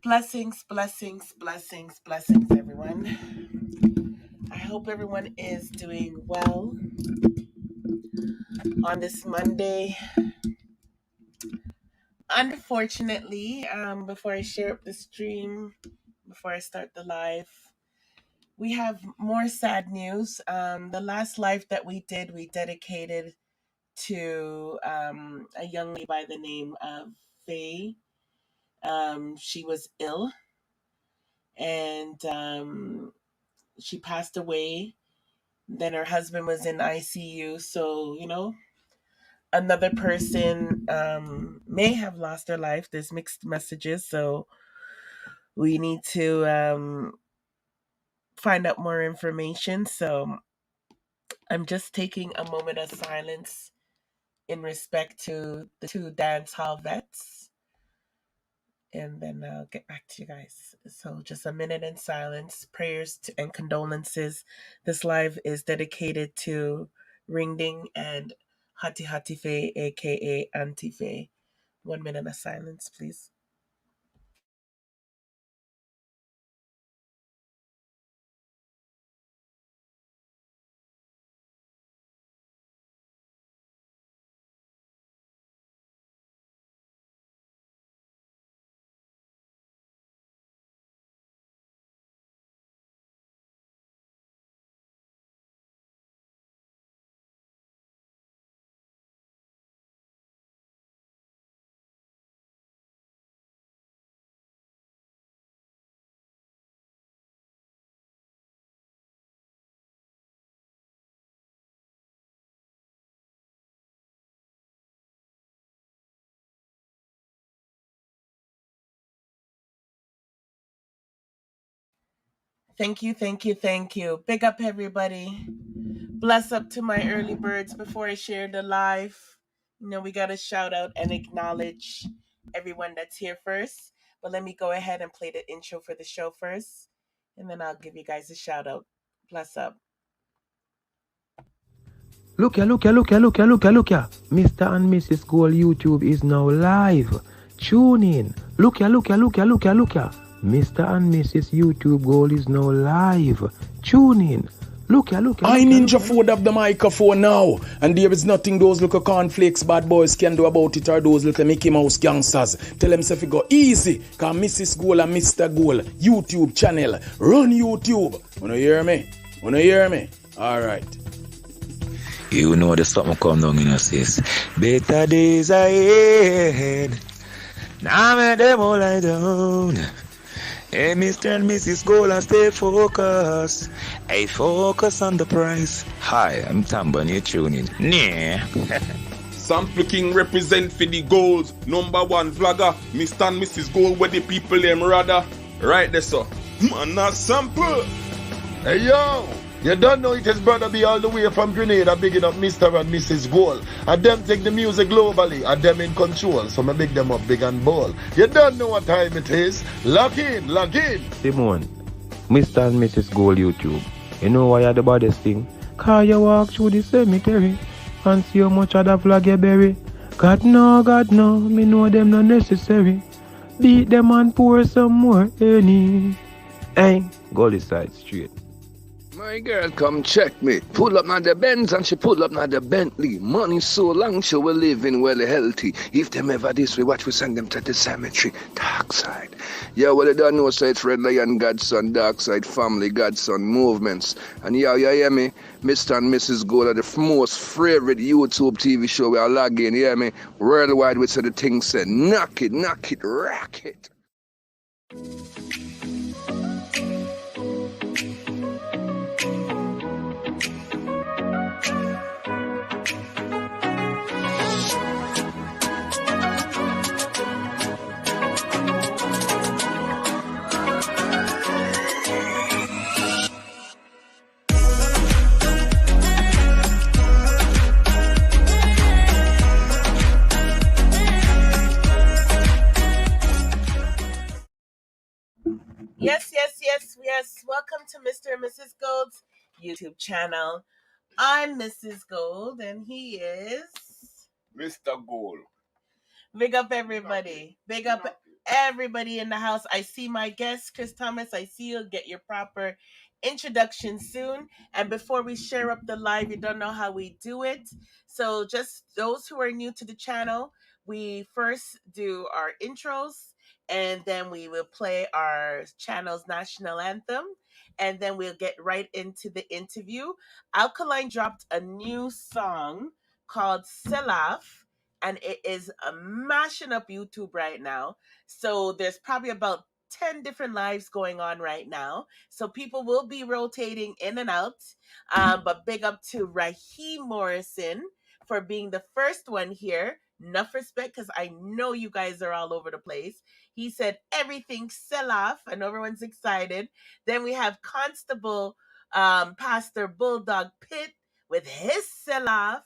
Blessings, blessings, blessings, blessings, everyone. I hope everyone is doing well on this Monday. Unfortunately, before I share up the stream, before I start the live, we have more sad news. The last live that we did, we dedicated to a young lady by the name of Faye. She was ill and she passed away. Then her husband was in ICU. So, another person may have lost their life. There's mixed messages. So we need to find out more information. So I'm just taking a moment of silence in respect to the two dance hall vets. And then I'll get back to you guys. So just a minute in silence, prayers and condolences. This live is dedicated to Ring Ding and Hati Hati Faye, aka Auntie Faye. 1 minute of silence, please. Thank you, thank you, thank you. Big up, everybody. Bless up to my early birds before I share the live. We got to shout out and acknowledge everyone that's here first. But let me go ahead and play the intro for the show first. And then I'll give you guys a shout out. Bless up. Look ya. Mr. and Mrs. Gold YouTube is now live. Tune in. Look ya. Mr. and Mrs. YouTube Gold is now live. Tune in. Look ya. I Ninja Food have the microphone now, and there is nothing those little cornflakes bad boys can do about it, or those little Mickey Mouse gangsters. Tell them if you go easy, cause Mrs. Gold and Mr. Gold YouTube channel. Run YouTube. Wanna hear me? Alright. You know there's something come down in us, sis. Better days ahead. Now make them all lie down. Hey, Mr. and Mrs. Gold, stay focused. Hey, focus on the prize. Hi, I'm Tambo and you're tuning in. Nah. Sample King represent for the goals. Number one vlogger, Mr. and Mrs. Gold, where the people them rather. Right there, sir. Man, not sample. Hey, yo. You don't know it is brother be all the way from Grenada bigging up Mr. and Mrs. Gold. And them take the music globally and them in control. So I make them up big and bold. You don't know what time it is. Log in. Simone, Mr. and Mrs. Gold YouTube. You know why you're the baddest thing? Cause you walk through the cemetery and see how much of the flag you bury. God no, me know them not necessary. Beat them and pour some more any. Hey, Gold is side straight. My girl come check me. Pull up now the Benz and she pull up now the Bentley. Money so long she will living well healthy. If them ever this way, watch we send them to the cemetery. Dark side. Yeah, well they don't know so it's Red Lion, Godson, Dark Side Family, Godson Movements. And yeah, you hear me? Mr. and Mrs. Gold are the most favorite YouTube TV show we are logging, you hear me? Worldwide we say the thing said, knock it, rock it. Yes. Welcome to Mr. and Mrs. Gold's YouTube channel. I'm Mrs. Gold, and he is Mr. Gold. Big up, everybody. Big up everybody in the house. I see my guest, Chris Thomas. I see you'll get your proper introduction soon. And before we share up the live, you don't know how we do it. So, just those who are new to the channel, we first do our intros and then we will play our channel's national anthem. And then we'll get right into the interview. Alkaline dropped a new song called Selaf, and it is mashing up YouTube right now. So there's probably about 10 different lives going on right now. So people will be rotating in and out. But big up to Raheem Morrison for being the first one here. Enough respect, because I know you guys are all over the place. He said everything sell off, and everyone's excited. Then we have Constable Pastor Bulldog Pitt with his sell off.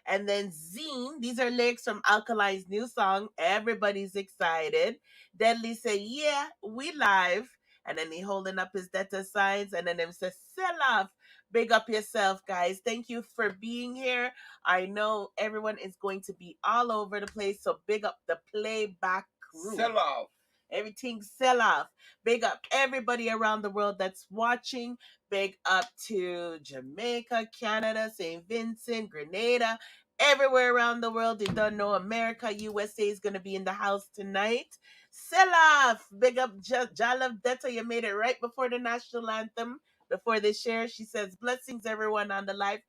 And then Zine, these are lyrics from Alkaline's new song. Everybody's excited. Deadly say, yeah, we live. And then he holding up his data signs. And then him says, sell off. Big up yourself, guys. Thank you for being here. I know everyone is going to be all over the place. So big up the playback crew. Sell off. Everything sell off. Big up everybody around the world that's watching. Big up to Jamaica, Canada, St. Vincent, Grenada, everywhere around the world. You don't know America, USA is going to be in the house tonight. Sell off. Big up Jalov Detta. You made it right before the national anthem. Before they share, she says, blessings everyone on the live.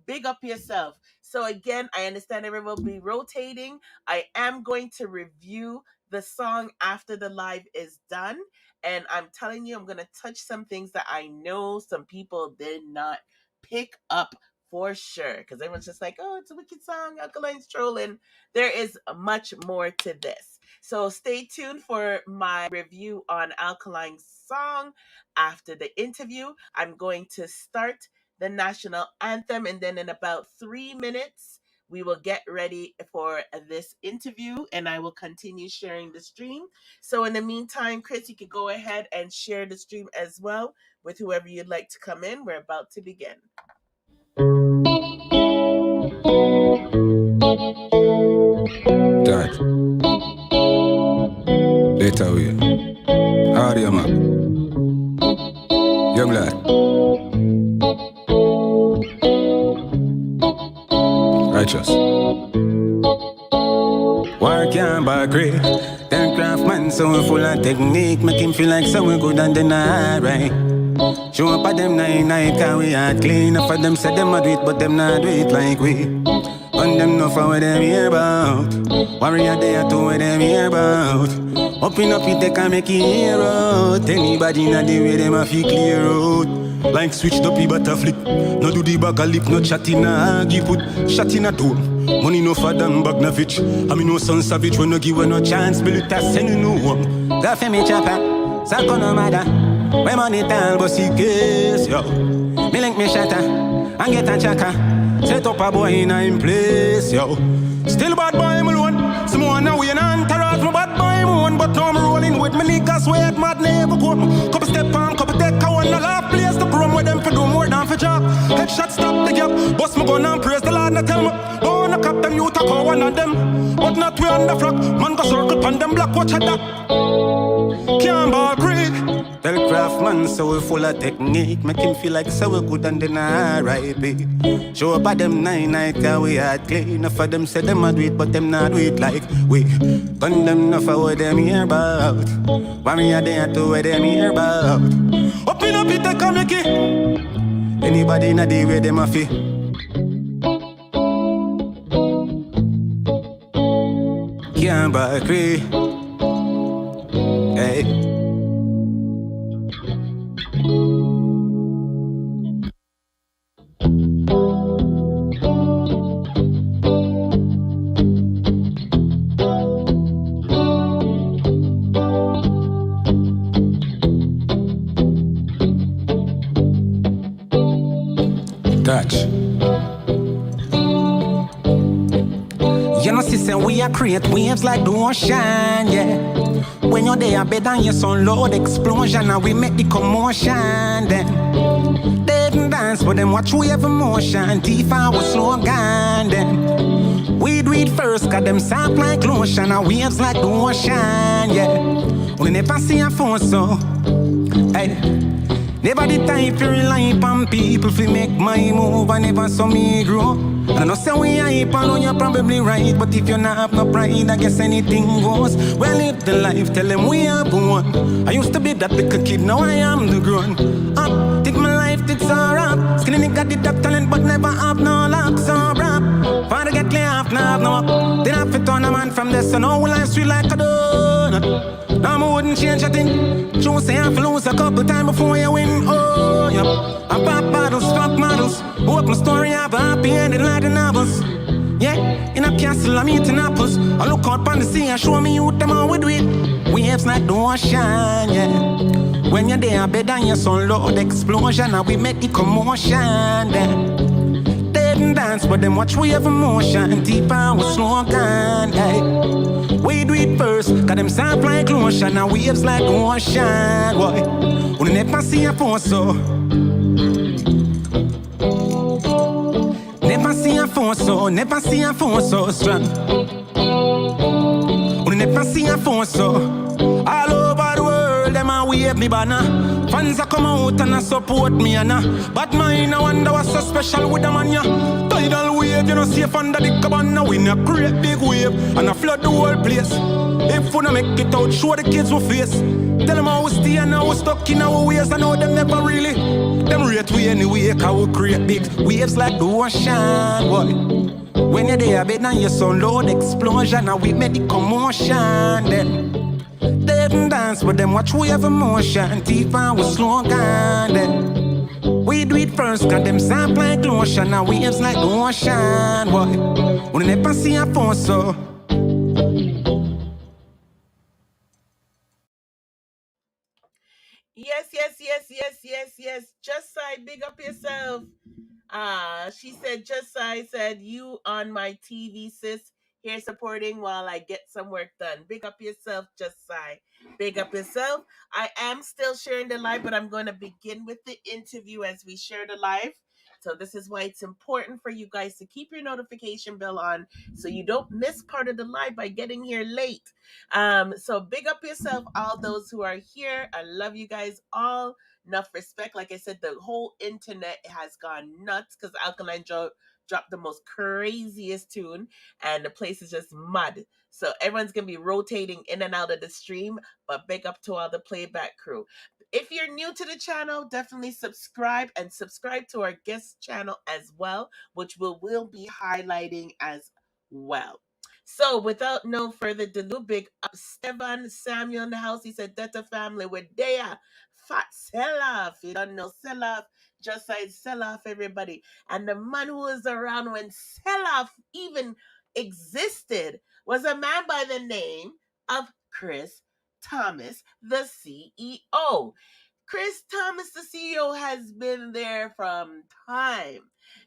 Big up yourself. So again, I understand everyone will be rotating. I am going to review the song after the live is done. And I'm telling you, I'm going to touch some things that I know some people did not pick up for sure. Because everyone's just like, oh, it's a wicked song. Alkaline's trolling. There is much more to this. So stay tuned for my review on Alkaline's song after the interview. I'm going to start the national anthem. And then in about 3 minutes, we will get ready for this interview and I will continue sharing the stream. So in the meantime, Chris, you can go ahead and share the stream as well with whoever you'd like to come in. We're about to begin. Dad. Later way. How are you, man? Young lad. Righteous. Work and back great. Then craftsman so full of technique. Make him feel like someone good and then alright. Show up at them night, cause we hard clean. Enough of them say them a do it, but them not do it like we. On them know for what them hear about. Warrior there to what them hear about. Open up it, they can make it hear out. Anybody not the way them a feel clear out. Like switched up, but a flip. No do the back a lip, no chat in a aggie. Put shot in a dome. Money no for them bag na fitch. I mean no son savage when no give no chance. Me look at send you no one. That for me chopper, Sako no matter. When money tall, but see case, yo. Me link me shatter, and get a chaka. Set up a boy in a place, yo. Still bad boy, me alone. Someone now we an entourage, my bad boy, me one. But now I'm rolling with me niggas, sweat, mad never come. Couple step on, couple take, I want a laugh. Place the chrome with them for do more than for job. Headshot stop the gap. Bust my gun and praise the Lord, and tell me. Oh, no captain, you talk on one of them. But not we on the flock. Man go circle on them block, watch at that. Can't agree. Tell craftsman so we full of technique. Make him feel like so we good and then alright, babe. Show up at them night, cause we hard clean. Enough of them say them a do it, but them not do it like we. Gun them enough of what them hear about. Warrior there to what them hear about. Open up it, take a Mickey. Anybody not the way them a feel. Can't agree. Hey. Touch. You know, sister, we are create waves like the ocean, yeah. When you're there, better than your sun load explosion, and we make the commotion, then. They dance, but them watch we have emotion. T5 was slogan, then. We do it first, cause them soft like lotion and waves like the ocean, yeah. Only never see a phone so, hey. Never the type to rely upon people to make my move and never saw me grow. I know say we hype, I know you're probably right, but if you not have no pride, I guess anything goes. Well, live the life, tell them we have one. I used to be that little kid, now I am the grown up. Think my life did so rap. Skinny nigga did have talent, but never have no luck, so rap. Father get lay off, now have no up. Then I fit on a man from this, so now life sweet like a donut. Now I wouldn't change a thing. True say I have to lose a couple times before you win. Oh, yeah. I pop bottles, fuck models. Hope my story have a happy ending like the novels. Yeah, in a castle I'm eating apples. I look out on the sea and show me you them how we do it. Waves like the ocean, yeah. When you're there, better than your sun load explosion. And we make the commotion, yeah. Dead and dance, but them watch we have emotion. Deep and we slogan, hey. We do it first, cause them soft like lotion and waves like the ocean, boy. We never see a phone so. Never see a phone so, never see a phone so strong. We never see a phone so. All over the world, them a wave me banner. Fans a come out and a support me and but mine I wonder what's so special with them on ya. Tidal wave, you know safe under the cabana. We a great big wave and a flood the whole place. If we no make it out, show the kids we face. Tell them how we stay and how we stuck in our ways. I know them never really. Them rate we anyway, cause we create big waves like the ocean, boy. When you're there, better than your sun load explosion and we make the commotion then. They even dance with them, watch we have emotion. Deep and we slogan then. We do it first, cause them soft like lotion and waves like the ocean, boy. We never see a phone so. Yes. Just side, big up yourself. She said, just I said, you on my TV, sis, here supporting while I get some work done. Big up yourself, just I. Big up yourself. I am still sharing the live, but I'm going to begin with the interview as we share the live. So this is why it's important for you guys to keep your notification bell on so you don't miss part of the live by getting here late. So big up yourself, all those who are here. I love you guys all. Enough respect. Like I said, the whole internet has gone nuts because Alkaline dropped the most craziest tune and the place is just mud. So everyone's going to be rotating in and out of the stream, but big up to all the playback crew. If you're new to the channel, definitely subscribe and subscribe to our guest channel as well, which we'll be highlighting as well. So without no further ado, big up Stevan Samuel in the house. He said, Detta family with Dea. Fat sell-off. You don't know sell-off. Just say sell-off, everybody. And the man who was around when sell-off even existed was a man by the name of Chris Thomas, the CEO. Chris Thomas, the CEO, has been there from time.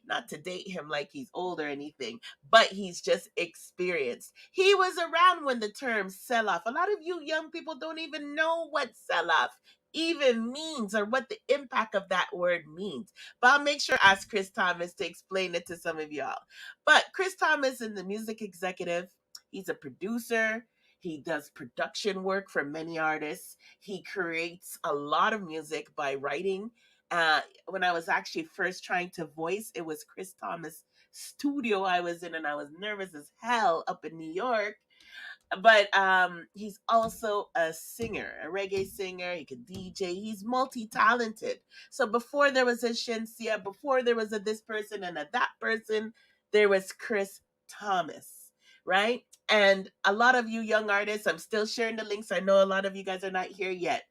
Not to date him like he's old or anything, but he's just experienced. He was around when the term sell-off. A lot of you young people don't even know what sell-off even means or what the impact of that word means. But I'll make sure I ask Chris Thomas to explain it to some of y'all. But Chris Thomas is the music executive. He's a producer. He does production work for many artists. He creates a lot of music by writing. When I was actually first trying to voice, it was Chris Thomas' studio I was in, and I was nervous as hell up in New York. But he's also a singer, a reggae singer. He can DJ. He's multi-talented. So before there was a Shensia, before there was a this person and a that person, there was Chris Thomas, right? And a lot of you young artists, I'm still sharing the links. I know a lot of you guys are not here yet.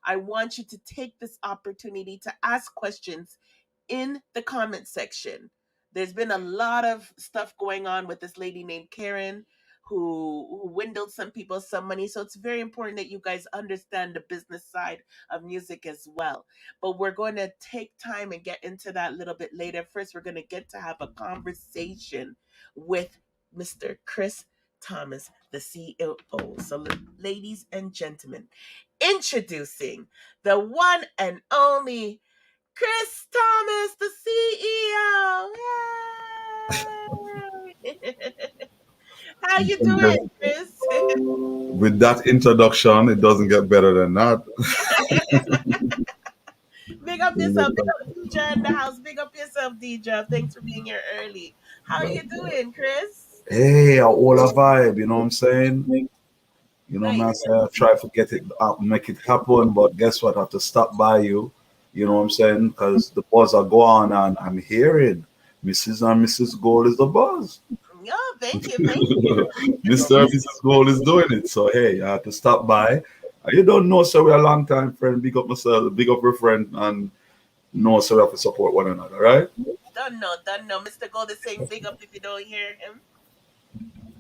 I want you to take this opportunity to ask questions in the comment section. There's been a lot of stuff going on with this lady named Karen who swindled some people some money. So it's very important that you guys understand the business side of music as well. But we're going to take time and get into that a little bit later. First, we're going to get to have a conversation with Mr. Chris Thomas, the CEO. So, ladies and gentlemen, introducing the one and only Chris Thomas, the CEO. Yay! How you doing, Chris? With that introduction, it doesn't get better than that. Big up yourself. Big up Deidre in the house. Big up yourself, Deidre. Thanks for being here early. How are you doing, Chris? Hey, all a vibe, you know what I'm saying? You know, Nice. man, say I try to get it up, make it happen, but guess what? I have to stop by you, you know what I'm saying? Because the buzz are going and I'm hearing Mrs. Gold is the buzz. Oh, thank you. Thank you. Mr. and Mrs. Gold is doing it. So, hey, I have to stop by. You don't know, so we're a long time friend. Big up myself, big up your friend, and know, so we have to support one another, right? Don't know, don't know. Mr. Gold is saying big up if you don't hear him.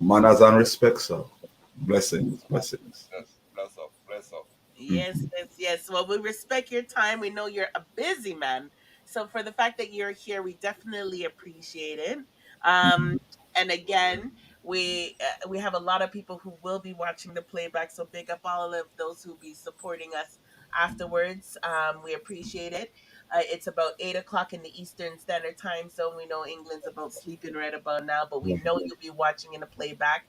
Manners and respect, so blessings, blessings. Yes, bless up, bless up. Yes, yes, yes. Well, we respect your time. We know you're a busy man. So for the fact that you're here, we definitely appreciate it. Um, and again, we have a lot of people who will be watching the playback. So big up all of those who be supporting us afterwards. We appreciate it. It's about 8 o'clock in the Eastern Standard Time Zone. We know England's about sleeping right about now, but we know you'll be watching in the playback.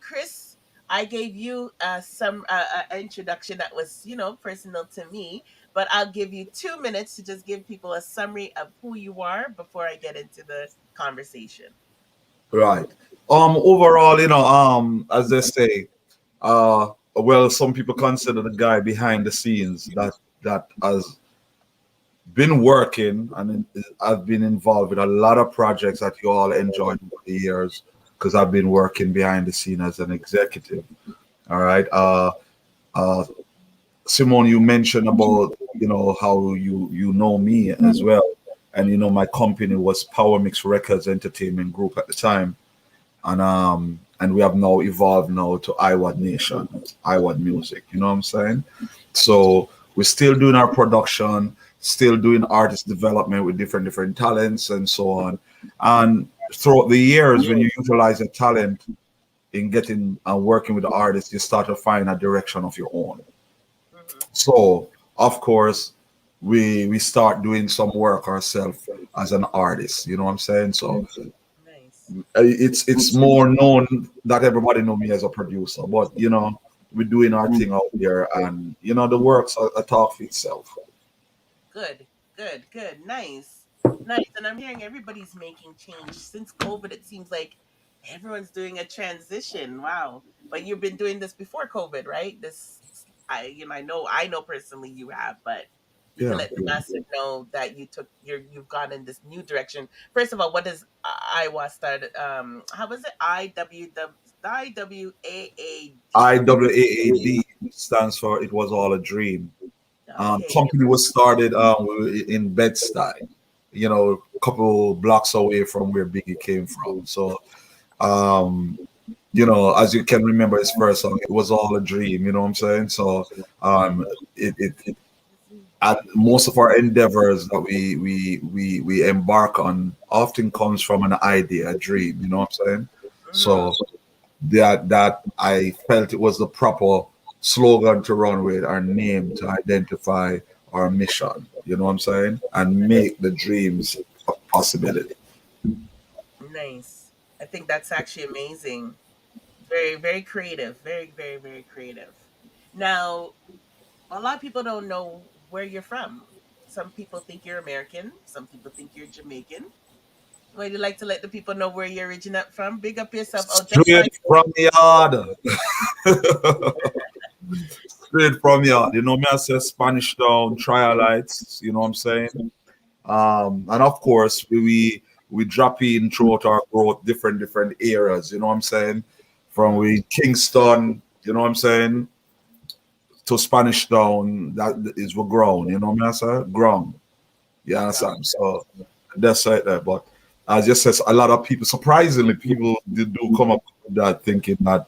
Chris, I gave you some introduction that was, personal to me, but I'll give you 2 minutes to just give people a summary of who you are before I get into the conversation. Right. Overall, as they say, well, some people consider the guy behind the scenes that has been working and I've been involved with a lot of projects that you all enjoyed over the years because I've been working behind the scene as an executive. All right. Uh, Simone, you mentioned about how you know me as well, and my company was Power Mix Records Entertainment Group at the time, and we have now evolved now to iWad Nation, iWad Music. You know what I'm saying? So we're still doing our production, still doing artist development with different talents and so on, and throughout the years when you utilize your talent in getting and working with the artists, you start to find a direction of your own. Hmm. So of course, we start doing some work ourselves as an artist. You know what I'm saying? So Nice. it's more known that everybody know me as a producer, but we're doing our thing out there, and the works a talk for itself. Good, good, good. Nice. Nice. And I'm hearing everybody's making change. Since COVID, it seems like everyone's doing a transition. Wow. But you've been doing this before COVID, right? I know personally you have, but you can Yeah. let the master know that you've gone in this new direction. First of all, what does Iowa started? How was it? IWAAD stands for It Was All a Dream. Okay. Company was started in Bed-Stuy, a couple blocks away from where Biggie came from. So, um, as you can remember his first song, It Was All a Dream, you know what I'm saying? So, it at most of our endeavors that we embark on often comes from an idea, a dream, you know what I'm saying? Mhm. So that I felt it was the proper slogan to run with, our name to identify our mission, you know what I'm saying? And make the dreams a possibility. Nice. I think that's actually amazing. Very, very creative. Very, very, very creative. Now, a lot of people don't know where you're from. Some people think you're American. Some people think you're Jamaican. Would you like to let the people know where you originate from? Big up yourself. Oh, just Straight like from the yard. Straight from the yard. You know me, I say Spanish Town, Trialites, you know what I'm saying? And of course, we drop in throughout our growth different areas. You know what I'm saying? From we Kingston, you know what I'm saying, to Spanish Town. That is we grown. You know what I'm saying? Grown. You understand? So that's right there. But as you says, a lot of people, surprisingly, people do come up with that thinking that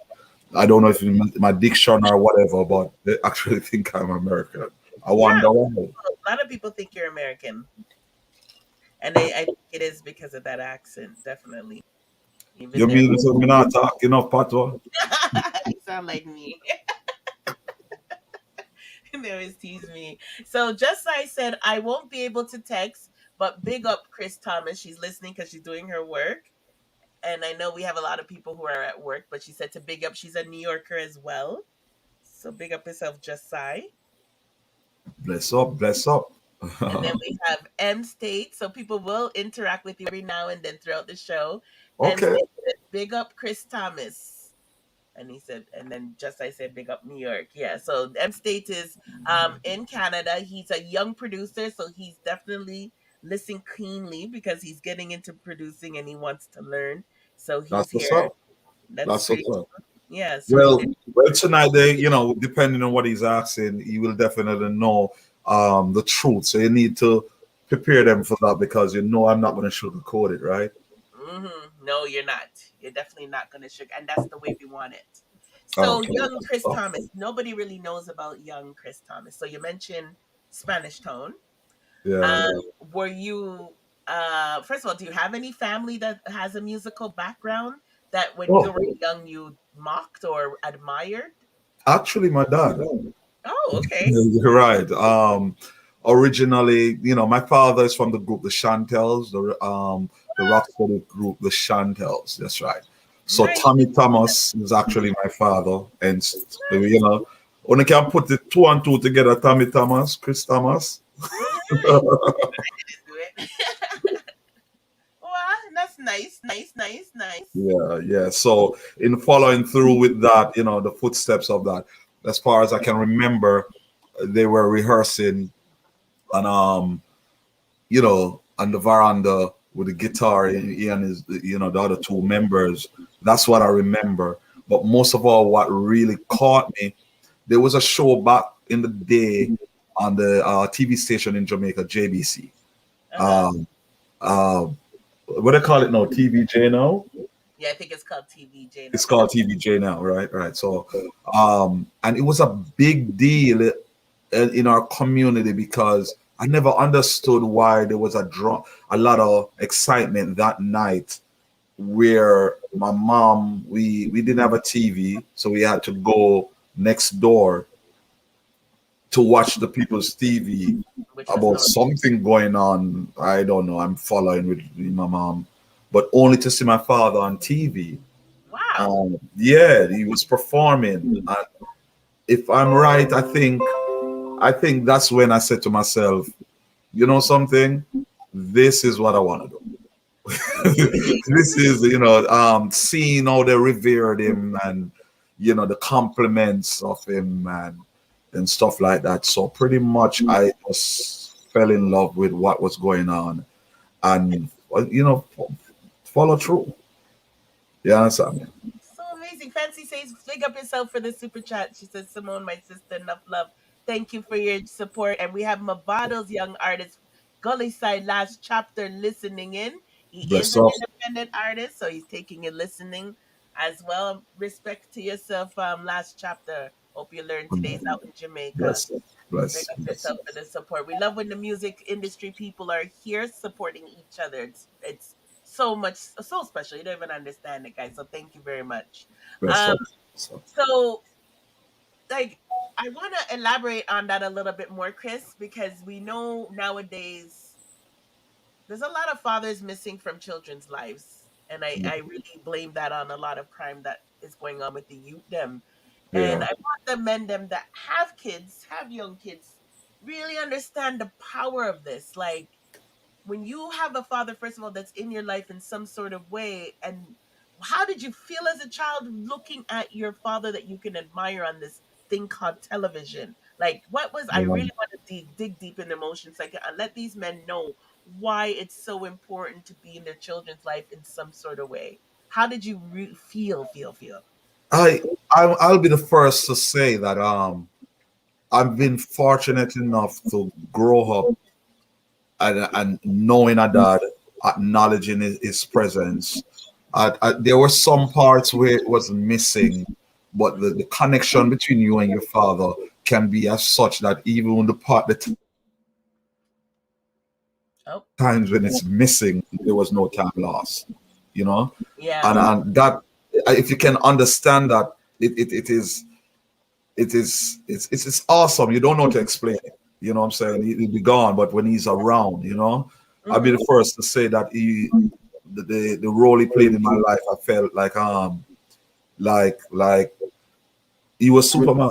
I don't know if it's my diction or whatever, but they actually think I'm American. I yeah, wonder why. a lot of people think you're American, and I think it is because of that accent. Definitely, even You there. mean so me not talk enough patois? You sound like me. They always tease me. So just like I said, I won't be able to text, but big up Chris Thomas. She's listening because she's doing her work. And I know we have a lot of people who are at work, but she said to big up. She's a New Yorker as well. So big up yourself, Just Sai. Bless up, bless up. And then we have M State. So people will interact with you every now and then throughout the show. M Okay, State said, big up Chris Thomas. And he said, and then just I said, big up New York. Yeah. So M State is in Canada. He's a young producer, so he's definitely listening keenly because he's getting into producing and he wants to learn. So he's that's what's here. up. That's That's pretty what's up. cool. Yeah. So we Well, did. well, tonight they, depending on what he's asking, you will definitely know the truth. So you need to prepare them for that because I'm not going to sugarcoat it, right? No, you're not. You're definitely not going to sugar, and that's the way we want it. So, Okay. young Chris Thomas. Nobody really knows about young Chris Thomas. So, you mentioned Spanish Tone. Yeah. Were you, first of all, do you have any family that has a musical background that when you Oh, were young you mocked or admired? actually, my dad. Oh, okay. You're right. Originally, my father is from the group the Chantels, the Rocksteady group the Chantels. That's right. So Nice. Tommy Thomas is actually my father, and only can put the two and two together. Tommy Thomas, Chris Thomas. Do it. Wow, that's nice, nice, nice, nice. Yeah, yeah. So in following through with that, the footsteps of that, as far as I can remember, they were rehearsing and on the veranda with the guitar, he and his, the other two members. That's what I remember. But most of all, what really caught me, there was a show back in the day on the TV station in Jamaica, JBC. Um, uh, what do they call it now? TVJ now? Yeah, I think it's called TVJ. It's called TVJ now, right? Right. So, and it was a big deal in our community because I never understood why there was a lot of excitement that night where my mom, we didn't have a TV, so we had to go next door to watch the people's TV about something going on. I don't know. I'm following with my mom, but only to see my father on TV. Wow. Yeah, he was performing. And if I'm right, I think that's when I said to myself, you know something, this is what I want to do. This is, seeing how they revered him and, the compliments of him and stuff like that. So pretty much I just fell in love with what was going on and, follow through. You understand me? So amazing. Fancy says, big up yourself for the super chat. She says, Simone, my sister, enough love. Thank you for your support. And we have Mavado's young artist, Gully Side Last Chapter, listening in. He is Bless an up. independent artist, so he's taking and listening as well. Respect to yourself, Last Chapter. Hope you learned today's out in Jamaica. Bless. Bless. Big up yourself for the support. We love when the music industry people are here supporting each other. It's so much so special. You don't even understand it, guys. So thank you very much. Bless Um, up. so like I want to elaborate on that a little bit more, Chris, because we know nowadays there's a lot of fathers missing from children's lives, and I really blame that on a lot of crime that is going on with the youth them. And Yeah. I want the men them that have kids, have young kids, really understand the power of this. Like when you have a father, first of all, that's in your life in some sort of way, and how did you feel as a child looking at your father that you can admire on this thing called television? Like, what was I Yeah. really want to dig deep in emotions, like, and let these men know why it's so important to be in their children's life in some sort of way. How did you feel? I'll be the first to say that I've been fortunate enough to grow up and knowing a dad, acknowledging his presence. There were some parts where it was missing, but the connection between you and your father can be as such that even when the Oh, times when it's missing, there was no time lost, yeah. and that if you can understand that, it's awesome. You don't know how to explain it. You know what I'm saying? He'll be gone, but when he's around, I'll be the first to say that the role he played in my life, I felt like he was Superman.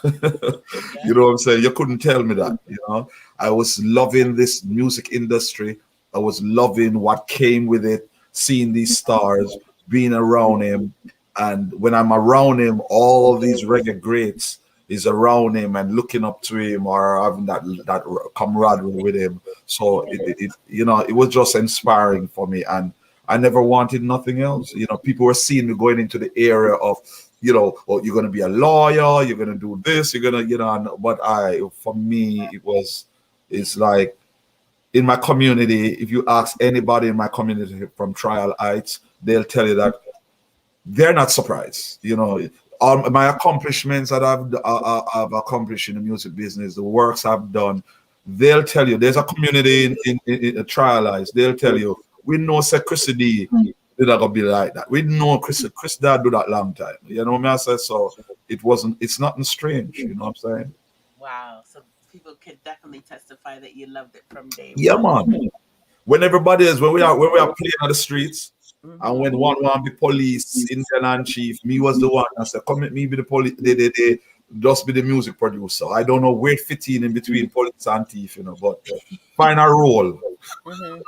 You know what I'm saying? You couldn't tell me that, you know. I was loving this music industry. I was loving what came with it, seeing these stars, being around him. And when I'm around him, all these reggae greats is around him and looking up to him or having that camaraderie with him. So it you know, it was just inspiring for me. And I never wanted nothing else. You know, people were seeing me going into the area of, you know, oh, you're gonna be a lawyer, you're gonna do this, you're gonna, you know, but for me, it's like in my community, if you ask anybody in my community from Trial Heights, they'll tell you that they're not surprised. You know, all my accomplishments that I've accomplished in the music business, the works I've done, they'll tell you. There's a community in Trial Heights. They'll tell you we know say Chrissy D did not gonna be like that. We know Chris Dad do that long time. You know what I say? So it's nothing strange. You know what I'm saying? Wow. So people could definitely testify that you loved it from day Yeah, one. man. When we are playing on the streets, and when one be police, Indian and chief, me was the one. I said, come with me be the police. They just be the music producer. I don't know where it fit in between police and thief, you know, but find a role. Mhm.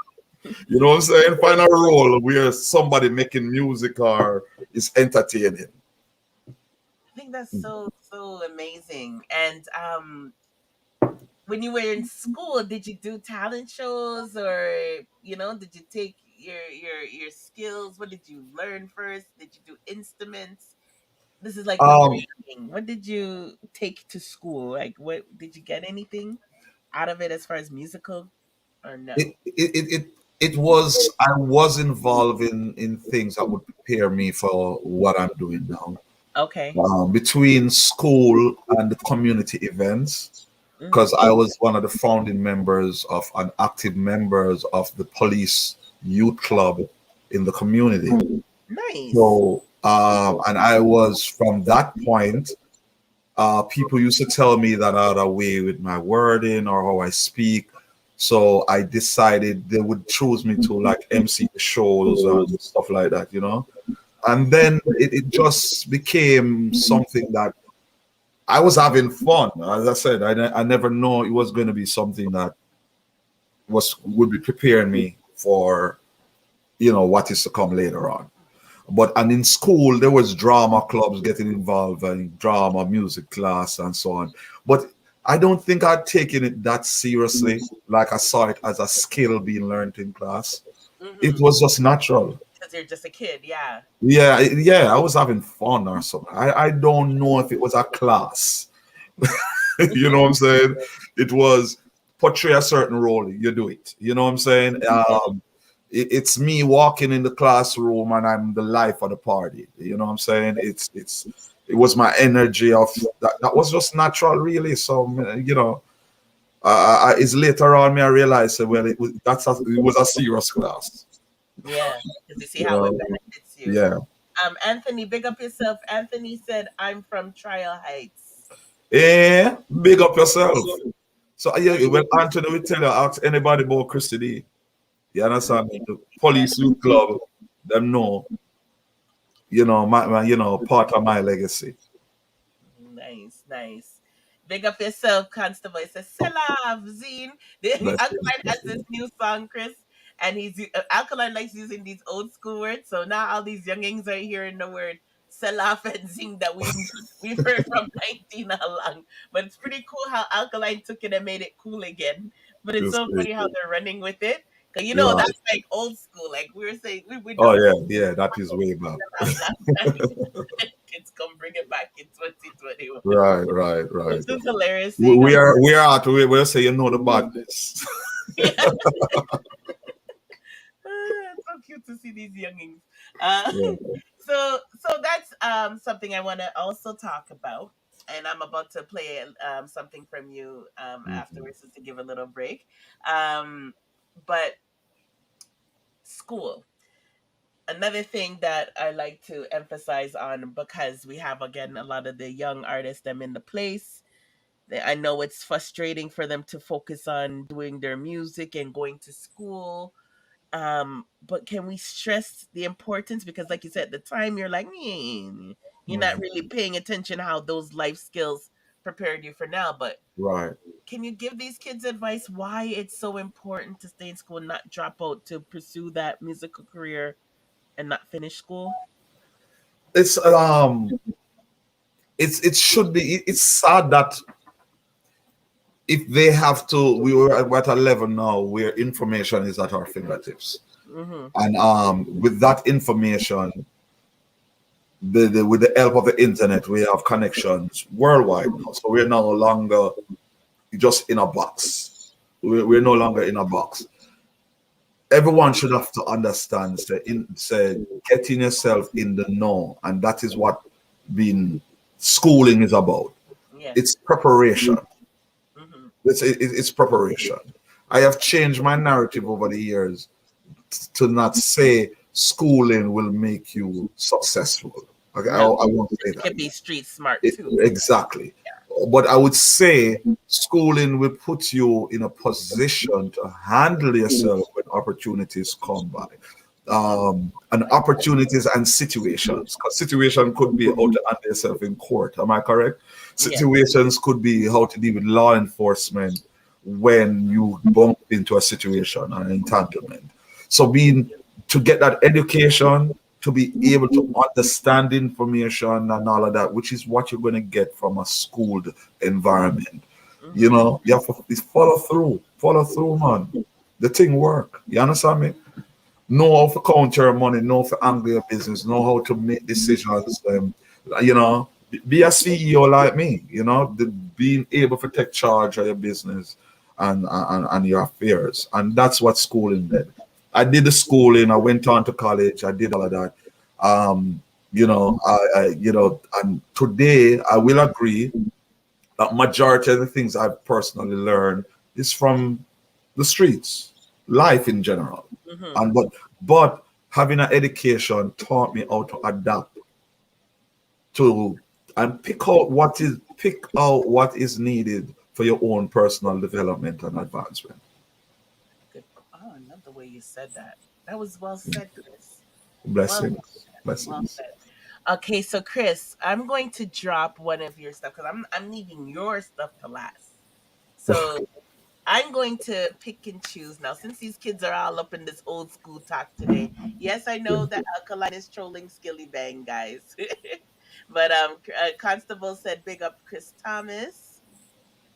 You know what I'm saying? Find a role where somebody making music or is entertaining. I think that's so amazing. And when you were in school, did you do talent shows, or did you take your skills? What did you learn first? Did you do instruments? This is like when you Um, were young. What did you take to school? Like, what did you get anything out of it as far as musical, or no? it was I was involved in things that would prepare me for what I'm doing now. Okay. Between school and the community events, because Hmm. I was one of the founding members of and active members of the police youth club in the community. Nice. So, and I was from that point. People used to tell me that I had a way with my wording or how I speak. So I decided they would choose me to like MC the shows and stuff like that, you know. And then it just became something that I was having fun. As I said, I never know it was going to be something that would be preparing me for, you know, what is to come later on. But and in school there was drama clubs getting involved in drama, music class, and so on. But I don't think I'd taken it that seriously. Like I saw it as a skill being learned in class. It Hmm. was just natural. Because you're just a kid, yeah. Yeah, yeah, I was having fun or something. I don't know if it was a class. You know what I'm saying? It was portray a certain role, you do it. You know what I'm saying? It's me walking in the classroom and I'm the life of the party. You know what I'm saying? It was my energy of that was just natural, really. So you know, it's later on me I realized that, well, it was a serious class. Yeah, because you see You how it know, benefits you. yeah. Anthony, big up yourself. Anthony said, "I'm from Trial Heights." Big up yourself. So yeah, when Anthony will tell you, ask anybody about Christy D. You understand me? The police youth club, them know, you know, you know, part of my legacy. Nice, nice. Big up yourself, Constable. It says, Selav, Zine. The Bless you. Alkaline has this new song, Chris, and Alkaline likes using these old school words. So now all these youngings are hearing the word Selaf and Zing that we've heard from 19 how long. But it's pretty cool how Alkaline took it and made it cool again. But it's Just so funny how they're running with it. Cause right. that's like old school. Like we were saying, we Oh know yeah, yeah, that is way back. last time. Kids come bring it back in 2021. Right, right, right. It's just hilarious We seeing how we are we are at we'll say you know the badness. it's so cute to see these youngings. Uh, Yeah. so that's something I want to also talk about, and I'm about to play something from you Mhm. afterwards just to give a little break. Um, but school. Another thing that I like to emphasize on, because we have again a lot of the young artists them in the place. I know it's frustrating for them to focus on doing their music and going to school, But can we stress the importance? Because like you said, at the time you're like, you're not really paying attention how those life skills prepared you for now. But Right. can you give these kids advice why it's so important to stay in school and not drop out to pursue that musical career and not finish school? It should be. It's sad that if they have to, we're at a level now where information is at our fingertips, and with that information, with the help of the internet, we have connections worldwide now. So we're no longer just in a box. We're no longer in a box. Everyone should have to understand, say getting yourself in the know, and that is what being schooling is about. Yeah. It's preparation. It's preparation. I have changed my narrative over the years to not say schooling will make you successful. Okay, I won't say that. It can be street smart too. Exactly. Yeah. But I would say schooling will put you in a position to handle yourself when opportunities come by. And opportunities and situations. Because situation could be how to handle yourself in court. Am I correct? Situations could be how to deal with law enforcement when you bump into a situation, an entanglement. So to get that education, to be able to understand information and all of that, which is what you're going to get from a schooled environment. You know, you have to follow through, man. The thing work. You understand me? Know how to count your money, know how to angle your business, know how to make decisions. You know, be a CEO like me. You know, being able to take charge of your business and your affairs, and that's what schooling did. I did the schooling. I went on to college. I did all of that. You know, and today I will agree that majority of the things I've personally learned is from the streets, life in general. And but having an education taught me how to adapt to and pick out what is needed for your own personal development and advancement. Good. Oh, I love the way you said that. That was well said, Chris. Blessings. Well said. Okay, so Chris, I'm going to drop one of your stuff because I'm leaving your stuff to last. So I'm going to pick and choose now, since these kids are all up in this old school talk today. Yes, I know that Alkaline is trolling Skillibeng, guys. But Constable said, big up Chris Thomas.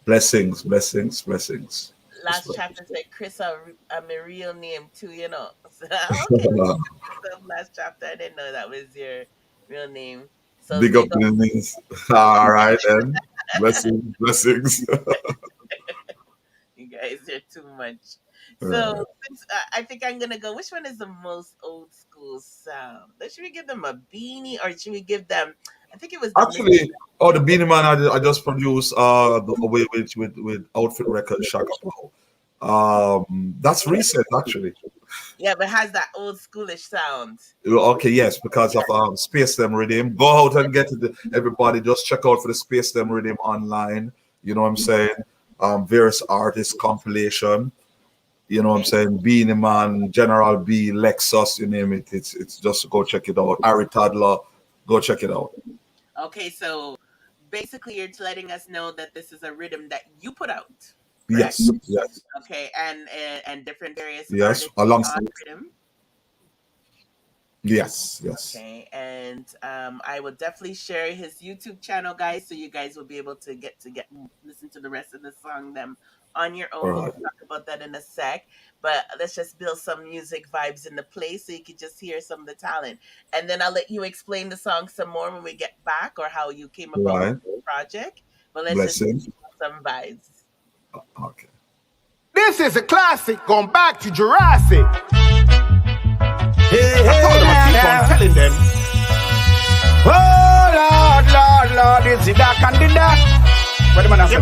Blessings. Last chapter said, Chris, I'm a real name too, you know. So, okay. Last chapter, I didn't know that was your real name. So big up names. All right, then. Blessings. You guys are too much. So since, I think I'm gonna go. Which one is the most old school sound? Should we give them a beanie, or should we give them? I think it was actually. The Beanie Man I just produced with Outfit Records, Shaka Pow. That's recent actually. Yeah, but it has that old schoolish sound. Okay, yes, because of Space Them Rhythm. Go out and get it. Everybody just check out for the Space Them Rhythm online. You know what I'm saying? Various artists compilation. You know what I'm saying? Beanie Man, General B, Lexus, you name it. It's just go check it out. Ari Toddler, go check it out. Okay, so basically you're letting us know that this is a rhythm that you put out. Correct? Yes. Okay, and different various artists alongside rhythm. Yes. Okay, and I will definitely share his YouTube channel, guys, so you guys will be able to get listen to the rest of the song them on your own. We'll talk about that in a sec, but let's just build some music vibes in the place so you can just hear some of the talent, and then I'll let you explain the song some more when we get back, or how you came about the project. But let's just some vibes. Okay. This is a classic going back to Jurassic. I told them, I keep on telling them. Oh, Lord, is it that and the that? What am I saying?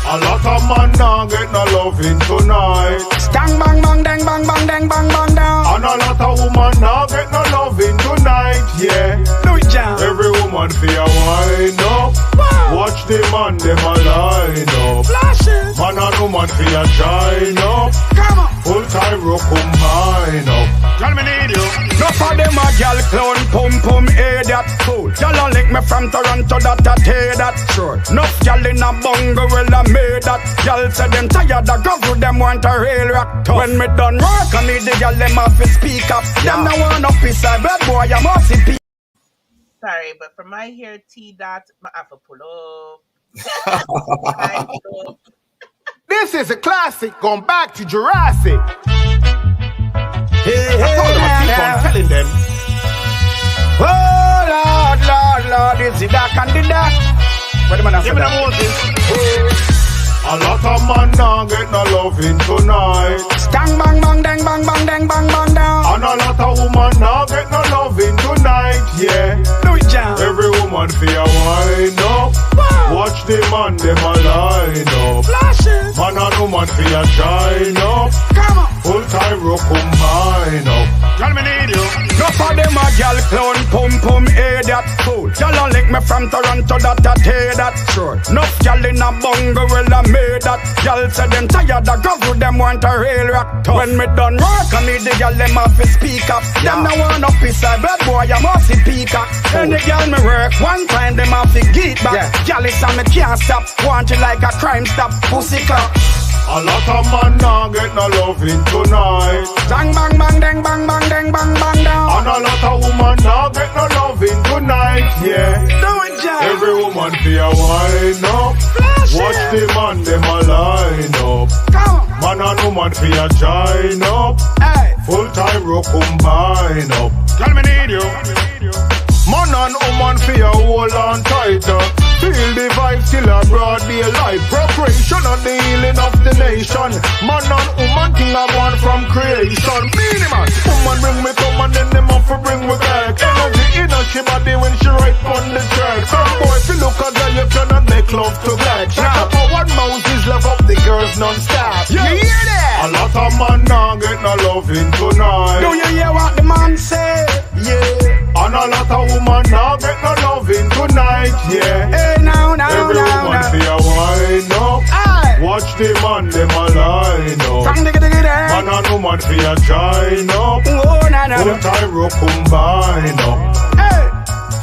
A lot of man now get no loving tonight. Stang bang bang dang bang bang dang bang bang down. And a lot of woman now get no loving tonight. Yeah, do it jam. Every woman feel wind up. Wow. Watch the man them a line up. Flashes. Man and woman woman for your join up. Come on. Full time rock combine up. Girl, me need you. No for them a girl clown, pum idiot fool. Girl a lick me from Toronto, that a tear that short. Nuff girl in a bungle, well I made that. Girl say them tired of go them want a real rock tough. When me done work, I need the girl them have to speak up. Them no want no piece of bad boy, I must be. Sorry, but for my hair T dot, I have to pull up. This is a classic going back to Jurassic. Hey, I told them I keep on telling them. Oh Lord, is it dark and the dark? What the man have said that? A lot of man now get no loving tonight. Stang bang bang dang bang bang dang bang bang down. And a lot of woman now get no loving tonight, yeah. Do it, John. Every woman for a wind up. Watch the man, them a line up. Flashes. Man and woman for a join up. Come on. Full time rock combine up. Girl, me need you. No for them a girl clown, pum idiot fool. Girl a lick me from Toronto, that a tear that short. Nuff girl in a bungle, well I made that. Girl say them tired of go them want a real rock tough. When me done work, I need the girl them have to speak up. Them no want no piece of bad boy, I must be peacock. Any girl me work, one time them have to get back. Girl is on me can't stop, want it like a crime stop, pussy clock. A lot of man now get no loving tonight. Bang bang bang dang bang bang dang bang bang down. And a lot of woman now get no loving tonight, yeah. Do it, John. Every woman for a wind up. Watch the man, them a line up. Come on. Man and woman for a join up. Hey. Full time rock combine up. Girl, me need you. Man and woman for a hold on tighter. Feel the vibe till a broad daylight. Preparation on the healing of the nation. Man and woman thing I want from creation. Minimal. Woman bring me come and then them up for bring me back. Energy in her she body when she right on the track. Some boy if you look at girl you cannot make love to black. Shake up for one Moses, love up the girls non-stop. You hear that? A lot of man now get no loving tonight. Do you hear what the man say? Yeah. And a lot of woman now get no loving tonight, yeah. Hey, now, every woman for a wind up. Aye. Watch the man, them a line up. Man and woman for a join up. Oh, nah, nah. Full time rock combine up. Hey.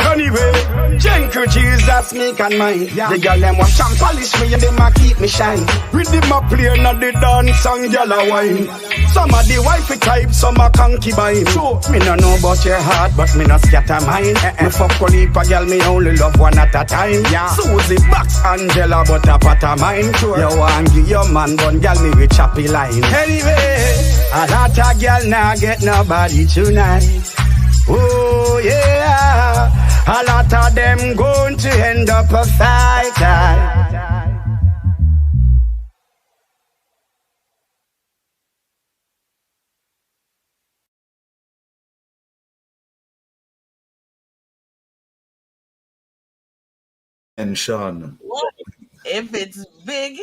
Anyway, Jenker Jesus make and mine. Yeah. The girl them want champ polish me and them a keep me shine. With them a play not the dance song girl a wine. Some of the wifey type, some a concubine. So me no know about your heart, but me no scatter mine. Me fuck a heap of girl, me only love one at a time. Yeah. Susie Box, Angela, but a pot of mine. Sure. You want give your man bun, girl me with choppy line. Anyway, a lot of girl now get nobody tonight. Oh yeah. A lot of them going to end up a fight. And Sean. If it's big,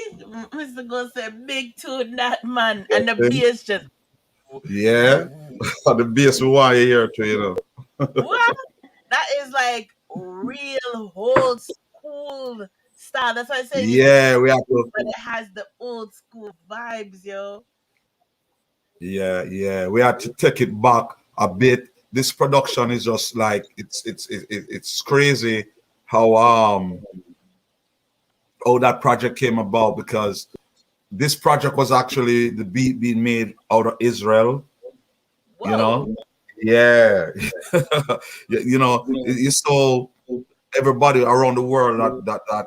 Mr. Gold said big tune that man, and the bass just. Yeah, the bass we want you here too, you know. What? That is like real old school style. That's why I say yeah, we have to. But it has the old school vibes, yo. Yeah, we had to take it back a bit. This production is just like it's crazy how that project came about, because this project was actually the beat being made out of Israel. Whoa. You know. Yeah, you know, you saw everybody around the world that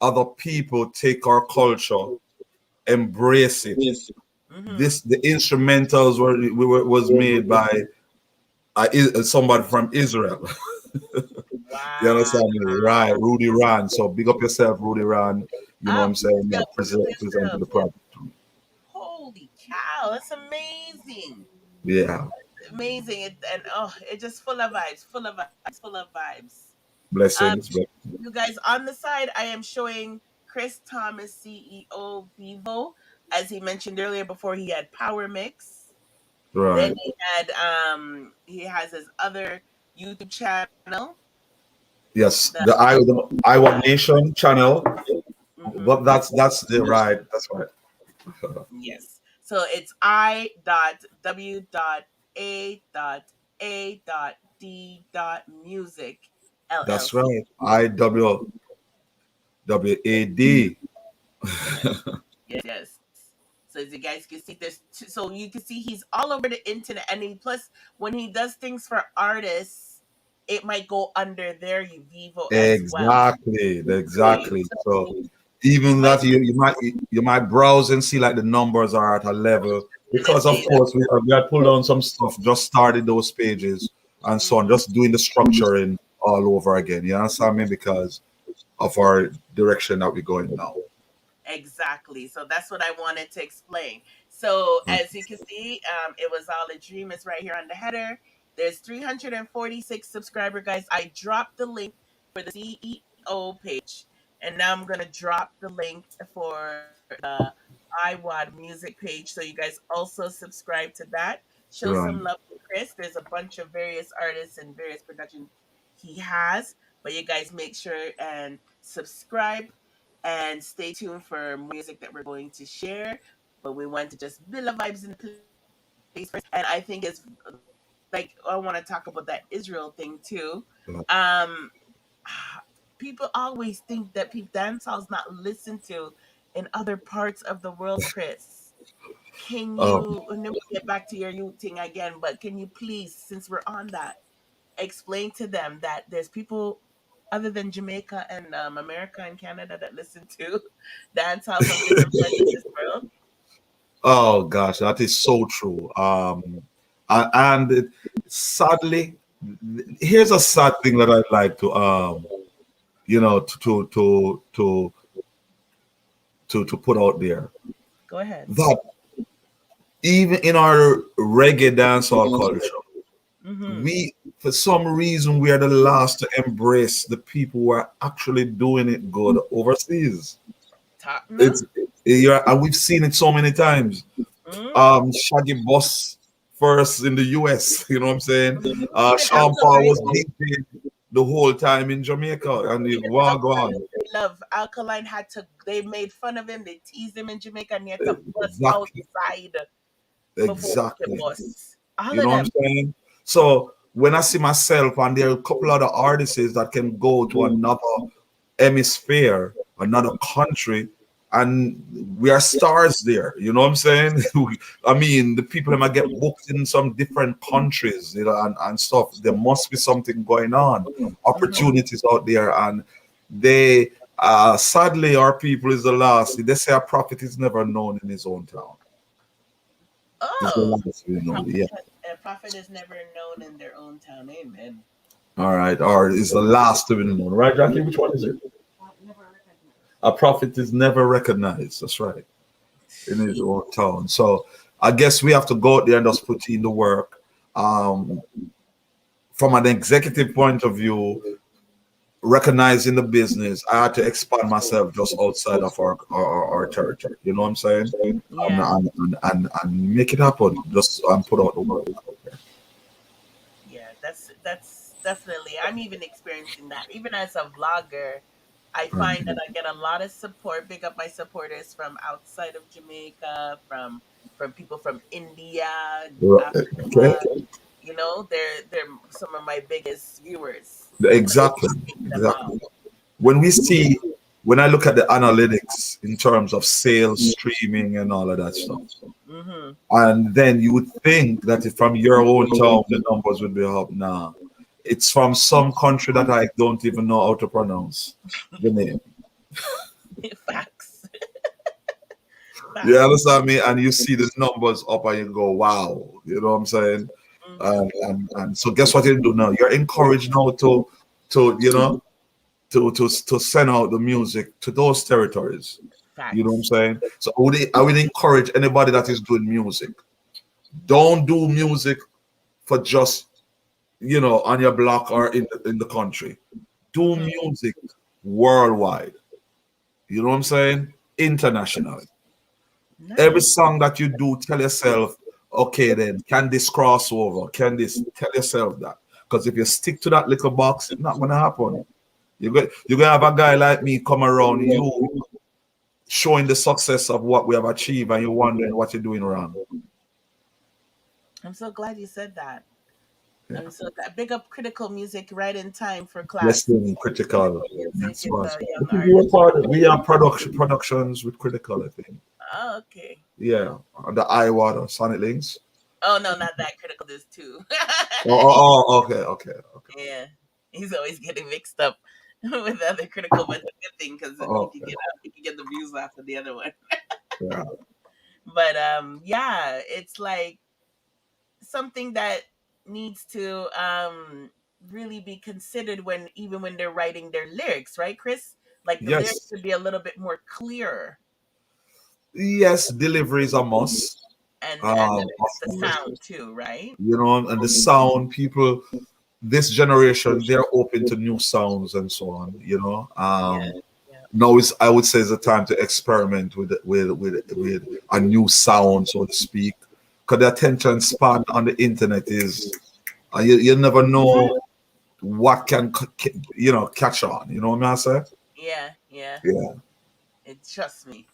other people take our culture, embrace it. Mm-hmm. The instrumentals was made by somebody from Israel. Wow. You understand me? Right, Rudy Ran. So big up yourself, Rudy Ran. You know what I'm saying? Yeah, present the project. Holy cow, that's amazing. Yeah. Amazing. It's just full of vibes. Blessings. You guys, on the side, I am showing Chris Thomas, CEO Vivo, as he mentioned earlier. Before he had Power Mix, right? Then he has his other YouTube channel. Yes, the I Want Nation channel. Mm-hmm. But that's right. Yes. So it's I dot W dot A dot A dot D dot Music That's LLC. right. IWWAD. Yes. Yes. So as you guys can see, so you can see he's all over the internet, and plus when he does things for artists, it might go under their Vivo as well. Exactly, exactly. So So even my that you might browse and see like the numbers are at a level because of definitely. course we had pulled on some stuff, just started those pages and so on, just doing the structuring all over again. You understand me? Because of our direction that we're going now. Exactly. So that's what I wanted to explain. So Mm. as you can see, it was all a dream. It's right here on the header. There's 346 subscriber guys. I dropped the link for the CEO page, and now I'm gonna drop the link for the iWad music page. So you guys also subscribe to that. Show Right. some love to Chris. There's a bunch of various artists and various productions he has, but you guys make sure and subscribe and stay tuned for music that we're going to share. But we want to just build the vibes in the place first. And I think it's like I want to talk about that Israel thing too. Um, people always think that dance hall's not listened to in other parts of the world, Chris. Can Oh, you, and then we get back to your youth thing again, but can you please, since we're on that, explain to them that there's people other than Jamaica and America and Canada that listen to dancehall from different parts of this world? oh gosh, that is so true. And sadly, here's a sad thing that I'd like to to put out there, Go ahead. that even in our reggae dancehall culture, Mm-hmm. we for some reason we are the last to embrace the people who are actually doing it good overseas. No? It's and we've seen it so many times. Mm-hmm. Shaggy Boss first in the US, you know what I'm saying? Even Sean Paul was Alkaline, beating the whole time in Jamaica and the even war Alkaline, gone. they love Alkaline had to. They made fun of him. They teased him in Jamaica, and he had to bust Exactly, outside before he could exactly. bust. All You of know what I'm them. saying? So when I see myself and there are a couple other artists that can go to another hemisphere, another country, and we are stars there. You know what I'm saying? I mean, the people that might get booked in some different countries, and stuff. There must be something going on, Mm-hmm. opportunities out there, and they sadly our people is the last. They say a prophet is never known in his own town. It's the Oh, last we know. Yeah. a prophet is never known in their own town. Amen. All right. Or is the last to be known. Right, Jackie? Which one is it? A prophet is never recognized. That's right. In his own town. So I guess we have to go out there and just put in the work. Um, from an executive point of view, recognizing the business, I had to expand myself just outside of our territory. You know what I'm saying? Yeah. And make it happen. Just and put out the work. Yeah, that's definitely. I'm even experiencing that. Even as a vlogger, I find that I get a lot of support. Big up my supporters from outside of Jamaica, from people from India, Okay. Africa. You know, they're some of my biggest viewers. So it Exactly. speaks them Exactly. out. when we see when I look at the analytics in terms of sales, streaming, and all of that stuff, Hmm. and then you would think that if from your own town the numbers would be up. Nah, it's from some country that I don't even know how to pronounce the name. Facts. You Facts. understand me? And you see the numbers up, and you go, "Wow!" You know what I'm saying? Hmm. And so, guess what you do now? You're encouraged now to to send out the music to those territories. You know what I'm Facts. saying? So I would encourage anybody that is doing music. Don't do music for just on your block or in the country. Do Hmm. music worldwide. You know what I'm saying? Internationally. Every Nice. song that you do, tell yourself, okay, then can this cross over? Can this? Tell yourself that. Because if you stick to that little box, it's not gonna happen. You're gonna have a guy like me come around you showing the success of what we have achieved, and you're wondering what you're doing wrong. I'm so glad you said that. Yeah. I'm so glad. Big up critical music right in time for class. Listening critical. Critical music That's is what. a young We are artist. we are productions with critical, I think. Oh, okay. Yeah, the Iowa Sonic Links. Oh no, not that critical. There's two. Okay. Yeah, he's always getting mixed up with the other critical, but it's a good thing because Okay. he can get the views off of the other one. Yeah. But yeah, it's like something that needs to really be considered when even when they're writing their lyrics, right, Chris? Like the lyrics Yes. should be a little bit more clear, Yes, delivery is a must. and Of the course. sound too, right? You know, and the sound, people, this generation, they're open to new sounds and so on. You know, Yeah, yeah, now is, I would say, is the time to experiment with a new sound, so to speak, because the attention span on the internet is, you never know what can catch on. You know what I'm saying? yeah, yeah. Yeah. Trust me.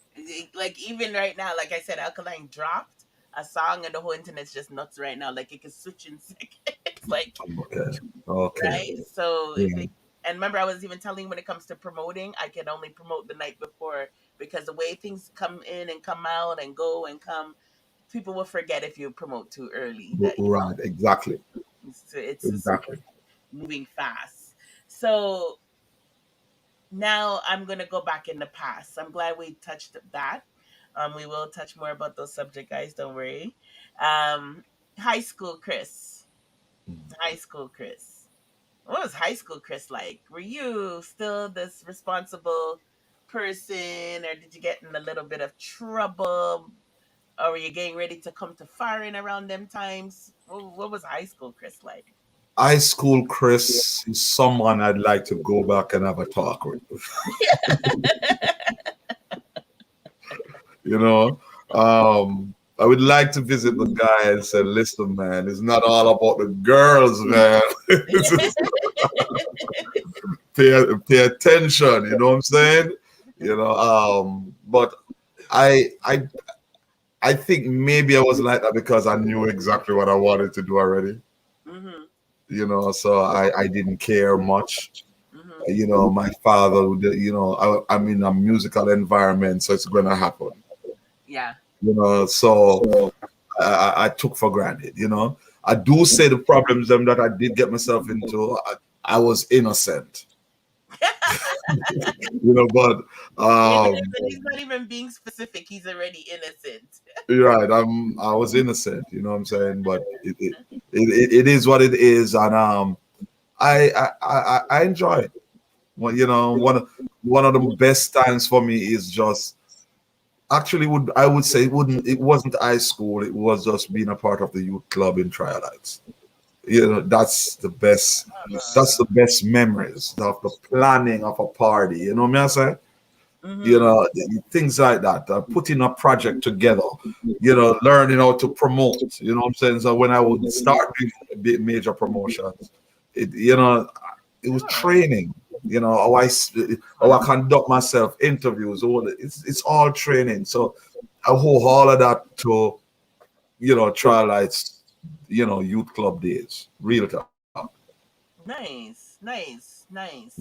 Like even right now, like I said, Alkaline dropped a song and the whole internet's just nuts right now. Like it can switch in seconds. Like Okay. Okay. right. So if Yeah. it, and remember, I was even telling you when it comes to promoting, I can only promote the night before because the way things come in and come out and go and come, people will forget if you promote too early. That Right. Exactly. it's just Exactly. moving fast. So now I'm gonna go back in the past. I'm glad we touched that. We will touch more about those subject, guys. Don't worry. Um, high school, Chris. High school, Chris. What was high school, Chris, like? Were you still this responsible person, or did you get in a little bit of trouble, or were you getting ready to come to firing around them times? What was high school, Chris, like? High school Chris is someone I'd like to go back and have a talk with. You know, I would like to visit the guy and say, "Listen, man, it's not all about the girls, man. Pay attention." You know what I'm saying? You know, but I I I think maybe I was like that because I knew exactly what I wanted to do already. Mm-hmm. You know, so I didn't care much. Mm-hmm. You know, my father, you know, I'm in a musical environment, so it's gonna happen. Yeah. You know, so I took for granted. You know, I do say the problems them that I did get myself into, I was innocent. You know, but He's not even being specific. He's already innocent. you're right. I was innocent. You know what I'm saying? But it is what it is, and I enjoy it. Well, you know, one of the best times for me is just actually would I would say it wasn't high school. It was just being a part of the youth club in Trialites. You know, that's the best. That's the best memories of the planning of a party. You know what I'm saying? You Mm-hmm. know, things like that. Putting a project together. You know, learning how to promote. You know what I'm saying? So when I would start doing major promotions, you know, it was training. You know, how I conduct myself, interviews, it's all training. So I owe all of that to, you know, Trialites, you know, youth club days. Real talk. Nice, nice, nice.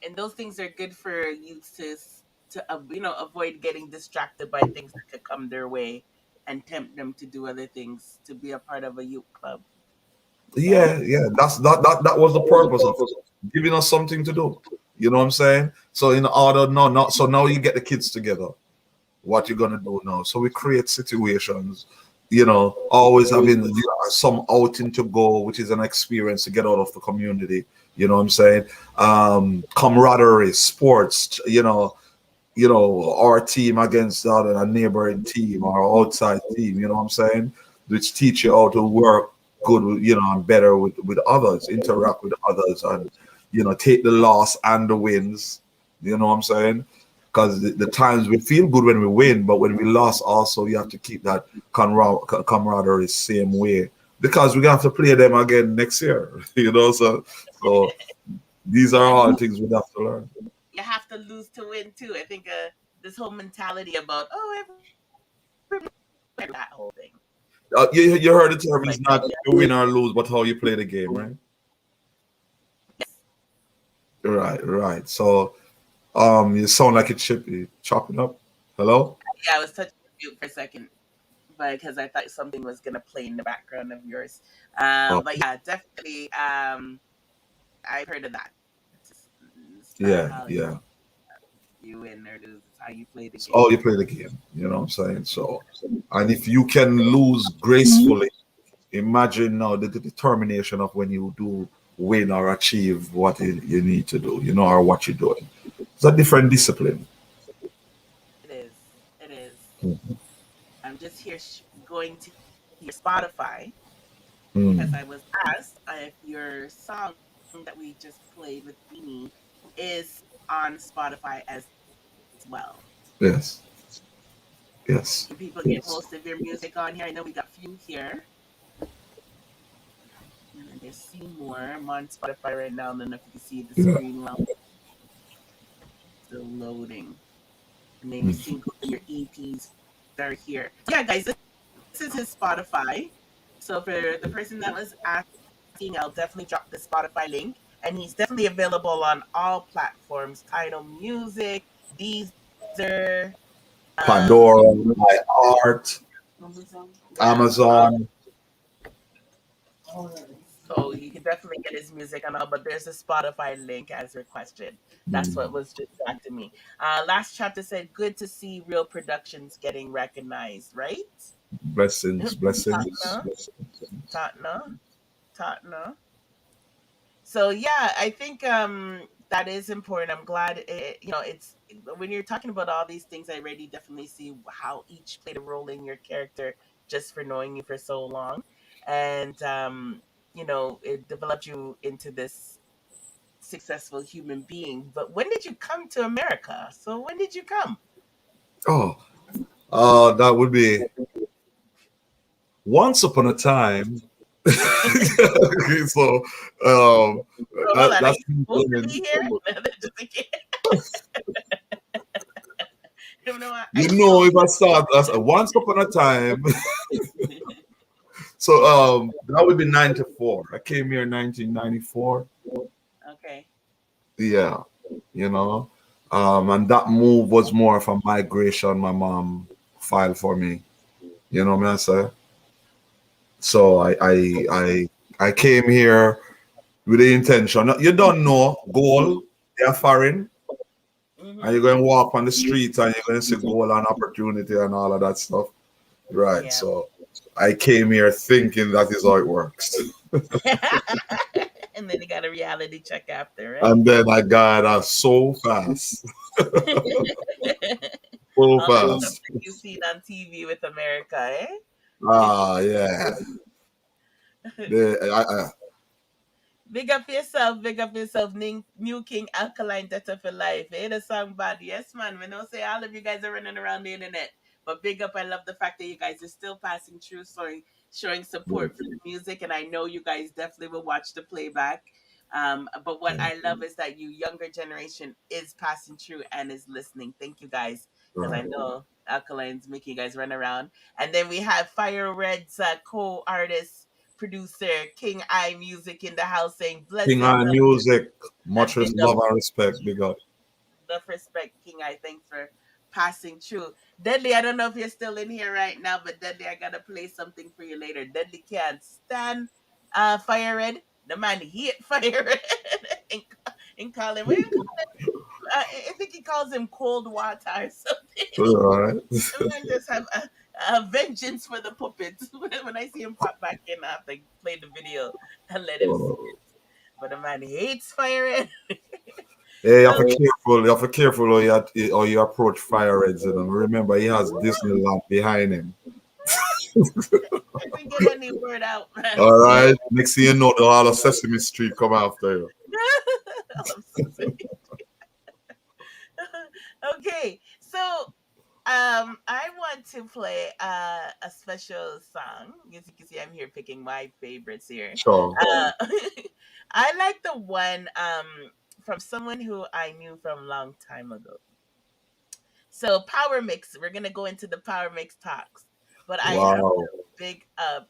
And those things are good for youth to avoid getting distracted by things that could come their way and tempt them to do other things to be a part of a youth club. Yeah. Yeah. That was the purpose of it, giving us something to do. You know what I'm saying? So in order not so now you get the kids together. What you're gonna do now? So we create situations. You know, always having some outing to go, which is an experience to get out of the community. You know what I'm saying? Camaraderie, sports. You know, our team against a neighboring team or outside team. You know what I'm saying? Which teach you how to work good, you know, and better with others, interact with others, and you know, take the loss and the wins. You know what I'm saying? Because the times we feel good when we win, but when we lost, also you have to keep that camaraderie same way because we're gonna have to play them again next year. You know, so these are all things we have to learn. You have to lose to win too. I think this whole mentality about that whole thing. You heard the term is Like not you win or lose, but how you play the game, right? Right. So, you sound like it should be chopping up. Hello? Yeah, I was touching mute for a second, but because I thought something was gonna play in the background of yours. Oh, But yeah, definitely. I've heard of that. It's not yeah, how yeah. you win or lose; it's how you play the It's game. how you play the game. You know what I'm saying? So, and if you can lose gracefully, imagine now the determination of when you do win or achieve what you need to do, or what you're doing. It's a different discipline. It is. It is. Mhm. I'm just here going to your Spotify because Mm. I was asked if your song that we just played with Beanie is on Spotify as well. Yes, yes, Can people get yes. most of your music on here? I know we got a few here. And then there's Seymour. I'm on Spotify right now. I don't know if you can see the Yeah. screen well. Still loading. And then your Mm. singles and your EPs are here. Yeah, guys, this is his Spotify. So for the person that was asking, I'll definitely drop the Spotify link. And he's definitely available on all platforms: Tidal Music, Deezer, Pandora, My Art, yeah. Amazon. So you can definitely get his music and all, but there's a Spotify link as requested. That's what Mm. was just back to me. Last chapter said, good to see real productions getting recognized, right? Blessings, blessings. Tatna, Tatna, Tatna. So yeah, I think that is important. I'm glad it's when you're talking about all these things, I already definitely see how each played a role in your character just for knowing you for so long. And it developed you into this successful human being. But when did you come to America? So when did you come? Oh, that would be once upon a time. Okay, so So hold on, are that's you supposed to be here? Just in case. You know what? I if I start as a once upon a time. So that would be 94. I came here in 1994. okay. Yeah, you know. And that move was more of a migration my mom filed for me. You know what I say? So I came here with the intention. You don't know goal, they're foreign. And you're going to walk on the streets and you're going to see goal and opportunity and all of that stuff. Right. Yeah. So I came here thinking that is how it works. And then you got a reality check after, right? And then I got so fast. So All the stuff fast. that you've seen on TV with America, eh? Ah, yeah. Big up yourself, New King Alkaline Data for Life. Eh, the song bad. Yes, man. We know say all of you guys are running around the internet. But big up, I love the fact that you guys are still passing through, showing support for the music. And I know you guys definitely will watch the playback. But what I love is that you younger generation is passing through and is listening. Thank you guys. Because I Right. know Alkaline's making you guys run around. And then we have Fire Red's co-artist producer King I Music in the house saying King blessings and music. Much and big up love and respect. Big up. enough respect, King I. Thanks for passing through. Deadly, I don't know if you're still in here right now, but Deadly, I gotta play something for you later. Deadly can't stand Fire Red. The man hate Fire Red and call him. What do you call him? I think he calls him cold water or something. All right. The man just have a vengeance for the puppets. When I see him pop back in, I have to play the video and let him see it. But the man hates Fire Red. Yeah, you have So to careful. You have to careful how you approach Fire Reds. Remember, he has Disneyland behind him. let me get any word out, man. All right. Next thing you know, the whole of Sesame Street come after you. Okay, so I want to play a special song. As you can see, I'm here picking my favorites here. Sure. I like the one from someone who I knew from a long time ago. So power mix, we're gonna go into the power mix talks. But I have Wow. to big up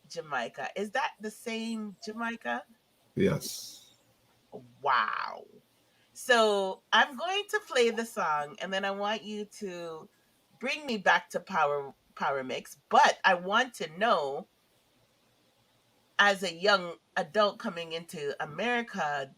Jamaica. Is that the same Jamaica? Yes. Wow. So I'm going to play the song and then I want you to bring me back to power mix, but I want to know, as a young adult coming into America,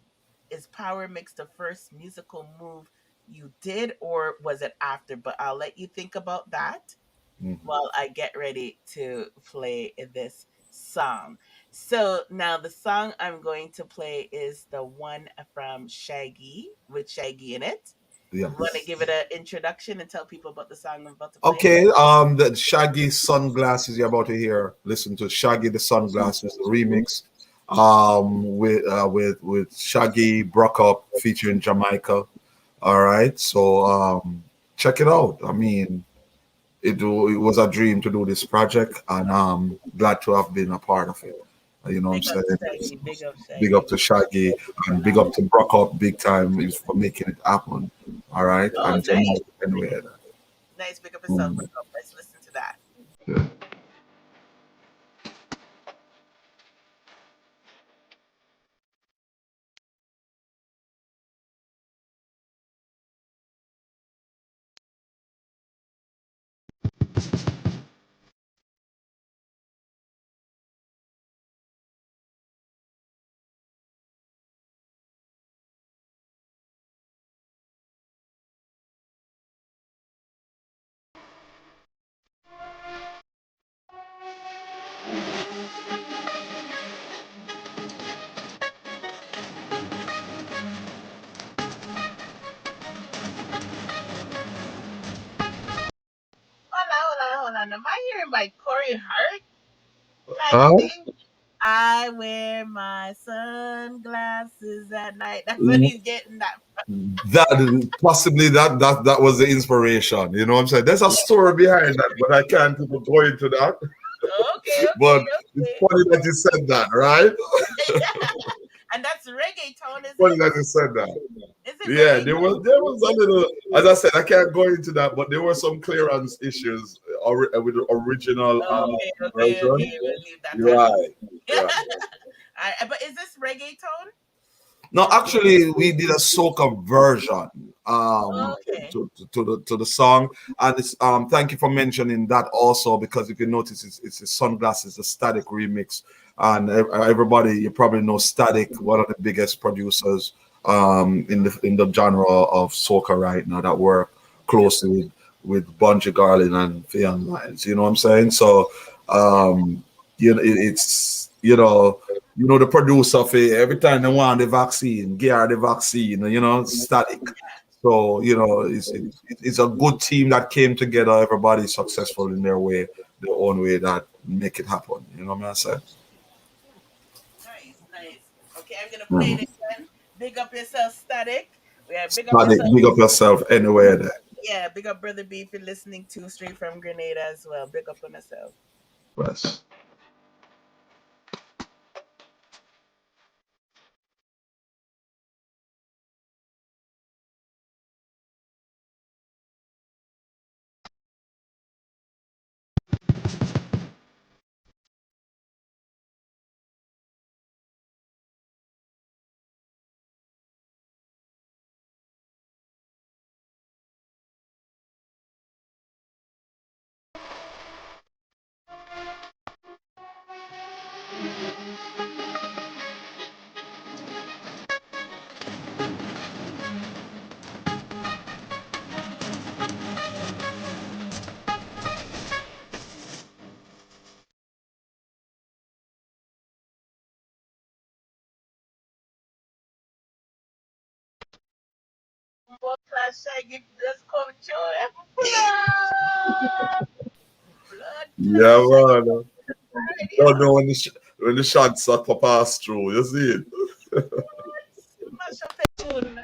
is power mix the first musical move you did or was it after? But I'll let you think about that Mhm. while I get ready to play this song. So now the song I'm going to play is the one from Shaggy with Shaggy in it. Want to Yes. give it an introduction and tell people about the song I'm about to play? Okay, the Shaggy Sunglasses you're about to hear. Listen to Shaggy the Sunglasses remix, with Shaggy Brock Up featuring Jamaica. All right, so check it out. I mean, it was a dream to do this project, and glad to have been a part of it. You know what I'm Big up saying? Shaggy, big up Big up Shaggy. to Shaggy and big up to Brock Up big time is for making it happen. All right, Oh, and nice. Jamaica anyway. Nice, big up yourself, Mm, big up. Let's listen to that. yeah. Hold on. Am I hearing by Corey Hart? That Huh? thing? I wear my sunglasses at night. That's what he's getting that That possibly that was the inspiration. You know what I'm saying? There's a story behind that, but I can't even go into that. Okay, But it's funny that you said that, right? okay. And that's reggaeton, is Funny it? that you said that. Is it Yeah, reggaeton? there was a little, as I said, I can't go into that, but there were some clearance issues with the original Okay. version. We'll leave that Right, alone. right. But is this reggaeton? No, actually, we did a soca version Okay. to the song, and it's thank you for mentioning that also because if you notice, it's the Sunglasses, the Static remix, and everybody you probably know Static, one of the biggest producers in the genre of soca right now that work closely with Bungie Garlin and Fionn Lyons. You know what I'm saying? So it's the producer for every time they want the vaccine, gear the vaccine, Static. So, it's a good team that came together. Everybody's successful in their own way that make it happen. You know what I'm saying? Nice. Okay, I'm gonna play Mhm. this one. Big up yourself, Static. Yeah, big up Static, yourself. big up yourself anywhere there. Yeah, big up Brother B if you're listening to straight from Grenada as well. Big up on yourself. Yes. What class Shaggy just come through? Blood Yeah, class Shaggy man. already Don't on. know when the shots are to pass through. You see it? Mash up your tune.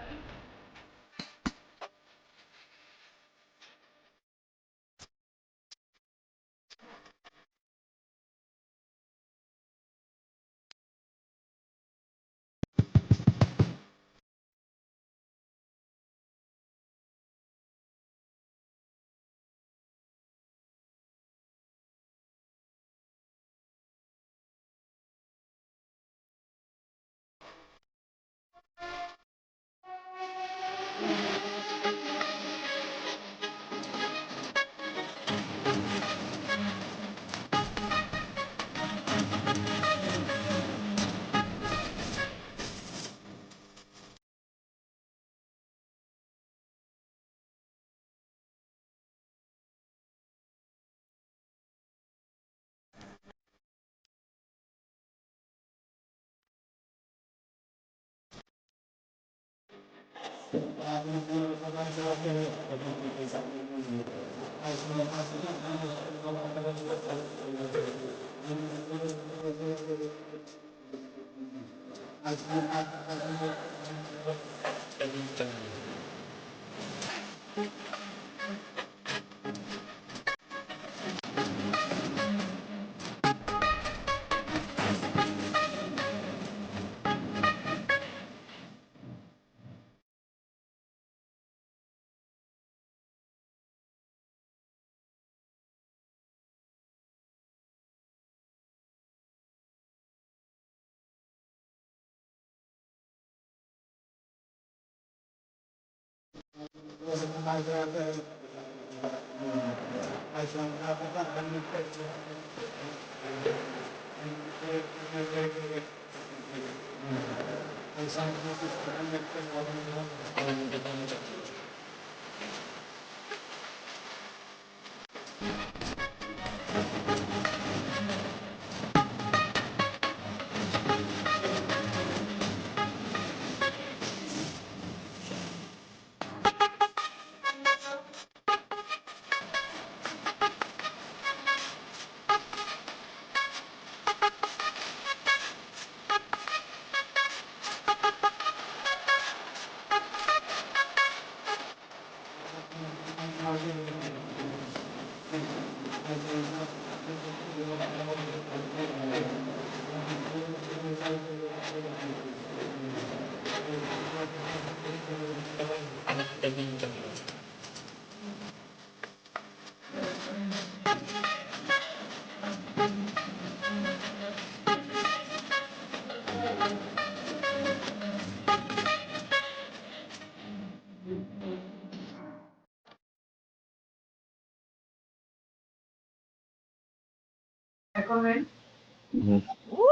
Mhm. Woo!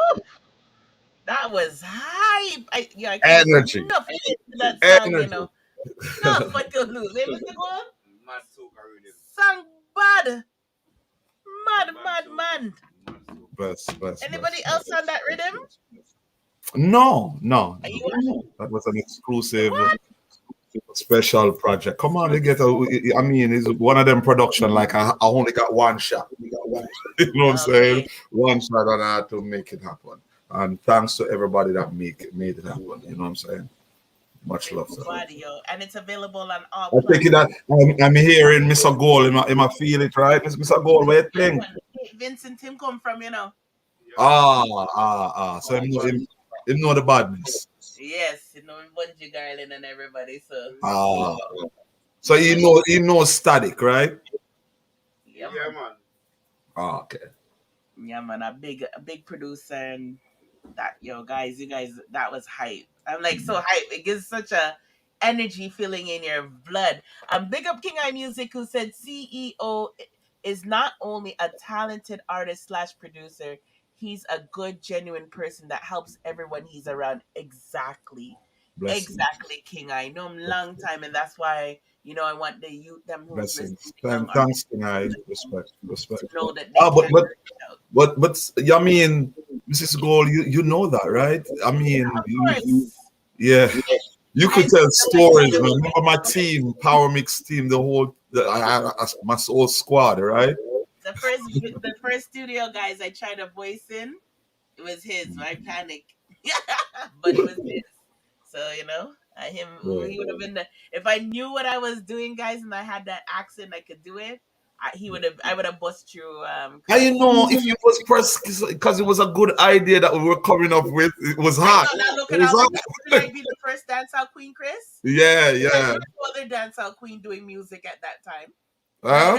That was hype. I can't say Energy. enough to that song, you Energy. know. Enough for to lose. Hey, Mr. Gold? Song bad. Mad. Best. Anybody else on that rhythm? No. Are you That was an exclusive what? special project. Come on, you get a. I mean, it's one of them production like I only got one shot. You know what I'm saying? Okay. One shot, and I had to make it happen. And thanks to everybody that made it happen. You know what I'm saying? Much love to them. Bad, yo. And it's available on all I think platforms. that I'm hearing Mr. Gold. Am I feel it right? Mr. Gold, what you think? Vincent Tim come from, you know. So him know the badness. Yes, you know, Bungie Garland and everybody, so Ah, so you know Static, right? yeah, man. Okay. Yeah, man, a big producer and that guys, you guys, that was hype. I'm like so hype. It gives such a energy feeling in your blood. Big up King Eye Music who said CEO is not only a talented artist slash producer, he's a good, genuine person that helps everyone he's around. Exactly. Blessings. Exactly, King. I know him long time, and that's why I want the youth, them who's listening, Blessings. the young Thanks, artists, tonight. Respect. to know that they Ah, can reach out. but I mean, Mrs. Gold, you know that, right? I mean, Of course, yeah, you could guys, tell like stories, man. Remember my team, Power Mix team, my whole squad, right? the first studio guys I tried to voice in, it was his. I panic, but it was his. So him Yeah. he would have been if I knew what I was doing, guys, and I had that accent, I could do it. I would have bust through And Chris. if you was pressed because it was a good idea that we were coming up with, it was I hot. know now It looking was out, hot. would I be the first dancehall queen, Chris? Yeah, Because yeah. there was no other dancehall queen doing music at that time. Huh?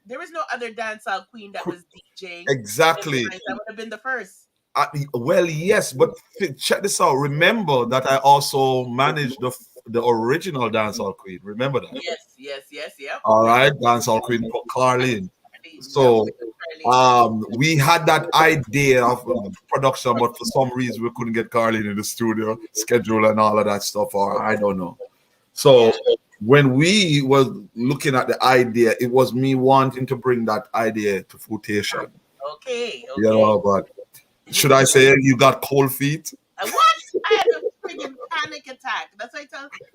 There was no other dancehall queen that was DJing. Exactly. I would have been the first. Well, yes, but check this out. Remember that I also managed the original dancehall queen. Remember that? Yes, yep. All right, dancehall queen Carlene. Yep. So, we had that idea of production, but for some reason we couldn't get Carlene in the studio, schedule and all of that stuff, or I don't know. So when we were looking at the idea, it was me wanting to bring that idea to fruition. Okay. But should I say you got cold feet? What? I had to friggin' panic attack. That's why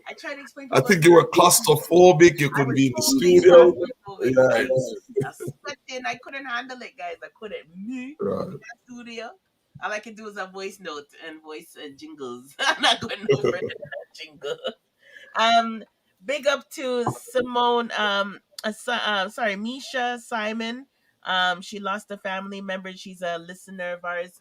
I try to explain to I people. think you were claustrophobic. You I couldn't was be in the totally studio. claustrophobic. Yeah. I was sweating. I couldn't handle it, guys. I couldn't. Me Right. in that studio. All I can do is a voice note and voice jingles. I'm not going no further than that jingle. Um, big up to Simone. Sorry, Misha Simon. She lost a family member. She's a listener of ours.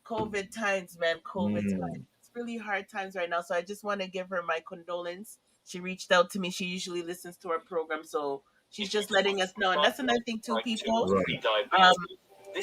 COVID times, man. COVID times. It's really hard times right now. So I just want to give her my condolence. She reached out to me. She usually listens to our program, so she's just letting us know. And that's another thing too, people. Um,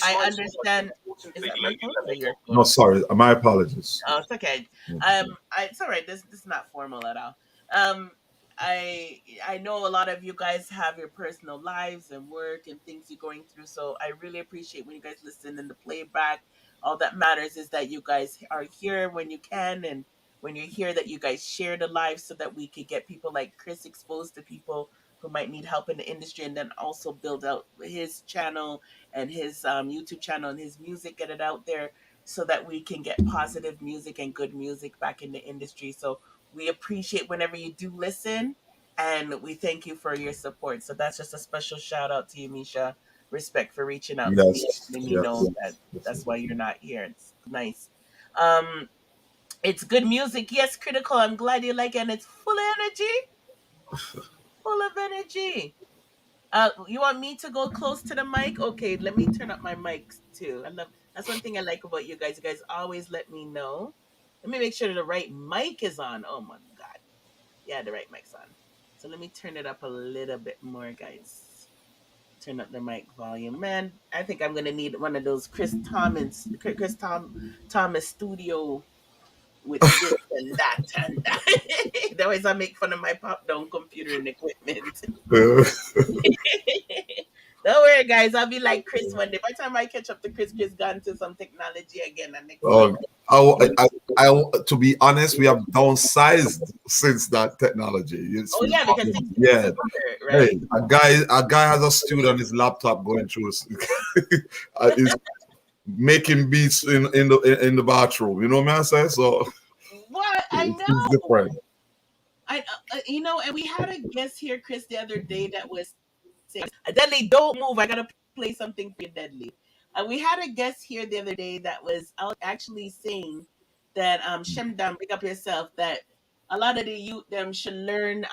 I understand. Is that my phone or your phone? No, sorry. My apologies. Oh, it's okay. It's all right. This is not formal at all. Um, I know a lot of you guys have your personal lives and work and things you're going through. So I really appreciate when you guys listen in the playback. All that matters is that you guys are here when you can, and when you're here, that you guys share the live so that we could get people like Chris exposed to people who might need help in the industry, and then also build out his channel and his YouTube channel and his music, get it out there so that we can get positive music and good music back in the industry. So we appreciate whenever you do listen, and we thank you for your support. So that's just a special shout out to you, Misha. Respect for reaching out to me and Yes. letting me Yes. know that that's why you're not here. It's nice. Um, it's good music. Yes, critical. I'm glad you like it, and it's full of energy. Full of energy. You want me to go close to the mic? Okay, let me turn up my mics too. That's one thing I like about you guys. You guys always let me know. Let me make sure the right mic is on. Oh my god. Yeah, the right mic's on. So let me turn it up a little bit more, guys. Turn up the mic volume. Man, I think I'm gonna need one of those Thomas studio with this and that and that. Otherwise I make fun of my pop down computer and equipment. Don't worry, guys. I'll be like Chris one day. By the time I catch up to Chris gone to some technology again. And next week. To be honest, we have downsized since that technology. Oh yeah, because things yeah, right? Hey, a guy has a student on his laptop going through. Is making beats in the bathroom. You know what I'm saying? So what I know. It's different. And we had a guest here, Chris, the other day that was saying, "Deadly, don't move. I gotta play something for you, Deadly." We had a guest here the other day that was actually saying that Shemdam, pick up yourself, that a lot of the youth them should learn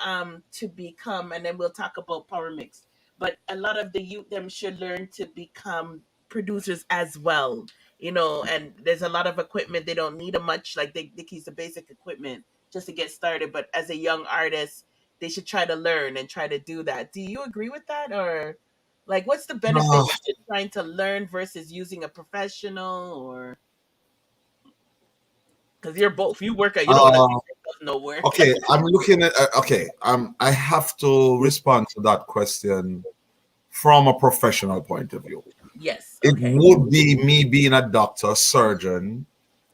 to become, and then we'll talk about Power Mix, but a lot of the youth them should learn to become producers as well. And there's a lot of equipment they don't need a much, like they use the basic equipment just to get started, but as a young artist they should try to learn and try to do that. Do you agree with that? Or like what's the benefit of trying to learn versus using a professional? Or because you're both, you work at, you don't want to take yourself nowhere. Okay, I'm looking at. Okay, I have to respond to that question from a professional point of view. Yes. It would be me being a doctor, surgeon,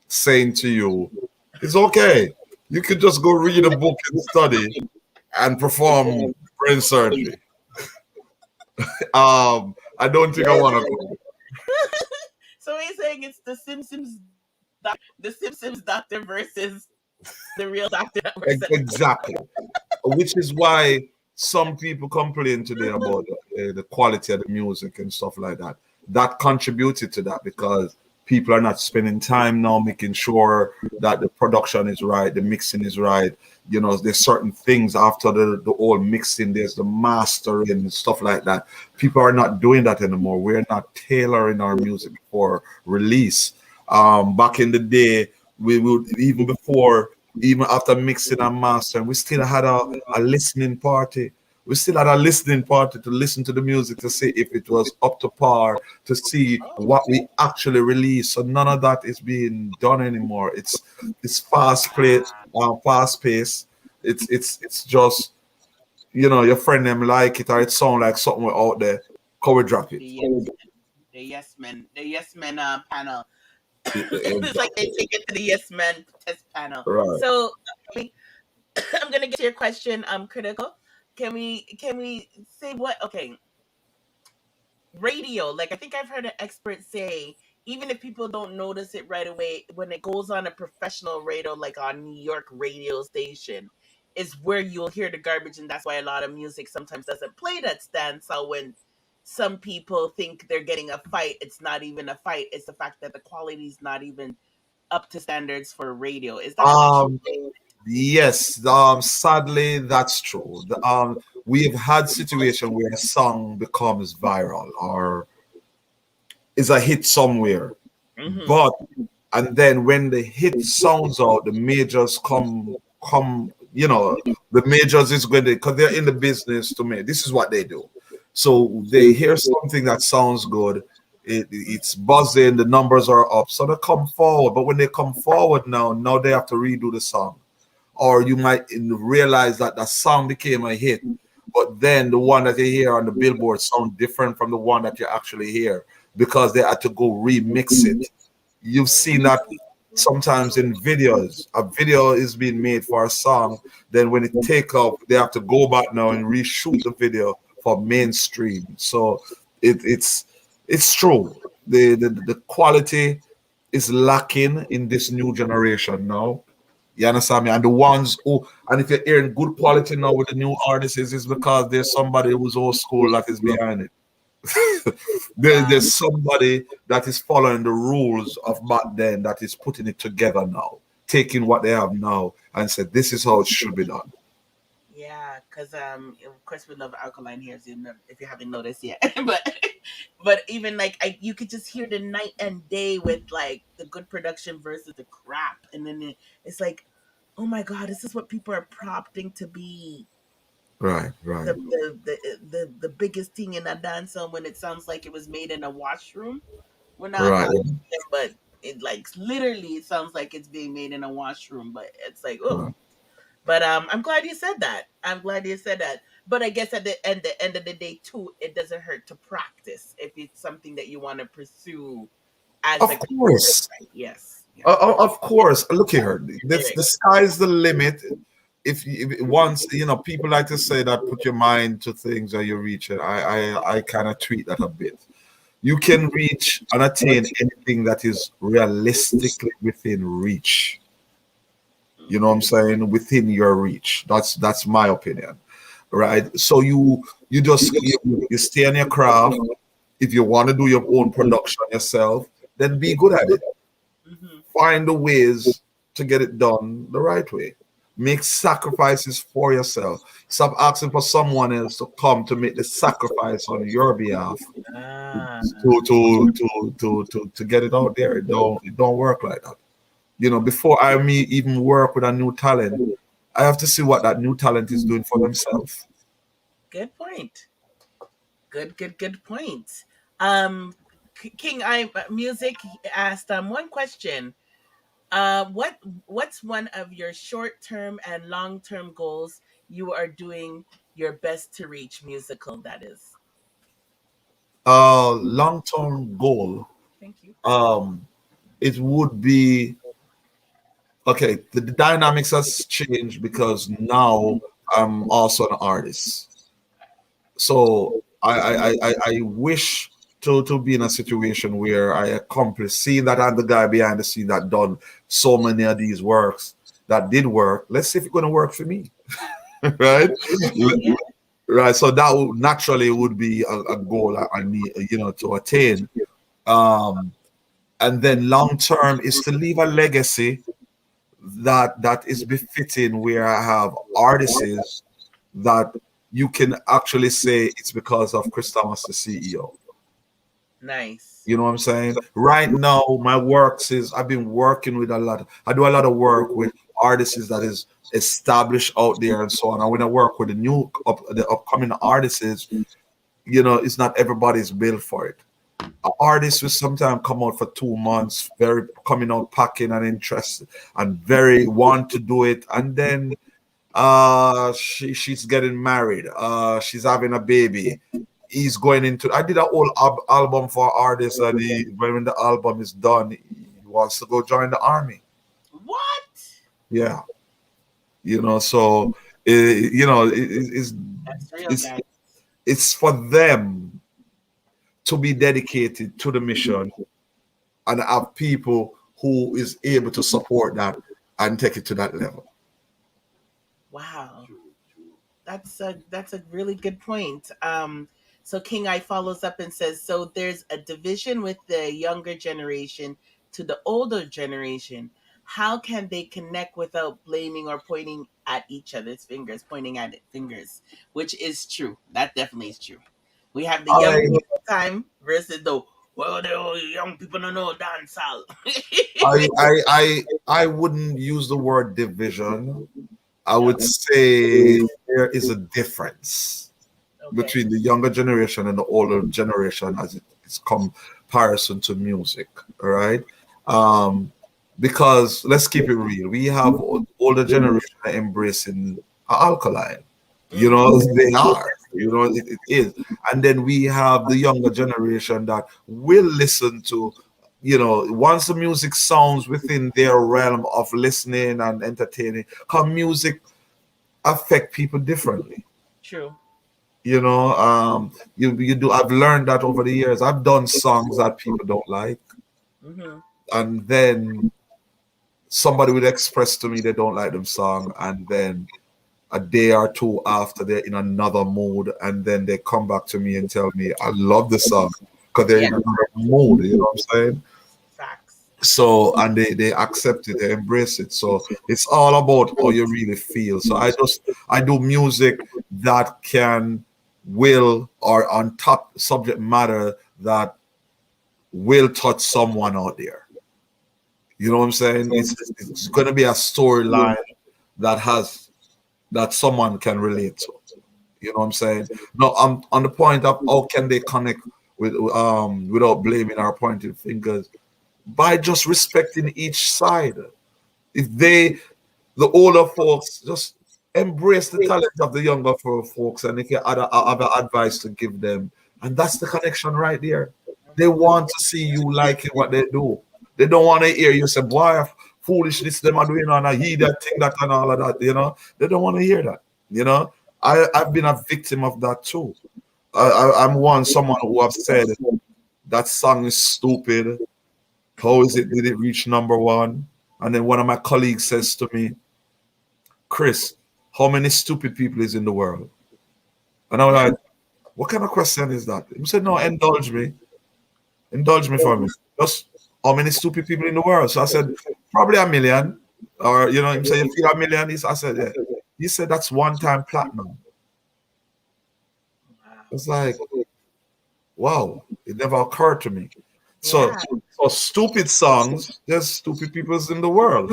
saying to you, it's okay. You could just go read a book and study and perform brain surgery. I don't think I want to go. So he's saying it's the Simpsons doctor versus the real doctor. Exactly. Which is why some people complain today about the quality of the music and stuff like that. That contributed to that because people are not spending time now making sure that the production is right, the mixing is right. There's certain things after the whole mixing, there's the mastering and stuff like that. People are not doing that anymore. We're not tailoring our music for release. Back in the day, we would, even after mixing and mastering, we still had a listening party. We still had a listening party to listen to the music to see if it was up to par, to see what we actually released. So none of that is being done anymore. It's fast paced. It's just your friend them like it or it sound like something out there. Can we drop it? The yes men panel. It's like they take it to the yes men test panel. Right. So I'm gonna get to your question. Critical. Can we say what? Okay. Radio, like I think I've heard an expert say, even if people don't notice it right away, when it goes on a professional radio, like on New York radio station, is where you'll hear the garbage, and that's why a lot of music sometimes doesn't play that stance. So when some people think they're getting a fight, it's not even a fight. It's the fact that the quality is not even up to standards for radio. Is that a true Um, thing? yes. Sadly, that's true. We have had situation where a song becomes viral or is a hit somewhere, Mm-hmm. but and then when the hit sounds out, the majors come. The majors is going to, because they're in the business to make. This is what they do. So they hear something that sounds good. It's buzzing. The numbers are up, so they come forward. But when they come forward now they have to redo the song, or you might realize that the song became a hit, but then the one that you hear on the billboard sound different from the one that you actually hear because they had to go remix it. You've seen that sometimes in videos. A video is being made for a song, then when it take off, they have to go back now and reshoot the video for mainstream. So it's true. The quality is lacking in this new generation now. You understand me? And the ones who, and if you're hearing good quality now with the new artists, is because there's somebody who's old school that is behind it. There's somebody that is following the rules of back then that is putting it together now, taking what they have now and said, this is how it should be done. Yeah, because of course we love Alkaline here, if you haven't noticed yet. but even like you could just hear the night and day with like the good production versus the crap, and then it's like, oh my god, this is what people are prompting to be Right. the biggest thing in a dance song when it sounds like it was made in a washroom. We're not Right. knocking them, but it like literally it sounds like it's being made in a washroom. But it's like, oh. Right. But I'm glad you said that. I'm glad you said that. But I guess at the end of the day too, it doesn't hurt to practice if it's something that you want to pursue as Of a career, course. right? Yes. Of course. Look here. The sky's the limit. If once people like to say that put your mind to things and you reach it. I kind of tweet that a bit. You can reach and attain anything that is realistically within reach. You know what I'm saying? Within your reach. That's my opinion, right? So you just you stay on your craft. If you want to do your own production yourself, then be good at it. Find the ways to get it done the right way. Make sacrifices for yourself. Stop asking for someone else to come to make the sacrifice on your behalf to get it out there. It don't work like that. Before I even work with a new talent, I have to see what that new talent is doing for themselves. Good point. Good point. King I Music asked one question. What's one of your short-term and long-term goals you are doing your best to reach musical, that is? Long-term goal. Thank you. It would be okay. The dynamics has changed because now I'm also an artist. So I wish to be in a situation where I accomplish, seeing that I'm the guy behind the scene that done so many of these works that did work. Let's see if it's going to work for me, right? Right. So that naturally would be a goal I need, to attain. And then long term is to leave a legacy that is befitting, where I have artists that you can actually say it's because of Chris Thomas, the CEO. Nice. You know what I'm saying? Right now, my works is I've been working with I do a lot of work with artists that is established out there and so on. And when I work with the upcoming artists, it's not everybody's built for it. An artist will sometimes come out for 2 months, very coming out packing and interested and very want to do it, and then she's getting married, she's having a baby, he's going into. I did a whole album for artists, and when the album is done, he wants to go join the army. What? Yeah, so it's That's real, guys. it's for them to be dedicated to the mission and have people who is able to support that and take it to that level. Wow. That's a really good point. So King I follows up and says, so there's a division with the younger generation to the older generation. How can they connect without blaming or pointing at each other's fingers, pointing at fingers? Which is true. That definitely is true. We have the young I people time versus the well, the young people don't know dancehall. I wouldn't use the word division. I would say there is a difference between the younger generation and the older generation as it's comparison to music, all right? Because let's keep it real. We have older generation embracing Alkaline. You know, they are. You know, it is. And then we have the younger generation that will listen to, you know, once the music sounds within their realm of listening and entertaining, because music affect people differently. True. You know, you do. I've learned that over the years. I've done songs that people don't like, and then somebody would express to me they don't like them song, and then a day or two after they're in another mood, and then they come back to me and tell me I love the song because they're in another mood. You know what I'm saying? So, and they accept it, they embrace it. So it's all about how you really feel. So I do music that will or on top subject matter that will touch someone out there. You know what I'm saying? It's going to be a storyline that someone can relate to. You know what I'm saying? No, I'm on the point of how can they connect with without blaming or pointing fingers, by just respecting each side. If the older folks just embrace the talent of the younger folks, and if you have other advice to give them, and that's the connection right there. They want to see you liking what they do. They don't want to hear you say, boy, foolishness them are doing on a he that thing that and all of that, you know. They don't want to hear that, you know. I've been a victim of that too. I'm someone who have said that song is stupid. How did it reach #1? And then one of my colleagues says to me, Chris, how many stupid people is in the world? And I was like, what kind of question is that? He said, no, indulge me. Indulge me for me. Just how many stupid people in the world? So I said, probably 1 million. Or, you know, he said, you feel 1 million? I said, yeah. He said, that's one-time platinum. It's like, wow, it never occurred to me. So stupid songs, there's stupid people in the world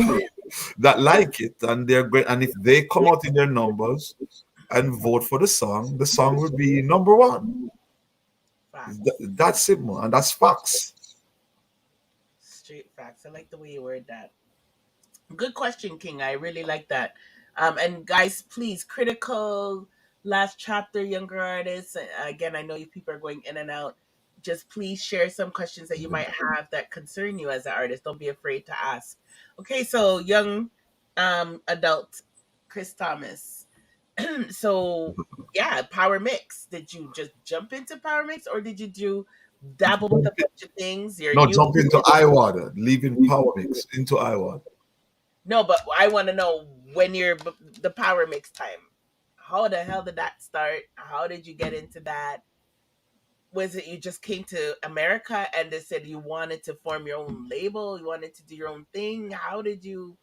that like it, and they're great. And if they come out in their numbers and vote for the song will be #1. That's simple, and that's facts. Straight facts. I like the way you word that. Good question, King. I really like that. And guys, please, critical last chapter, younger artists. Again, I know you people are going in and out. Just please share some questions that you might have that concern you as an artist. Don't be afraid to ask. Okay, so young adult Chris Thomas. So yeah, Power Mix. Did you just jump into Power Mix, or did you dabble with a bunch of things? Jump into iWater, leaving Power Mix into iWater. No, but I want to know when you're the Power Mix time. How the hell did that start? How did you get into that? Was it you just came to America and they said you wanted to form your own label? You wanted to do your own thing? How did you?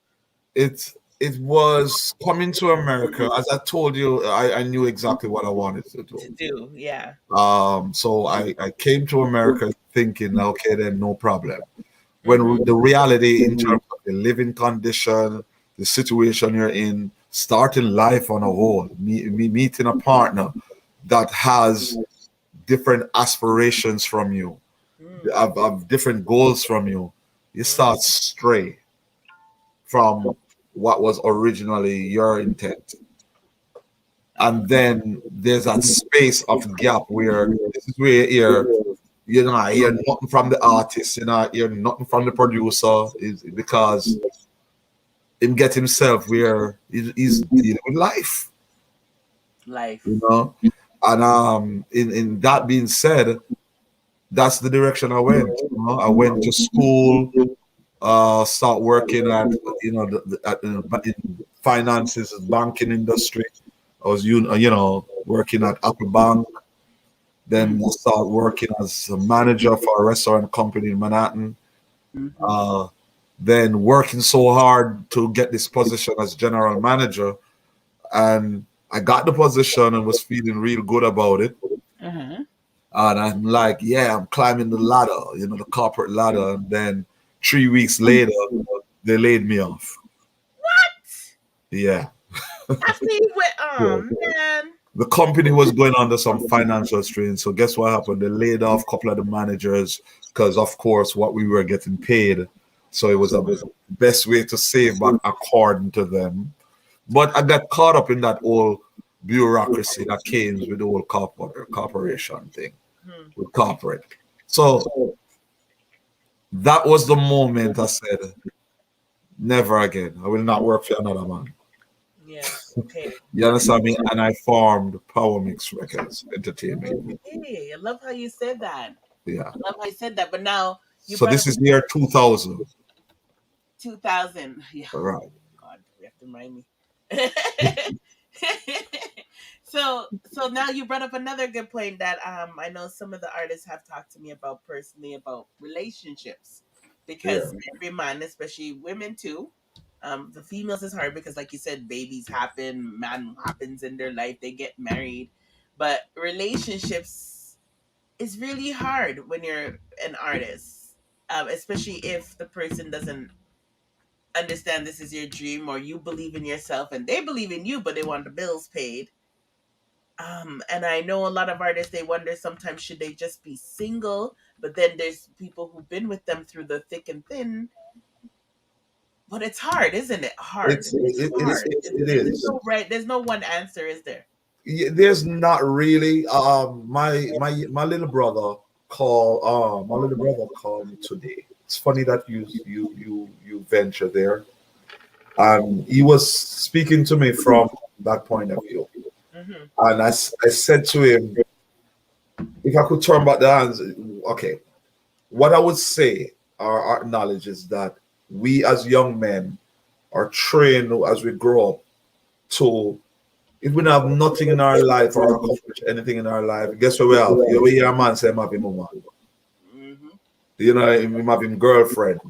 It was coming to America. As I told you, I knew exactly what I wanted to do. Yeah. So I came to America thinking, okay, then no problem. When the reality in terms of the living condition, the situation you're in, starting life on a whole, meeting a partner that has different aspirations from you, have different goals from you, you start stray from what was originally your intent. And then there's that space of gap where this is where you know, I hear nothing from the artist, you know, I hear nothing from the producer, is because him get himself where he's dealing with life. You know? And in that being said, that's the direction I went. You know? I went to school, start working at in finances, banking industry. I was working at Apple Bank. Then I started working as a manager for a restaurant company in Manhattan. Then working so hard to get this position as general manager, and I got the position and was feeling real good about it. And I'm like, yeah, I'm climbing the ladder, the corporate ladder. And then 3 weeks later, they laid me off. What? Yeah. After you went, oh man. The company was going under some financial strain. So guess what happened? They laid off a couple of the managers because, of course, what we were getting paid. So it was the best way to save back according to them. But I got caught up in that whole bureaucracy that came with the whole corporation thing, with corporate. So that was the moment I said, never again. I will not work for another man. Yeah. Okay. You understand me? And I formed Power Mix Records Entertainment. Hey, I love how you said that. Yeah. I love how you said that. But now so this is the year 2000. 2000. Yeah. All right. God, you have to remind me. So now you brought up another good point that I know some of the artists have talked to me about personally about relationships, because every man, especially women too, the females is hard because, like you said, babies happen, man happens in their life, they get married, but relationships is really hard when you're an artist, especially if the person doesn't understand this is your dream, or you believe in yourself and they believe in you, but they want the bills paid. And I know a lot of artists, they wonder sometimes, should they just be single? But then there's people who've been with them through the thick and thin. But it's hard, isn't it? Hard. It is. There's no one answer, is there? Yeah, there's not really. My little brother called. Me today. It's funny that you venture there. He was speaking to me from that point of view. And I said to him, if I could turn back the hands, okay, what I would say or acknowledge is that we as young men are trained as we grow up to, if we don't have nothing in our life or accomplish anything in our life, guess what we have? You hear a man say, I'm having a woman. You know, I'm having girlfriend.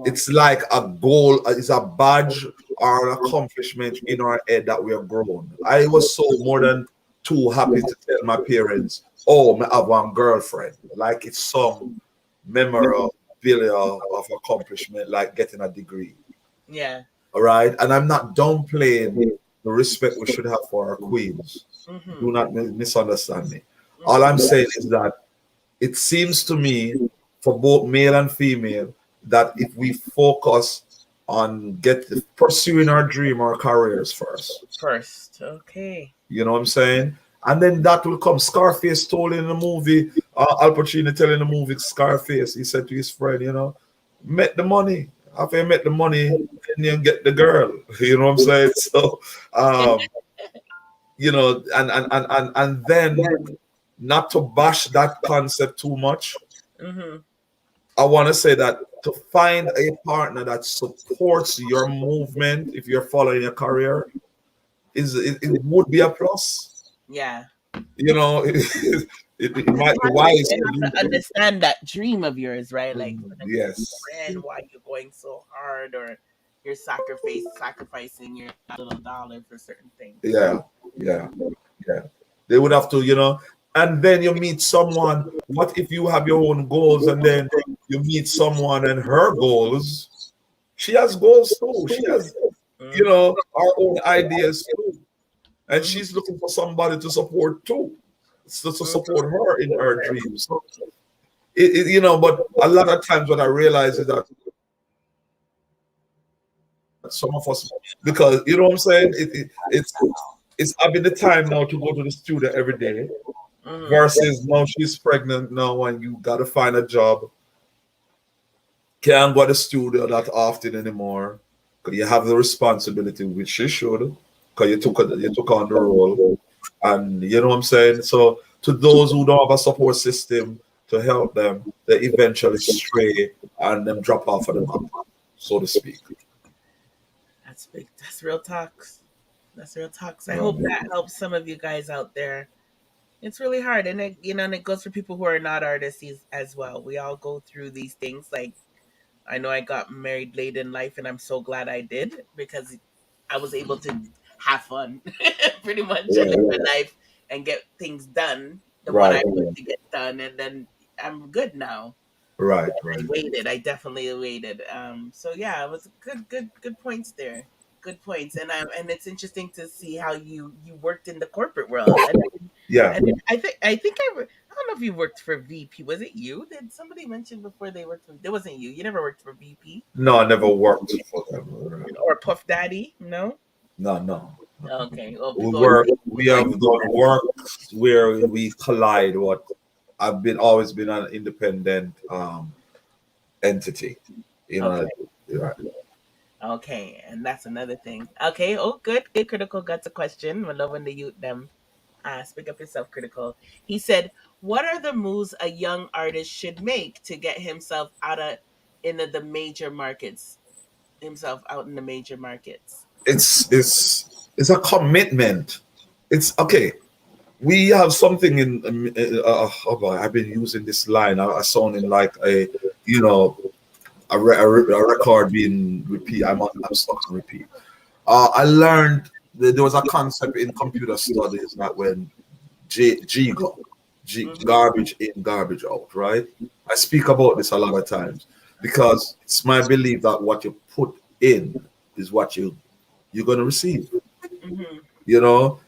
It's like a goal, it's a badge or an accomplishment in our head that we have grown. I was so more than too happy to tell my parents, oh, I have one girlfriend. Like it's some memorabilia of accomplishment, like getting a degree. Yeah. All right. And I'm not downplaying the respect we should have for our queens. Do not misunderstand me. All I'm saying is that it seems to me, for both male and female, that if we focus on pursuing our dream, our careers first. Okay. You know what I'm saying? And then that will come. Scarface told in the movie, Al Pacino telling the movie Scarface, he said to his friend, make the money. After you make the money, then you get the girl. You know what I'm saying? So, and then not to bash that concept too much. I want to say that to find a partner that supports your movement, if you're following your career, it would be a plus. Yeah. It might be wise to understand that dream of yours, right? Like, yes, friend, why you're going so hard, or you're sacrificing your little dollar for certain things. Yeah. They would have to, and then you meet someone. What if you have your own goals and then you meet someone and her goals, she has goals too. She has, her own ideas too. And she's looking for somebody to support too. To support her in her dreams. So, but a lot of times what I realize is that some of us, because you know what I'm saying, it's having the time now to go to the studio every day. Versus now she's pregnant now and you gotta find a job. Can't go to the studio that often anymore because you have the responsibility, which you should, because you took on the role. And you know what I'm saying? So to those who don't have a support system, to to help them, they eventually stray and them drop off of the map, so to speak. That's big. That's real talks. That's real talks. I hope Um, that helps some of you guys out there. It's really hard, and and it goes for people who are not artists as well. We all go through these things. Like, I know I got married late in life, and I'm so glad I did, because I was able to have fun, pretty much, and right, live my life and get things done, the what right, I wanted to get done, and then I'm good now. right, I right. waited. I definitely waited. So yeah, it was good points there. Good points, and it's interesting to see how you worked in the corporate world, Yeah. and I think I don't know if you worked for VP. Was it you? Did somebody mention before they worked for? It wasn't you. You never worked for VP No, I never worked for them. or Puff Daddy? No. No, no. Okay. Well, We people work. We people are have done work where we collide. What I've been always been an independent entity. You know. okay. Right. Okay, and that's another thing. Okay. Oh, good. Good. Critical got a question. We love when the youth them. Speak up yourself, critical. He said, "What are the moves a young artist should make to get himself out of in the major markets? Himself out in the major markets." It's a commitment. It's okay. We have something in. Oh boy, I've been using this line. I sounding like a, you know, a record being repeat. I'm stuck on repeat. I learned that there was a concept in computer studies that when garbage in, garbage out, right? I speak about this a lot of times because it's my belief that what you put in is what you're gonna receive. Mm-hmm. You know,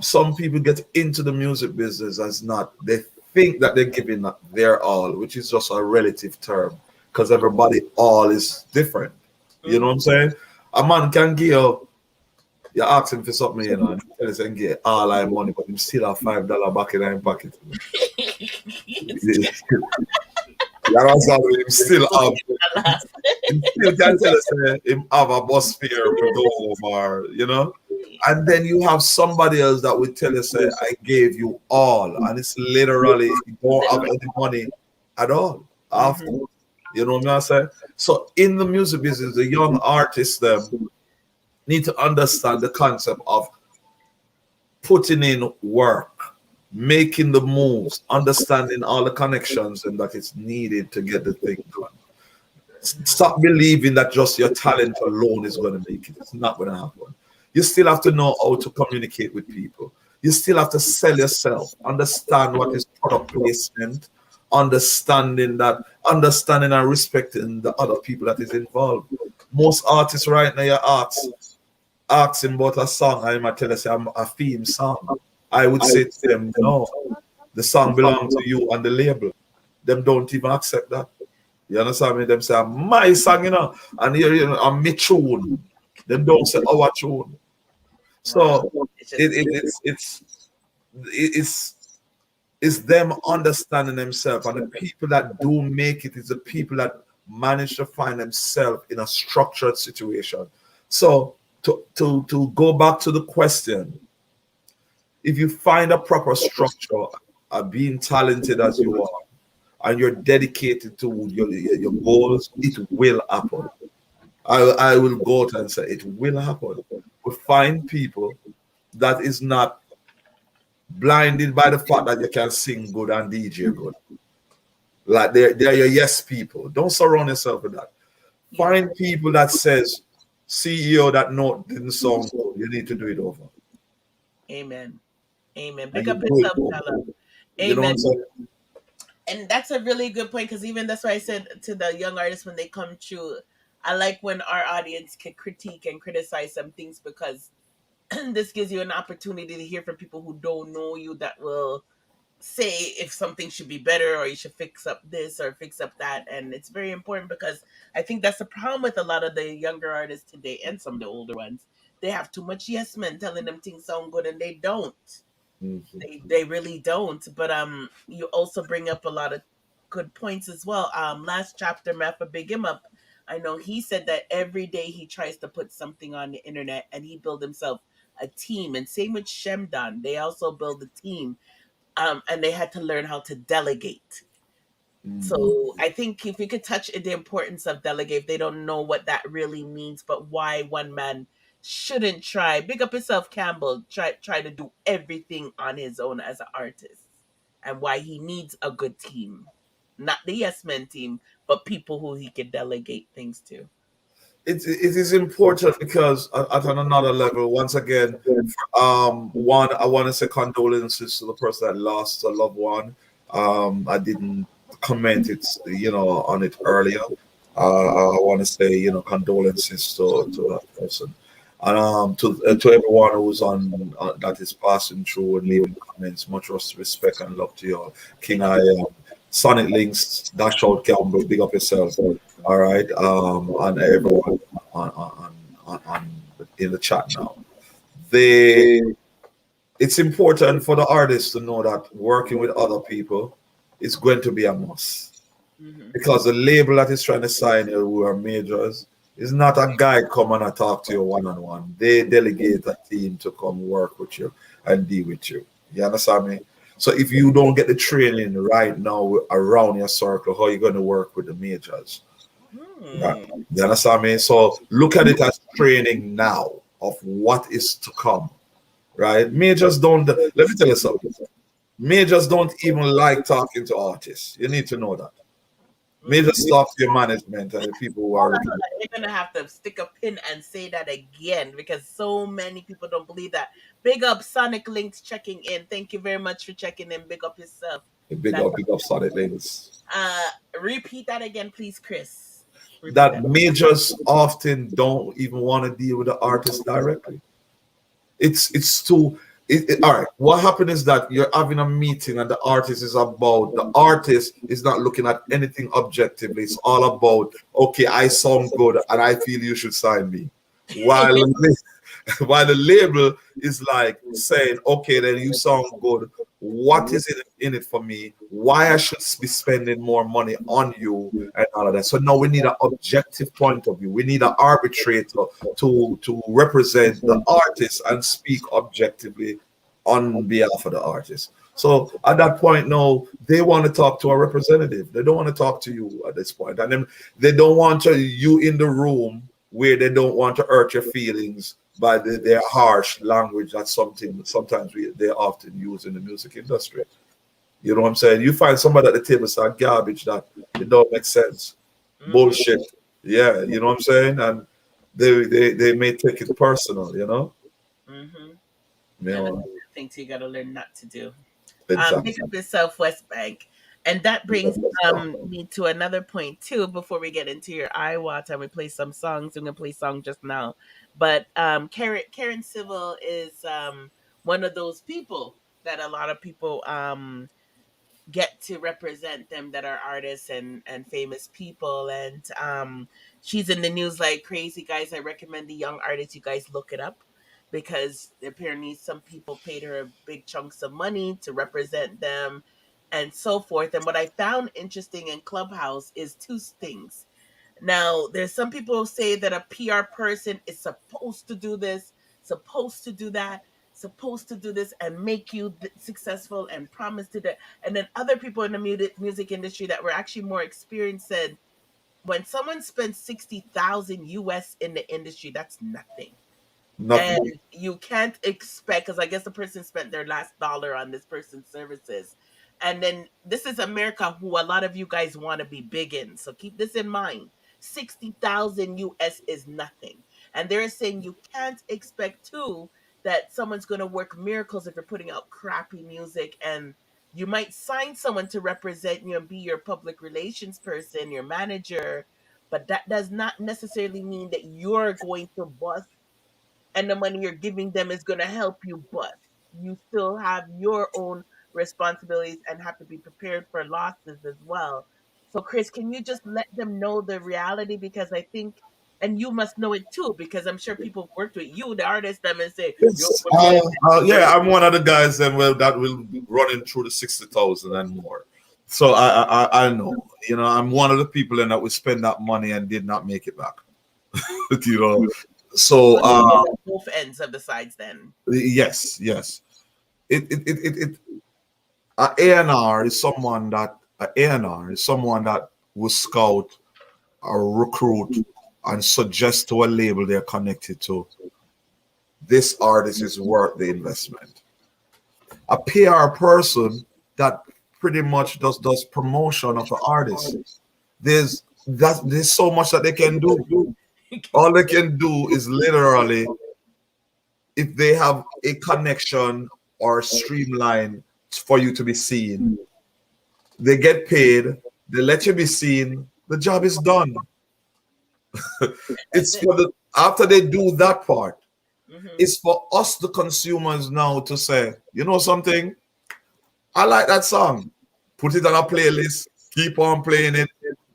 some people get into the music business as not. They think that they're giving their all, which is just a relative term because everybody all is different. You know what I'm saying? A man can give you ask him for something, you know, and tell us and get all our money, but him still have $5 back in his pocket. You understand? Him still have, him still can tell us him have a bus fare to go over, you know. And then you have somebody else that will tell you, say, I gave you all, and it's literally you don't have any money at all after. You know what I'm saying? So in the music business, the young artists them need to understand the concept of putting in work, making the moves, understanding all the connections and that it's needed to get the thing done. Stop believing that just your talent alone is going to make it. It's not going to happen. You still have to know how to communicate with people. You still have to sell yourself, understand what is product placement, understanding and respecting the other people that is involved. Most artists right now, you ask him about a song, I might tell us I'm a theme song. I would say to them, no, the song belongs to you and the label. Them don't even accept that. You understand me? Them say my song, you know, and here you know, I'm me tune. Them don't say our tune. So it's them understanding themselves, and the people that do make it is the people that manage to find themselves in a structured situation. So to go back to the question, if you find a proper structure, being talented as you are, and you're dedicated to your goals, it will happen. I will go out and say it will happen. We find people that is not blinded by the fact that you can sing good and DJ good. Like they're your yes people. Don't surround yourself with that. Find people that says CEO that note didn't sound good. You need to do it over. Amen. Amen. And Pick you up do it yourself, over. fella. You know what Amen. I'm saying? And that's a really good point, because even that's why I said to the young artists when they come through, I like when our audience can critique and criticize some things, because this gives you an opportunity to hear from people who don't know you, that will say if something should be better, or you should fix up this or fix up that. And it's very important, because I think that's the problem with a lot of the younger artists today, and some of the older ones. They have too much yes men telling them things sound good, and they don't. They really don't. But you also bring up a lot of good points as well. Last chapter, Mappa big him up. I know he said that every day he tries to put something on the internet, and he built himself a team. And same with Shemdan, they also build a team, and they had to learn how to delegate. So I think if you could touch the importance of delegate, if they don't know what that really means, but why one man shouldn't try. Big up yourself, Campbell. Try to do everything on his own as an artist, and why he needs a good team, not the yes men team, but people who he can delegate things to. It is important because at another level, once again, one, I want to say condolences to the person that lost a loved one. I didn't comment it, on it earlier. I want to say, condolences to that person. And to everyone who's on that is passing through and leaving comments, much respect and love to you all. King I Sonic Links, Dash Out Campbell, big up yourself. All right, and everyone on in the chat now. It's important for the artists to know that working with other people is going to be a must. Because the label that is trying to sign you who are majors is not a guy come and talk to you one-on-one. They delegate a team to come work with you and deal with you. You understand me? So if you don't get the training right now around your circle, how are you going to work with the majors? Right. You understand me? So look at it as training now of what is to come. Right? Majors don't, let me tell you something. Majors don't even like talking to artists. You need to know that. Majors talk to your management and the people who are looking. You're gonna have to stick a pin and say that again because so many people don't believe that. Big up Sonic Links checking in. Thank you very much for checking in. Big up yourself. Big up Sonic Links. Repeat that again, please, Chris. That majors often don't even want to deal with the artist directly. It's too. All right. What happened is that you're having a meeting and the artist is not looking at anything objectively. It's all about, okay, I sound good and I feel you should sign me. While the label is like saying, okay, then you sound good. What is it in it for me? Why I should be spending more money on you and all of that. So now we need an objective point of view. We need an arbitrator to represent the artist and speak objectively on behalf of the artist. So at that point, no, they want to talk to a representative. They don't want to talk to you at this point. And then they don't want you in the room where they don't want to hurt your feelings by their harsh language. That's something sometimes they often use in the music industry. You know what I'm saying? You find somebody at the table say garbage that it don't make sense. Bullshit. Yeah, you know what I'm saying? And they may take it personal, you know? Things you gotta learn not to do. Exactly. Pick up yourself, West Bank. And that brings me to another point too. Before we get into your iWatch and we play some songs, I'm gonna play song just now. But Karen Civil is one of those people that a lot of people get to represent them that are artists and famous people. And she's in the news like crazy, guys. I recommend the young artists, you guys look it up because apparently some people paid her big chunks of money to represent them and so forth. And what I found interesting in Clubhouse is two things. Now, there's some people who say that a PR person is supposed to do this, supposed to do that, supposed to do this and make you successful and promise to that. And then other people in the music industry that were actually more experienced said, when someone spends 60,000 US in the industry, that's nothing. And you can't expect, because I guess the person spent their last dollar on this person's services. And then this is America, who a lot of you guys want to be big in. So keep this in mind. 60,000 US is nothing. And they're saying you can't expect too that someone's going to work miracles if you're putting out crappy music. And you might sign someone to represent you and be your public relations person, your manager. But that does not necessarily mean that you're going to bust and the money you're giving them is going to help you bust. You still have your own responsibilities and have to be prepared for losses as well. So, Chris, can you just let them know the reality? Because I think, and you must know it too, because I'm sure people worked with you, the artist, them, and say, yeah, I'm one of the guys that will be running through the 60,000 and more. So I know, I'm one of the people that would spend that money and did not make it back. So both ends of the sides then. Yes. A&R is someone that an A&R is someone that will scout or recruit and suggest to a label they're connected to, this artist is worth the investment. A PR person that pretty much does promotion of the artist. There's so much that they can do. All they can do is literally, if they have a connection or streamline for you to be seen, they get paid, they let you be seen, the job is done. It's for the after they do that part, it's for us the consumers now to say, you know something, I like that song, put it on a playlist, keep on playing it.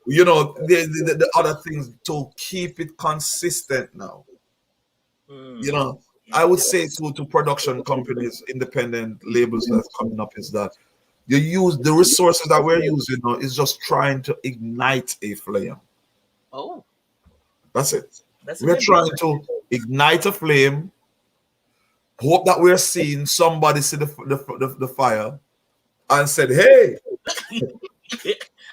You know, the other things to keep it consistent now. You know, I would say to production companies, independent labels that's coming up, is that you use the resources that we're using now is just trying to ignite a flame. Oh, that's it. That's we're trying to ignite a flame. Hope that we're seeing somebody see the fire and said, "Hey."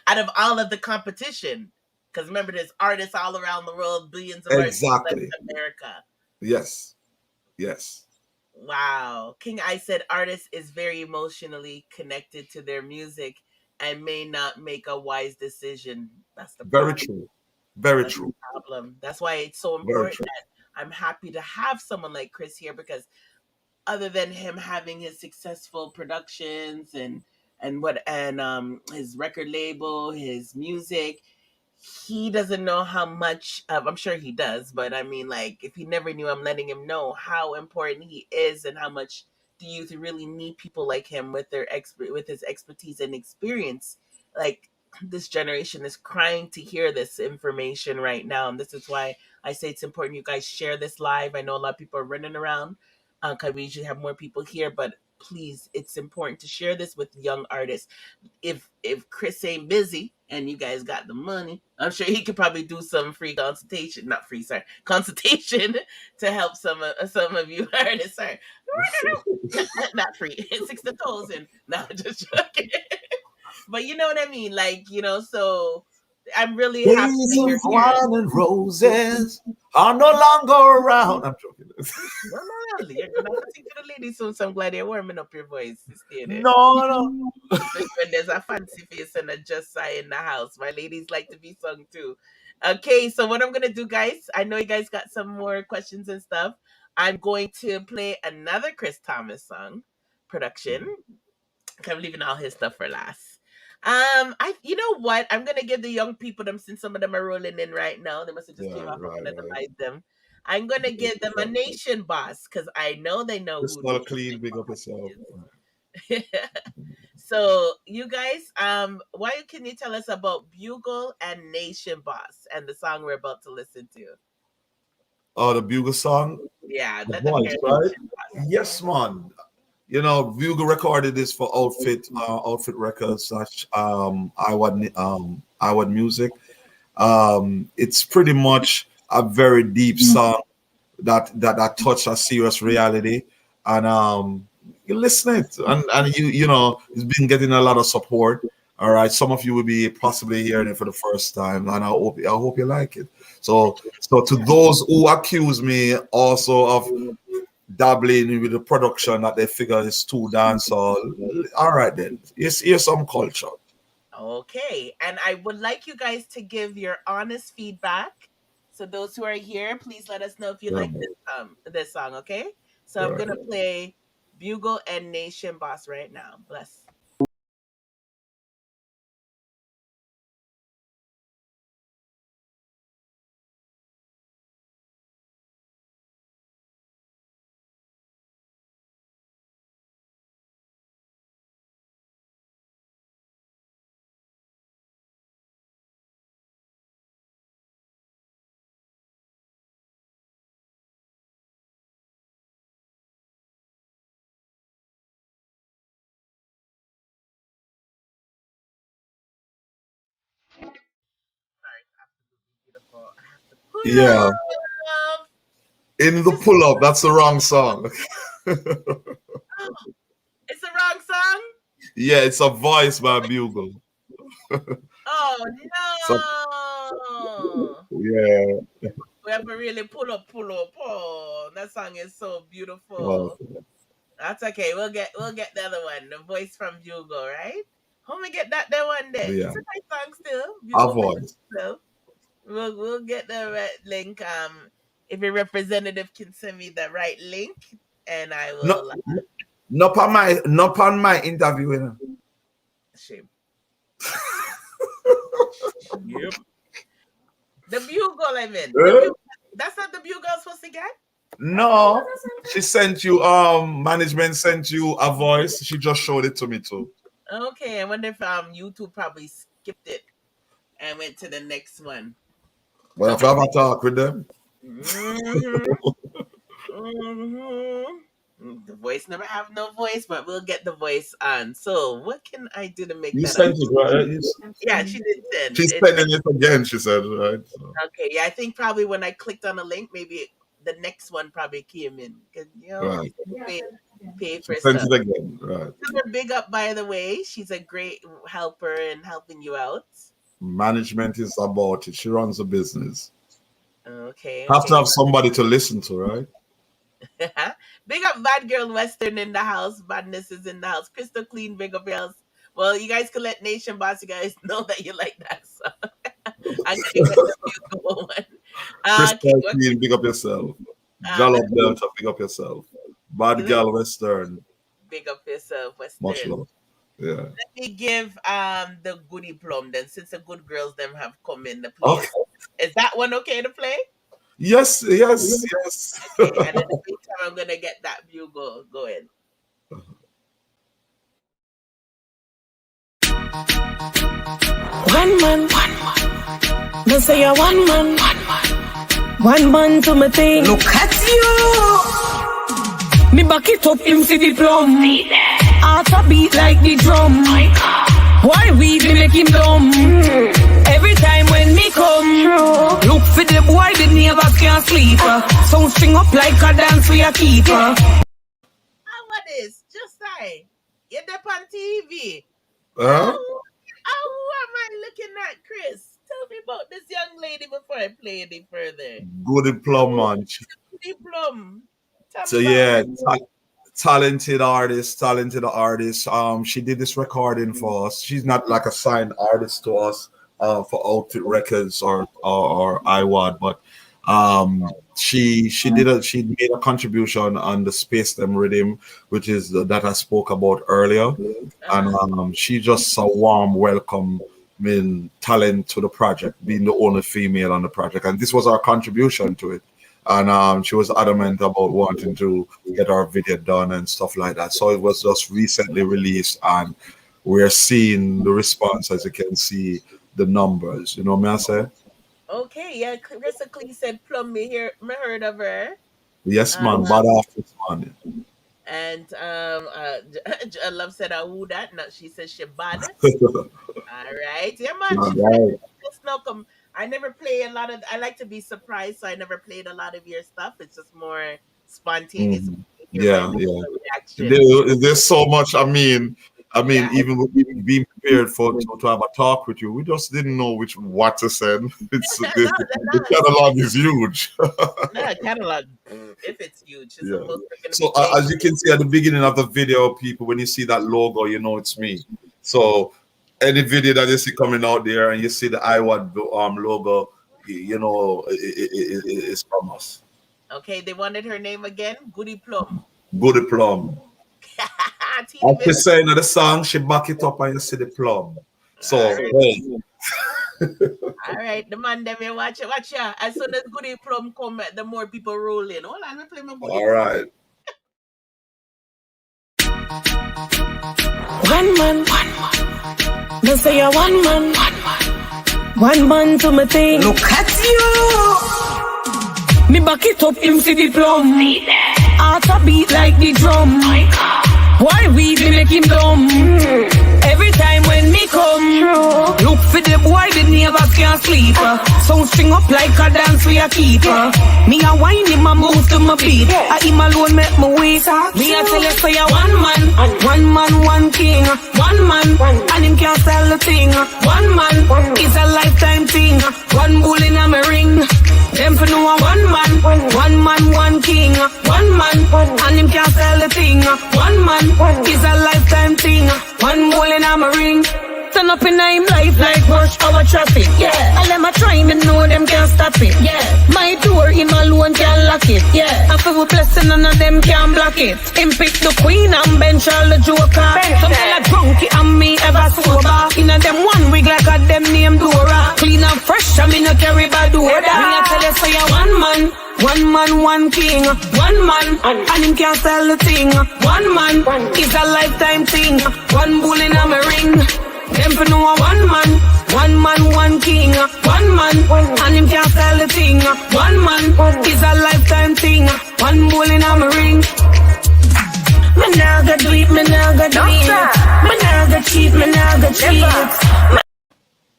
Out of all of the competition, because remember, there's artists all around the world, billions of Exactly. artists in America. Yes. Wow. King I said artist is very emotionally connected to their music and may not make a wise decision. That's the very problem. true. Very That's true. the problem. That's why it's so Very important true. that I'm happy to have someone like Chris here, because other than him having his successful productions and his record label, his music, he doesn't know how much I'm sure he does, but I mean, like, if he never knew, I'm letting him know how important he is and how much the youth really need people like him with his expertise and experience. Like, this generation is crying to hear this information right now, and this is why I say it's important you guys share this live. I know a lot of people are running around because we usually have more people here, but please, it's important to share this with young artists. If Chris ain't busy and you guys got the money, I'm sure he could probably do some free consultation, not free, sorry, consultation to help some of you artists. Sorry, not free, 6,000. No, just joking. But you know what I mean, like, so I'm really happy Days that of you're here. wine and roses are no longer around. I'm joking. No, you're gonna have to sing to the ladies soon, so I'm glad you're warming up your voice. Stay there. No. Especially when there's a fancy face and a just sigh in the house. My ladies like to be sung too. Okay, so what I'm gonna do, guys, I know you guys got some more questions and stuff. I'm going to play another Chris Thomas song production. I'm leaving all his stuff for last. You know what? I'm gonna give the young people them, since some of them are rolling in right now. They must have just came off of one of the live them. I'm gonna give them a nation boss because I know they know It's who not a Nation clean, big up Boss yourself. is. So you guys, why can you tell us about Bugle and Nation Boss and the song we're about to listen to? Oh, the Bugle song? Yeah, The let them voice, hear right? Nation Boss. Yes, man. You know, Bugle recorded this for Outfit Records, iWad Music. It's pretty much a very deep song that touched a serious reality, and you listen it, and you know it's been getting a lot of support. All right, some of you will be possibly hearing it for the first time, and I hope you like it. So to those who accuse me also of dabbling with the production that they figure is too dancehall, all right then, here's some culture. Okay, and I would like you guys to give your honest feedback. So those who are here, please let us know if you like this song. Okay, so I'm gonna play Bugle and Nation Boss right now. Bless. Beautiful. I have to pull Yeah, up. in the pull up, that's the wrong song. It's the wrong song. Yeah, it's a voice by Bugle. Oh So, no! yeah. We have to really pull up. Oh, that song is so Well, beautiful. That's okay. We'll get the other one, the voice from Bugle, right? How we get that one there? yeah. It's a nice song still. Our Bugle voice. still. We'll get the right link. If your representative can send me the right link, and I No, will. not on my interview. You know. Shame. Yep. The Bugle, I mean. That's not the Bugle I was supposed to get? No, she sent you. Management sent you a voice. She just showed it to me too. Okay, I wonder if YouTube probably skipped it and went to the next one. Well, if I have a talk with them. The voice never have no voice, but we'll get the voice on. So, what can I do to make You that sent it, right? Yeah, she did send. She's sending it again, she said, right? So. Okay, yeah, I think probably when I clicked on the link, maybe the next one probably came in. Because, Right. pay for Sent stuff. it again, right. Give her big up, by the way. She's a great helper in helping you out. Management is about it. She runs a business. Okay. Have to have somebody to listen to, right? Big up Bad Girl Western in the house. Badness is in the house. Crystal Clean, big up your house. Well, you guys can let Nation Boss, you guys know that you like that. So I'm gonna get the beautiful one. Crystal Clean, big up yourself. Jalop Delta, big up yourself. Bad Girl Western. Big up yourself, Western. Much love. Yeah. Let me give the goodie plum then, since the good girls them have come in the place. Okay. Is that one okay to play? Yes. Okay, and at the same time, I'm gonna get that bugle going. One man. Don't say you're one man. One man to my thing. Look at you. Me back it up, him see the plum. Heart a beat like the drum. Why we make him dumb? Every time when me come, look for the boy, the neighbor can't sleep. Sound string up like a dance for your keeper. What is? Just say, you're up on TV. Huh? Who am I looking at, Chris? Tell me about this young lady before I play any further. Good plum, man. Goody Plum. So yeah, talented artist. She did this recording for us. She's not like a signed artist to us for Outfit Records or IWAD, but she made a contribution on the Space Them Rhythm, which is that I spoke about earlier, and she just a warm welcome talent to the project, being the only female on the project, and this was our contribution to it. And she was adamant about wanting to get our video done and stuff like that. So it was just recently released, and we're seeing the response, as you can see, the numbers. You know what I say? Okay, yeah. Crystal Clee said Plum. Me heard of her. Yes, man. Bad after man. And Love said, who that? No, she said she bad. All right. Yeah, man. All right. Just now come. I never play a lot of. I like to be surprised, so I never played a lot of your stuff. It's just more spontaneous. Yeah. There's so much. I mean, even with being prepared to have a talk with you, we just didn't know what to send. The catalog is huge. No, catalog. If it's huge, it's almost so as you can see at the beginning of the video, people, when you see that logo, you know it's me. So any video that you see coming out there and you see the IWAD logo, you know it's from us. Okay, they wanted her name again. Goody Plum. Goody Plum. I'm just saying the song, she back it up and you see the plum. So, hey. All right, the man them watch ya. As soon as Goody Plum come, the more people roll in. Hold on, let me play my Goody. All right. One man. Don't say you're one man. One man to my thing. Look at you. Me back it up, him see the plum. Heart a beat like the drum. Why we make him dumb? Every time when me come, look for the boy, the neighbors can't sleep. Sound string up like a dance we a keeper. Me a whine him a move to my beat. I him alone make me weak. Me a tell you say you one man, one king. One man, and him can't sell the thing. One man is a lifetime thing. One bull in a me ring. Them for know a one man, one king. One man, and him can't sell the thing. One man is a lifetime thing. One bull in a me ring. Turn up in him life like rush hour traffic. Yeah, all them a try, me know them can't stop it. Yeah, my door him alone can't lock it. Yeah, I feel blessing none of them can block it. Him pick the queen and bench all the joker. Some tell a drunkie and me ever sober. In a them one wig like a them name Dora. Clean and fresh and me no carry bad odor. Me a tell you say you one man, one king. One man, and him can't sell the thing. One man is a lifetime thing. One bull in a me ring. Them for know a one man, one king. One man, and him can't sell the thing. One man is a lifetime thing. One bull in a me ring. Me nah go do it, me nah go do it. Me nah go cheat, me nah go cheat.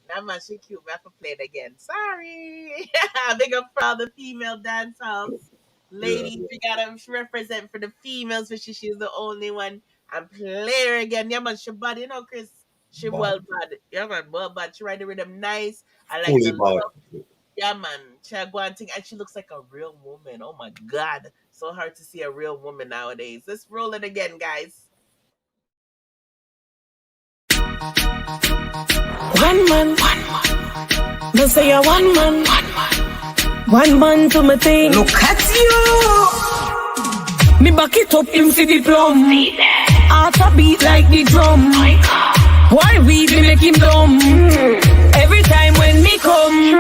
That man, she cute. I have to play it again. Sorry. Big up for all the female dance halls. Ladies, we gotta represent for the females, which she's the only one. And play her again. Yeah, man, she bad, you know, Chris. She well bad. Yeah, man, well bad. She ride the rhythm nice. I like the look. Yeah, man. She go and think, and she looks like a real woman. Oh my God. So hard to see a real woman nowadays. Let's roll it again, guys. One man. Me say a one man. One man to my thing. Look at you. Me back it up, him see the plum. Heart a beat like the drum. Why we make him dumb? Every time when me come,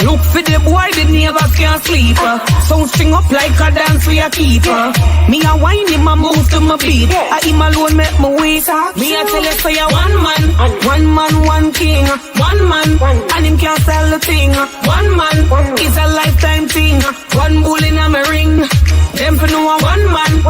look for the boy, the neighbors can't sleep. Sound string up like a dance we a keeper. Me a whine him a move to my beat. I him alone make me weak. Me a tell you say you one man, one king. One man, and him can't sell the thing. One man is a lifetime thing. One bull in a me ring. Them for know a one man,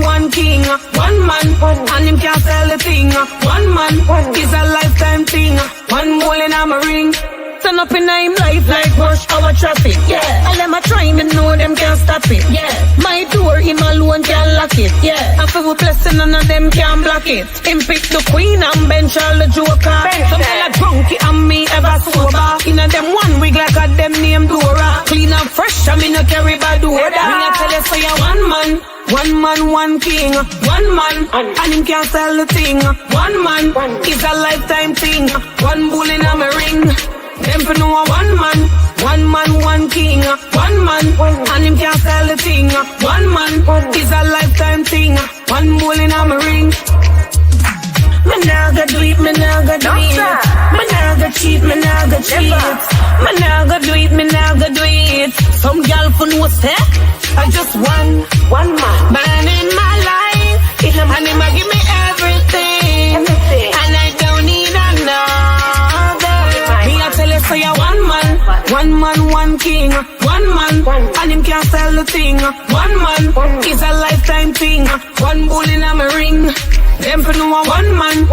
one king. One man, and him can't sell the thing. One man is a lifetime thing. One bull in a me ring. Turn up in him life like rush hour traffic. Yeah, all them a try, me know them can't stop it. Yeah, my door him alone can't lock it. Yeah, I feel blessing none of them can block it. Him pick the queen and bench all the joker. Some tell a drunkie and me ever sober. In a them one wig like a them name Dora. Clean and fresh and me no carry bad odor. Me a tell you say you one man, one king. One man, and him can't sell the thing. One man is a lifetime thing. One bull in a me ring. Them for know a one man, one king. One man, and him can't sell the thing. One man is a lifetime thing. One bull in a me ring. Me nah go do it, me nah go do it. Me nah go cheat, me nah go cheat. Me nah go do it, me nah go do it. Some gal for no say I just one man in my life, and him a give me everything, and I don't need another. Me a tell you say you one man, one king. One man, and him can't sell the thing. One man is a lifetime thing. One bull in a me ring. Them for know a one man,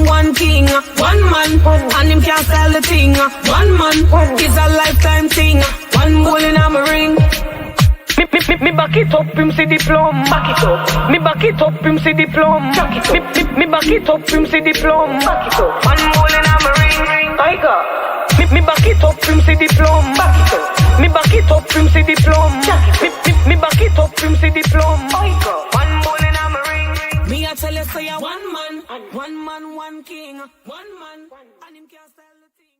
one king. One man, and him can't sell the thing. One man is a lifetime thing. One bull in a me ring. Me back it up, him see the plum. Back it up. Me back it up, him see the plum. Me back it up, him see the plum. Back it up. One bull in a me ring. I got. Me back it up, him see the plum. Back it up. Me back it up, him see the plum. Me back it up, him see the plum. I got. One bull in a me ring. Me a tell you say you one man, one king. One man, and him can't sell the thing.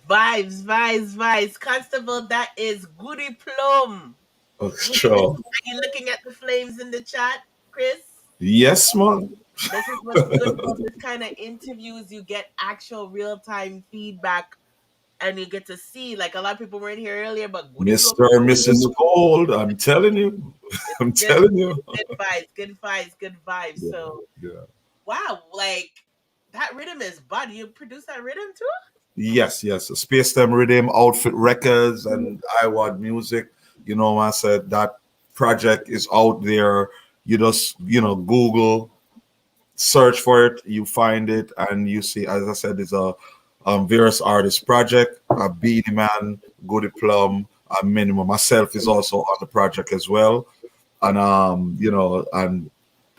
Vibes. Constable, that is Goody Plum. Oh, sure. Are you looking at the flames in the chat, Chris? Yes, man. This is what's good about this kind of interviews. You get actual real-time feedback, and you get to see, like a lot of people weren't here earlier, but Mr. and Mrs. Gold, I'm telling you. Telling you. Good vibes. Yeah, so, wow, like, that rhythm is bad. You produce that rhythm too? Yes. Space Time Rhythm, Outfit Records, and I Want Music. You know, I said that project is out there. You just, Google search for it, you find it, and you see, as I said, it's a various artist project. Beanie Man, Goody Plum, Minimum. Myself is also on the project as well, and and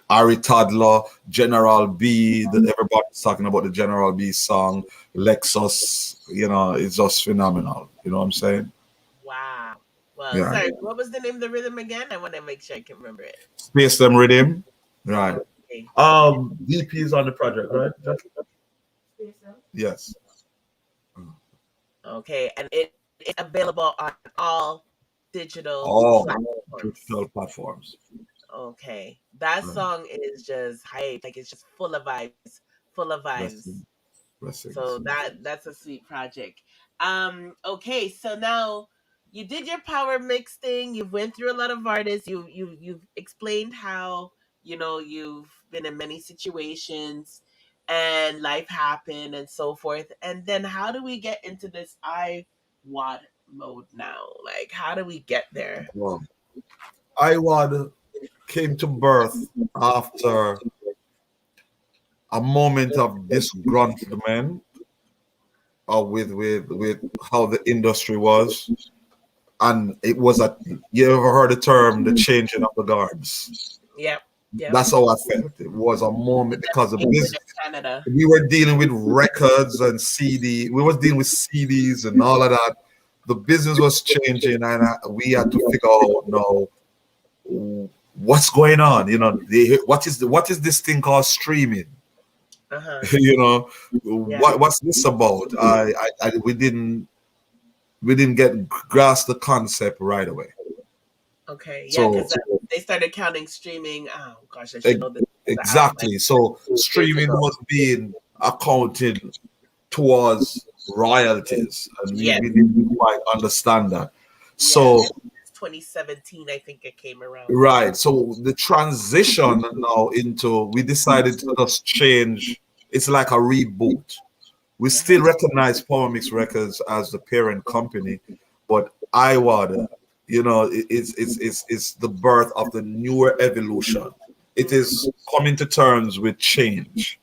Ari Toddler, General B. Everybody's talking about the General B song. Lexus, it's just phenomenal. You know what I'm saying? Wow. Well, Yeah. sorry, what was the name of the rhythm again? I want to make sure I can remember it. Space Them Rhythm. Right. Okay. DP is on the project, right? Yes. Okay, and it is available on all digital All platforms. digital platforms. Okay, that song is just hype. Like it's just full of vibes, full of vibes. Blessings. So that's a sweet project. Okay, so now you did your power mix thing. You've went through a lot of artists. You've explained how you've been in many situations and life happened and so forth. And then how do we get into this IWAD mode now? Like how do we get there? Well, IWAD came to birth after a moment of disgruntlement with how the industry was, and it was you ever heard the term the changing of the guards? Yep. That's how I felt. It was a moment because of this. Canada. We were dealing with records and CD. We was dealing with CDs and all of that. The business was changing, and we had to figure out now what's going on. What is this thing called streaming? What's this about? We didn't grasp the concept right away. Okay, yeah, because they started counting streaming. Oh gosh, I should know this. Exactly. So streaming was being accounted towards royalties, and we didn't quite understand that. So 2017, I think it came around. Right. So the transition now we decided to just change. It's like a reboot. We still recognize Power Mix Records as the parent company, but IWAD, it's the birth of the newer evolution. It is coming to terms with change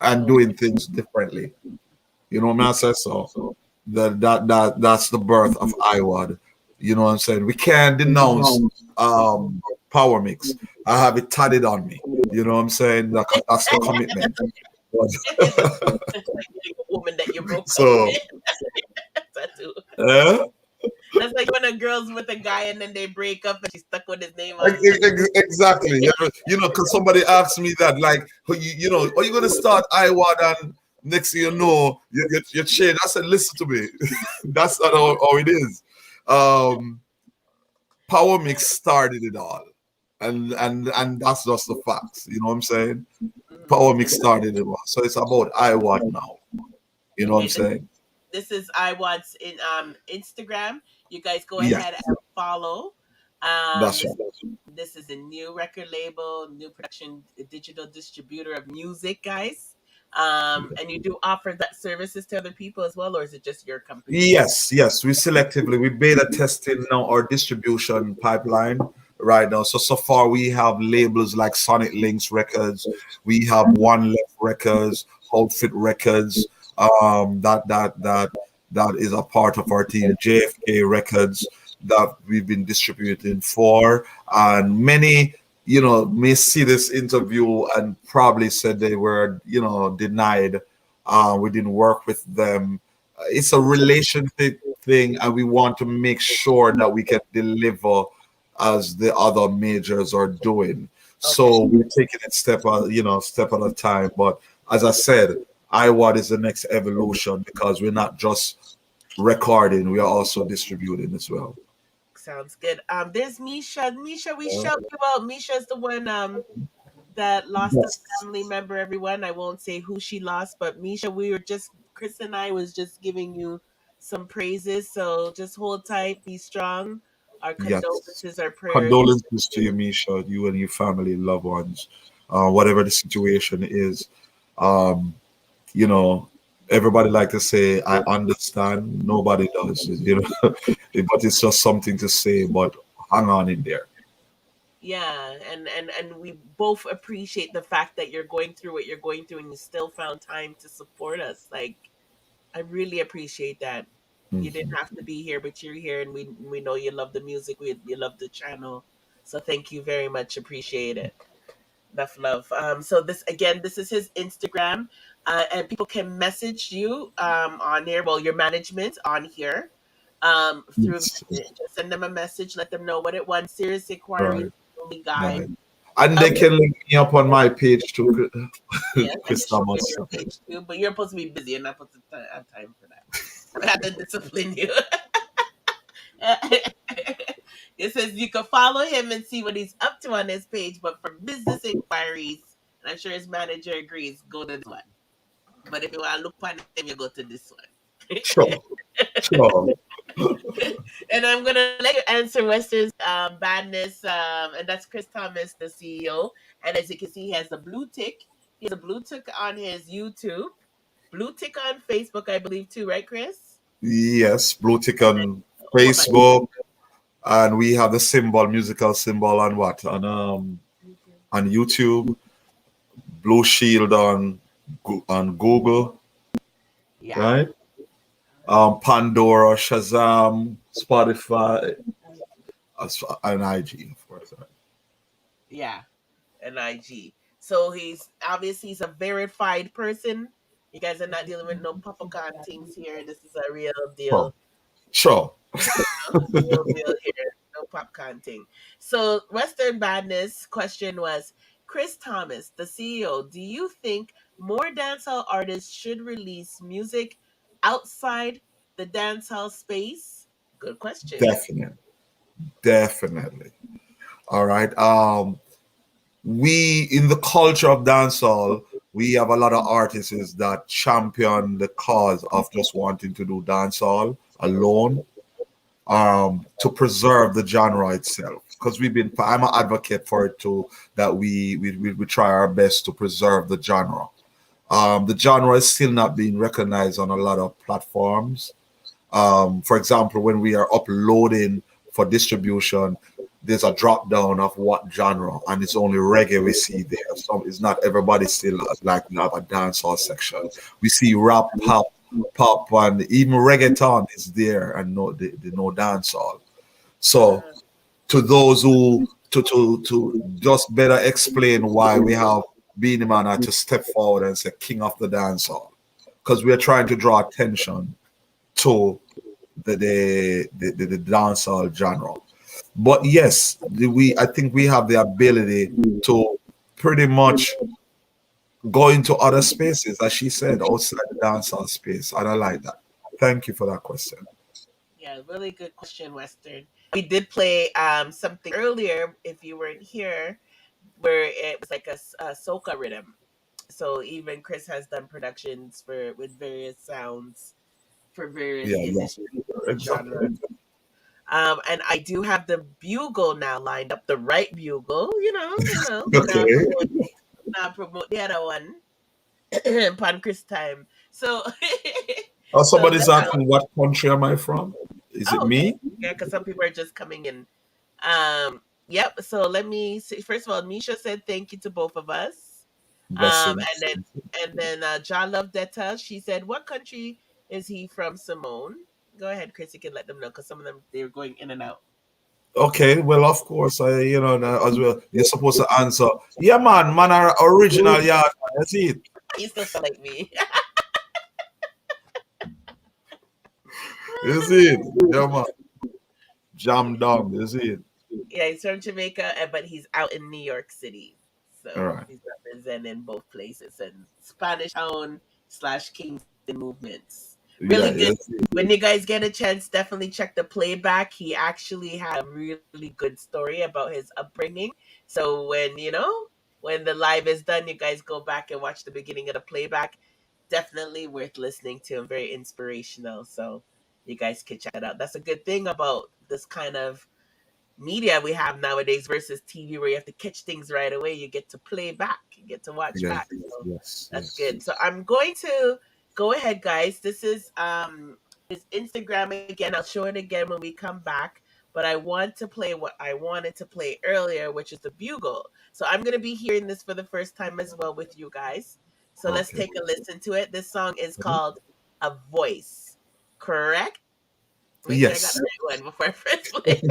and doing things differently. You know what I'm saying? So that's the birth of IWAD. You know what I'm saying? We can't denounce Power Mix. I have it tatted on me. You know what I'm saying? That's the commitment. Woman that you broke so, that's like when a girl's with a guy and then they break up and she's stuck with his name on. Exactly. Because somebody asked me that, like, are you going to start IWAD and next thing you know, you change. I said, listen to me. That's not how it is. Power Mix started it all. And that's just the facts. You know what I'm saying? Power Mix started it all. So it's about IWAD now. You know what I'm saying? This is IWAD's in Instagram. You guys go ahead and follow. That's right. This is a new record label, new production, digital distributor of music, guys. And you do offer that services to other people as well, or is it just your company? Yes. We beta testing now our distribution pipeline right now. So far we have labels like Sonic Links Records, we have One Left Records, Outfit Records, that is a part of our team, JFK Records, that we've been distributing for, and many may see this interview and probably said they were denied. We didn't work with them. It's a relationship thing, and we want to make sure that we can deliver as the other majors are doing. So we're taking it step at a time. But as I said, IWAD is the next evolution because we're not just recording, we are also distributing as well. Sounds good. There's Misha. Misha, we shout you out. Misha's the one that lost a family member, everyone. I won't say who she lost, but Misha, Chris and I was just giving you some praises. So just hold tight, be strong. Our condolences, our prayers. Condolences to you, Misha, you and your family, loved ones, whatever the situation is. Everybody like to say, I understand. Nobody does, but it's just something to say, but hang on in there. Yeah, and we both appreciate the fact that you're going through what you're going through and you still found time to support us. Like, I really appreciate that. You didn't have to be here, but you're here, and we know you love the music. You love the channel, so thank you very much. Appreciate it. Enough love. So this is his Instagram, and people can message you on here. Well, your management on here, through Yes. message. Just send them a message. Let them know what it wants. Serious inquiries, Right. only guy. Right. And they can link me up on my page too, Yes, I can Chris show you Thomas. your page too, but you're supposed to be busy and not supposed to have time for that. I have to discipline you. It says you can follow him and see what he's up to on his page, but for business inquiries, and I'm sure his manager agrees, go to this one. But if you want to look for him, you go to this one. Sure. Sure. And I'm gonna let you answer Western's badness, and that's Chris Thomas, the CEO. And as you can see, he has a blue tick. He has a blue tick on his YouTube, blue tick on Facebook, I believe too, right, Chris? Yes, Blue Tick And then, on oh my, Facebook, and we have the symbol, musical symbol on what? On YouTube, Blue Shield on Google, yeah, right? Pandora, Shazam, Spotify, and IG, of course. Right? yeah, and IG. So he's a verified person. You guys are not dealing with no popcorn things here. This is a real Sure. deal. Sure. Real deal here. No popcorn thing. So Western Badness question was, Chris Thomas, the CEO, do you think more dancehall artists should release music outside the dancehall space? Good question. Definitely. Definitely. All right. We in the culture of dancehall, we have a lot of artists that champion the cause of just wanting to do dancehall alone, to preserve the genre itself. Because I'm an advocate for it too, that we try our best to preserve the genre. The genre is still not being recognized on a lot of platforms. For example, when we are uploading for distribution, there's a drop down of what genre, and it's only reggae we see there. So it's not everybody still like we have a dancehall section. We see rap, pop, and even reggaeton is there, and no dancehall. So to those who to just better explain why we have Beenie Man had to step forward and say king of the dancehall, because we are trying to draw attention to the dancehall genre. But yes, I think we have the ability to pretty much go into other spaces, as she said, outside the dancehall space. And I like that. Thank you for that question. Yeah, really good question, Western. We did play something earlier, if you weren't here, where it was like a soca rhythm. So even Chris has done productions with various sounds for various Yeah, yeah. industries and Exactly. genres. And I do have the bugle now lined up, the right bugle, Okay. not promote the other one, upon Chris time. So, Oh, so somebody's asking what country am I from? Is it okay, me? yeah, because some people are just coming in. Yep. So let me see. First of all, Misha said thank you to both of us. And Blessings. then John Love Detta, she said, what country is he from, Simone? Go ahead, Chris. You can let them know because some of them they're going in and out. Okay, well, of course, as well. You're supposed to answer. Yeah, man, are original, yeah. That's it. You still sound like me. You see it? Yeah, man. Jam down. You see it? Yeah, he's from Jamaica, but he's out in New York City. All So right. he's representing both places and Spanish Town / Kingston movements. Yeah, Really good. When you guys get a chance, definitely check the playback. He actually had a really good story about his upbringing. So when the live is done, you guys go back and watch the beginning of the playback. Definitely worth listening to and very inspirational. So you guys can check it out. That's a good thing about this kind of media we have nowadays versus TV where you have to catch things right away. You get to play back, you get to watch Yes, back. So yes, that's yes. good. So I'm going to go ahead, guys. This is his Instagram again. I'll show it again when we come back. but I want to play what I wanted to play earlier, which is the bugle. So I'm going to be hearing this for the first time as well with you guys. So let's take a listen to it. This song is called A Voice, correct? Make sure I got the right one before I first play.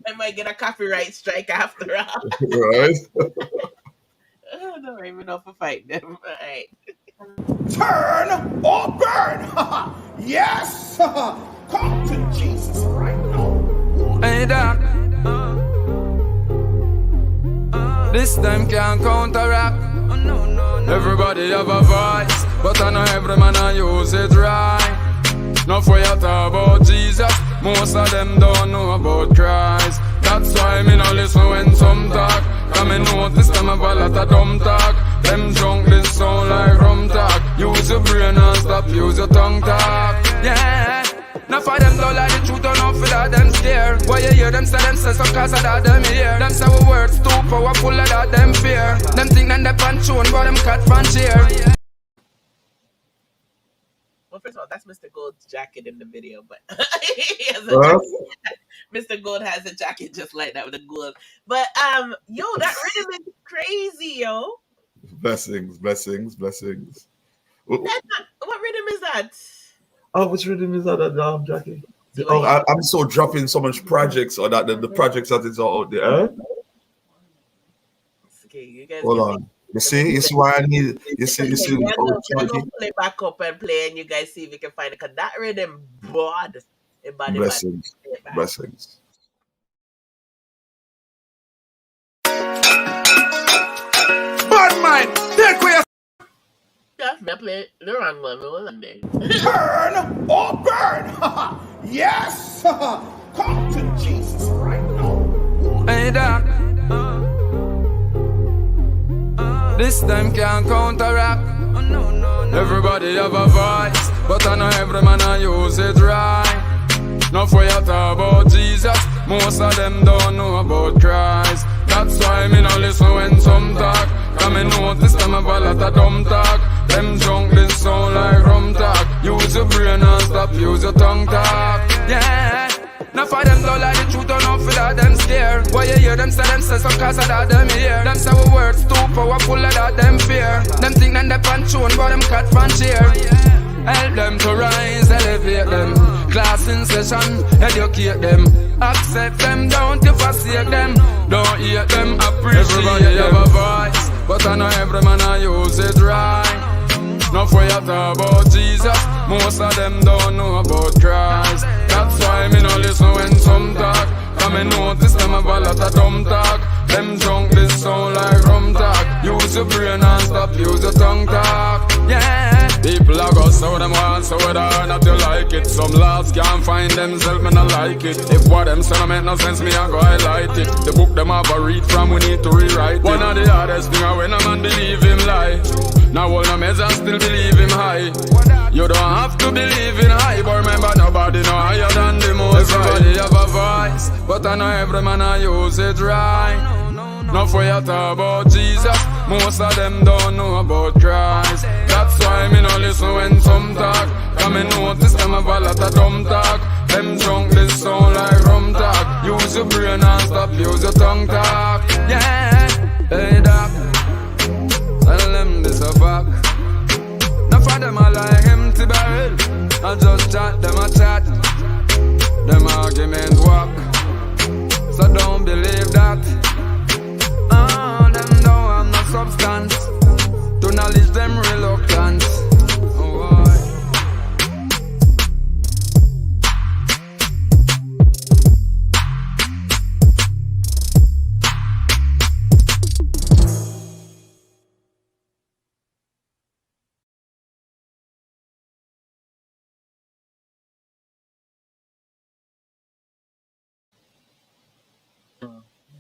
I might get a copyright strike after all. Right. I don't even know if I fight them. All right. Turn or burn. Yes. Come to Jesus right now. Hey, Doc. This time can't counteract. Everybody have a voice, but I know every man I use it right. Now for you talk about Jesus, most of them don't know about Christ. That's why me no listen when some talk. Cause me notice them have a lot of dumb talk. Them drunk this sound like rum talk. Use your brain and stop, use your tongue talk. Yeah. Now for them don't like the truth, don't know for that them scare. Why you hear them say some cause of that them hear. Them say we words too powerful of that them fear. Them think that they punch on but them cat fan cheer. Well, first of all, that's Mr. Gold's jacket in the video, but he has a jacket. Mr. Gold has a jacket just like that with a gold. But yo, that rhythm is crazy, yo. Blessings. What rhythm is that? Oh, which rhythm is that, Jackie? I'm so dropping so much projects or that the projects that is out there. Okay, you guys. Hold on. You see why I need. You see. I'm gonna pull it back up and play, and you guys see if you can find it. Cause that rhythm, broad. Blessings. Bad mind, take away. Yeah, I play the wrong one. Turn or burn. Yes. Come to Jesus right now. Hey, Doc. This time can't counteract. Everybody have a voice, but I know every man I use it right. Now for you talk about Jesus, most of them don't know about Christ. That's why me no listen when some talk. Cause me notice them have a lot of dumb talk. Them drunk this sound like rum talk. Use your brain and stop, use your tongue talk. Yeah. Now for them don't like the truth, don't know for that them scare. Why you hear them say some cause of that them hear. Them say we words too powerful of that them fear. Them think that they punch on but them cat fan cheer. Help them to rise, elevate them. Class in session, educate them. Accept them, don't you forsake them. Don't hate them, appreciate everybody them. Have a voice, but I know every man I use it right. Now for you talk about Jesus, most of them don't know about Christ. That's why me no listen when some talk. Cause me notice them have a lot of dumb talk. Them drunk this sound like rum talk. Use your brain and stop, use your tongue talk. Yeah. People are go so them want, so whether or not you like it. Some lads can't find themselves, me not like it. If what them say no make no sense, me I go highlight it. The book them have a read from, we need to rewrite it. One of the hardest thing is when a man believe him lie. Now all the measures still believe him high. You don't have to believe in high, but remember nobody know higher than the most. Everybody have a voice, but I know every man I use it right. Now for you talk about Jesus, most of them don't know about Christ. That's why me no listen when some talk. Cause me notice them have a lot of dumb talk. Them drunk this sound like rum talk. Use your brain and stop, use your tongue talk. Yeah, hey Doc, tell them this a fact. Now for them I like empty barrel. I just chat, them a chat. Them argument walk. So don't believe that. Them don't have no substance. To knowledge them reluctant. Oh,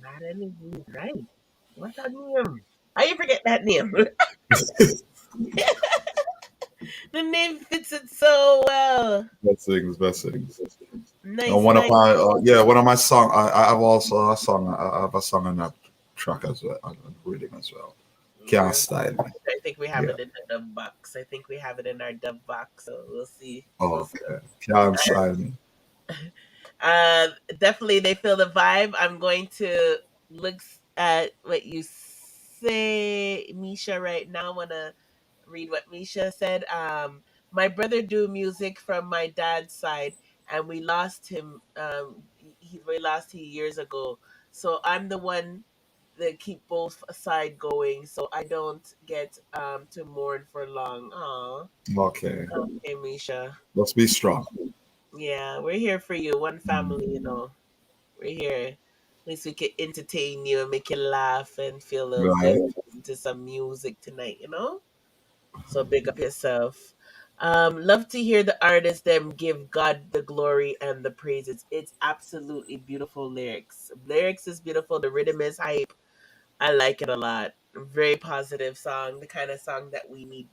Not any right. What's that name? How you forget that name? The name fits it so well. Blessings. Nice. And one of my song. I have also a song. I have a song on that track as well. On reading as well. Can't Style Me. I think we have it in the dub box. I think we have it in our dub box. So we'll see. Oh, okay. Can't Style Me. Definitely, they feel the vibe. I'm going to look at what you say, Misha. Right now, I wanna read what Misha said. My brother do music from my dad's side, and we lost him. We lost him years ago. So I'm the one that keep both side going, so I don't get to mourn for long. Aw. Okay. Okay, Misha. Let's be strong. Yeah, we're here for you. One family, you know. We're here. At least we can entertain you and make you laugh and feel a little good. Right. Listen to some music tonight, you know? So big up yourself. Love to hear the artists them give God the glory and the praises. It's absolutely beautiful lyrics. Lyrics is beautiful. The rhythm is hype. I like it a lot. Very positive song. The kind of song that we need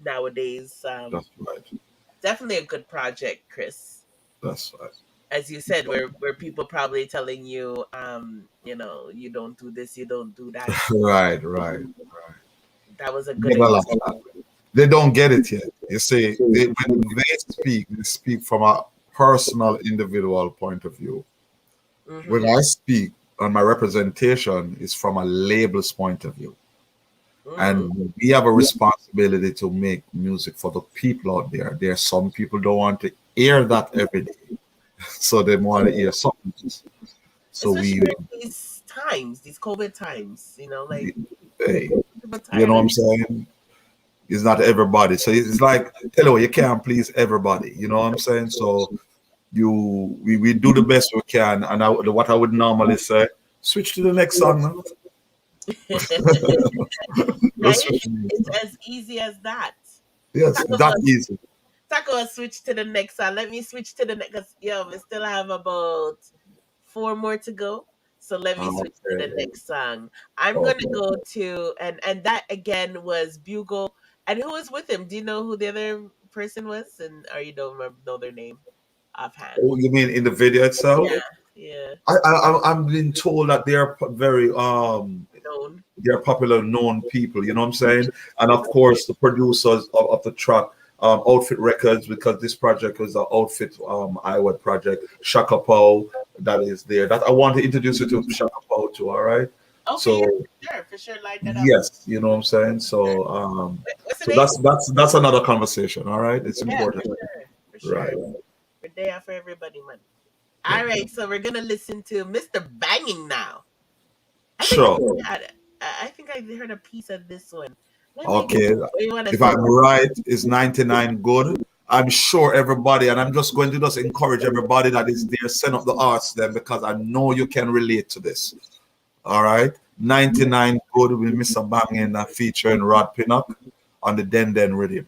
nowadays. That's right. Definitely a good project, Chris. That's right. As you said, where people probably telling you, you know, you don't do this, you don't do that. Right. That was a good Never laugh example. at it. They don't get it yet. You see, when they speak from a personal, individual point of view. Mhm. When I speak, and my representation is from a label's point of view. And we have a responsibility to make music for the people out there. There are some people don't want to hear that every day. So they want to hear something. So Especially we, during these times, these COVID times, you know, like hey, people you know what I'm tired. saying? It's not everybody. So it's like, hello, you can't please everybody. You know what I'm saying? So we do the best we can. And what I would normally say, switch to the next song now. Right? It's as easy as that. Yes, that easy. Taco, switch to the next song. Let me switch to the next. Cause, yo, we still have about 4 more to go. So let me switch to the next song. I'm gonna go to and that again was Bugle. And who was with him? Do you know who the other person was? And or you don't know their name offhand? Oh, you mean in the video itself? Yeah. I'm being told that they are very they're popular known people, you know what I'm saying? And of course the producers of the track, Outfit Records, because this project was an Outfit Iowa project, Shaka Pow, that is there. That I want to introduce you to Shaka Pow too, all right? Okay, So for sure, light that up. yes, you know what I'm saying? So that's another conversation, all right? It's important. For sure. Right. We're there for everybody, man. All right, so we're gonna listen to Mr. Banging now. Sure. I think I heard a piece of this one. Okay, if I'm right, is 99 good? I'm sure everybody, and I'm just going to just encourage everybody that is there, send up the arts then, because I know you can relate to this. All right, 99 good with Mr. Banging featuring Rod Pinnock on the Den rhythm.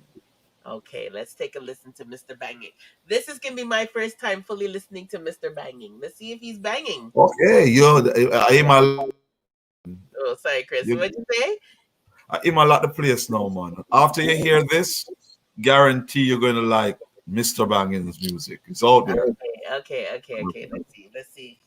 Okay, let's take a listen to Mr. Banging. This is gonna be my first time fully listening to Mr. Banging. Let's see if he's banging. Okay, I am a. Oh, sorry, Chris. What'd you say? I'm a lot the place now, man. After you hear this, guarantee you're gonna like Mr. Banging's music. It's out there. Okay. Let's see.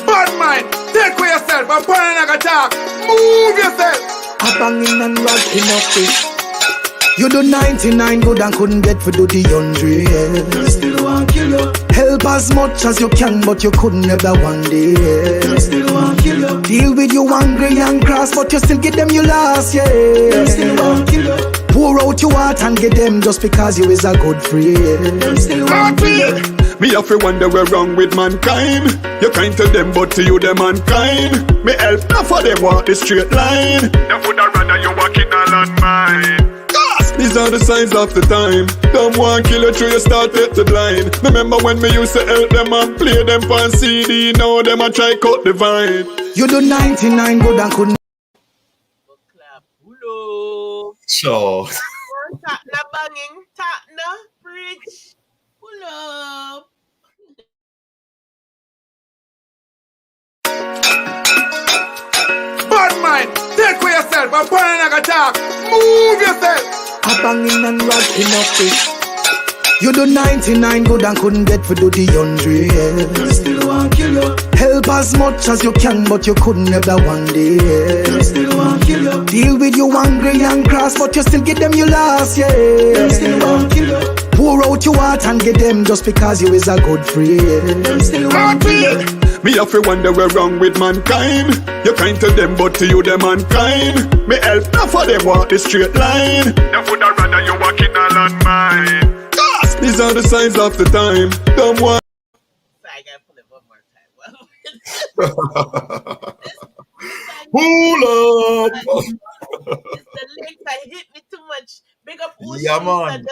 Bad mind, take away yourself and put another talk. Move yourself. A banging and rocking up it. You do 99 good and couldn't get to do the 100. You still want kill you. Help as much as you can, but you couldn't never one day. You still want kill you. Deal with you hungry and cross, but you still get them you lost, yeah. You still want kill you. Pour out your heart and get them just because you is a good friend. You still want kill you. Me have to wonder where wrong with mankind. You kind to them, but to you them mankind. Me help not for them walk the straight line. Them woulda rather you walk in a landmine. These are the signs of the time. Don't want kill you through you started to blind. Remember when me used to help them and play them on CD. Now them a try cut the vine. You do 99 good and couldn't. Sure. Tatna banging, Tatna bridge. Pull up. Bad mind, take away yourself and put another talk. Move yourself. A banging and rocking up it. You do 99 good and couldn't get to do the 100. You still want kill you. Help as much as you can, but you could never one day. Them still want kill you. Deal with you hungry and cross, but you still give them your last, yeah. Them still want kill you. Pour out your heart and get them just because you is a good friend. Them still want kill you. Me have to wonder where wrong with mankind. You kind to them, but to you them unkind. Me help not for them walk the straight line. Them would rather you walk in a landmine. Cause these are the signs of the time. Don't want. I gotta pull it one more time. Pull up. It's the link that hit me too much. Big up Ushi. Yeah, man.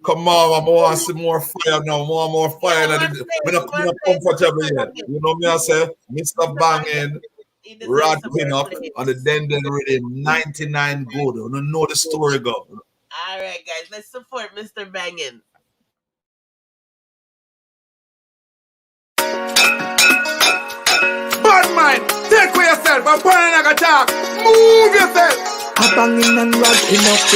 Come on, I want to see more fire now. More fire. We're not comfortable yet. You know me, I say, Mr. Banging, Rod Pinnock, on the Denden Rhythm, 99 good. You don't know the story go. All right, guys, let's support Mr. Banging. Bad mind, take for yourself. I'm pouring like a talk. Move yourself. A banging and Rod Pinnock.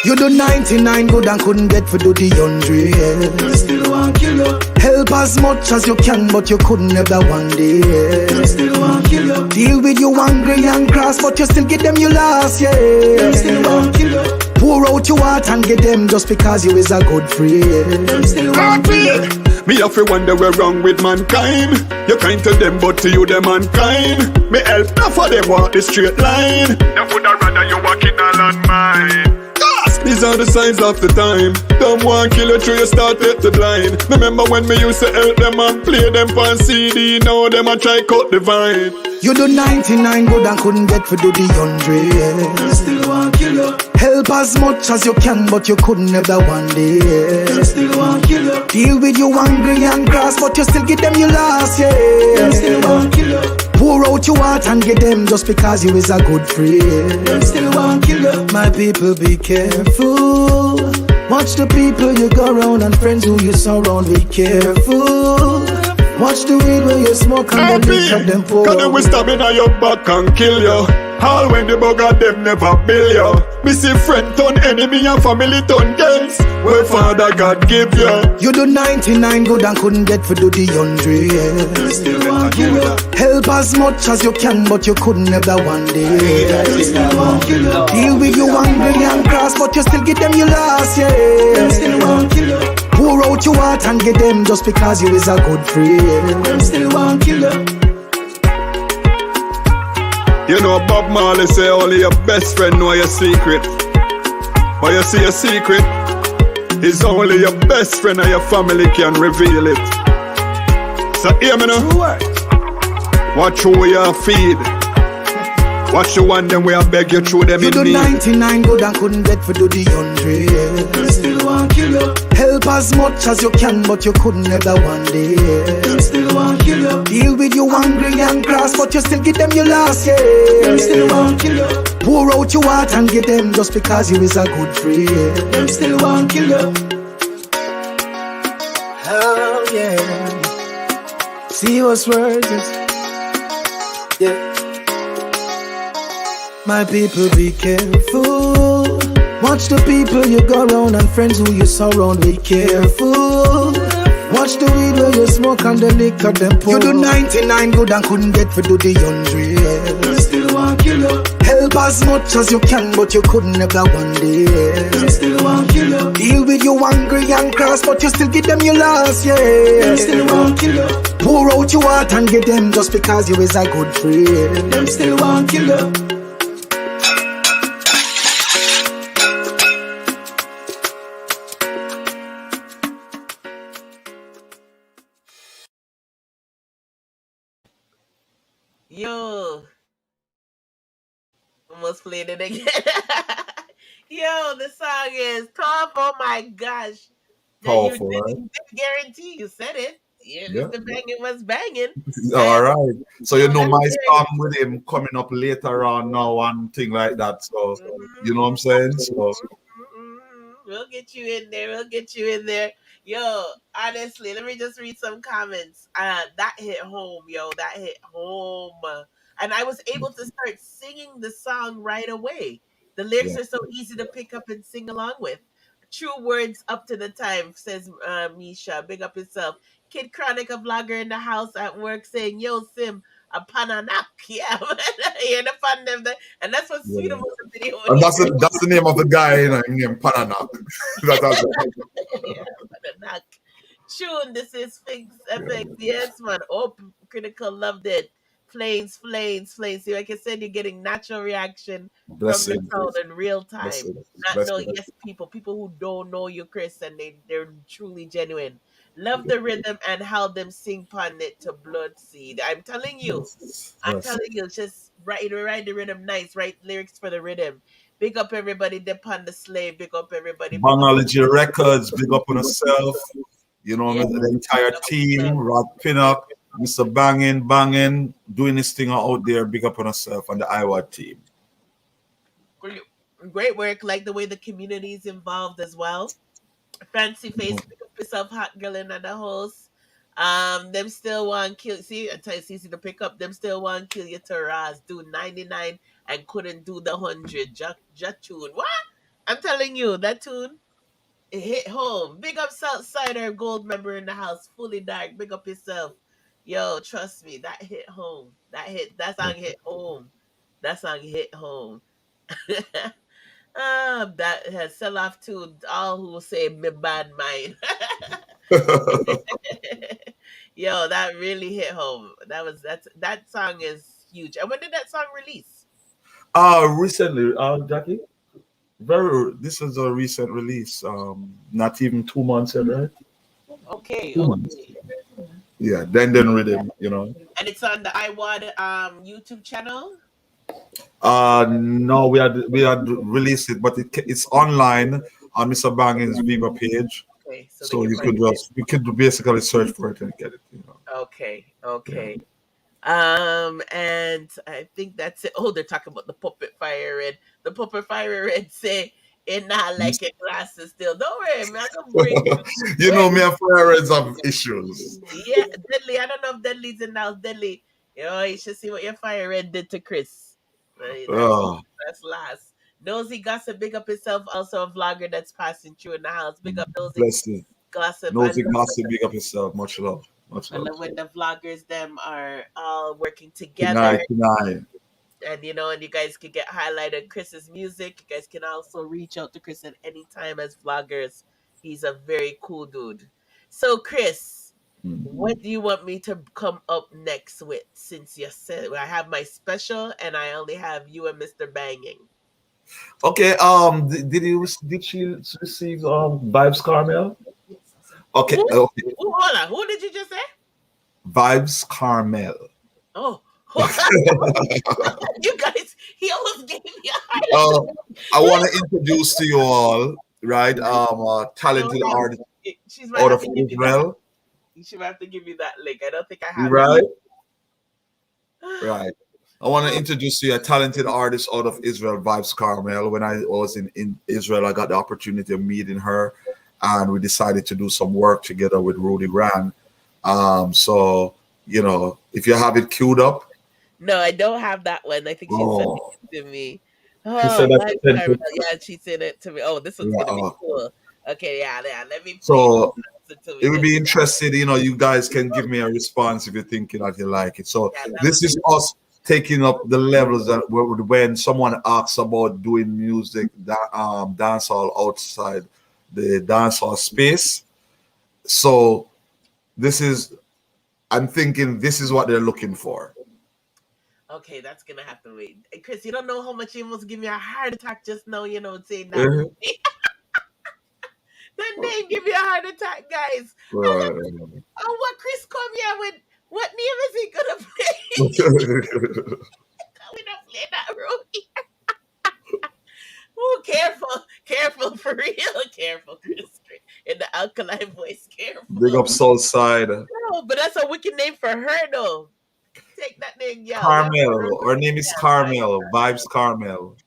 You do 99 good and couldn't get for do the 100. Still want kill you. Help as much as you can, but you could never one day. Still want kill you. Deal with you hungry and cross, but you still get them your last, yeah. Still want kill you. Pour out your heart and get them just because you is a good friend. Still want kill you. Me have to wonder where wrong with mankind. You kind to them, but to you them unkind. Me help not for them walk the straight line. Them would rather you walk in a landmine. These are the signs of the time. Don't want kill you through you start at the blind. Remember when me used to help them and play them on CD. Now them a try cut the vine. You do 99 good and couldn't get for do the 100. Still want kill you. Help as much as you can, but you could never one day. Still want kill you. Deal with you hungry and cross, but you still give them your last, yeah. Still want kill you. Pour out your heart and get them just because you is a good friend. Still want kill you. My people, be careful. Watch the people you go around and friends who you surround. Be careful. Watch the weed when you smoke and the lick of them pour. Cause they will stab in your back and kill you. All when the bugger them never bill you. Me see friend turn enemy and family turn gangs. Where Father God give you. You do 99 good and couldn't get for do the 100. Still want kill you. Help as much as you can, but you could never one day. Still want kill you. Deal with you hungry and cross, but you still give them your last, yeah. Still want kill you. Pour out your heart and get them just because you is a good friend. Still want kill you. You know Bob Marley say only your best friend know your secret. But you see your secret is only your best friend and your family can reveal it. So hear me now. Watch who you feed. Watch the one them where I beg you through them you in do need. 99 good and couldn't get for do the 100. Still want kill you. Help as much as you can, but you could never one day. Still want kill you. Deal with you hungry and cross, but you still give them your last, yeah. Still want kill you. Pour out your heart and get them just because you is a good friend. Still want kill you. Oh yeah. See what's worth it. Yeah. My people, be careful. Watch the people you go around and friends who you surround. Be careful. Watch the weed where you smoke and the liquor them pour. You do 99 good and couldn't get for do the 100. Still want kill you. Help as much as you can, but you could never one day. Still want kill you. Deal with you hungry and cross, but you still give them your last, yeah. Still want kill you. Pour out your heart and get them just because you is a good friend. Them still want kill you. Yo, almost played it again. Yo, the song is tough. Oh my gosh. Powerful, you right? guarantee you said it. Yeah, Mr. Banging was banging. All right. So you know my song with him coming up later on now and thing like that. So you know what I'm saying? So we'll get you in there. We'll get you in there. Yo, honestly, let me just read some comments. That hit home, yo. That hit home. And I was able to start singing the song right away. The lyrics are so easy to pick up and sing along with. True words up to the time, says Misha. Big up yourself. Kid Chronic, a vlogger in the house at work, saying, "Yo, Sim, a pananak." Yeah, you're the fun them, and that's what sweet Yeah. about the video. And that's the name of the guy, you know, named Pananak. That's Yeah, pananak. Tune, this is Fix FX. Yes, man. Oh, Critical loved it. Flames, flames, flames. See, like I said, you're getting natural reaction from the blessing. crowd in real time. Blessing. Not no, Blessing. yes, people who don't know you, Chris, and they're truly genuine. Love the rhythm and how them sing pon it to blood seed. I'm telling you, just write the rhythm nice, write lyrics for the rhythm. Big up everybody, depend the slave, big up everybody, big up Bangology Records, big up on yourself. You know, yeah, the entire team, Rod Pinnock, Mr. Bangin, doing this thing out there, big up on yourself and the Iowa team. great work. Like the way the community is involved as well. Fancy face, pick up yourself, hot girl in the host. Them still want kill. See, I tell you, it's easy to pick up. Them still want kill you to Raz. Do 99 and couldn't do the 100. Just tune. What? I'm telling you, that tune it hit home. Big up Southsider Gold member in the house, fully dark. Big up yourself. Yo, trust me, that hit home. That song hit home. That song hit home. That has sell off to all who will say me bad mind. Yo, that really hit home. That song is huge. And when did that song release? Recently, Jackie. This is a recent release. Not even 2 months yet, right? Okay, 2 okay. months. Yeah, then rhythm, you know. And it's on the iWad YouTube channel. No, we had released it, but it's online on Mr. Bangin's Viva page. Okay, so you could basically search for it and get it. You know. Okay. And I think that's it. Oh, they're talking about the puppet fire red. The puppet fire red say it not like your glasses still. Don't worry, man. I can bring you know me and Flores have issues. Yeah, Deadly. I don't know if Deadly's in now. Deadly. You know, you should see what your fire red did to Chris. That's last. Nosy Gossip, big up himself. Also a vlogger that's passing through in the house. Big up Nosy Blessing. Gossip. Nosy Gossip, big up yourself. Much love. I love when the vloggers them are all working together. Tonight. And you know, and you guys can get highlighted Chris's music. You guys can also reach out to Chris at any time as vloggers. He's a very cool dude. So Chris, what do you want me to come up next with? Since you said I have my special and I only have you and Mr. Banging. Okay, did she receive Vibes Carmel? Okay, okay. Hold on. Who did you just say? Vibes Carmel. Oh, you guys, he almost gave me a heart. I want to introduce to you all, right? Talented artist out of Israel. You should have to give me that link. I don't think I have right? it. Right. I want to introduce you a talented artist out of Israel, Vibes Carmel. When I was in Israel, I got the opportunity of meeting her, and we decided to do some work together with Rudy Grand. So, you know, if you have it queued up. No, I don't have that one. I think she sent it to me. Oh, yeah, she sent it to me. Oh, this one's gonna be cool. Okay, yeah. Let me. So it would be interesting. You know, you guys can give me a response if you're thinking that you like it. So this is us taking up the levels that when someone asks about doing music, dancehall outside the dancehall space. So I'm thinking this is what they're looking for. Okay, that's gonna have to wait. Hey, Chris, you don't know how much you almost give me a heart attack just now, you know, saying that. That name give me a heart attack, guys. Right. Oh, what Chris come here with? What name is he gonna play? We don't play that role. Oh, careful for real, careful, Chris. In the alkaline voice, careful. Big up Southside. No, but that's a wicked name for her, though. Take that name, yeah. Carmel. Her name is Carmel. Vibes Carmel.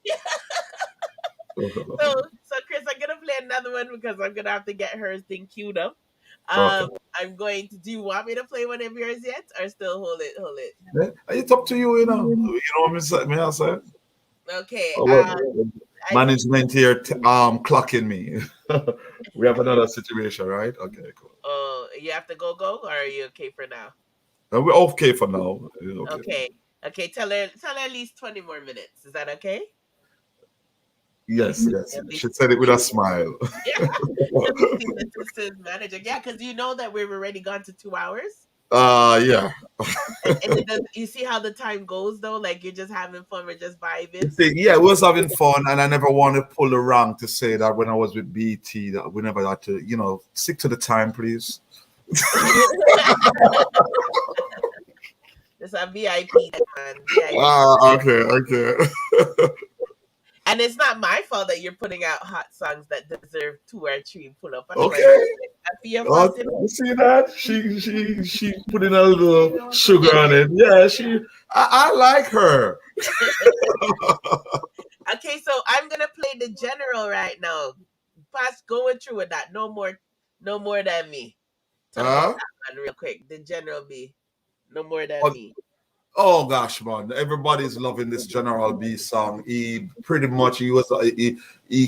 So Chris, I'm gonna play another one because I'm gonna have to get her thing queued up. I'm going to. Do you want me to play one of yours yet, or still hold it? Yeah, it's up to you. You know what I say. Okay. Management here clocking me. We have another situation, right? Okay, cool. Oh You have to go, or are you okay for now? We're okay for now. Okay. Tell her at least 20 more minutes. Is that okay? Yes. She said it with a smile. Yeah. Manager. Yeah, because you know that we've already gone to 2 hours. Yeah. And you see how the time goes though? Like you're just having fun, we're just vibing. Yeah, we was having fun, and I never want to pull the rank to say that when I was with BT that we never had to, stick to the time, please. It's a VIP, man. Okay. And it's not my fault that you're putting out hot songs that deserve 2 or 3 pull up. Okay. You see that? She putting a little sugar on it. Yeah, I like her. Okay, so I'm gonna play the general right now. Fast going through with that. No more than me. Tell me that one real quick. The general B. No more than me. Oh gosh, man! Everybody's loving this General B song. He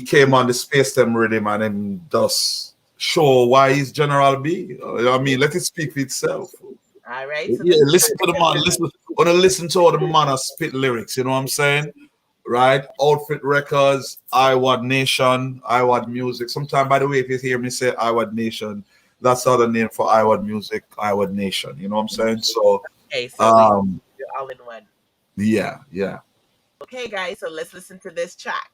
came on the Space Them rhythm and just show why he's General B. I mean, let it speak for itself. All right. So Listen to the man. Listen to all the man spit lyrics. You know what I'm saying? Right? Outfit Records, IWAD Nation, IWAD Music. Sometime, by the way, if you hear me say IWAD Nation, that's the other name for IWAD Music, IWAD Nation. You know what I'm saying? So, okay, so you're all in one. Yeah. Okay, guys, so let's listen to this track.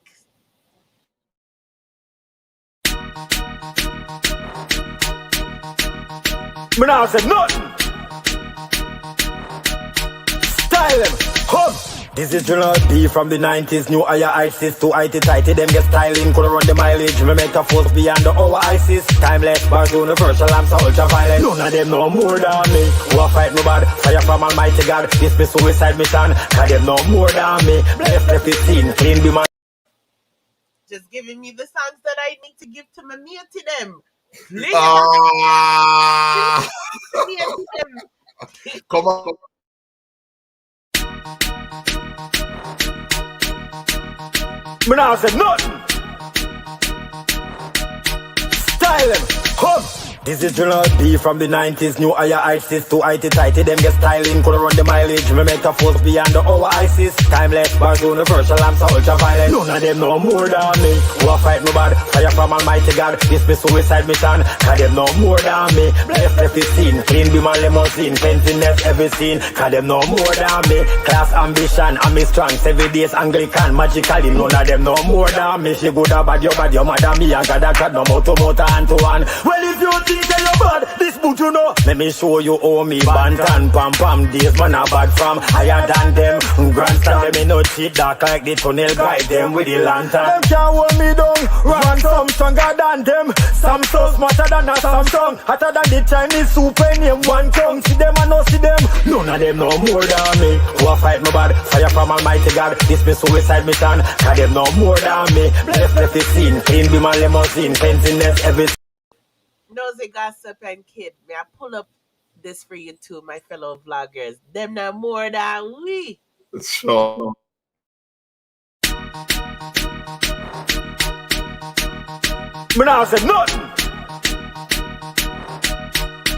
Me now say nothing. Style him, hum. This is General B from the 90s. New higher ISIS to IT tighty. Them get styling, could run the mileage. Me make a force beyond the our ISIS. Timeless, bars universal, I'm so ultra violent. None of them know more than me. Who a fight me bad? Fire from Almighty God. This be suicide mission. Cause them know more than me. Bless the 15, clean be man. Just giving me the songs that I need to give to Mamiya to them. Come on. Me now say nothing. Style him, hum. This is General B from the 90s. New higher ISIS to IT tighty. Them get styling, could run the mileage. Me make a force beyond the our ISIS. Timeless, bars universal, I'm so ultra violent. None of them know more than me. Who a fight me bad? Fire from Almighty God. This be suicide mission. Cause them know more than me. Bless the 15, clean be my limousine. Fanciness every scene. Cause them know more than me. Class ambition, I'm me strong. 7 days Anglican, magically. None of them know more than me. She good or bad, your mother me. And God cut no more to hand to hand. Well, if you think that you're bad, this boot you know. Let me show you how me bantan pam pam. Days man a bad from higher than them. Grandstand them me no cheat dark like the tunnel guide them with the lantern. Them can't hold me down. Run some stronger than them. Some so smarter than a Samsung. Hotter than the Chinese super name. One tongue. See them and no see them. None of them know more than me. Who a fight me bad? Fire from Almighty God. This be suicide mission. Cause them know more than me. Bless the 15, clean be my limousine. Fanciness everything. Nosy Gossip and Kid, may I pull up this for you too, my fellow vloggers. Them not more than we. Sure. Me now say nothing.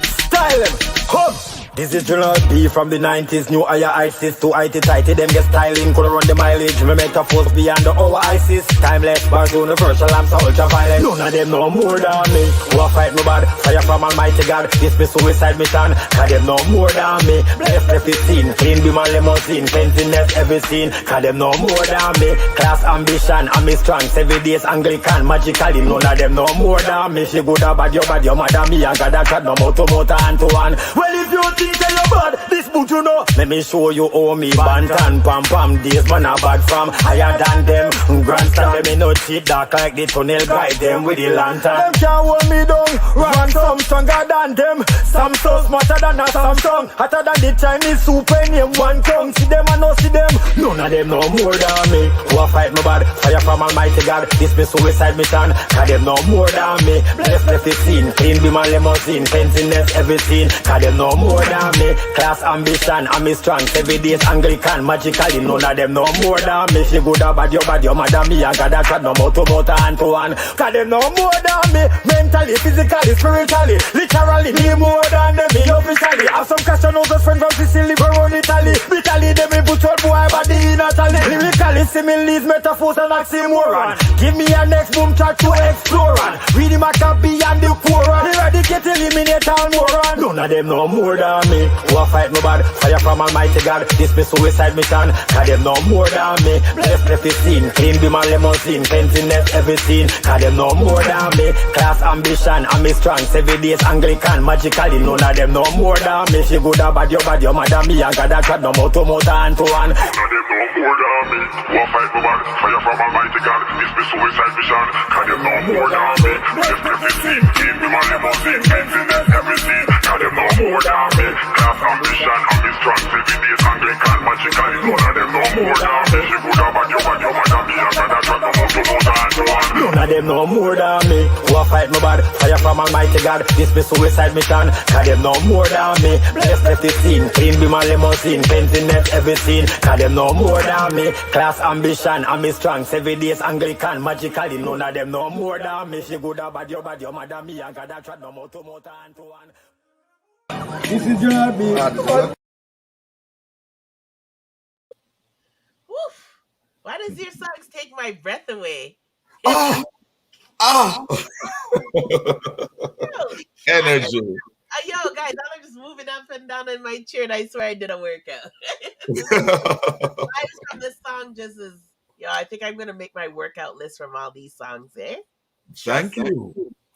Style him, hum. This is General B from the 90s. New higher ISIS to IT tighty. Them get styling, could run the mileage. Me make a force beyond the our ISIS. Timeless, bars universal, I'm so ultra violent. None of them know more than me. Who a fight me bad? Fire from Almighty God. This be suicide mission. Cause them know more than me. Bless the 15, clean be my limousine. Fanciness every scene. Cause them know more than me. Class ambition, I'm me strong. 7 days Anglican, magically. None of them know more than me. She good or bad, your mother me. And God cut no more to hand to hand. Well, if you think that you're bad, this boot you know. Let me show you how me bantan pam pam. Days man a bad from higher than them. Grandstand them me no cheat dark like the tunnel guide them with the lantern. Them can't hold me down. Run some stronger than them. Some so smarter than a Samsung. Hotter than the Chinese super name. One tongue. See them and no see them. None of them know more than me. Who Who a fight me bad? Fire from Almighty God. This be suicide mission. Cause them no more than me. Left the scene. Clean be my limousine. Fanciness everything. Cause them no more than me. Class ambition. I'm strong. 7 days Anglican. Magically none of them no more than me. She good or bad, your mother me. I got that chat no more to hand to hand. Cause them no more than me. Mentally, physically, spiritually. Literally, me more than them. Me officially. Have some Casanova friends from Sicily, from Italy. Italy, them me put out boy body in Italy. Lyrically, similes, metaphors and oxymoron. Give me a next boom track to explore on. Read the Maccabi and the Quran. Eradicate, eliminate all moron. None of them no more than me. Who a fight me bad? Fire from Almighty God. This be suicide mission. Cause them no more than me. Left the scene. Clean be my limousine. Fanciness everything. Cause them no more than me. Class ambition. I'm strong. 7 days Anglican. Magically none of them no more than me. She good or bad, your mother me. I got that chat no more to hand to hand. None of them no more than me. Who a fight me bad? Fire from Almighty God. This be suicide mission. Cause them no more than me. Left the scene. Clean be my limousine. Fanciness everything. Cause them no more than me. Class ambition. I'm strong. 7 days Anglican. Magically none of them no more than me. She good or bad, your mother me. I got that chat no more to hand to hand. None of them no more than me. Who a fight me bad? Fire from Almighty God. This be suicide mission. Cause them no more than me. Left the scene. Clean be my limousine. Fanciness everything. Cause them no more than me. Class ambition. I'm strong. 7 days Anglican. Magically none of them no more than me. She good or bad, your mother me. I got that chat no more to hand to hand. This is your beat. Woof. Why does your songs take my breath away? Energy. Yo, guys, I'm just moving up and down in my chair, and I swear I did a workout. Vibes from this song just is, I think I'm gonna make my workout list from all these songs, eh? Thank you.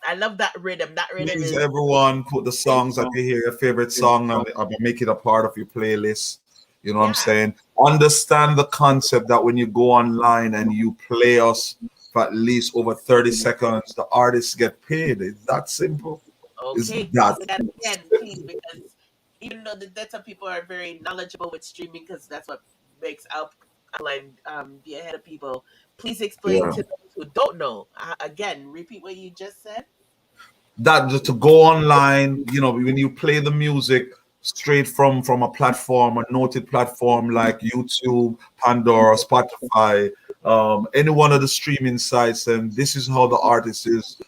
I love that rhythm. That rhythm Please, is everyone, put the songs that you hear, your favorite song, and make it a part of your playlist. You know what I'm saying? Understand the concept that when you go online and you play us for at least over 30 seconds, the artists get paid. It's that simple. okay. It's that Again, please, because even though that some people are very knowledgeable with streaming, because that's what makes Alkaline be ahead of people. Please explain to those who don't know. Again, repeat what you just said. that just to go online, when you play the music straight from a platform, a noted platform like YouTube, Pandora, Spotify, any one of the streaming sites, and this is how the artist is,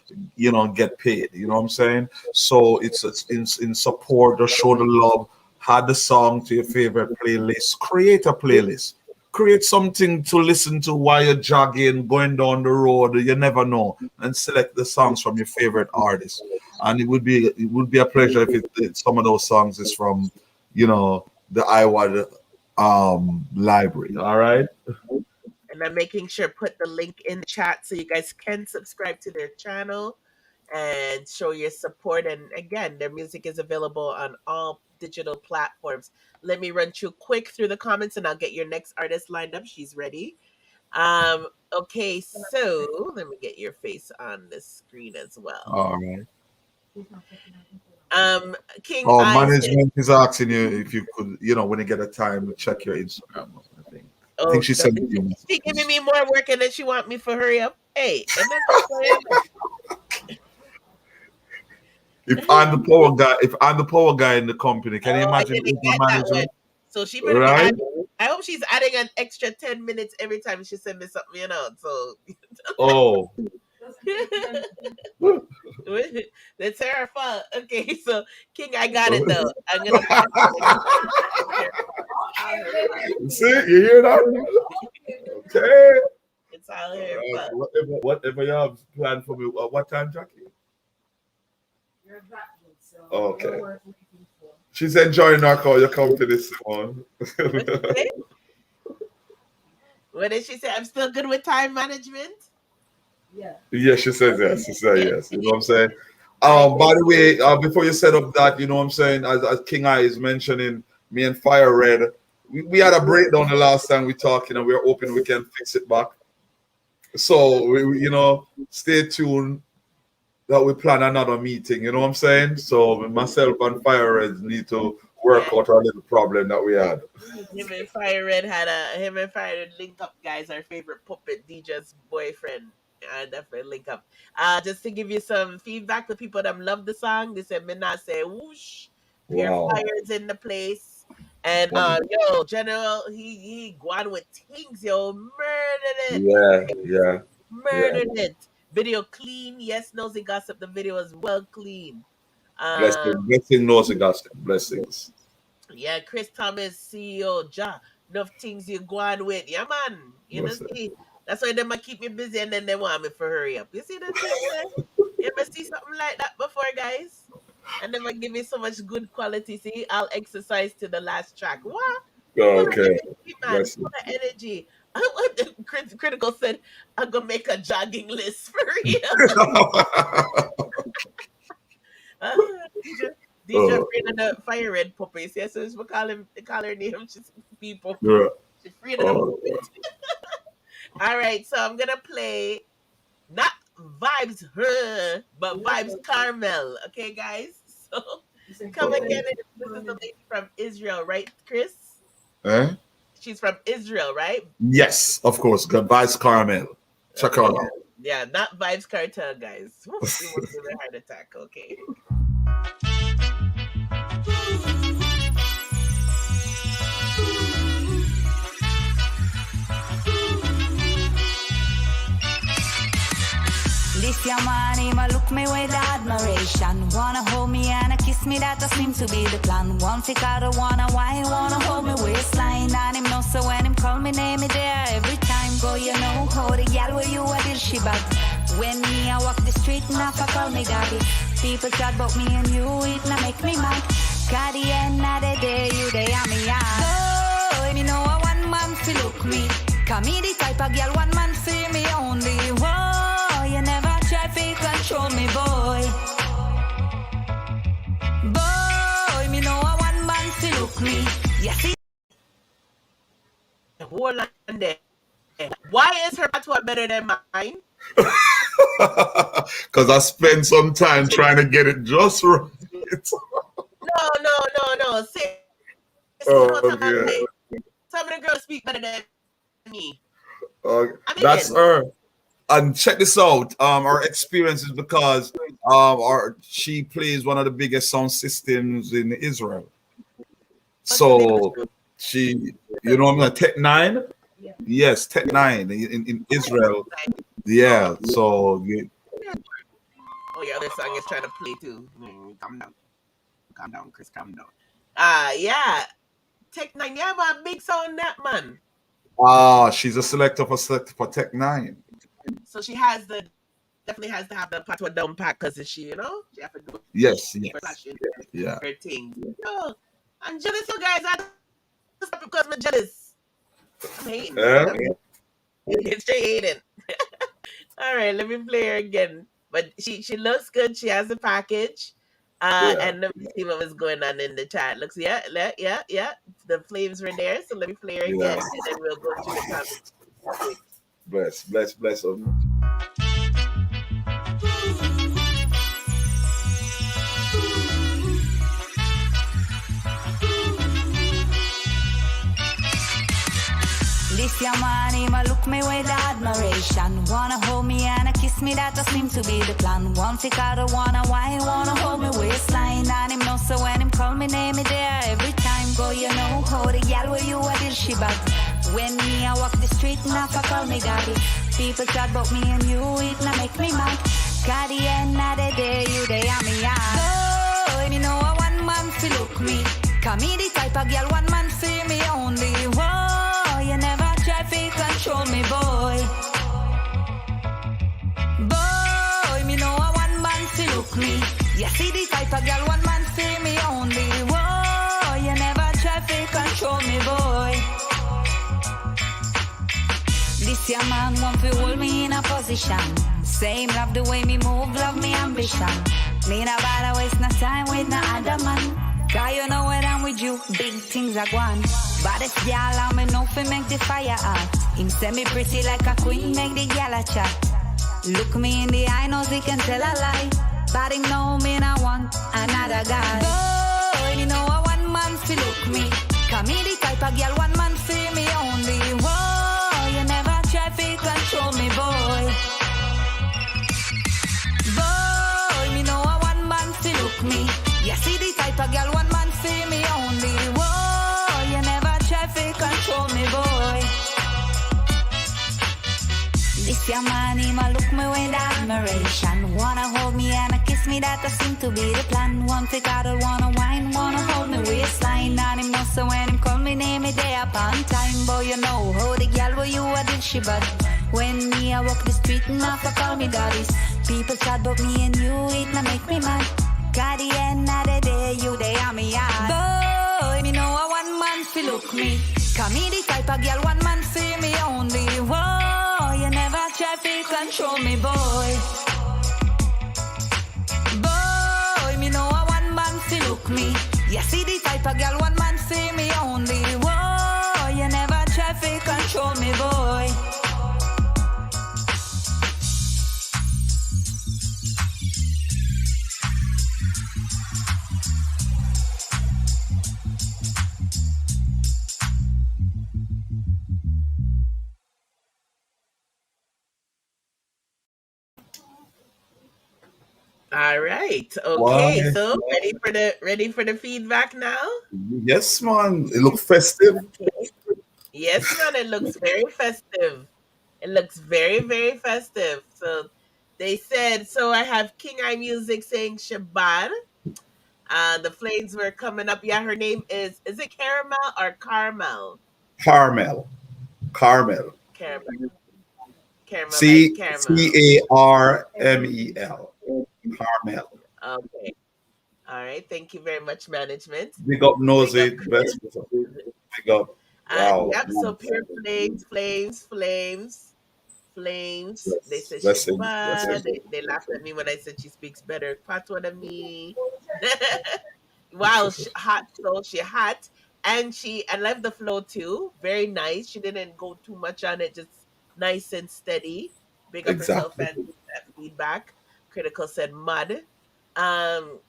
get paid. You know what I'm saying? So it's in support, to show the love, add the song to your favorite playlist, create a playlist. Create something to listen to while you're jogging, going down the road. You never know, and select the songs from your favorite artist. And it would be a pleasure if some of those songs is from, the iWad library. All right. And I'm making sure put the link in the chat so you guys can subscribe to their channel and show your support. And again, their music is available on all digital platforms. Let me run through the comments and I'll get your next artist lined up. She's ready. Okay, so let me get your face on the screen as well. All right. King. Management is asking you if you could, when you get a time to check your Instagram. I think she said she giving me more work and then she want me to hurry up. Hey, if I'm the power guy in the company, can you imagine if the manager? So she better be I hope she's adding an extra 10 minutes every time she send me something, So oh. That's her fault. Okay, so King, I got it though. I'm gonna see, you hear that? Okay. It's all her fault. Whatever you have planned for me. What time, Jackie? Okay. She's enjoying our call. You come to this one. What did she say? I'm still good with time management. Yeah, she says yes. She said yes. You know what I'm saying? By the way, before you set up that, you know what I'm saying, as King I is mentioning, me and Fire Red, we had a breakdown the last time we talked, and we're hoping we can fix it back. So we stay tuned that we plan another meeting, you know what I'm saying? So myself and Fire Red need to work out our little problem that we had. Him and Fire Red him and Fire Red link up, guys. Our favorite puppet DJ's boyfriend. Definitely link up. Just to give you some feedback, the people that love the song, they said, "Me not say whoosh." Pure Wow. Fire's in the place, and yo, General, he gone with things, yo, murdered it. Yeah. Murdered it. Video clean. Yes, Nosy Gossip. The video is well clean. Blessing, Nosy Gossip. Blessings. Yeah, Chris Thomas, CEO, enough things you go on with. Yeah, man. You know, see, that's why they might keep me busy and then they want me for hurry up. You see the thing there? You ever see something like that before, guys? And they might give me so much good quality. See, I'll exercise to the last track. What? Okay. Man, full of energy. Critical said, I'm going to make a jogging list for you. DJ afraid of the Fire Red puppies. Yeah, so we call her name. She's people. Yeah. She's afraid of the puppies. All right, so I'm gonna play not Vibes Her, but Vibes Carmel. Okay, guys. So come again. This is the lady from Israel, right, Chris? Eh? She's from Israel, right? Yes, of course. Goodbye, Carmel. Check her out. Yeah, not Vibes Cartel, guys. We won't give her a heart attack. Okay. This your man, him a look me with admiration. Wanna hold me and a kiss me, that just seems to be the plan. One tick out of wanna why wanna hold me waistline. And him know so when him call me name me there every time. Go you know how the gal where you a did she bad. When me I walk the street and I call me daddy. People chat about me and you, it na make me mad. Cause the end of the day, you they are me out. Oh, me know a one man fi look me. Cause me the type of girl one man fi me only. Whoa, you never try to control me, boy. Boy, me know a one man fi look me. You see? Hold on there. Why is her patois better than mine? Because I spent some time trying to get it just right. No. Say, Oh, yeah. some of the girls speak better than me. That's her. And check this out. Our experience is because she plays one of the biggest sound systems in Israel. So she, you know, I'm gonna Tech 9. Yes, Tech 9 in Israel. Yeah. So. Yeah. Oh, yeah, other song is trying to play too. Calm down, Chris. Calm down. Yeah. Tech 9. Yeah, man, big sound that man. She's a selector for Tech 9. So she definitely has to have the patois down pack because she, you know, she have to do Yes. her thing. Yo, I'm jealous, you guys. I stop because I'm jealous. I'm hating. It's straight hating. All right, let me play her again. But she looks good. She has the package. And let me see what was going on in the chat. Looks, yeah. The flames were there. So let me play her again, and then we'll go through the comments. Bless. This your man, him a look me with admiration. Wanna hold me and a kiss me, that just seem to be the plan. One tick out of wanna why wanna hold me waistline. And him know so when him call me name me there every time. Go you know how the gal where you a did she bad. When me I walk the street and I call me daddy. People chat about me and you, it na make me mad. Cause the end of the day, you they are me out. Oh, me know a one man fi look me. Cause me the type of girl one man fi me only. Whoa, you never try to control me, boy. Boy, me know a one man fi look me. You see the type of girl one man fi me only. Whoa, you never try to control me, boy. This your man want to hold me in a position. Same love the way me move, love me ambition. Me not bother waste no time with no other man. Cause you know when I'm with you, big things are gone. Baddest y'all, I'm enough to make the fire hot. Him say me pretty like a queen, make the gal a chat. Look me in the eye, knows he can tell a lie. But him know me not want another guy. Boy, me know a one man man fi look me. Cause me the type of girl one man fi me only. Whoa, you never try to control me, boy. Boy, me know a one man fi look me. You see the type of girl one man fi me only. Whoa, you never try to control me, boy. This your man, him a look me with admiration. Wanna hold me and a kiss me, that a seem to be the plan. Want to cuddle, wanna wine, wanna hold me waistline. And him know so when him call me name, me day upon time. Boy, you know how the girl where you a did she bad. When me I walk the street and have to call me daddies. People chat about me and you, it na make me mad. Got the end of the day, you they are me yard. Boy, me know a one man fi look me. Cause me the type of girl one man fi me only. Whoa, you never try to control me, boy. Boy, me know a one man fi look me. You see the type of girl one man fi me only. Whoa, you never try to control me, boy. All right. Why? Okay. So ready for the feedback now? Yes, man. It looks festive. Yes, man. It looks very festive. It looks very, very festive. So they said, so I have King Eye Music saying Shabbat. The flames were coming up. Yeah, her name is it Caramel or Carmel? Carmel. Carmel. Caramel. Caramel C like caramel. Carmel. Carmel. Okay. All right. Thank you very much, management. Big up Nosy. Best. Big up. Wow. Yep. So pure flames. They said she's Blessings. bad. Blessings. They laughed at me when I said she speaks better patois than me. Wow, hot. So she hot, and she left the flow too. Very nice. She didn't go too much on it. Just nice and steady. Big up herself Exactly. and that feedback. Critical said mud. Um,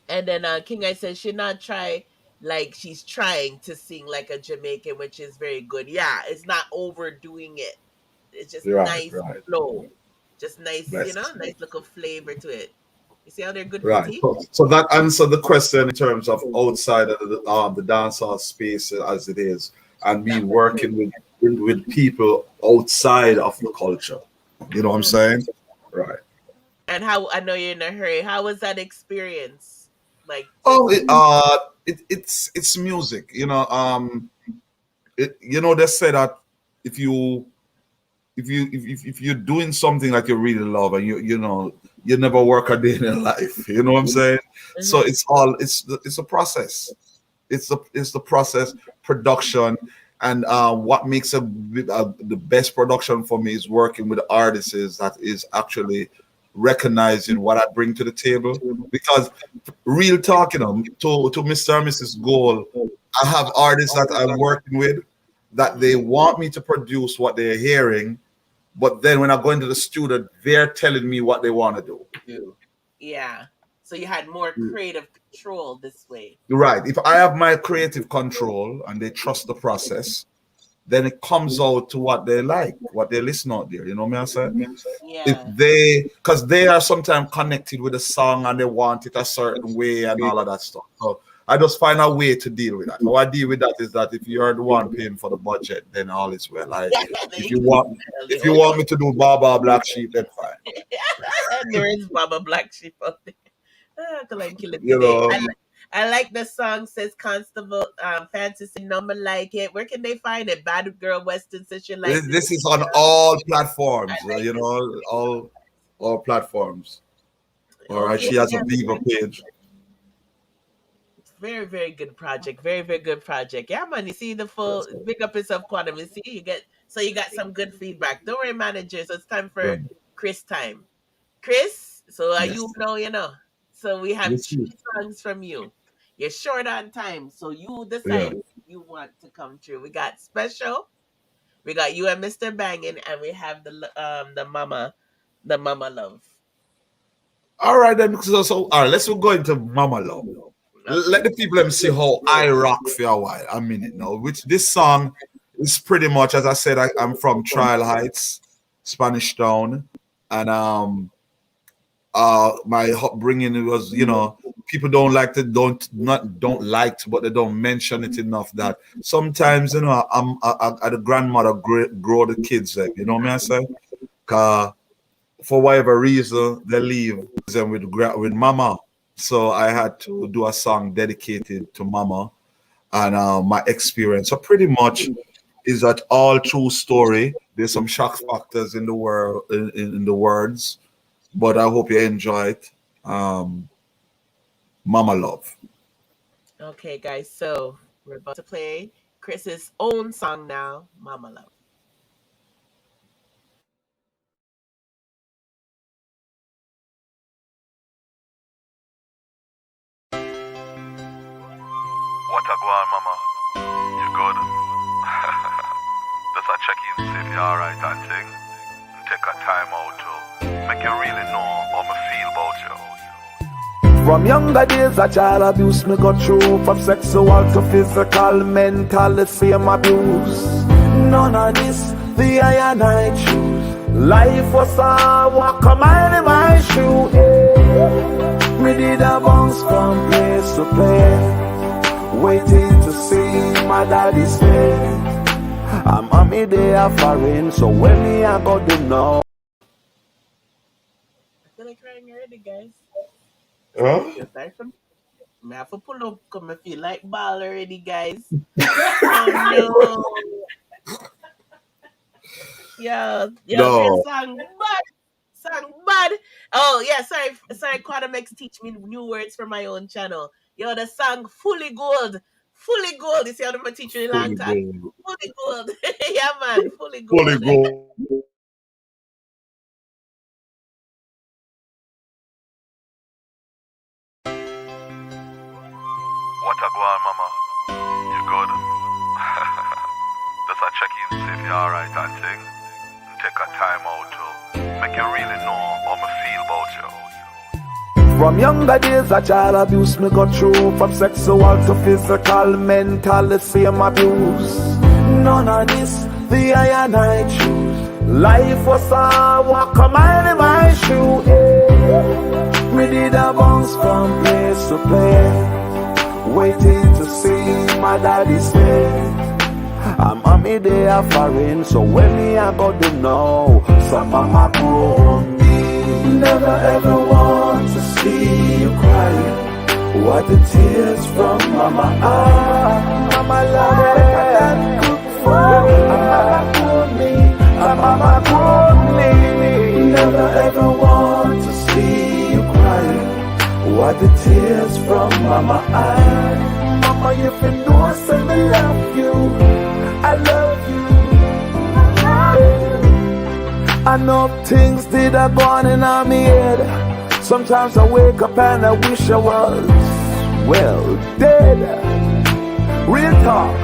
and then King I said she not try like she's trying to sing like a Jamaican, which is very good. Yeah, it's not overdoing it. It's just Right. nice Right. flow. Just nice, Blessings. nice little flavor to it. You see how they're good Right. pretty? So that answered the question in terms of outside of the dancehall space as it is, and me working with people outside of the culture. You know what I'm saying? Right. And how I know you're in a hurry. How was that experience? Like Oh, it's music. They say that if you're doing something that you really love and you never work a day in your life. You know what I'm saying? So it's a process. It's the process, production, and what makes the best production for me is working with artists that is actually recognizing what I bring to the table. Because real talk, to Mr. and Mrs. Goal, I have artists that I'm working with that they want me to produce what they're hearing, but then when I go into the studio, they're telling me what they want to do. Yeah. So you had more creative control this way. Right. If I have my creative control and they trust the process, then it comes out to what they like, what they listen out there. You know what I'm saying? Yeah. Because they are sometimes connected with the song and they want it a certain way and all of that stuff. So I just find a way to deal with that. How I deal with that is that if you're the one paying for the budget, then all is well. If you want me to do Baba Black Sheep, then fine. There is Baba Black Sheep out there. Till I kill it You today. know. I like the song, says Constable Fantasy Number like it. Where can they find it? Bad Girl Western says she likes it. This is on all platforms, all platforms. All right, she has a Viva page. Very, very good project. Very, very good project. Yeah, man. You see the full big up yourself, Quantum. You see, you got some good feedback. Don't worry, manager. So it's time for Chris time. Chris, so you know. So we have 3 songs from you. You're short on time, so you decide if you want to come through. We got Special, we got you and Mr. Bangin', and we have the Mama Love. All right then. So all right, let's go into Mama Love. let the people them see how I rock for a while, a minute now. Which this song is pretty much, as I said, I'm from Trial Heights, Spanish Town, and my upbringing was, people don't like to don't like to, but they don't mention it enough that sometimes I the grandmother grow the kids up, you know what I say? Cause for whatever reason they leave them with mama, so I had to do a song dedicated to mama and my experience. So pretty much is that all true story. There's some shock factors in the world in the words, but I hope you enjoy it. Mama Love. Okay, guys, so we're about to play Chris's own song now, Mama Love. What a go on, mama? You good? Just a check in, see if you alright and thing. And take a time out to make you really know how me feel about you. From younger days, a child abuse me got through. From sexual to physical, mental, the same abuse. None of this, the I and I choose. Life was a walk a mile in my shoe. Yeah. Me did a bounce from place to place, waiting to see my daddy's face. I'm on me there foreign, so when me I got to know. I feel like crying already, guys. Huh? I have to pull up because I feel like ball already, guys. Oh no. Yo, No. song bad. Oh yeah, sorry, Quadamex teach me new words for my own channel. Yo, the song Fully Gold. You see how I'm teaching you a long time? Fully Gold. Yeah, man, Fully Gold. Fully Gold. What a go on, mama? You good? Just a check in, see if you alright and thing. And take a time out to make you really know how me feel about you. From younger days, a child abuse me got through. From sexual to physical, mental, the same abuse. None of this, the I and I choose. Life was a walk a mile in my shoe. Yeah. Me did a bounce from place to place, waiting to see my daddy's face. I'm on me there foreign, so when me I got to know. Some mama grow me, never ever want to see you crying. What the tears from mama are. Mama love better than cook food. Mama grow me, mama grow me. Never ever want to see you crying. What the tears from mama are. Mama, you can know say me love you, I love you. I know things did a gone in on me head. Sometimes I wake up and I wish I was, well, dead. Real talk.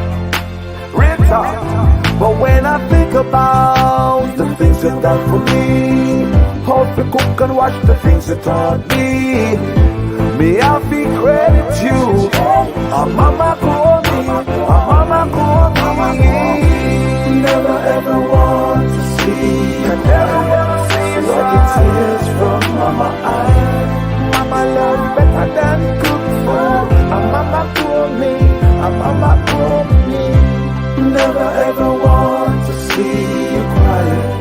But when I think about the things you done for me, how to cook and wash the things you taught me, may I be credit you. A mama call me, never ever want to see, what the tears from mama eyes. Mama love better than cook food. A mama call me, never ever want to see you crying.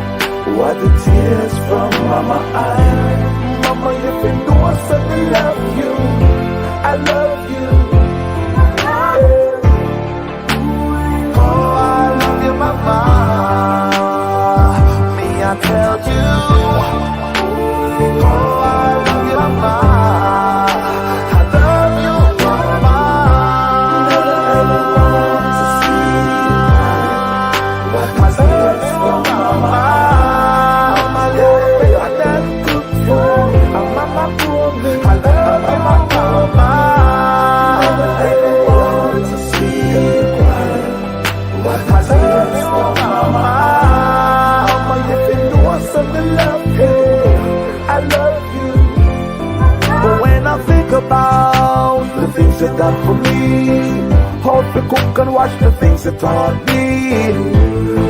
What the tears from mama eyes. Mama, you can do us and I love you, I love you. Oh, I love you, mama. Me, I tell you. Oh, I love you, mama. I love you, mama. Never ever want to see you. What my tears from mama. Mama, love better than cook food. Mama, for me. I love you, mama. Never ever want to see you cry. What my tears from mama. Mama, you can do us some cook and wash the things you taught me.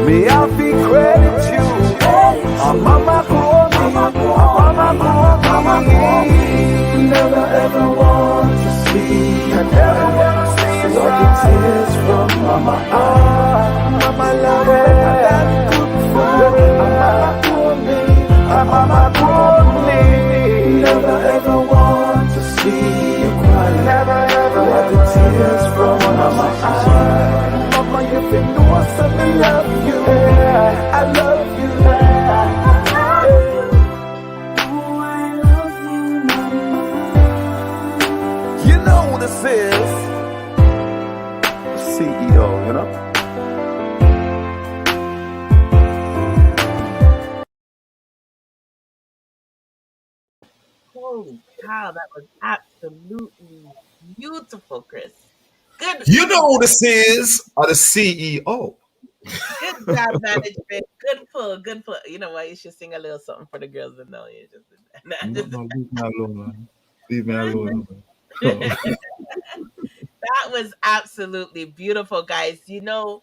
Me have to credit you. Mama grow me, mama grow me. Never ever want to see, I never want to see the tears from mama. Mama love that good food. Mama grow me, mama grow me. Never ever want to see you cry. Never ever want the tears from mama. Mama, you think no one said me love you. I love you. You know who this is? CEO, you know? Holy cow, that was absolutely beautiful, Chris. Good. You know who this is? Or the CEO. Good job, management. Good pull, good pull. You know what? You should sing a little something for the girls that know you. No, leave me alone, man. Leave me alone. That was absolutely beautiful, guys. You know,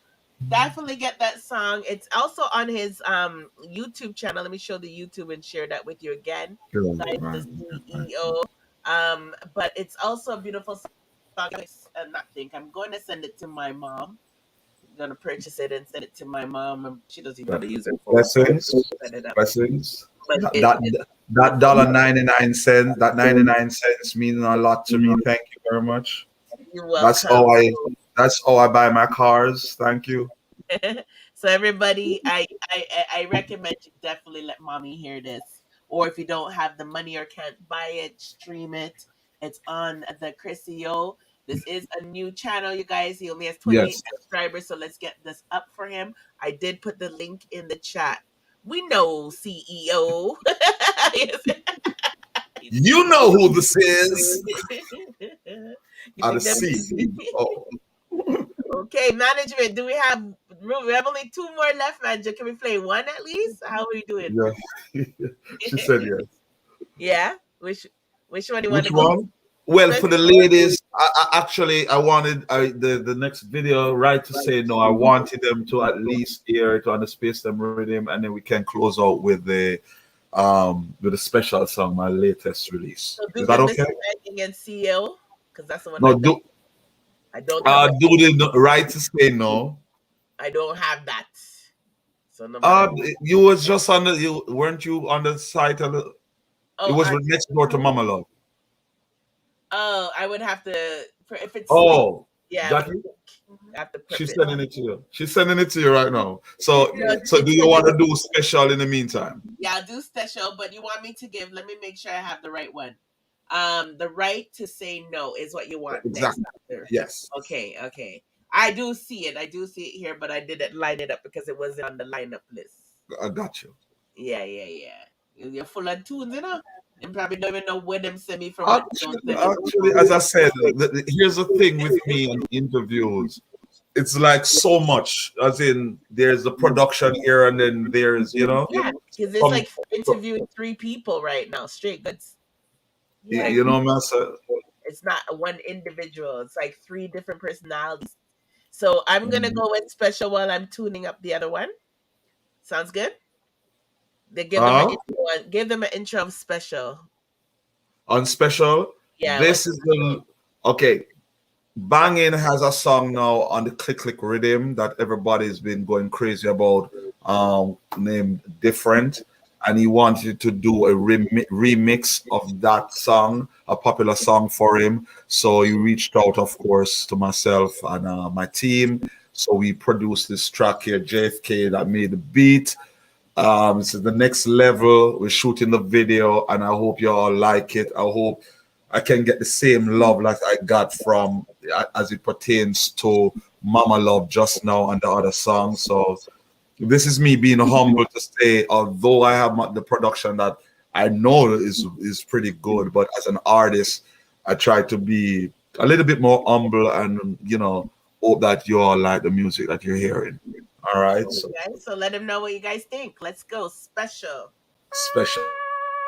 definitely get that song. It's also on his YouTube channel. Let me show the YouTube and share that with you again. Guys, the CEO. But it's also a beautiful song. I'm going to send it to my mom. I'm going to purchase it and send it to my mom. She doesn't even know how to use her phone. Blessings. That $1.99, that 99 cents means a lot to me. Thank you very much. You're welcome. That's how I buy my cars. Thank you. So everybody, I recommend you definitely let mommy hear this. Or if you don't have the money or can't buy it, stream it. It's on the Chrissy O. This is a new channel, you guys. He only has 28 subscribers, so let's get this up for him. I did put the link in the chat. We know CEO. You know who this is. CEO. Okay, management. Do we have room? We have only 2 more left, man. Can we play one at least? How are we doing? Yeah. She said yes. Yeah. Which one do you want to go? One? Well, for the ladies, I wanted the next video right to say no. I wanted them to at least hear it on the Space Them Rhythm, and then we can close out with the special song, my latest release. So is that okay? And CEO, because that's the one. No, I don't. Do the right to say no. I don't have that. So no. You was just on the. Weren't you on the site of the? It was next door to Mama Love. Oh, I would have to if it's. Oh, yeah. Jackie? She's sending it to you. She's sending it to you right now. So, do you want to do special in the meantime? Yeah, I'll do special, but you want me to give? Let me make sure I have the right one. The right to say no is what you want. Exactly. Yes. Okay. I do see it. Here, but I didn't line it up because it wasn't on the lineup list. I got you. Yeah. You're full of tunes, you know. And probably don't even know where them send me from. Actually, as I said, here's the thing with me in interviews. It's like so much, as in there's the production here and then there's, Yeah, because it's like interviewing 3 people right now, straight. That's you know, Master. It's not one individual. It's like 3 different personalities. So I'm gonna go with special while I'm tuning up the other one. Sounds good. They give them an intro of special. On special, yeah. This is the okay. Bangin has a song now on the Click Rhythm that everybody's been going crazy about, named Different, and he wanted to do a remix of that song, a popular song for him. So he reached out, of course, to myself and my team. So we produced this track here, JFK, that made the beat. This is the next level. We're shooting the video, and I hope you all like it. I hope I can get the same love like I got from as it pertains to Mama Love just now and the other song. So this is me being humble to say, although I have the production that I know is pretty good, but as an artist, I try to be a little bit more humble and, you know, hope that you all like the music that you're hearing. All right. So let them know what you guys think. Let's go. Special.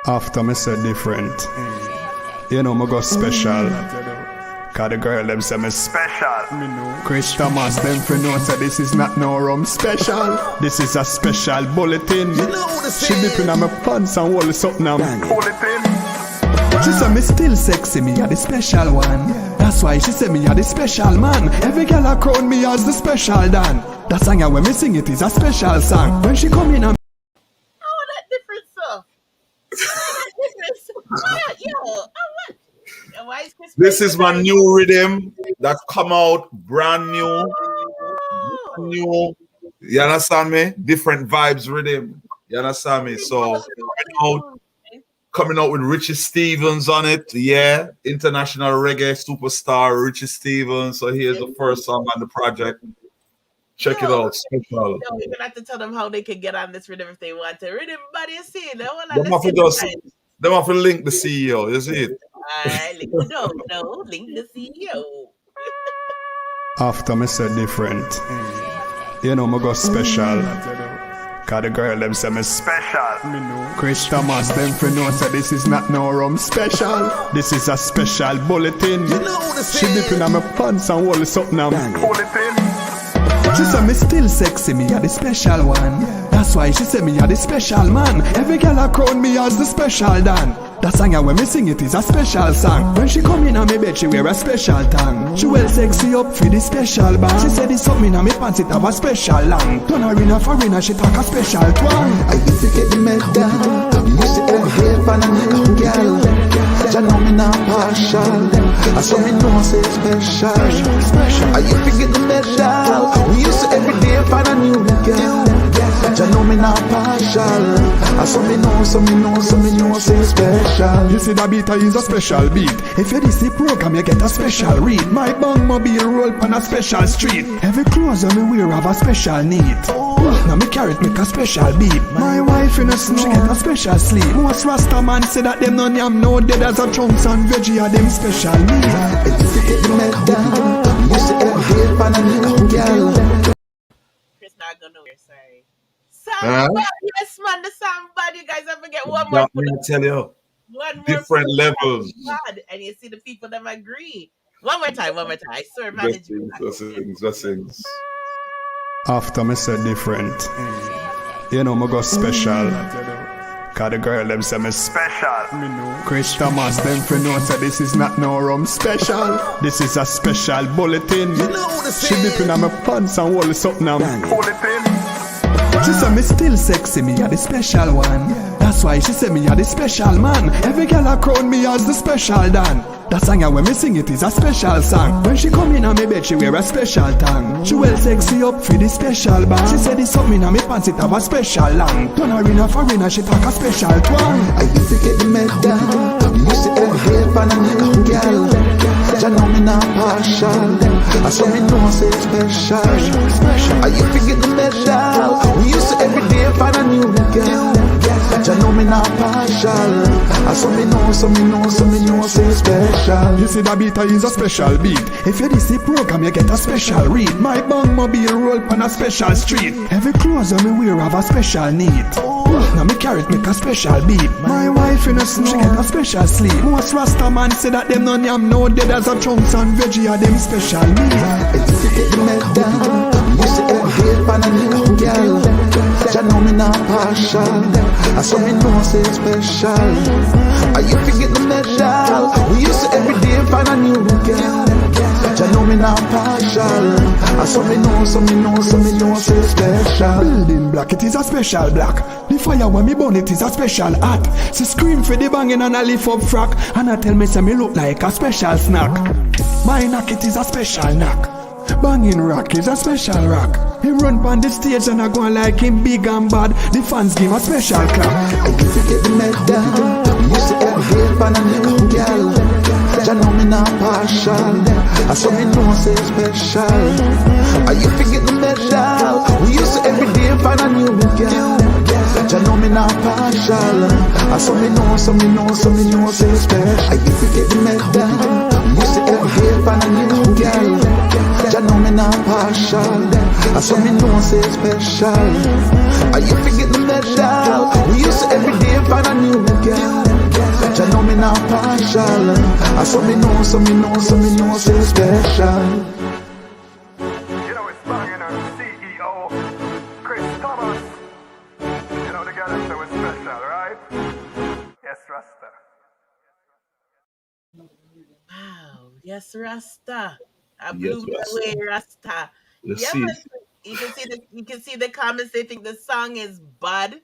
After me said different. You know, me go special. Cause the girl them say me special. Chris Thomas them for know say this is not no rum special. This is a special bulletin. She dipping on my pants and hold something on bulletin. She say me still sexy, me a the special one. That's why she say me a the special man. Every girl a crown me as the special Dan. That song when me sing it is a special song. When she come in and that different stuff. Why is Chris This is my new rhythm that come out brand new. New. You understand me? Different vibes rhythm. You understand me? So coming out with Richie Stevens on it. Yeah. International reggae superstar Richie Stevens. So here's the first song on the project. Check it out. Special. No, we're gonna have to tell them how they can get on this rhythm if they want to. Rhythm body, you see, they want Them have to link the CEO, you see it? link the CEO. after me say different. You know me go special. Cause the girl them say me special. Chris Thomas them for know say this is not no rum special. This is a special bulletin. She dipping on my pants and hold something on bulletin. She say me still sexy, me a the special one. That's why she say me a the special man. Every girl a crown me as the special Dan. That song when me sing it is a special song. When she come in on me bed she wear a special tongue. She well sexy up for the special band. She said this something on me pants it have a special long. Turn her in a foreigner she talk a special twang. I used to get the medal. Used to have hair for a new girl. You know me not partial. I saw me know say special. I used to get the medal. We used to every day for a new girl. You know me not partial. I saw me know say special. You see that beat is a special beat. If you this the program you get a special read. My bang mobile roll on a special street. Every clothes I me wear have a special need. Now me carrot make a special beat. My wife in a snow she get a special sleep. Most Rasta man say that them none yam no dead as a chunks and veggie are them special need. I used to get the medal. Used to have hair for a new girl. Chris not going nowhere, sorry. Somebody, yes man, the somebody, you guys. I forget one more. I tell you, one different levels. And you see the people that agree. One more time. I swear, manage. Blessings. After me say different. You know me go special. Cause the girl them say me special. Chris Thomas them for know say this is not no rum special. This is a special bulletin. She dipping on my pants and hold something on bulletin. She say me still sexy, me a the special one. That's why she say me a the special man. Every girl a crown me as the special Dan. That song when me sing it is a special song. When she come in on me bed she wear a special tongue. She well sexy up for the special band. She said this something on me pants it have a special long. Turn her in a foreigner she talk a special twang. I used to get the medal. Used to have hair for a new girl. You know me not partial. I saw me know say special. I used to get the medal. We used to every day for a new girl. You know me not partial. I saw me know say special. You see that beat is a special beat. If you this the program you get a special read. My bang mobile roll on a special street. Every clothes I me wear have a special need. Now me carrot make a special beat. My wife in a snow she get a special sleep. Most Rasta man say that them none yam no dead as a chunks and veggie are them special need. I used to get the medal. Used to have hair for a new girl. You know me not partial. I saw me know say special. I used to get the medal. We used to every day for a new girl. You know me not partial. I saw me know say special. Building black, it is a special black. The fire when me burn it is a special hot. She scream for the banging and I lift up frack. And I tell me say me look like a special snack. My knock it is a special knock. Banging rock is a special rock. He run pon the stage and I go like him big and bad. The fans give a special clap. I used to get the medal. Used to have hair for a new girl. You know me not partial. I saw me know say special. I used to get the medal. We used to every day for a new girl. You know me not partial. I saw me know say special. I used to get the medal. Used to have hair for a new girl. You know me not partial. I saw me know say special. I used to get the medal. We used to every day for a new girl. You know me not partial. I I saw me know, so me know, so me know, say special. You know it's banging on CEO Chris Thomas. You know the guy that was special, right? Yes, Rasta. Wow. Yes, Rasta. I Yes, blew me yes. away, Rasta. You Yeah, see, man. You can see the comments. They think the song is bad.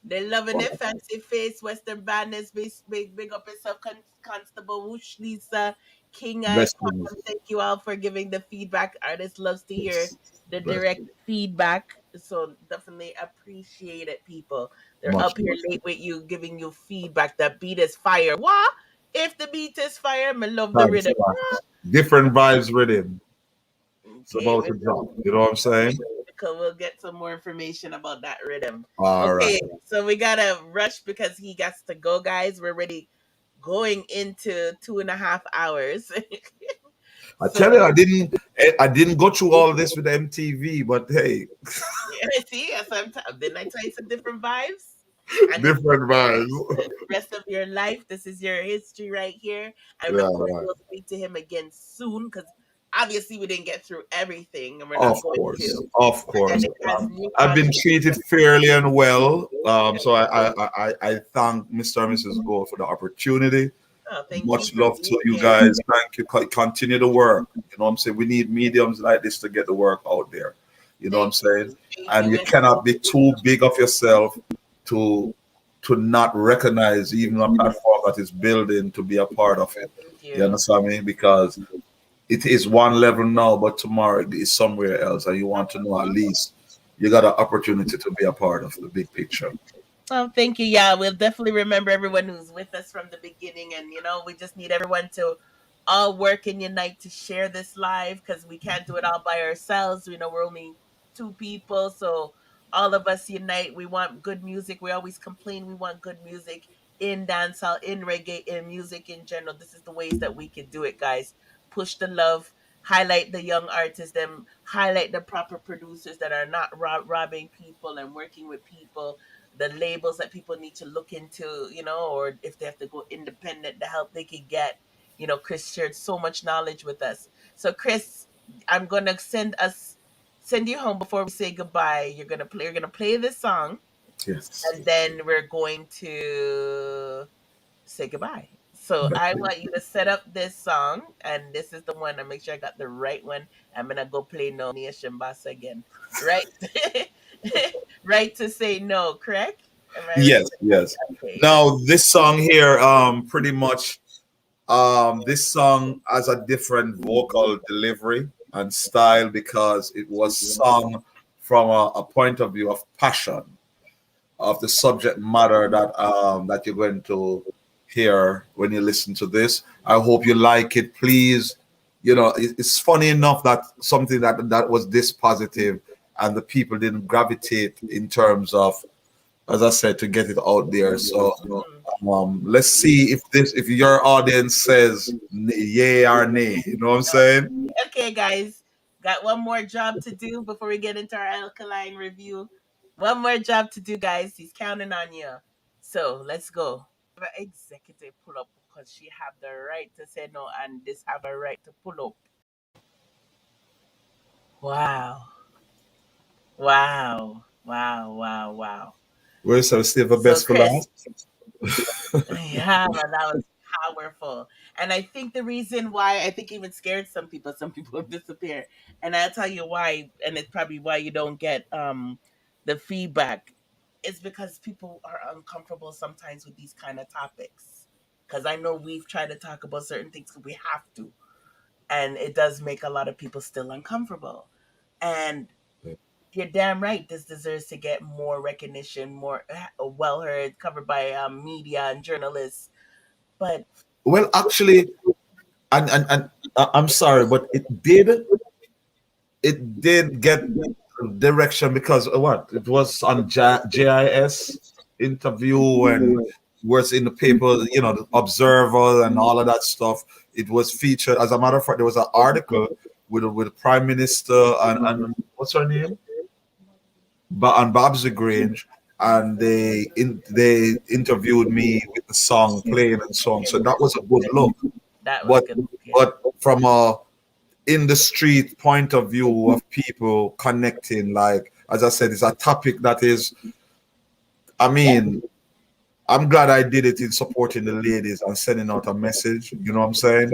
They loving it. Fancy face, Western badness. Big up yourself, Constable Whoosh, Lisa, King Eye. blessings. Thank you all for giving the feedback. Artist loves to hear the direct Blessings. feedback. So definitely appreciate it, people. They're Much up here love. late with you, giving you feedback. The beat is fire. What? If the beat is fire, I love the Thanks, rhythm. man. Different vibes rhythm. It's Okay, about to drop. You know what I'm saying? we'll get some more information about that rhythm. All right. Okay, so we gotta rush because he got to go, guys. We're already going into 2.5 hours. I So tell you, I didn't go through all this with MTV, but hey, yeah, see, sometimes didn't I tell you some different vibes? And this is different vibes. the rest of your life. This is your history right here. And Yeah, of course, right. we'll speak to him again soon because obviously we didn't get through everything and we're not Of going course, to. of And course. it has new I've been content. treated fairly and well. So I thank Mr. and Mrs. Gold for the opportunity. Oh, thank you Much for love to being you here. guys. Thank you. Continue the work. You know what I'm saying? We need mediums like this to get the work out there. You know what I'm saying? And you cannot be too big of yourself to not recognize even a platform that is building to be a part of it. You understand me? Because it is one level now, but tomorrow it is somewhere else, and you want to know at least you got an opportunity to be a part of the big picture. Oh, thank you. Yeah, we'll definitely remember everyone who's with us from the beginning. And, we just need everyone to all work and unite to share this live because we can't do it all by ourselves. We're only two people. So all of us unite. We want good music. We always complain we want good music in dancehall, in reggae, in music in general. This is the ways that we can do it, guys. Push the love, highlight the young artists, them highlight the proper producers that are not robbing people and working with people, the labels that people need to look into, or if they have to go independent, the help they could get. Chris shared so much knowledge with us. So Chris, I'm gonna send you home before we say goodbye. You're gonna play this song, Yes. and then we're going to say goodbye. So I want you to set up this song, and this is the one. I make sure I got the right one. I'm gonna go play No Nation Boss again. Right, right to say no. Correct? Am I right? Yes, yes. Okay. Now this song here, pretty much, this song has a different vocal delivery and style because it was sung from a point of view of passion of the subject matter that you're going to hear when you listen to this. I hope you like it. Please, it's funny enough that something that was this positive and the people didn't gravitate in terms of, as I said, to get it out there. So let's see if your audience says yay or nay. You know what I'm saying? Okay, guys. Got one more job to do before we get into our alkaline review. One more job to do, guys. He's counting on you. So let's go. Executive pull up because she have the right to say no and this have a right to pull up. Wow. Wow. Wow. Wow. Wow. Where's our save the So best for Chris, last? yeah, man, that was powerful. And I think the reason why I think even scared some people disappear. And I'll tell you why, and it's probably why you don't get the feedback. It's because people are uncomfortable sometimes with these kind of topics. Because I know we've tried to talk about certain things because we have to. And it does make a lot of people still uncomfortable. And you're damn right. This deserves to get more recognition, more well heard, covered by media and journalists. But Well, actually, and I'm sorry, but it did get direction because what it was on JIS interview and was in the paper, the Observer and all of that stuff. It was featured. As a matter of fact, there was an article with the Prime Minister and what's her name, but on Babs Grange, and they interviewed me with the song playing and so on. So that was a good look. That but was good. Yeah. but from a in the street point of view of people connecting, like as I said, it's a topic that is, I mean, I'm glad I did it in supporting the ladies and sending out a message, you know what I'm saying?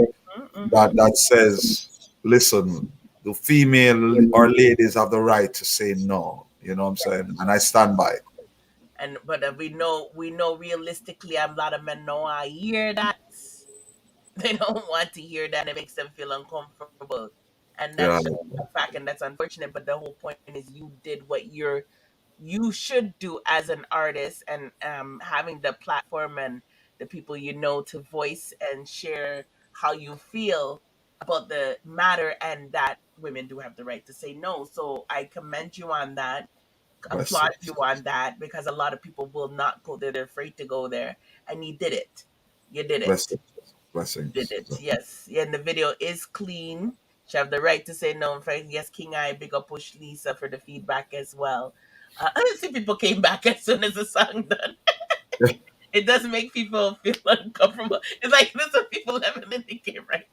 That says, listen, the female or ladies have the right to say no, you know what I'm saying? And I stand by it. And but we know realistically, a lot of men know I hear that. They don't want to hear that, and it makes them feel uncomfortable. And Yeah, that's just a fact, and that's unfortunate. But the whole point is, you did what you should do as an artist, and having the platform and the people to voice and share how you feel about the matter, and that women do have the right to say no. So I commend you on that, applaud blessings, you on that, because a lot of people will not go there. They're afraid to go there, and you did it. You did it. blessings, Did blessings. it. Yes. Yeah, and the video is clean. She have the right to say no. In fact, yes, King I big up push Lisa for the feedback as well. I see people came back as soon as the song done. It does make people feel uncomfortable. It's like there's some people living in the game right.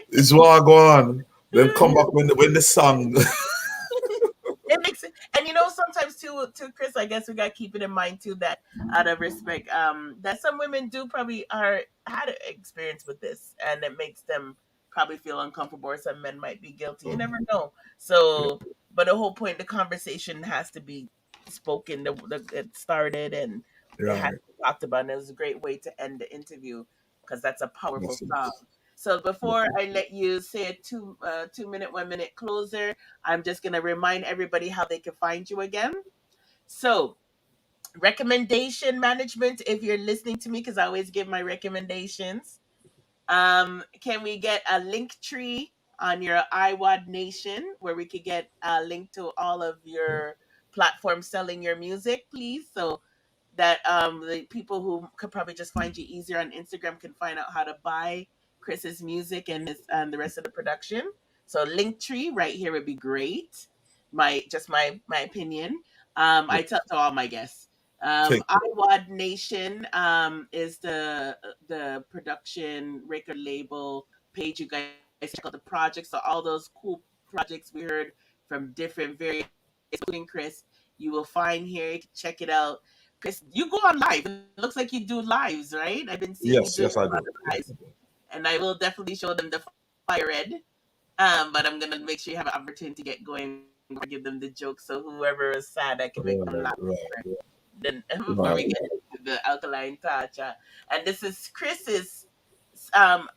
It's what I go on. Then come back when the song. It makes it, and sometimes too, Chris. I guess we got to keep it in mind too, that out of respect, that some women do probably had an experience with this, and it makes them probably feel uncomfortable. Or some men might be guilty. You never know. So, but the whole point, the conversation has to be spoken. It started, and it has Right. to be talked about. And it was a great way to end the interview, because that's a powerful song. Blessings. So before I let you say a 2 minute, 1 minute closer, I'm just gonna remind everybody how they can find you again. So recommendation management, if you're listening to me, because I always give my recommendations. Can we get a link tree on your iWad Nation where we could get a link to all of your platforms selling your music, please? So that the people who could probably just find you easier on Instagram can find out how to buy Chris's music and the rest of the production. So Linktree right here would be great. My opinion. I tell to all my guests. Take it. iWad Nation is the production record label page. You guys check out the projects. So all those cool projects we heard from different various, including Chris, you will find here. You can check it out. Chris, you go on live. It looks like you do lives, right? I've been seeing you Yes, doing yes, I a lot do. of lives, and I will definitely show them the fire red. But I'm gonna make sure you have an opportunity to get going. Give them the joke, so whoever is sad, I can make them Right, laugh. right, Then before we right. get into the alkaline touch, and this is Chris's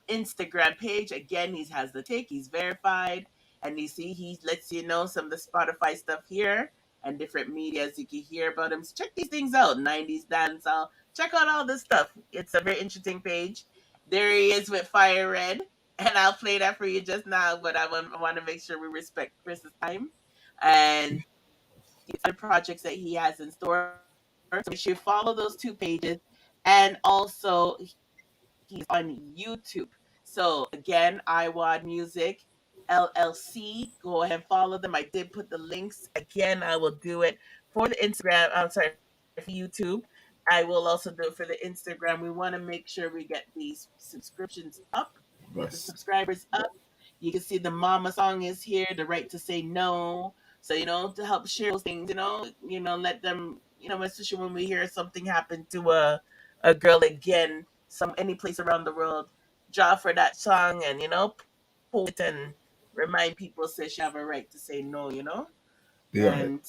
Instagram page. Again, he has the tick. He's verified, and you see he lets you know some of the Spotify stuff here and different medias you can hear about him. So check these things out. 90s dancehall. Check out all this stuff. It's a very interesting page. There he is with Fire Red, and I'll play that for you just now. But I want to make sure we respect Chris's time and the other projects that he has in store. So make sure you follow those two pages, and also he's on YouTube. So again, iWad Music LLC. Go ahead and follow them. I did put the links. Again, I will do it for the Instagram. I'm sorry, for YouTube. I will also do it for the Instagram. We want to make sure we get these subscriptions up, the Bless. subscribers up. You can see the mama song is here, the right to say no. So, to help share those things, let them, especially when we hear something happen to a girl again, any place around the world, draw for that song and pull it and remind people say she have a right to say no, Right. and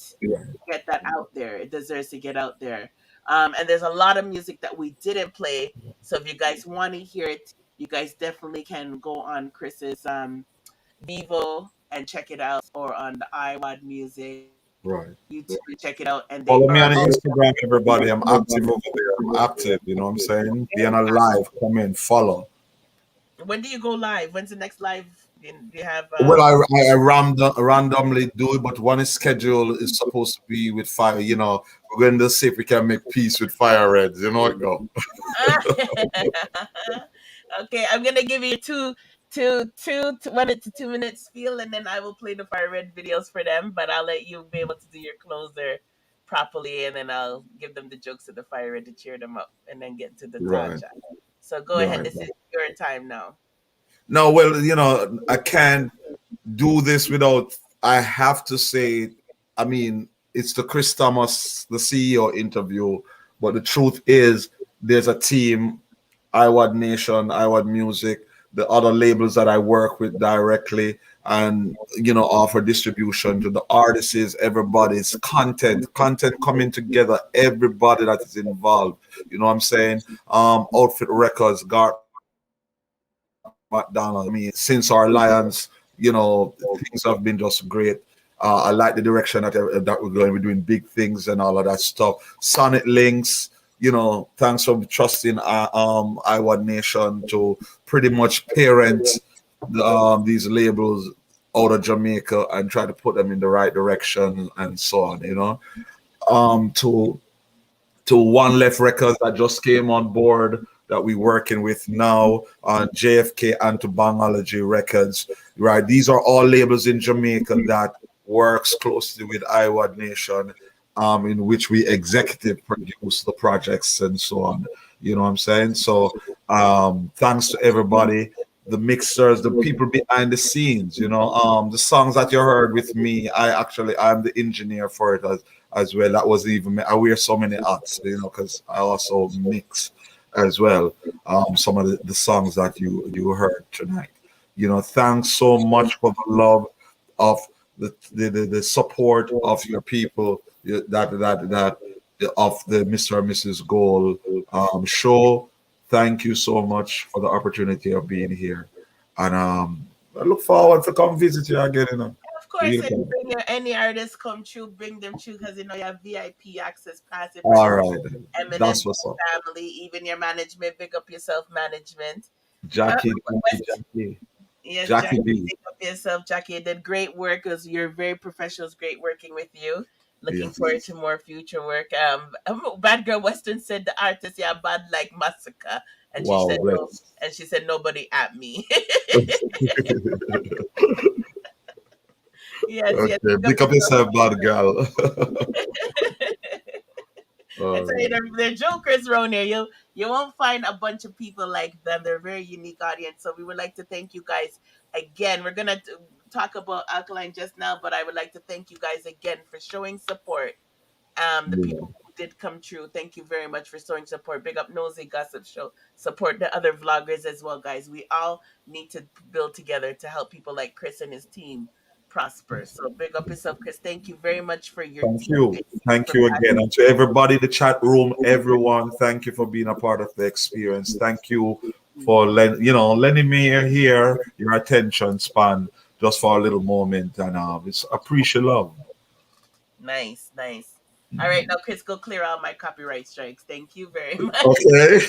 get that out there. It deserves to get out there. And there's a lot of music that we didn't play. So if you guys want to hear it, you guys definitely can go on Chris's Vivo and check it out, or on the iWad Music Right. YouTube to check it out. And they Follow me are on also. Instagram, everybody. I'm active over there. I'm active, you know what I'm saying? Being a live, come in, follow. When do you go live? When's the next live? Do you have Well, I randomly do it, but one is scheduled is supposed to be with fire. We're going to see if we can make peace with fire reds. You know what go. Okay, I'm gonna give you 1 to 2 minute spiel, and then I will play the fire red videos for them. But I'll let you be able to do your closer properly, and then I'll give them the jokes of the fire red to cheer them up, and then get to the Right, touch. So go ahead. right. This is your time now. No, well, I can't do this without. I have to say, I mean, it's the Chris Thomas, the CEO interview, but the truth is, there's a team, iWad Nation, iWad Music, the other labels that I work with directly, and offer distribution to the artists, everybody's content coming together, everybody that is involved. You know what I'm saying? Outfit Records, Gar McDonald. I mean, since our alliance, things have been just great. I like the direction that we're going. We're doing big things and all of that stuff. Sonic Links, thanks for trusting iWad Nation to pretty much parent these labels out of Jamaica and try to put them in the right direction and so on. To One Left Records that just came on board that we're working with now on JFK and to Bangology Records, right? These are all labels in Jamaica that works closely with iWad Nation, in which we executive produce the projects and so on. You know what I'm saying? So thanks to everybody, the mixers, the people behind the scenes, the songs that you heard with me, I'm the engineer for it as well. That was even, I wear so many hats, because I also mix as well some of the songs that you heard tonight. Thanks so much for the love of the support of your people, that of the Mr. and Mrs. Gold show. Thank you so much for the opportunity of being here, and I look forward to come visit you again. Of course, if you bring any artists come through, bring them through because you have VIP access pass. If All right, M&MG that's what's up. family, even your management, big up yourself, management. Jackie, Yes, Jackie Jackie, B. big up yourself, Jackie. You did great work. You're very professional. It's great working with you. Looking Yes. forward to more future work. Bad Girl Western said the artist, yeah, bad like massacre, and she Wow, said no, bless. and she said nobody at me. Yes, Okay, yes. Big up pick up yourself. yourself, bad girl. I All tell you, right. they're jokers around here. You won't find a bunch of people like them. They're a very unique audience. So we would like to thank you guys again. We're gonna talk about Alkaline just now, but I would like to thank you guys again for showing support. The Yeah. people who did come true, thank you very much for showing support. Big up Nosy Gossip Show. Support the other vloggers as well, guys. We all need to build together to help people like Chris and his team prosper. So big up yourself, Chris. Thank you very much for your Thank team. you. Thank you again. And to everybody in the chat room, everyone, thank you for being a part of the experience. Thank you for lending me here your attention span just for a little moment. And it's appreciate love. Nice, nice. All right, now Chris, go clear all my copyright strikes. Thank you very much. Okay.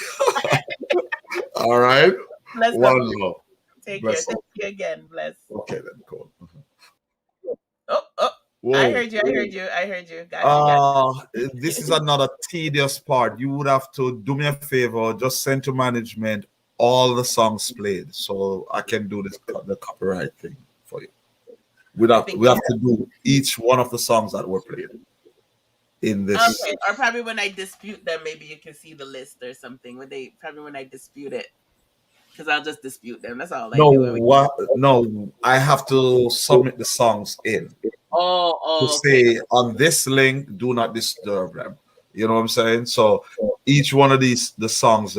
All right. Bless up. One love. Take Bless care. up. Thank you again. Bless. Okay, then cool. Oh, I Whoa. heard you. I heard you. I heard you. Got you. Got you. This is another tedious part. You would have to do me a favor, just send to management all the songs played so I can do the copyright thing for you. We have to do each one of the songs that were played in this. Okay, or probably when I dispute them, maybe you can see the list or something. When I dispute it, because I'll just dispute them. That's all I No, do. what? No, I have to submit the songs in to Okay. say on this link, do not disturb them. You know what I'm saying? So each one of the songs,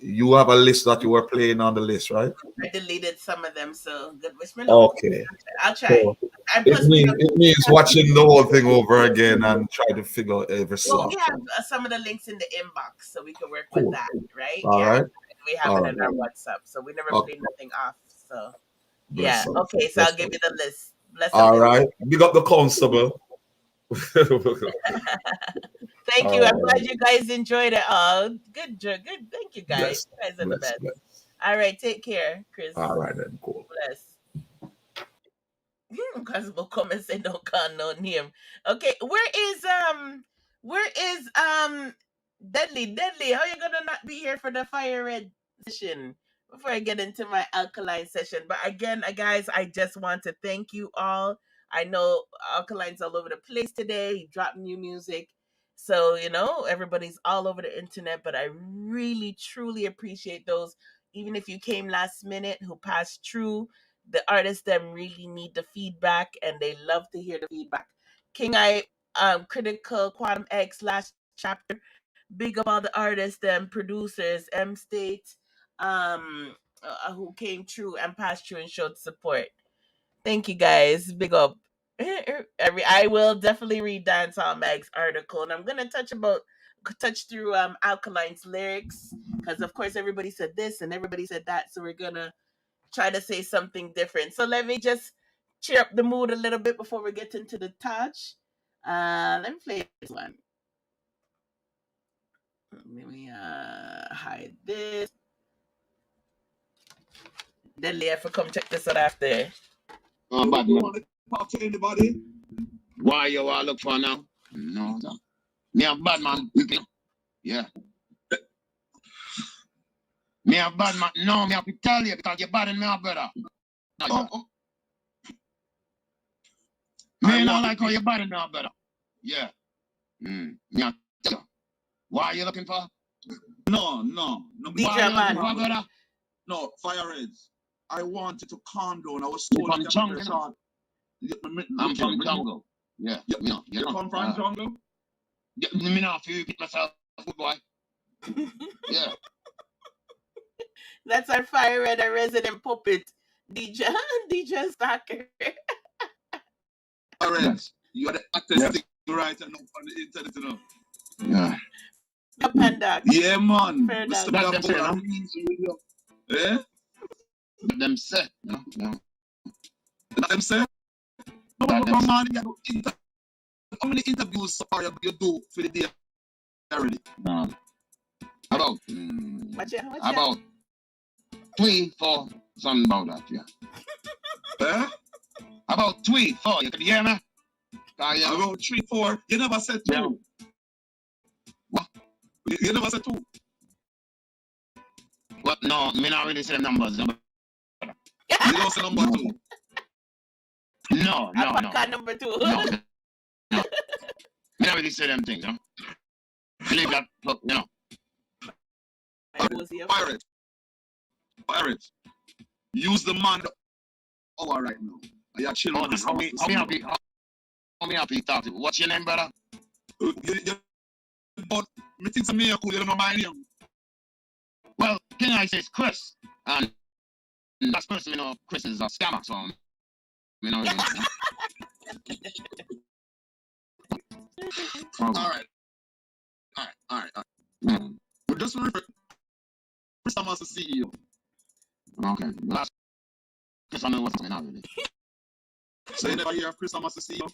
you have a list that you were playing on the list, right? I deleted some of them, so good wish me luck. Okay. I'll try. So And it plus, we means watching the whole thing over again and try to figure out every well, song. we have some of the links in the inbox, so we can work Cool. with that, right? All Yeah, right. we have All it right. in our WhatsApp, so we never Okay. played nothing off. So Bless yeah, up. okay. So Bless I'll give up. you the list. Bless up. All right. Big up the constable. Thank you. I'm glad you guys enjoyed it all. Good. Thank you, guys. Bless. You guys are the Bless. best. Bless. All right, take care, Chris. All right then. Cool. Bless. Because will come and say don't call no name. Okay, where is Deadly? How you gonna not be here for the fire red session? Before I get into my alkaline session. But again, guys, I just want to thank you all. I know Alkaline's all over the place today. He dropped new music. So, everybody's all over the internet, but I really truly appreciate those even if you came last minute, who passed through. The artists them really need the feedback, and they love to hear the feedback. King I, Critical, Quantum X, last chapter. Big up all the artists, them producers, M State, who came through and passed through and showed support. Thank you guys. Big up. I will definitely read Dancehall Mag's article, and I'm gonna touch through Alkaline's lyrics, because of course everybody said this and everybody said that, so we're gonna try to say something different. So let me just cheer up the mood a little bit before we get into the touch. Let me play this one. Let me hide this. Then Leah, come check this out after. Bad man. Want to talk to anybody? Why you want to look for now? No. Me a bad man. Yeah. Me a bad man. No, me have to tell you because you're bad and me a brother. No, me not like how you're bad and me a brother. Yeah. Me a tell you. Why are you looking for? No. DJ why are you looking for, brother? No, Fire Reds. I want you to calm down. I was told from jungle. I'm from jungle. Yeah. You come from jungle? Me not feel repeat myself, good boy. Yeah. That's our Fire Red, our resident puppet, DJ Stalker. Fire Reds, you are the artistic writer now on the internet, you know. Yeah. Panda. Yeah, man. Mr. Blackboard. Eh? Them say, no. Them say? No, come on, how many interviews are you do for the day already? No. About 3, 4, something about that, yeah. Eh? About 3, 4, you can hear me? About 3, 4, you never said 2. Yeah. What? You never said 2. What? No, me not really say them numbers. You don't say number 2. No. Number 2. No. Me not really say them things, huh? Believe that, look, you know. Pirates. Use the man hour right now. Are you chilling? How me happy talk to you? What's your name, brother? But me think me cool, you don't know my name. Well, King I says Chris, and that's person, you know, Chris is a scammer, so you know. All right. But just refer Chris Thomas the CEO. Okay. Well, Chris, I know what's going on really. So you never hear of Chris Thomas the CEO?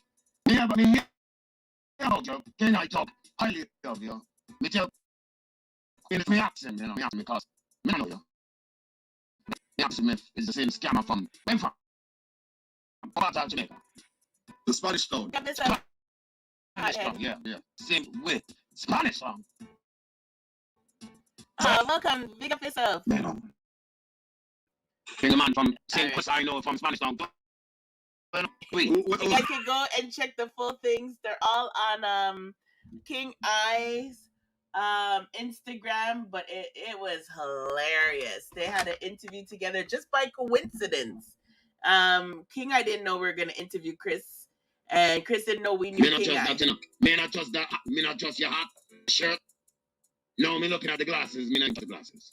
Yeah, but me about you. Can I talk highly of you? Me tell if me ask him, you know, me ask him because me don't know you. Me ask him if it's the same scammer from where from? Part of Jamaica. The Spanish town. Yeah. Same way. Spanish song. Welcome. Big up yourself. King the man from same Chris I know from Spanish song. You guys can go and check the full things. They're all on King I's Instagram, but it was hilarious. They had an interview together just by coincidence. King I didn't know we were gonna interview Chris, and Chris didn't know we knew King I. Me not just that. Me not just your hat, shirt. No, me looking at the glasses. Me not the glasses.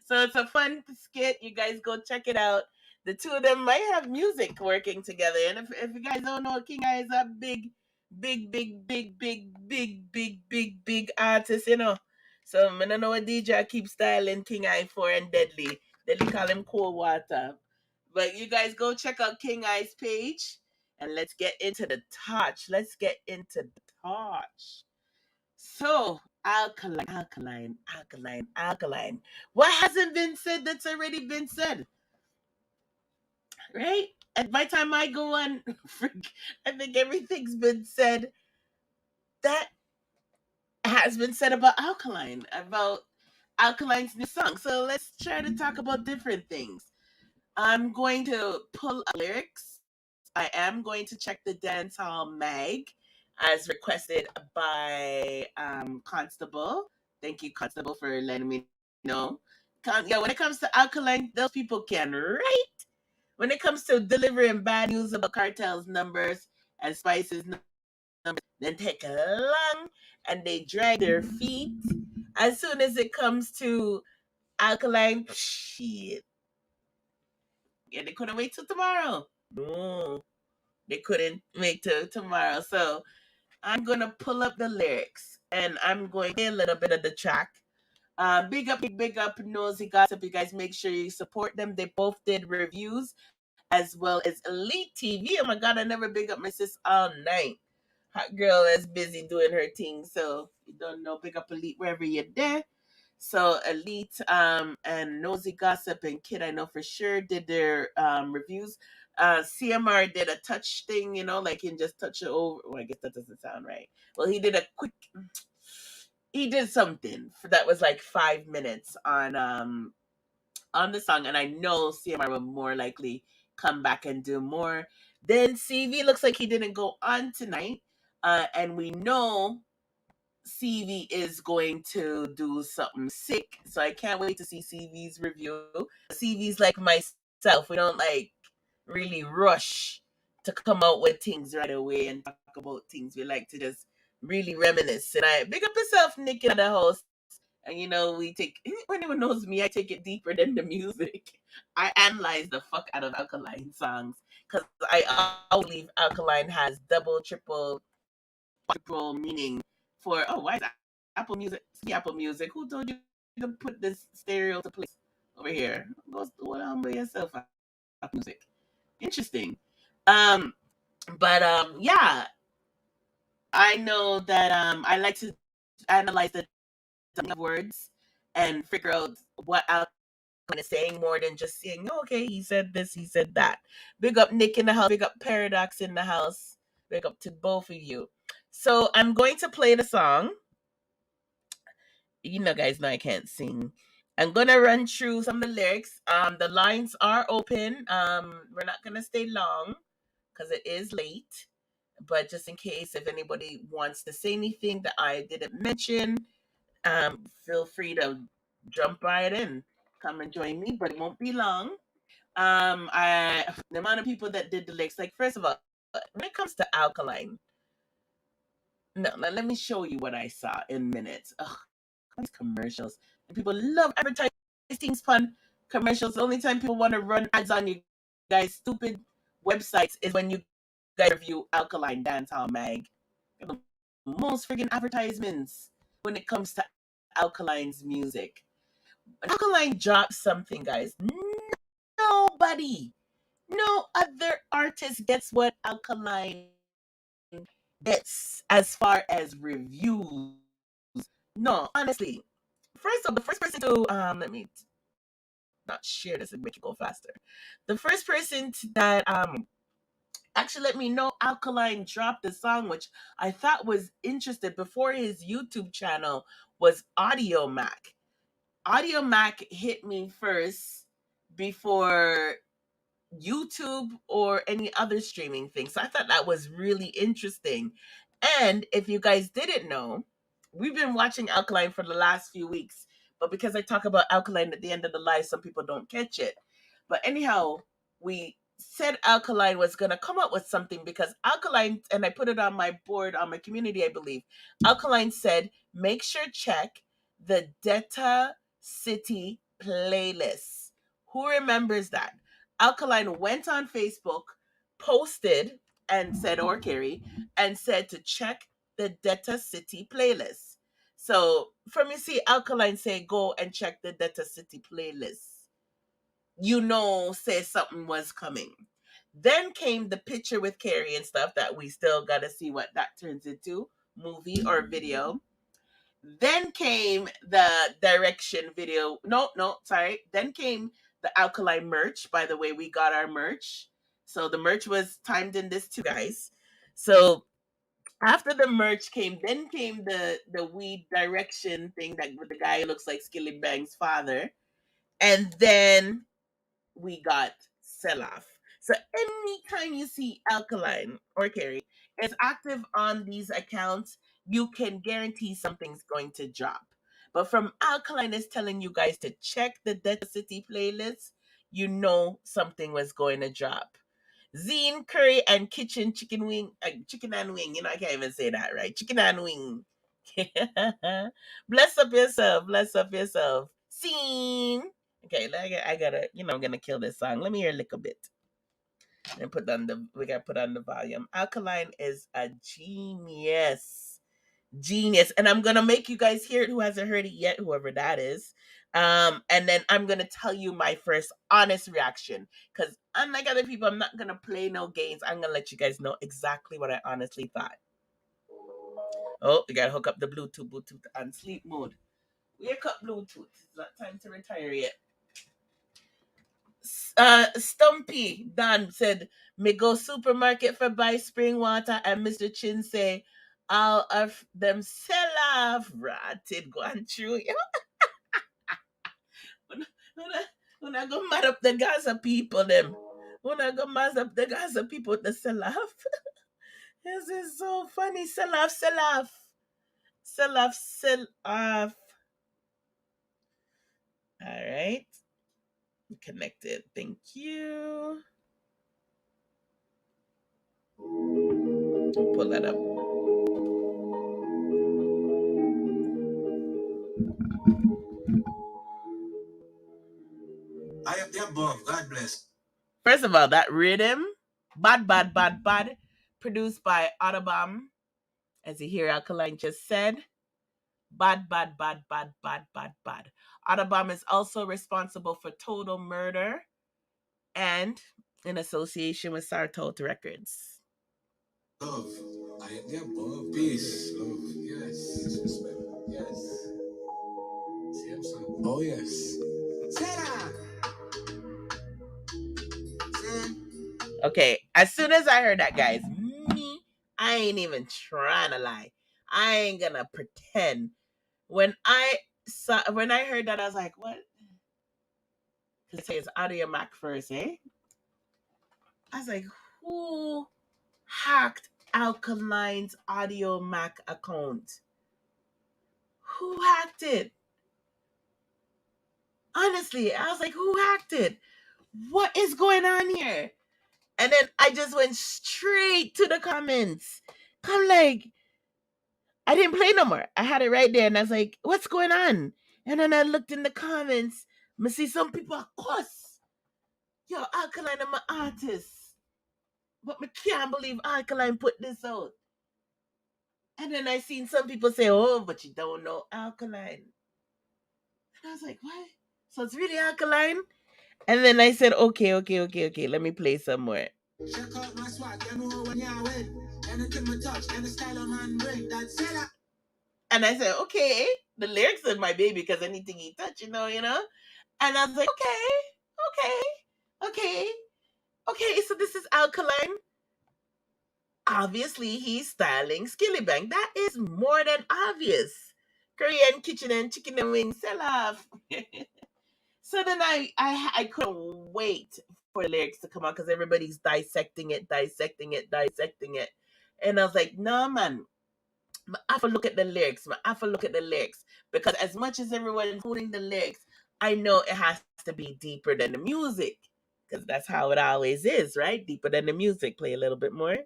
So it's a fun skit. You guys go check it out. The two of them might have music working together. And if you guys don't know, King I is a big artist, you know. So I don't know what DJ keep styling King I for and Deadly. Deadly call him Cold Water. But you guys go check out King I's page and let's get into the touch. So Alkaline. What hasn't been said that's already been said? Right? And by the time I go on, I think everything's been said that has been said about Alkaline, about Alkaline's new song. So let's try to talk about different things. I'm going to pull up lyrics. I am going to check the Dancehall Mag as requested by Constable. Thank you, Constable, for letting me know. when it comes to Alkaline, those people can write. When it comes to delivering bad news about cartels numbers and spices numbers, then take long and they drag their feet. As soon as it comes to Alkaline, shit. Yeah, they couldn't wait till tomorrow. No, they couldn't wait till tomorrow. So I'm gonna pull up the lyrics and I'm going to play a little bit of the track. Big up, Nosy Gossip. You guys make sure you support them. They both did reviews as well as Elite TV. Oh my God, I never big up my sis all night. Hot girl is busy doing her thing. So you don't know, big up Elite wherever you're there. So Elite and Nosy Gossip and Kid, I know for sure, did their reviews. CMR did a touch thing, like you can just touch it over. Well, I guess that doesn't sound right. Well, he did something that was like 5 minutes on the song, and I know CMR will more likely come back and do more. Then CV looks like he didn't go on tonight, and we know CV is going to do something sick, so I can't wait to see CV's review. CV's like myself; we don't like really rush to come out with things right away and talk about things. We like to just really reminisce. And I big up yourself, Nick, in the house. And we take, when anyone knows me, I take it deeper than the music. I analyze the fuck out of Alkaline songs because I believe Alkaline has double, triple, quadruple meaning for, why is that Apple Music? See Apple Music. Who told you to put this stereo to place over here? Go down by yourself, Apple Music. Interesting. Yeah, I know that I like to analyze the words and figure out what Alkaline is saying more than just saying, okay, he said this, he said that. Big up Nick in the house, big up Paradox in the house, big up to both of you. So I'm going to play the song. Guys know I can't sing. I'm gonna run through some of the lyrics. The lines are open. We're not gonna stay long because it is late. But just in case if anybody wants to say anything that I didn't mention, feel free to jump right in, come and join me, but it won't be long. The amount of people that did the lyrics, like first of all, when it comes to Alkaline, no, let me show you what I saw in minutes. Ugh, these commercials. And people love advertising things fun commercials. The only time people want to run ads on you guys' stupid websites is when you guys review Alkaline Dancehall Mag. The most friggin' advertisements when it comes to Alkaline's music. When Alkaline drops something, guys, nobody, no other artist gets what Alkaline gets as far as reviews. No, honestly. First of all, the first person to let me not share this and make it go faster. The first person that actually let me know Alkaline dropped the song, which I thought was interesting before his YouTube channel, was Audio Mac. Audio Mac hit me first before YouTube or any other streaming thing. So I thought that was really interesting. And if you guys didn't know, we've been watching Alkaline for the last few weeks. But because I talk about Alkaline at the end of the live, some people don't catch it. But anyhow, we said Alkaline was going to come up with something because Alkaline, and I put it on my board, on my community, I believe. Alkaline said, make sure check the Detta City playlist. Who remembers that? Alkaline went on Facebook, posted, and said, or Carrie, and said to check the Detta City playlist. So from you see Alkaline say, go and check the Detta City playlist, say something was coming. Then came the picture with Carrie and stuff that we still got to see what that turns into, movie or video. Then came the direction video. No, sorry. Then came the Alkaline merch. By the way, we got our merch. So the merch was timed in this too, guys. So after the merch then came the weed direction thing that with the guy who looks like Skillibeng's father. And then we got Sell Off. So anytime you see Alkaline or Carrie is active on these accounts, you can guarantee something's going to drop. But from Alkaline is telling you guys to check the Dead City playlist, you know something was going to drop. Zine curry and kitchen chicken wing, chicken and wing. You know, I can't even say that right. Chicken and wing. Bless up yourself. Bless up yourself. Scene. Okay, I gotta, I'm gonna kill this song. Let me hear a little bit. And we gotta put on the volume. Alkaline is a genius. Genius. And I'm gonna make you guys hear it who hasn't heard it yet, whoever that is. And then I'm gonna tell you my first honest reaction. Because unlike other people, I'm not gonna play no games. I'm gonna let you guys know exactly what I honestly thought. Oh, we gotta hook up the Bluetooth on sleep mode. Wake up, Bluetooth. It's not time to retire yet. Stumpy Dan said, "Me go supermarket for buy spring water," and Mr. Chin say, "All of them sell off." Ratted going through. When I go mad up the Gaza people, them. When I go mad up the Gaza people with the sell off. This is so funny. Sell off, sell off. Sell off, sell off. All right. Connected. Thank you. Pull that up. I am the above. God bless. First of all, that rhythm, bad, produced by Autobomb, as you hear Alkaline just said. Bad. Autobomb is also responsible for Total Murder and in association with Sartot Records. Love. I am the above. Peace. Love. Yes. Respect. Yes. Same song. Oh, yes. Okay, as soon as I heard that, guys, I ain't even trying to lie. I ain't gonna pretend. When I heard that, I was like, what? It says Audio Mac first, eh? I was like, who hacked Alkaline's Audio Mac account? Who hacked it? Honestly, I was like, who hacked it? What is going on here? And then I just went straight to the comments. I'm like, I didn't play no more. I had it right there, and I was like, what's going on? And then I looked in the comments. I see some people are cuss. Yo, Alkaline, I'm an artist. But me can't believe Alkaline put this out. And then I seen some people say, oh, but you don't know Alkaline. And I was like, what? So it's really Alkaline? And then I said, okay. Let me play some more. Check out my swag, you know when you're win. Anything we touch, any style of man bring, that's it. And I said, okay, the lyrics of my baby, because anything he touch, you know. And I was like, okay, so this is Alkaline. Obviously, he's styling Skillibeng. That is more than obvious. Korean kitchen and chicken and wings sell off. So then I couldn't wait for the lyrics to come out because everybody's dissecting it. And I was like, no, man. I have to look at the lyrics. Because as much as everyone's quoting the lyrics, I know it has to be deeper than the music. Because that's how it always is, right? Deeper than the music. Play a little bit more.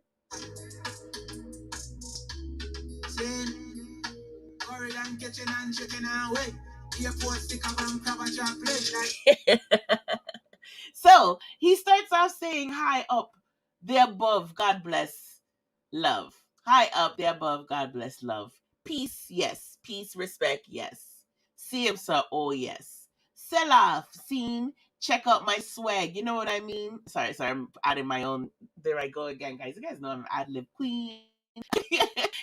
So he starts off saying, high up, the above, God bless, love. High up, the above, God bless, love. Peace, yes. Peace, respect, yes. See him, sir, oh yes. Sell off, scene, check out my swag. You know what I mean? Sorry, I'm adding my own. There I go again, guys. You guys know I'm ad-lib queen.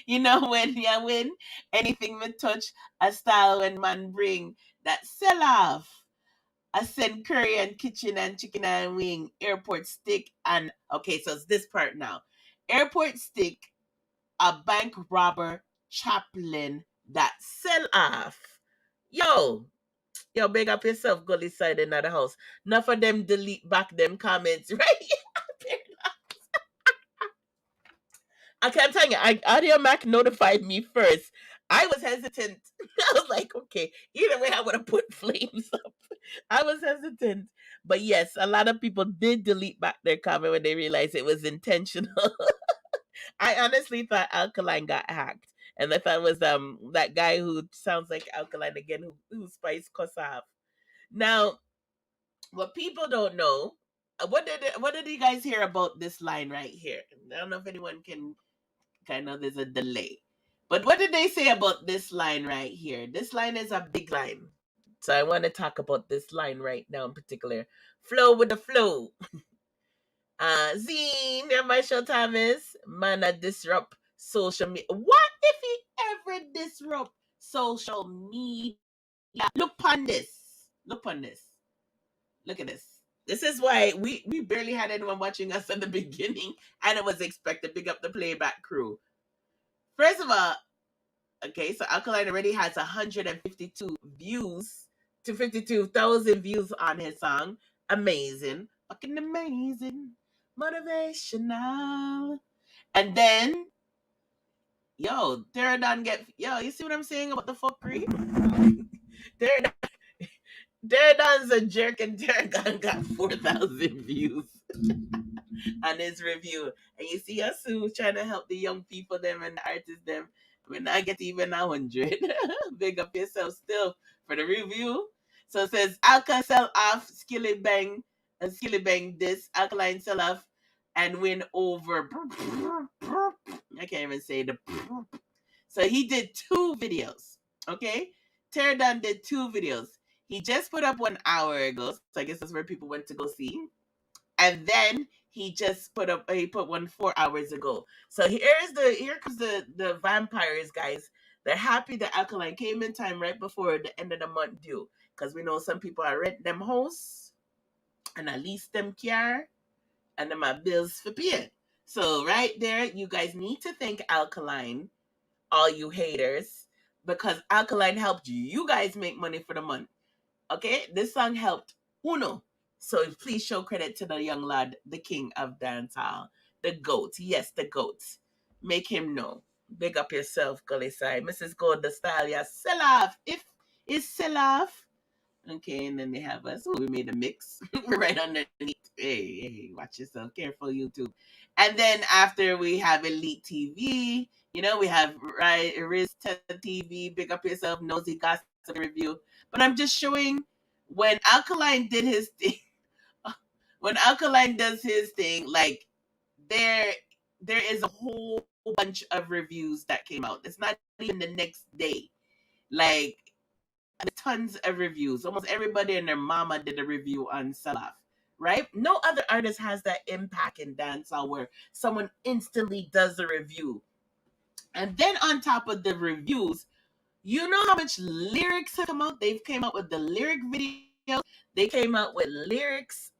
You know when you win, anything me touch, a style when man bring, that sell off. I send curry and kitchen and chicken and wing, airport stick, and okay, so it's this part now. Airport stick, a bank robber, chaplain that sell off. Yo, big up yourself, gully side in the house. Enough of them delete back them comments, right? I can't tell you, Audio Mac notified me first. I was hesitant. I was like, okay. Either way, I would have put flames up. I was hesitant. But yes, a lot of people did delete back their comment when they realized it was intentional. I honestly thought Alkaline got hacked. And I thought it was that guy who sounds like Alkaline again who spiced cuss off. Now, what people don't know, what did you guys hear about this line right here? I don't know if anyone can kind of there's a delay. But what did they say about this line right here? This line is a big line. So I want to talk about this line right now in particular. Flow with the flow. Zine, Marshall Thomas, man, I disrupt social media. What if he ever disrupt social media? Look on this. Look on this. Look at this. This is why we barely had anyone watching us in the beginning, and it was expected. Big up the playback crew. First of all, okay, so Alkaline already has 152 views to 52,000 views on his song. Amazing. Fucking amazing. Motivational. And then, yo, Pterodon you see what I'm saying about the fuckery? Pterodon's a jerk and Pterodon got 4,000 views on his review. And you see us who trying to help the young people them and the artists them. When I get even 100. Big up yourself still for the review. So it says Alka sell off Skillibeng and Skillibeng this Alkaline sell off and win over. I can't even say the. So he did 2 videos. Okay? Pterodon did 2 videos. He just put up 1 hour ago. So I guess that's where people went to go see. And then he put one 4 hours ago. So here comes the vampires, guys. They're happy that Alkaline came in time right before the end of the month due. Because we know some people are rent them house and at least them care and them have bills for pay. So right there, you guys need to thank Alkaline, all you haters, because Alkaline helped you guys make money for the month. Okay? This song helped Uno. So please show credit to the young lad, the king of dancehall, the goat. Yes, the goat. Make him know. Big up yourself, Gully Side. Mrs. Gold, the style, yeah. Sell off. If it's sell off. Okay, and then they have us. Oh, we made a mix. We're right underneath. Hey, watch yourself. Careful, YouTube. And then after we have Elite TV, we have Riz TV. Big up yourself, Nosy Gossip Review. But I'm just showing when Alkaline did his thing. When Alkaline does his thing, like there is a whole bunch of reviews that came out. It's not even the next day. Like tons of reviews. Almost everybody and their mama did a review on Selaf, right? No other artist has that impact in dancehall where someone instantly does a review. And then on top of the reviews, you know how much lyrics have come out? They've came out with the lyric videos. They came out with lyrics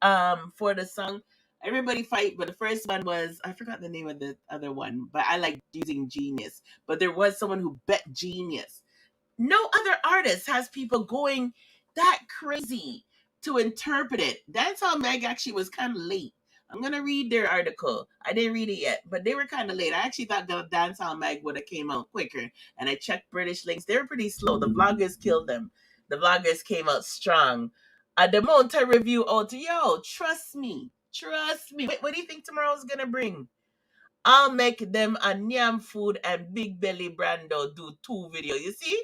for the song. Everybody fight, but the first one was, I forgot the name of the other one, but I like using Genius. But there was someone who bet Genius. No other artist has people going that crazy to interpret it. Dancehall Meg actually was kind of late. I'm going to read their article. I didn't read it yet, but they were kind of late. I actually thought the Dancehall Mag would have came out quicker. And I checked British links. They were pretty slow. The vloggers killed them. The vloggers came out strong. The Monta review out. Yo, trust me. Trust me. Wait, what do you think tomorrow's going to bring? I'll make them a Nyam Food and Big Belly Brando do 2 videos. You see?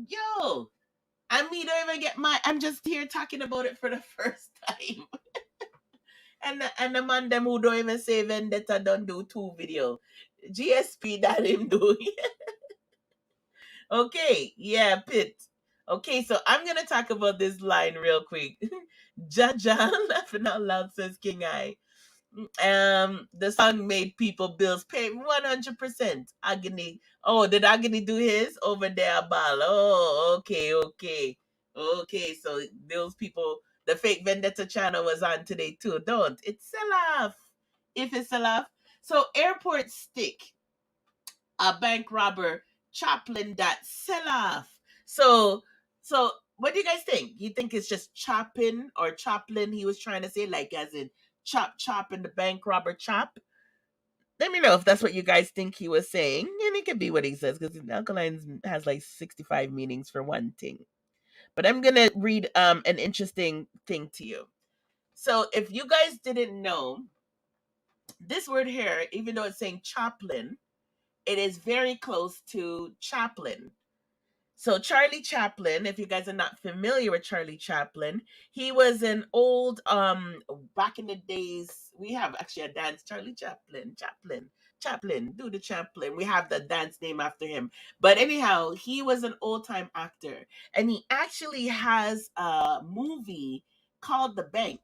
Yo, don't even get I'm just here talking about it for the first time. and the man them who don't even say Vendetta don't do 2 video. GSP that him do. Okay, yeah, Pit. Okay, so I'm gonna talk about this line real quick. Jaja laughing out loud, says King I. The song made people bills pay 100%. Agony. Oh, did Agony do his over there, Ball? Oh, okay. So those people, the fake Vendetta channel was on today too. Don't. It's sell off. If it's sell off. So airport stick, a bank robber, Chaplin that sell off. So what do you guys think? You think it's just chopping or Chaplin he was trying to say, like as in chop in the bank robber chop? Let me know if that's what you guys think he was saying, and it could be what he says because Alkaline's has like 65 meanings for one thing. But I'm gonna read an interesting thing to you. So if you guys didn't know, this word here, even though it's saying chaplain, it is very close to chaplain. So Charlie Chaplin, if you guys are not familiar with Charlie Chaplin, he was an old back in the days. We have actually a dance, Charlie Chaplin, do the Chaplin. We have the dance name after him. But anyhow, he was an old time actor, and he actually has a movie called The Bank.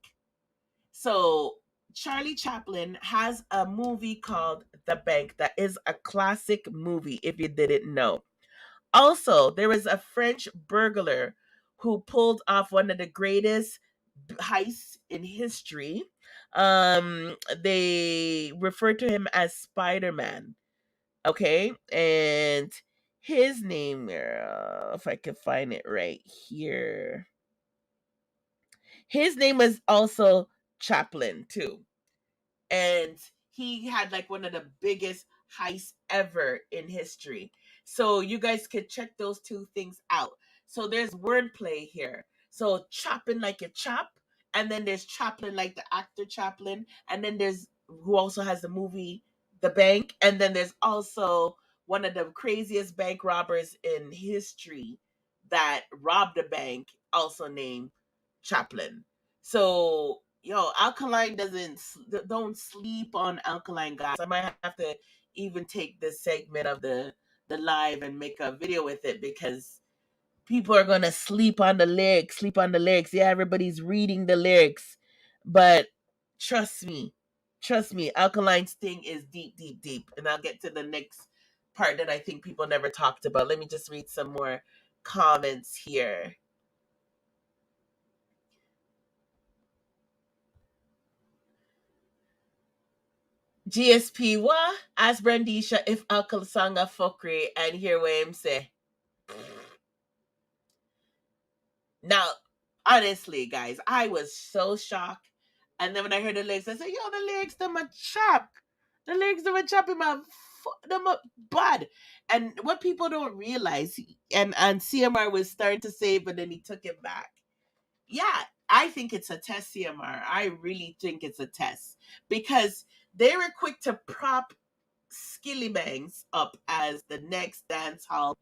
So Charlie Chaplin has a movie called The Bank that is a classic movie if you didn't know. Also, there was a French burglar who pulled off one of the greatest heists in history. They refer to him as Spider-Man. Okay, and his name, if I can find it right here, his name was also Chaplin too, and he had like one of the biggest heists ever in history. So you guys could check those two things out. So there's wordplay here. So chopping like a chop, and then there's Chaplin like the actor Chaplin, and then there's who also has the movie The Bank, and then there's also one of the craziest bank robbers in history that robbed a bank, also named Chaplin. So Alkaline don't sleep on Alkaline, guys. I might have to even take this segment of the live and make a video with it because people are gonna sleep on the lyrics, sleep on the lyrics. Yeah, everybody's reading the lyrics, but trust me, Alkaline's thing is deep, deep, deep. And I'll get to the next part that I think people never talked about. Let me just read some more comments here. GSP, what? Ask Brandisha if Uncle sang a fuckery and hear what him say. Now, honestly, guys, I was so shocked. And then when I heard the lyrics, I said, yo, the lyrics, them a chop. The lyrics, them a chop in my them up bad. And what people don't realize, and CMR was starting to say, but then he took it back. Yeah, I think it's a test, CMR. I really think it's a test. Because they were quick to prop Skillibengs up as the next dance hall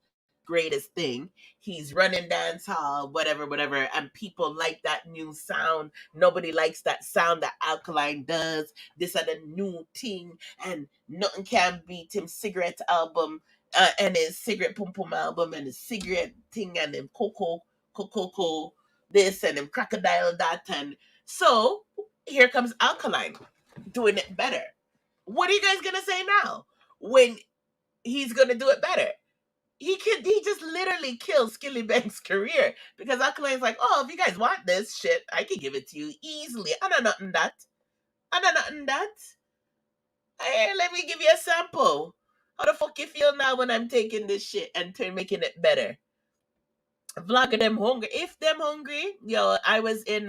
greatest thing. He's running dance hall, whatever, whatever, and people like that new sound. Nobody likes that sound that Alkaline does. This are the new thing, and nothing can beat him cigarette album and his cigarette pum pum album and his cigarette thing and him coco this and him crocodile that, and so here comes Alkaline doing it better. What are you guys gonna say now when he's gonna do it better? He just literally killed Skillibeng's career because Alkaline's like, oh, if you guys want this shit, I can give it to you easily. I know nothing that. Hey, let me give you a sample. How the fuck you feel now when I'm taking this shit and making it better? Vlogger them hungry. If them hungry, I was in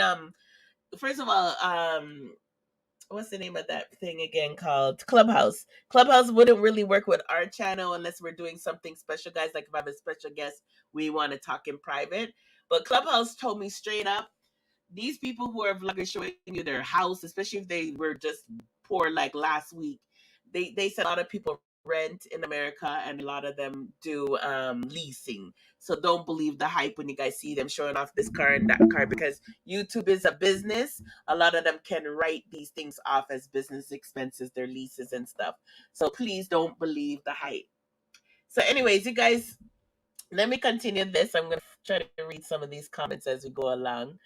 first of all, what's the name of that thing again called Clubhouse. Clubhouse wouldn't really work with our channel unless we're doing something special, guys. Like if I have a special guest, we want to talk in private. But Clubhouse told me straight up, these people who are vloggers showing you their house, especially if they were just poor like last week, they said a lot of people rent in America and a lot of them do leasing. So don't believe the hype when you guys see them showing off this car and that car because YouTube is a business. A lot of them can write these things off as business expenses, their leases and stuff. So please don't believe the hype. So anyways, you guys, let me continue this. I'm going to try to read some of these comments as we go along.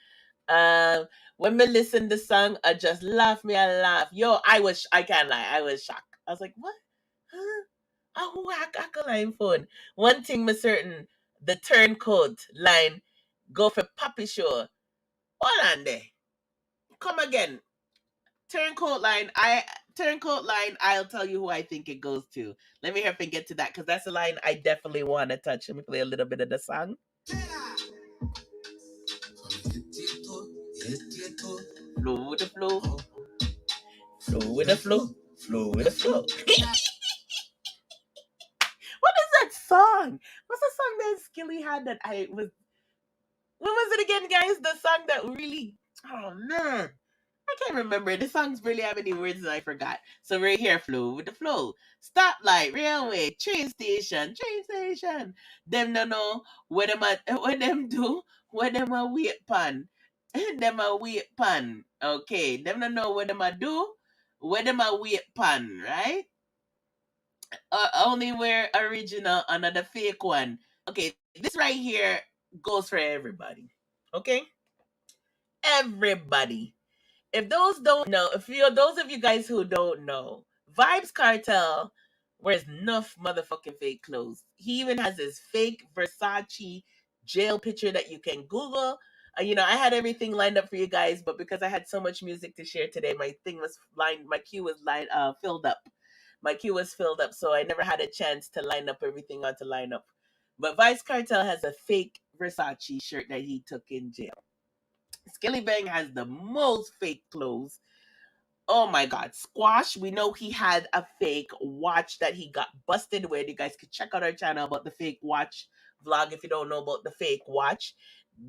When me listen to the song, I just laugh. I laugh. Yo, I can't lie, I was shocked. I was like, what? Huh? Oh, Alkaline phone. One thing me certain, the turncoat line go for Papi Show. Hold on there. Come again. Turncoat line. I'll tell you who I think it goes to. Let me hear if I get to that because that's a line I definitely want to touch. Let me play a little bit of the song. Flow with the flow. Flow with the flow. Flow with the flow. What is that song? What's the song that Skilly had that I was... What was it again, guys? The song that really... Oh, man. I can't remember. The songs really have any words that I forgot. So right here, flow with the flow. Stoplight, railway, train station. Them no know what them do, what them a wait pan. Them a wait pan. Okay. Them no know what them a do, what them a wait pan, right? Only we're original, another fake one. Okay, this right here goes for everybody. Okay? Everybody. If those don't know, if you those of you guys who don't know, Vibes Cartel wears enough motherfucking fake clothes. He even has his fake Versace jail picture that you can Google. I had everything lined up for you guys, but because I had so much music to share today, my queue was filled up. My queue was filled up, so I never had a chance to line up everything onto lineup. But Vice Cartel has a fake Versace shirt that he took in jail. Skillibeng has the most fake clothes. Oh my God. Squash, we know he had a fake watch that he got busted with. You guys could check out our channel about the fake watch vlog if you don't know about the fake watch.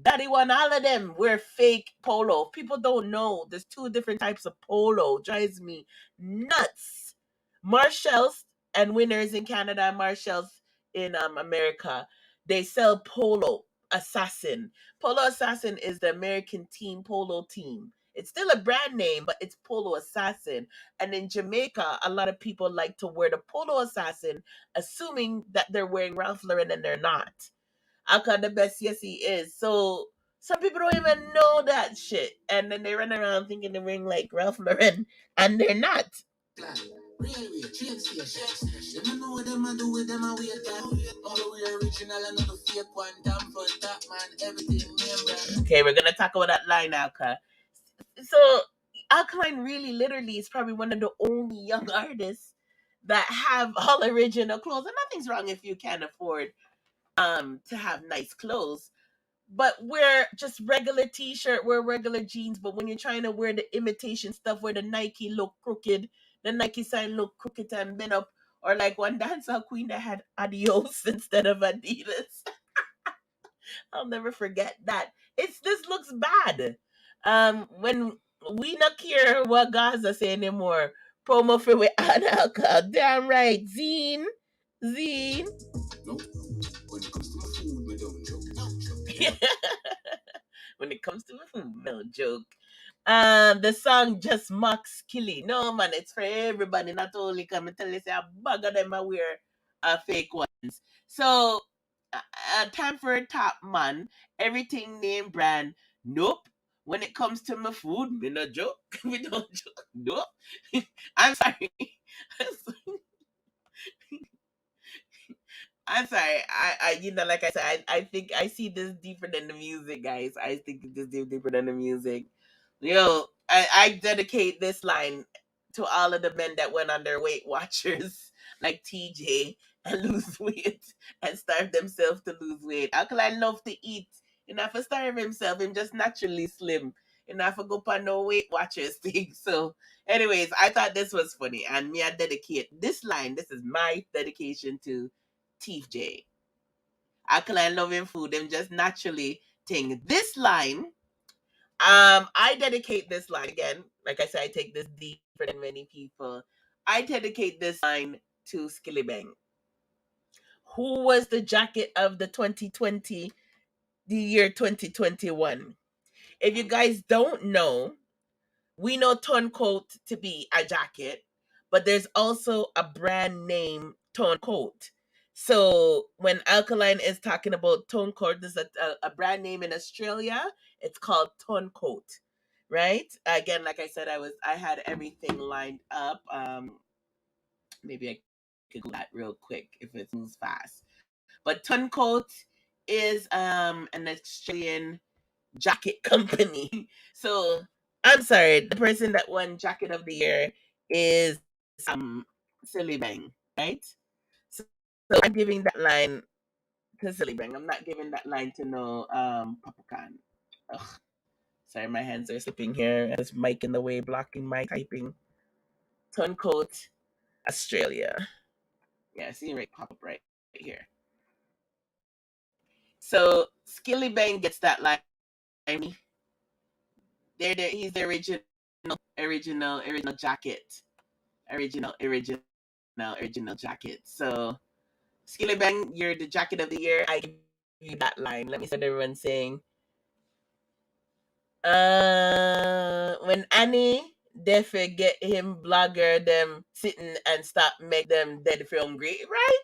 Daddy One, all of them wear fake polo. People don't know there's two different types of polo. Drives me nuts. Marshalls and Winners in Canada, Marshalls in America, they sell Polo Assassin. Polo Assassin is the American team polo team. It's still a brand name, but it's Polo Assassin. And in Jamaica, a lot of people like to wear the Polo Assassin, assuming that they're wearing Ralph Lauren and they're not. Alka the best, yes, he is. So some people don't even know that shit. And then they run around thinking they're wearing like Ralph Lauren, and they're not. Railway, train station. Them know what them a do with them a wait that. All the way original and all the fake one. Damn for that man, everything name brand. Okay, we're gonna talk about that line, Alka. So Alkaline really literally is probably one of the only young artists that have all original clothes. And nothing's wrong if you can't afford to have nice clothes. But wear just regular t-shirt, wear regular jeans. But when you're trying to wear the imitation stuff where the Nike look crooked, the Nike sign look crooked and bent up, or like one dancehall queen that had Adios instead of Adidas. I'll never forget that. This looks bad. When we not care what Gaza say anymore. Promo for we add alcohol. Damn right. Zine. No, when it comes to my food, we don't joke. When it comes to food, no joke. The song just mocks Killy. No man, it's for everybody, not only come and tell you say a bag of them are wear fake ones. So time for a top man. Everything name brand. Nope. When it comes to my food, me no joke. We don't joke. Nope. I'm sorry. I'm sorry. Like I said, I think I see this deeper than the music, guys. I think this is deeper than the music. I dedicate this line to all of the men that went on their Weight Watchers, like TJ, and lose weight and starve themselves to lose weight. Alkaline love to eat. For starve himself, him just naturally slim. For go on no Weight Watchers thing. So, anyways, I thought this was funny, and me I dedicate this line. This is my dedication to Teeth J. Alkaline loving food, them just naturally thing. This line, I dedicate this line again. Like I said, I take this deeper than many people. I dedicate this line to Skillibeng, who was the jacket of the 2020, the year 2021. If you guys don't know, we know Toncoat to be a jacket, but there's also a brand name Toncoat. So when Alkaline is talking about Toncoat, there's a brand name in Australia. It's called Toncoat, right? Again, like I said, I had everything lined up. Maybe I could go that real quick if it moves fast. But Toncoat is an Australian jacket company. So I'm sorry, the person that won Jacket of the Year is Skillibeng, right? So I'm giving that line to Skillibeng. I'm not giving that line to no Papukan. Ugh. Sorry, my hands are slipping here as mic in the way, blocking my typing. Toncoat, Australia. Yeah, see it right pop up right here. So Skillibeng gets that line. He's the original jacket. Original jacket. So Skillibeng, you're the jacket of the year. I give you that line. Let me see what everyone's saying. When Annie they forget him blogger them sitting and stop make them dead for hungry, right?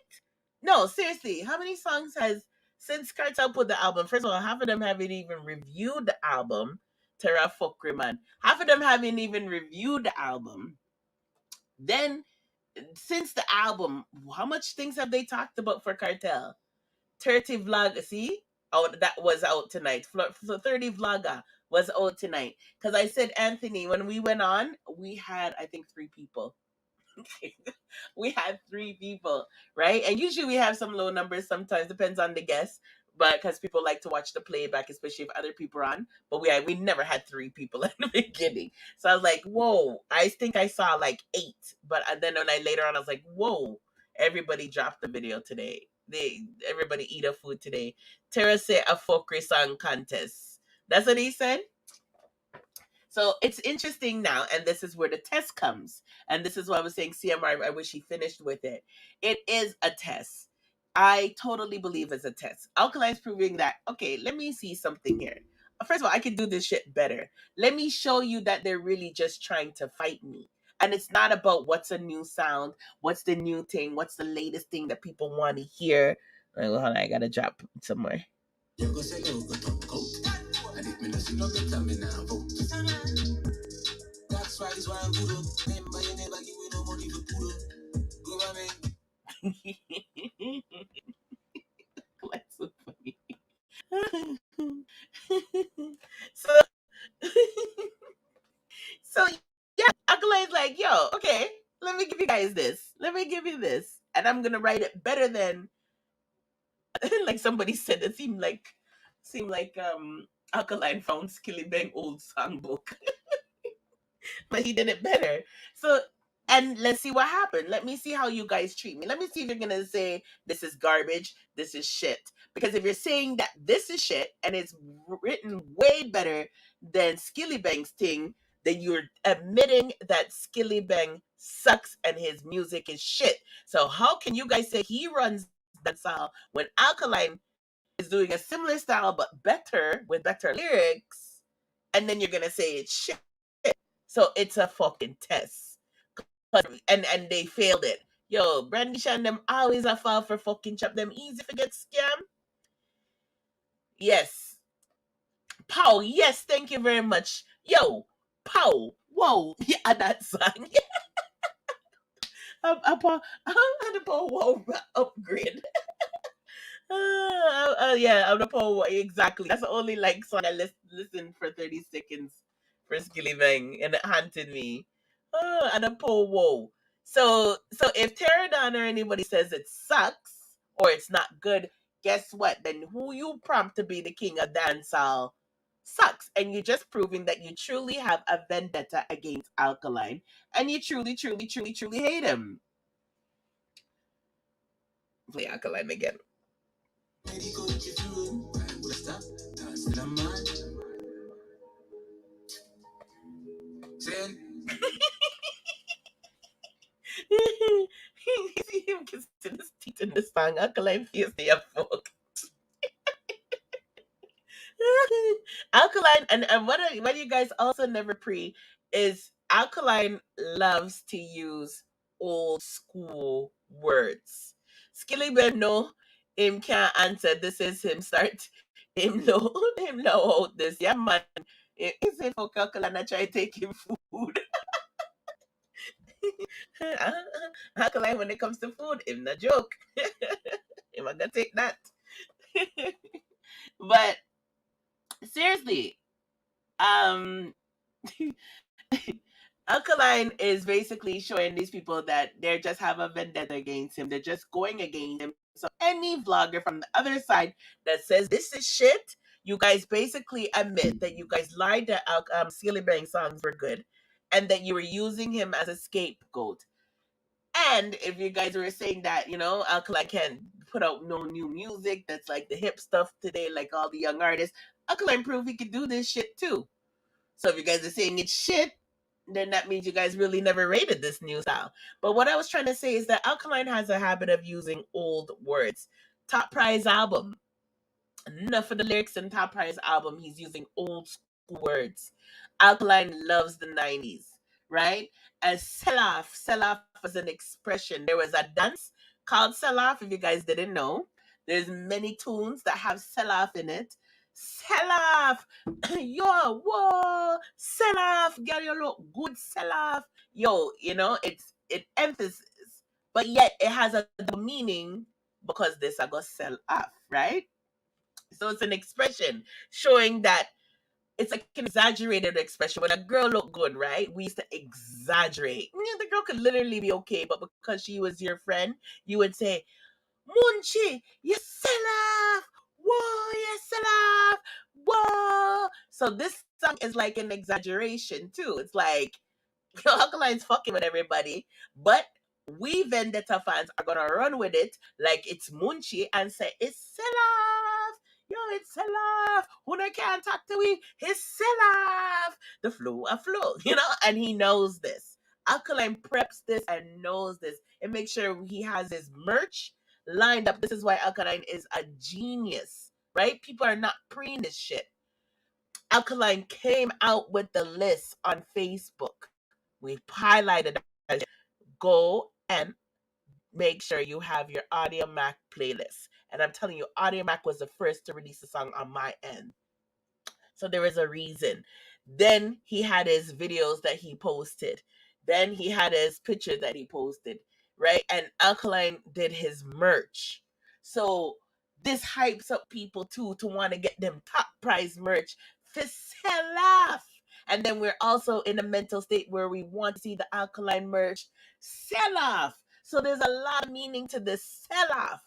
No, seriously, how many songs has since Cartel put the album? First of all, half of them haven't even reviewed the album. Terra Fokri, man. Half of them haven't even reviewed the album. Then since the album, how much things have they talked about for Cartel? 30 vlog, see? Oh, that was out tonight. So 30 vlogger was out tonight. Because I said, Anthony, when we went on, we had, I think, 3 people. We had 3 people, right? And usually we have some low numbers sometimes, depends on the guest. But because people like to watch the playback, especially if other people are on. But we never had 3 people in the beginning. So I was like, whoa, I think I saw like 8. But then when later on, I was like, whoa, everybody dropped the video today. Everybody eat a food today. Tara said a folkry song contest. That's what he said. So it's interesting now, and this is where the test comes. And this is why I was saying, CMR, I wish he finished with it. It is a test. I totally believe it's a test. Alkaline's proving that, okay, let me see something here. First of all, I can do this shit better. Let me show you that they're really just trying to fight me. And it's not about what's a new sound, what's the new thing, what's the latest thing that people want to hear. Hold on, I gotta drop somewhere. That's why this one good up. Remember you never give me no money for put up. That's so funny. so so yeah, Akala's like, yo, okay, let me give you guys this. Let me give you this. And I'm gonna write it better than like somebody said it seemed like Alkaline found Skillibeng old songbook. But he did it better. So, and let's see what happened. Let me see how you guys treat me. Let me see if you're gonna say this is garbage, this is shit. Because if you're saying that this is shit and it's written way better than Skillibeng's thing, then you're admitting that Skillibeng sucks and his music is shit. So how can you guys say he runs dancehall when Alkaline is doing a similar style but better with better lyrics, and then you're gonna say it's shit? So it's a fucking test. And they failed it. Yo, Brandish and them always a fall for fucking chop them easy for get scam. Yes. Pow, yes, thank you very much. Yo, pow, whoa, yeah, that song. I'm the whoa upgrade. Yeah, I'm the Paul. Exactly. That's the only like song I listened for 30 seconds for Skillibeng, and it haunted me. And a Paul whoa. So if Pterodon or anybody says it sucks or it's not good, guess what? Then who you prompt to be the king of dancehall sucks, and you're just proving that you truly have a vendetta against Alkaline, and you truly hate him. Play Alkaline again. See him kissing his teeth in the song. Alkaline feels the folk. Alkaline, and what you guys also never pre is Alkaline loves to use old school words. Skillibeng no, him can't answer. This is him start. Him know out this. Yeah man. Is it for Alkaline I try to take him food? Alkaline when it comes to food, him not joke. Him I gonna take that. But seriously, Alkaline is basically showing these people that they just have a vendetta against him. They're just going against him. So any vlogger from the other side that says this is shit, you guys basically admit that you guys lied that Skillibeng songs were good. and that you were using him as a scapegoat. And if you guys were saying that, Alkaline can't put out no new music that's like the hip stuff today, like all the young artists, Alkaline proved he could do this shit too. So if you guys are saying it's shit, then that means you guys really never rated this new style. But what I was trying to say is that Alkaline has a habit of using old words. Top Prize album. Enough of the lyrics in Top Prize album. He's using old school words. Alkaline loves the 90s, right? As sell off was an expression. There was a dance called sell off, if you guys didn't know. There's many tunes that have sell off in it. Sell off, yo, whoa, sell off, girl, you look good, sell off, yo, it emphasis, but yet it has a double meaning because this I got sell off, right? So it's an expression showing that it's like an exaggerated expression. When a girl look good, right? We used to exaggerate. The girl could literally be okay, but because she was your friend, you would say, Munchi, you sell off. Whoa, you sell off. Whoa. So this song is like an exaggeration too. It's like, Alkaline's fucking with everybody, but we Vendetta fans are gonna run with it like it's Munchi and say it's sell off. Yo, it's sell off. Who they can't talk to we? It's sell off. The flow, a flow, and he knows this. Alkaline preps this and knows this and makes sure he has his merch lined up. This is why Alkaline is a genius, right? People are not preying this shit. Alkaline came out with the list on Facebook. We highlighted that. Go and make sure you have your Audio Mac playlist. And I'm telling you, Audio Mac was the first to release a song on my end. So there is a reason. Then he had his videos that he posted. Then he had his picture that he posted, right? And Alkaline did his merch. So this hypes up people too to want to get them top prize merch for sell off. And then we're also in a mental state where we want to see the Alkaline merch sell off. So there's a lot of meaning to this sell off.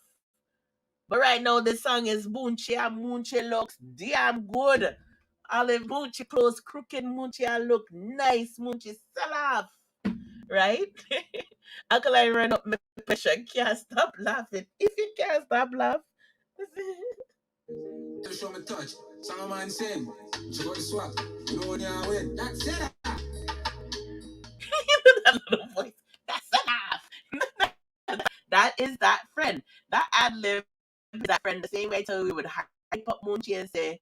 But right now, this song is Munchi, and Munchi looks damn good. Olive Munchi clothes, crooked Munchi, I look nice. Munchi sell off. Right? Alkaline run up my pressure. Can't stop laughing. If you can't stop laughing. Show me touch. Song of mine sing. She got the swag. You know when you win. That's it. That little voice. That's enough. That is that friend. That ad lib is that friend. The same way so we would hype up Munchi and say,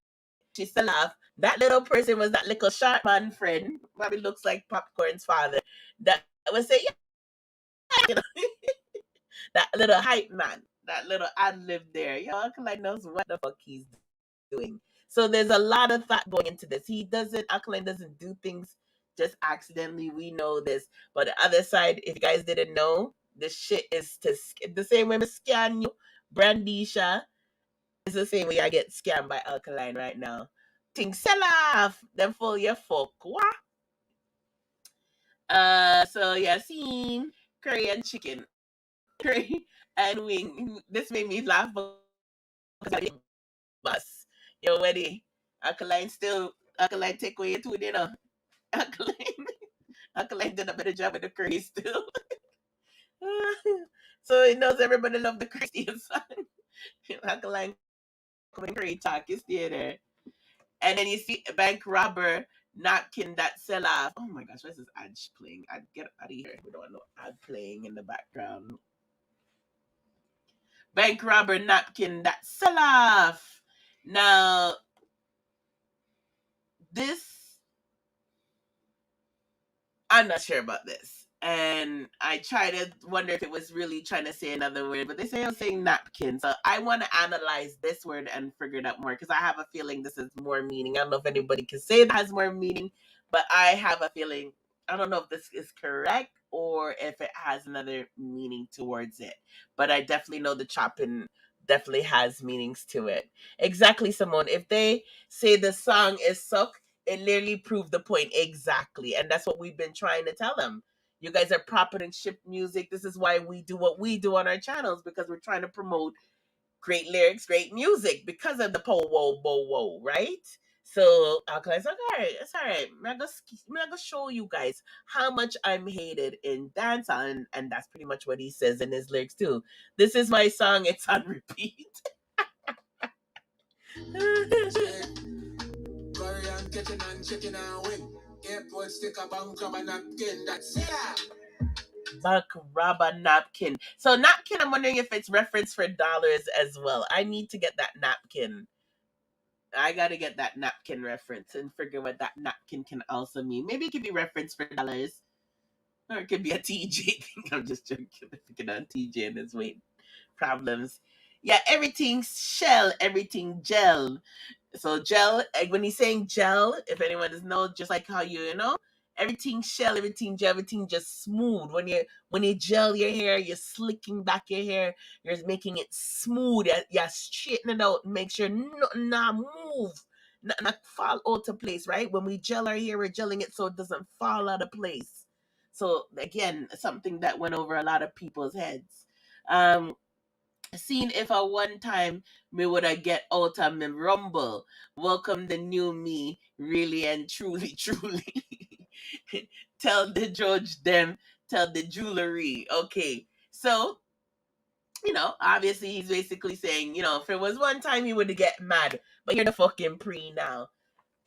she still laugh. That little person was that little sharp man friend. Probably looks like Popcorn's father. That would say, yeah. That little hype man. That little ad lib there. Yo, Alkaline knows what the fuck he's doing. So there's a lot of thought going into this. Alkaline doesn't do things just accidentally. We know this. But the other side, if you guys didn't know, this shit is the same way I scan you, Brandisha. It's the same way I get scammed by Alkaline right now. Things sell off. Them full your fuck. What? So yeah, scene curry and chicken. Curry and wing. This made me laugh because bus. Yo, Weddy. Alkaline take away your two dinner. Alkaline did a better job with the curry still. So he knows everybody love the Christian song. Alkaline curry talk is there. And then you see a bank robber napkin that sell off. Oh my gosh, what's this ad playing? I'd get out of here. We don't want no ad playing in the background. Bank robber napkin that sell off. Now, I'm not sure about this. And I try to wonder if it was really trying to say another word, but they say I'm saying napkin. So I want to analyze this word and figure it out more because I have a feeling this is more meaning. I don't know if anybody can say it has more meaning, but I have a feeling, I don't know if this is correct or if it has another meaning towards it. But I definitely know the chopping definitely has meanings to it. Exactly, Simone. If they say the song is suck, it literally proved the point exactly. And that's what we've been trying to tell them. You guys are propping and ship music. This is why we do what we do on our channels, because we're trying to promote great lyrics, great music because of the po wo bo wo, right? So Alkaline's like, all right, it's all right. I'm gonna show you guys how much I'm hated in dancehall, and that's pretty much what he says in his lyrics too. This is my song, it's on repeat. Korean kitchen and chicken and wing. Airport sticker, bank rubber napkin. That's Bank rubber napkin. So napkin, I'm wondering if it's reference for dollars as well. I need to get that napkin. I gotta get that napkin reference and figure what that napkin can also mean. Maybe it could be reference for dollars. Or it could be a TJ thing. I'm just joking. I'm picking on TJ and his weight problems. Yeah, everything's shell, everything gel. So gel, when he's saying gel, if anyone doesn't know, just like how you know, everything shell, everything gel, everything just smooth. When you gel your hair, you're slicking back your hair, you're making it smooth. You're straightening it out, make sure nothing not move, not fall out of place. Right? When we gel our hair, we're gelling it so it doesn't fall out of place. So again, something that went over a lot of people's heads. Seen if at one time me would I get out of me rumble. Welcome the new me, really and truly, truly. Tell the judge them, tell the jewelry. Okay. So, obviously he's basically saying, if it was one time he would get mad, but you're the fucking pre now.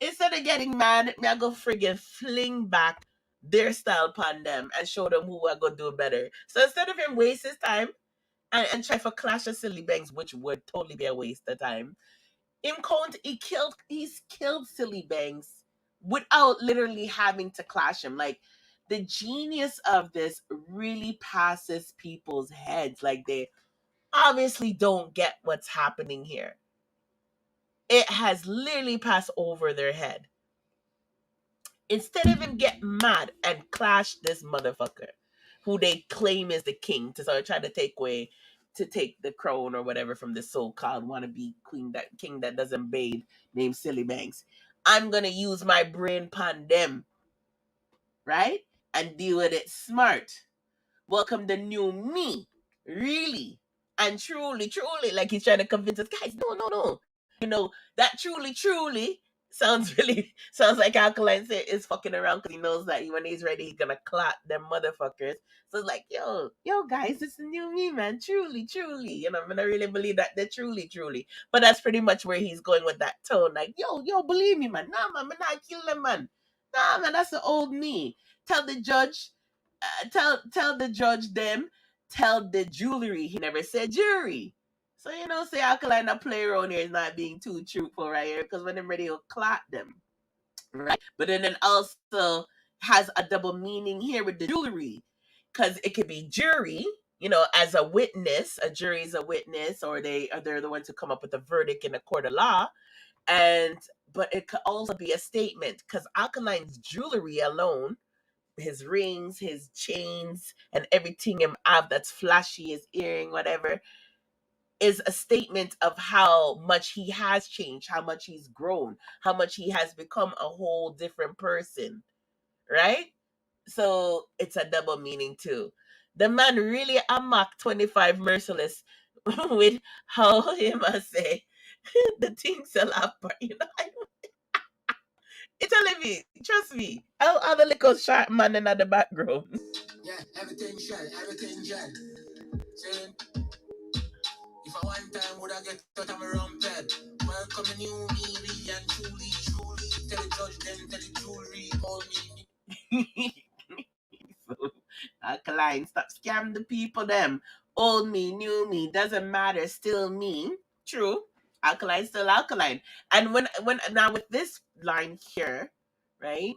Instead of getting mad, me I go friggin' fling back their style upon them and show them who I go do better. So instead of him waste his time and try for clash of Skillibengs, which would totally be a waste of time. He's killed Skillibengs without literally having to clash him. Like the genius of this really passes people's heads. Like they obviously don't get what's happening here. It has literally passed over their head. Instead of him get mad and clash this motherfucker who they claim is the king to sort of try to take the crown or whatever from the so-called wannabe king that doesn't bathe named Skillibengs. I'm gonna use my brain pon them, right? And deal with it smart. Welcome the new me. Really. And truly, truly, like he's trying to convince us, guys, no, no, no. That truly, truly sounds like Alkaline is fucking around because he knows that when he's ready, he's gonna clap them motherfuckers. So it's like, yo, guys, it's the new me, man. Truly, truly. I'm gonna really believe that they're truly, truly. But that's pretty much where he's going with that tone. Like, yo, believe me, man. Nah, man, I'm not kill them, man. Nah, man, that's the old me. Tell the judge, tell the judge them, tell the jewelry. He never said jury. So say Alkaline a play around here is not being too truthful right here because when they're ready to clock them, right? But then it also has a double meaning here with the jewelry because it could be jury, as a witness. A jury is a witness, or they're the ones who come up with a verdict in a court of law, but it could also be a statement because Alkaline's jewelry alone, his rings, his chains, and everything him have that's flashy, his earring, whatever, is a statement of how much he has changed, how much he's grown, how much he has become a whole different person, right? So it's a double meaning too. The man really a Mach 25 merciless with how he must say the things sell up, It's telling me, trust me. I'll have a little sharp man in the background. Yeah, everything shell, everything gel. Saying, if I one time would I get out of my rumped, welcome a new me, really and truly, truly. Tell the judge them, tell the jewelry, all me. So, Alkaline, stop scam the people them. Old me, new me, doesn't matter, still me. True. Alkaline, still alkaline. And when now with this line here, right?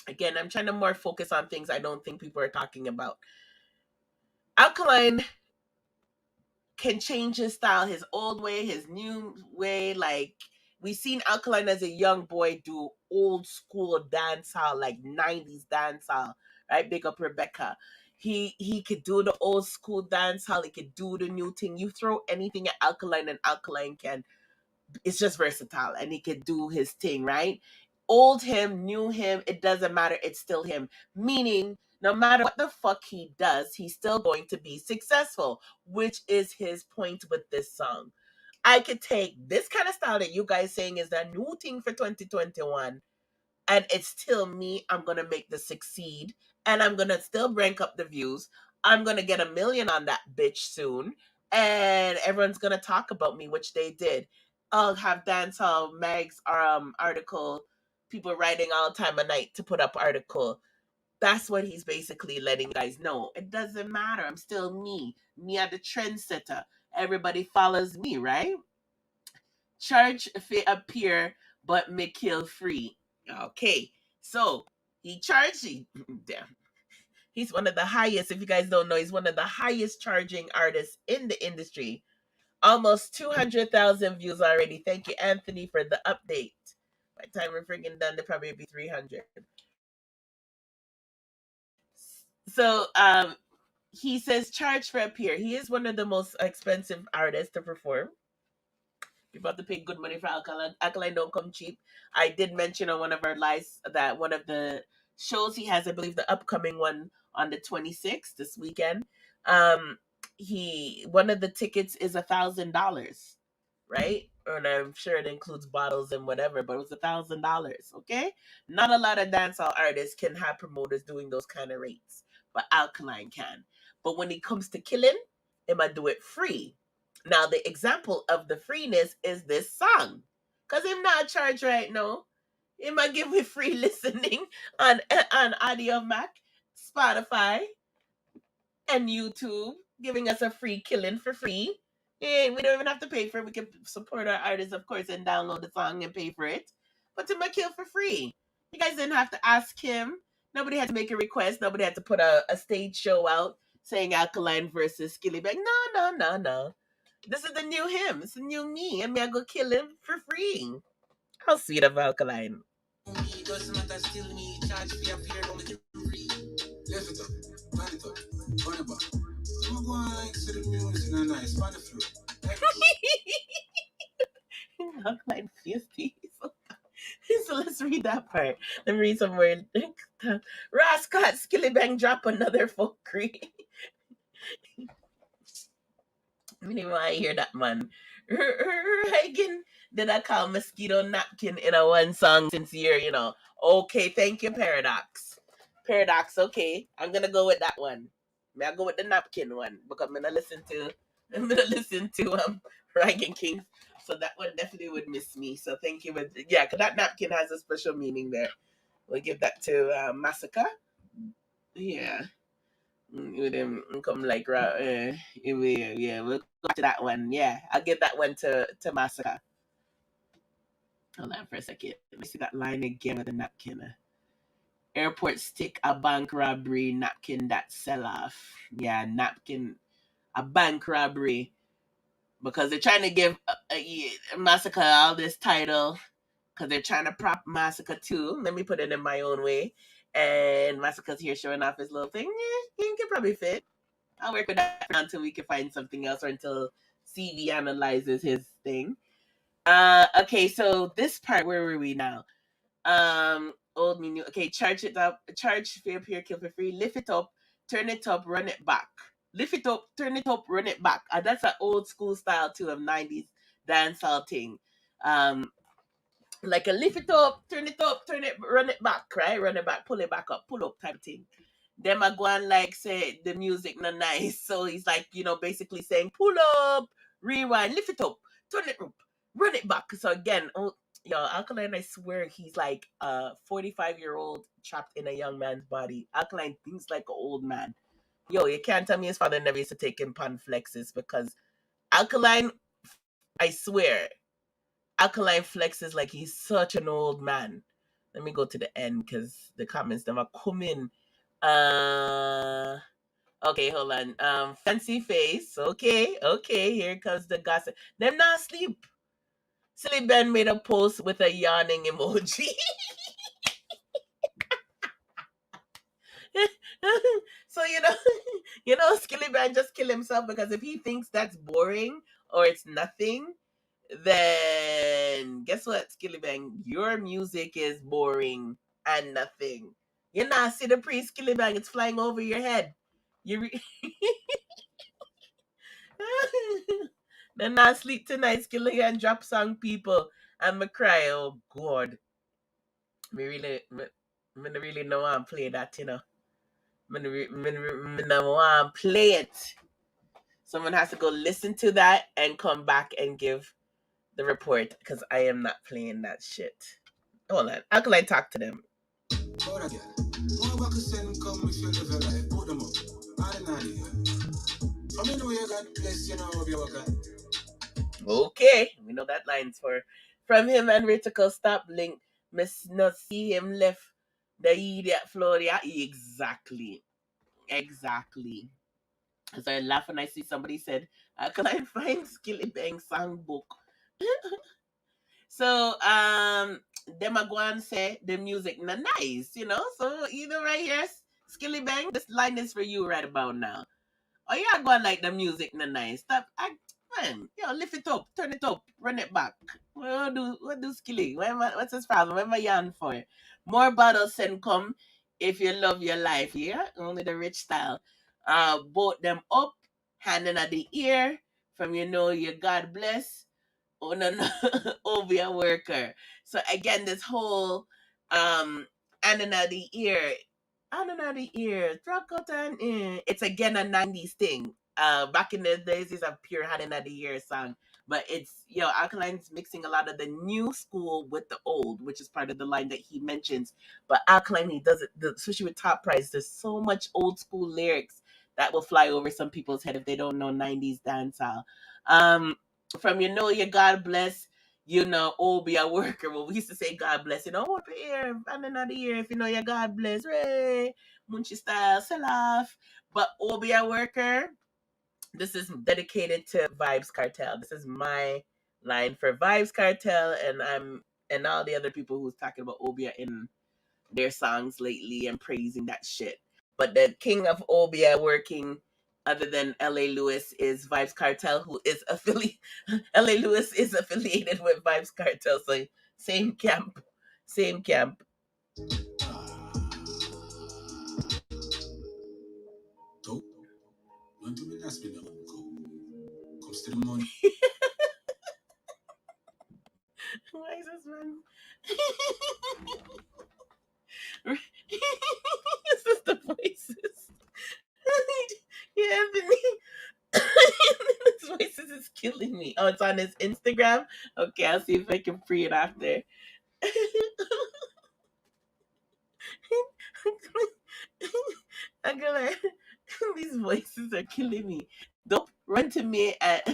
Again, I'm trying to more focus on things I don't think people are talking about. Alkaline can change his style, his old way, his new way. Like we seen Alkaline as a young boy do old school dancehall, like 90s dancehall, right? Big up Rebecca. He could do the old school dancehall, he could do the new thing. You throw anything at Alkaline and Alkaline can, it's just versatile and he could do his thing, right? Old him, new him, it doesn't matter, it's still him. Meaning, no matter what the fuck he does, he's still going to be successful, which is his point with this song. I could take this kind of style that you guys saying is the new thing for 2021, and it's still me. I'm gonna make this succeed, and I'm gonna still rank up the views. I'm gonna get 1 million on that bitch soon, and everyone's gonna talk about me, which they did. I'll have Dancehall Mag's article, people writing all time of night to put up article. That's what he's basically letting you guys know. It doesn't matter. I'm still me. Me are the trendsetter. Everybody follows me, right? Charge fi appear, but me kill free. Okay, so he charged. Damn. He's one of the highest. If you guys don't know, he's one of the highest charging artists in the industry. Almost 200,000 views already. Thank you, Anthony, for the update. By the time we're freaking done, there probably be 300. So he says charge for appear. He is one of the most expensive artists to perform. You have to pay good money for Alkaline. Alkaline don't come cheap. I did mention on one of our lives that one of the shows he has, I believe the upcoming one on the 26th this weekend. He one of the tickets is $1,000, right? And I'm sure it includes bottles and whatever, but it was $1,000. Okay, not a lot of dancehall artists can have promoters doing those kind of rates, but Alkaline can. But when it comes to killing, it might do it free. Now, the example of the freeness is this song. Because I'm not charged right now. It might give me free listening on Audio Mac, Spotify, and YouTube, giving us a free killing for free. And we don't even have to pay for it. We can support our artists, of course, and download the song and pay for it. But to my kill for free. You guys didn't have to ask him. Nobody had to make a request. Nobody had to put a stage show out saying Alkaline versus Skillibeng. No. This is the new him. It's the new me. And me, I go kill him for free. How sweet of Alkaline. Me doesn't matter, still me. Charge for appear, don't make it free. Lift it up, turn it up, turn it back. I'm going to the music and nice, on the floor. Alkaline feisty. So let's read that part. Let me read some more. Rascot Skillibeng drop another folkry. I didn't want to hear that, man. Reagan did I call mosquito napkin in a one song since year, Okay, thank you, Paradox. Paradox, okay. I'm gonna go with that one. May I go with the napkin one because I'm gonna listen to Reagan King. So that one definitely would miss me. So thank you. Because that napkin has a special meaning there. We'll give that to Massacre. Yeah. With him come like we'll go to that one. Yeah, I'll give that one to Massacre. Hold on for a second. Let me see that line again with the napkin. Airport stick, a bank robbery, napkin that sell off. Yeah, napkin, a bank robbery. Because they're trying to give Massacre all this title. Because they're trying to prop Massacre too. Let me put it in my own way. And Massacre's here showing off his little thing. Yeah, he can probably fit. I'll work with that until we can find something else or until CV analyzes his thing. Okay, so this part, where were we now? Old menu. Okay, charge it up. Charge for appear, kill for free. Lift it up, turn it up, run it back. Lift it up, turn it up, run it back. That's an old school style too of 90s dancehall thing. Like a lift it up, turn it, run it back, right? Run it back, pull it back up, pull up type thing. Them I go and like say the music not nice. So he's like, basically saying pull up, rewind, lift it up, turn it up, run it back. So again, Alkaline, I swear he's like a 45-year-old trapped in a young man's body. Alkaline thinks like an old man. Yo, you can't tell me his father never used to take him pan flexes because Alkaline, I swear, Alkaline flexes like he's such an old man. Let me go to the end because the comments never come in. Okay, hold on. Fancy face. Okay, here comes the gossip. Them not sleep. Silly Ben made a post with a yawning emoji. So Skilly Ben just kill himself because if he thinks that's boring or it's nothing, then guess what, Skillibeng? Your music is boring and nothing. You're not see the pre-Skillibeng, it's flying over your head. Then I sleep tonight, Skillibeng drop song people. And me cry, oh God. Me don't really know how to play that, you know. Me don't want to play it. Someone has to go listen to that and come back and give the report because I am not playing that shit. Hold on. How can I talk to them? Okay, we know that line's for from him and Ritical Stop Link. Miss not see him left the idiot Florida. Exactly. So I laugh when I see somebody said, can I find Skillibeng songbook? So them a go and say the music na nice, you know. So either right here, Skillibeng, this line is for you right about now. Oh yeah, go and like the music na nice. Stop man, lift it up, turn it up, run it back. What do Skilly? What's his problem? What am I yarn for? More bottles send come if you love your life, yeah? Only the rich style. Both them up, hand in at the ear, from you God bless. Oh no, no, oh be a worker. So again, this whole hand in at the ear, another ear, drop out and it's again a 90s thing. Back in the days, it's a pure hand in the ear song. But it's, Alkaline's mixing a lot of the new school with the old, which is part of the line that he mentions. But Alkaline, he does it, especially with Top Price, there's so much old school lyrics that will fly over some people's head if they don't know 90s dancehall. From you God bless, oh, be a worker. Well, we used to say God bless, up here, and another year, if you God bless, Ray, Munchie style, sell off. But oh, be a worker, this is dedicated to Vibes Cartel. This is my line for Vibes Cartel, and all the other people who's talking about Obia in their songs lately and praising that shit. But the king of Obia working other than LA Lewis is Vibes Cartel, who is LA Lewis is affiliated with Vibes Cartel, so same camp. Comes to the money. Why is this man? This is the voices. Yeah, Anthony. His voices is killing me. Oh, it's on his Instagram? Okay, I'll see if I can free it after. I'm gonna. These voices are killing me. Don't run to me at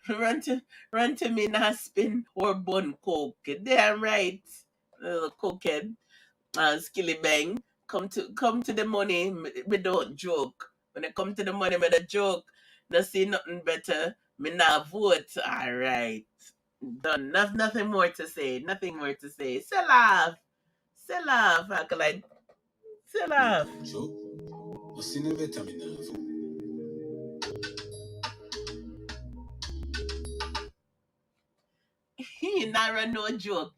run to me now spin or bun coke. Damn right, cokehead. Skillibeng. Come to the money. Me don't joke. When it come to the money, me don't joke. No see nothing better. Me not vote. All right. Done. Nothing more to say. Nothing more to say. Sell off. Sell off, Alkaline. Sell off. He not run no joke.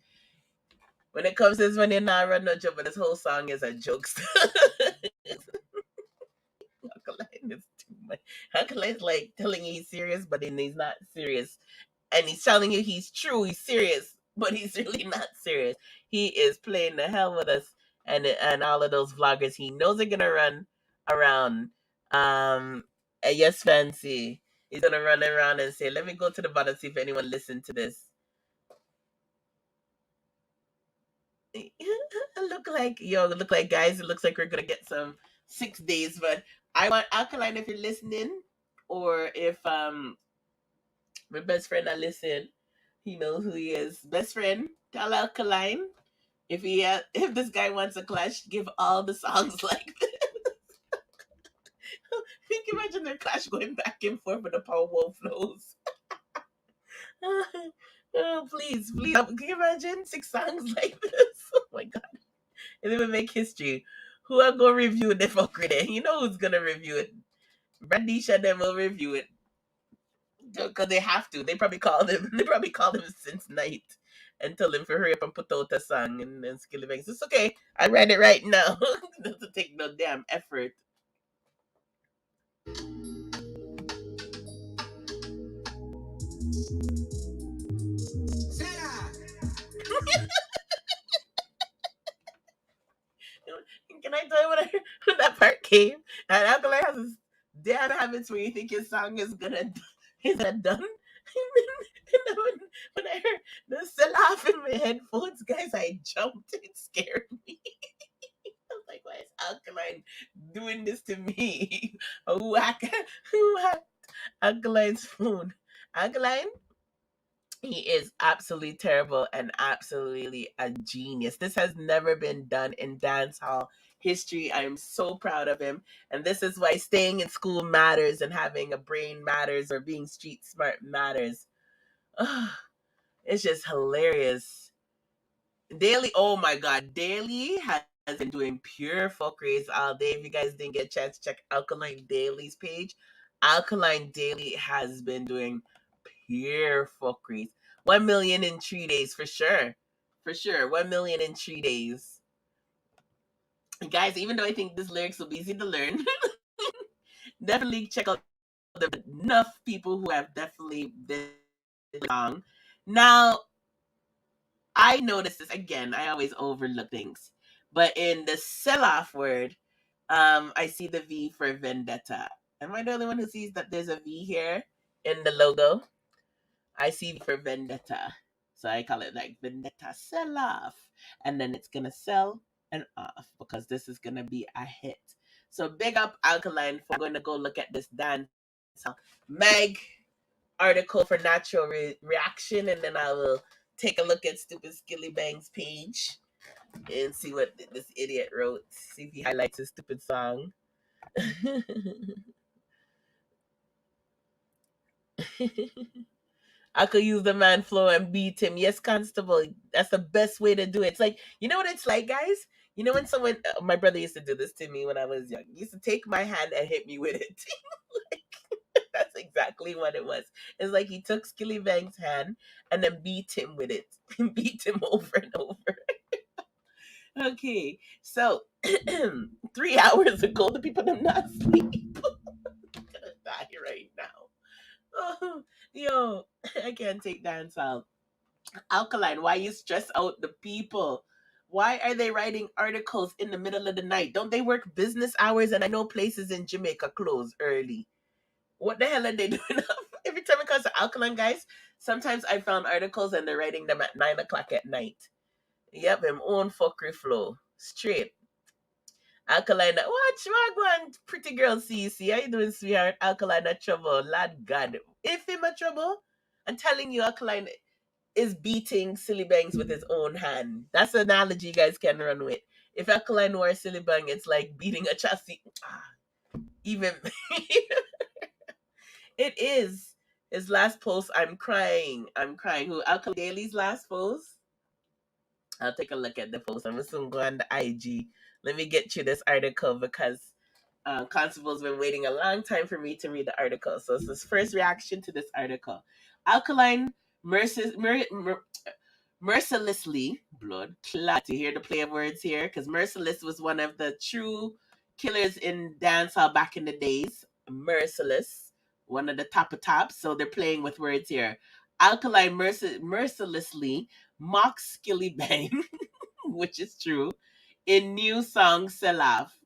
When it comes to this one, he not run no joke, but this whole song is a joke. Alkaline is too much. Alkaline's like telling you he's serious, but then he's not serious. And he's telling you he's true, he's serious, but he's really not serious. He is playing the hell with us and all of those vloggers. He knows they're gonna run around. Yes, fancy. He's gonna run around and say, "Let me go to the bottom see if anyone listened to this." look like guys. It looks like we're gonna get some 6 days, but I want Alkaline if you're listening, or if my best friend I listen. He knows who he is. Best friend, tell Alkaline if if this guy wants a clash, give all the songs like this. Can you imagine their clash going back and forth with the Powerball flows? Oh, please. Can you imagine 6 songs like this? Oh my god. And they would make history. Who are gonna review the fuckery? You know who's gonna review it. Brandisha them will review it. Because they have to. They probably called him. They probably called him since night and tell him to hurry up and put out a song. And then Skillibeng says, "It's okay. I read it right now." Doesn't take no damn effort. Can I tell you when that part came? And Alkaline has this damn habits where you think his song is gonna done. And then when I heard the sell off in my headphones, guys, I jumped. It scared me. I was like, why is Alkaline doing this to me? Who hacked Alkaline's phone? Alkaline, he is absolutely terrible and absolutely a genius. This has never been done in dancehall history. I am so proud of him. And this is why staying in school matters and having a brain matters or being street smart matters. Ugh, it's just hilarious. Daily, oh my God, Daily has been doing pure fuckeries all day. If you guys didn't get a chance to check Alkaline Daily's page, Alkaline Daily has been doing pure fuckeries. 1 million in 3 days for sure. For sure. 1 million in 3 days. And guys, even though I think this lyrics will be easy to learn, definitely check out enough people who have definitely been long. Now, I noticed this again. I always overlook things. But in the sell-off word, I see the V for vendetta. Am I the only one who sees that there's a V here in the logo? I see V for vendetta. So I call it like vendetta sell-off. And then it's going to sell and off because this is going to be a hit. So big up Alkaline for going to go look at this dance. Meg article for natural reaction, and then I will take a look at stupid Skillibeng's page and see what this idiot wrote. See if he highlights his stupid song. I could use the man flow and beat him. Yes, Constable. That's the best way to do it. It's like, you know what it's like, guys? You know when someone, my brother used to do this to me when I was young. He used to take my hand and hit me with it. That's exactly what it was. It's like he took Skillibeng's hand and then beat him with it. Beat him over and over. Okay, so 3 hours ago, the people them not sleep. I'm gonna die right now. Oh, yo, I can't take dancehall. Alkaline, why you stress out the people? Why are they writing articles in the middle of the night? Don't they work business hours? And I know places in Jamaica close early. What the hell are they doing? Every time it comes to Alkaline, guys, sometimes I found articles and they're writing them at 9 o'clock at night. Yep, him own fuckery flow. Straight. Alkaline, watch, one pretty girl see, how you doing, sweetheart? Alkaline a trouble, lad God. If him a trouble, I'm telling you, Alkaline is beating Skillibengs with his own hand. That's an analogy you guys can run with. If Alkaline were Skillibeng, it's like beating a chassis. Even it is. His last post, I'm crying. Who? Alkaline Daily's last post? I'll take a look at the post. I'm just going to go on the IG. Let me get you this article because Constable's been waiting a long time for me to read the article. So it's his first reaction to this article. Alkaline mercilessly, blood clot. You hear the play of words here? Because Merciless was one of the true killers in dancehall back in the days. Merciless, one of the top of tops. So they're playing with words here. Alkaline mercilessly mocks Skillibeng, which is true, in new song Sell Off.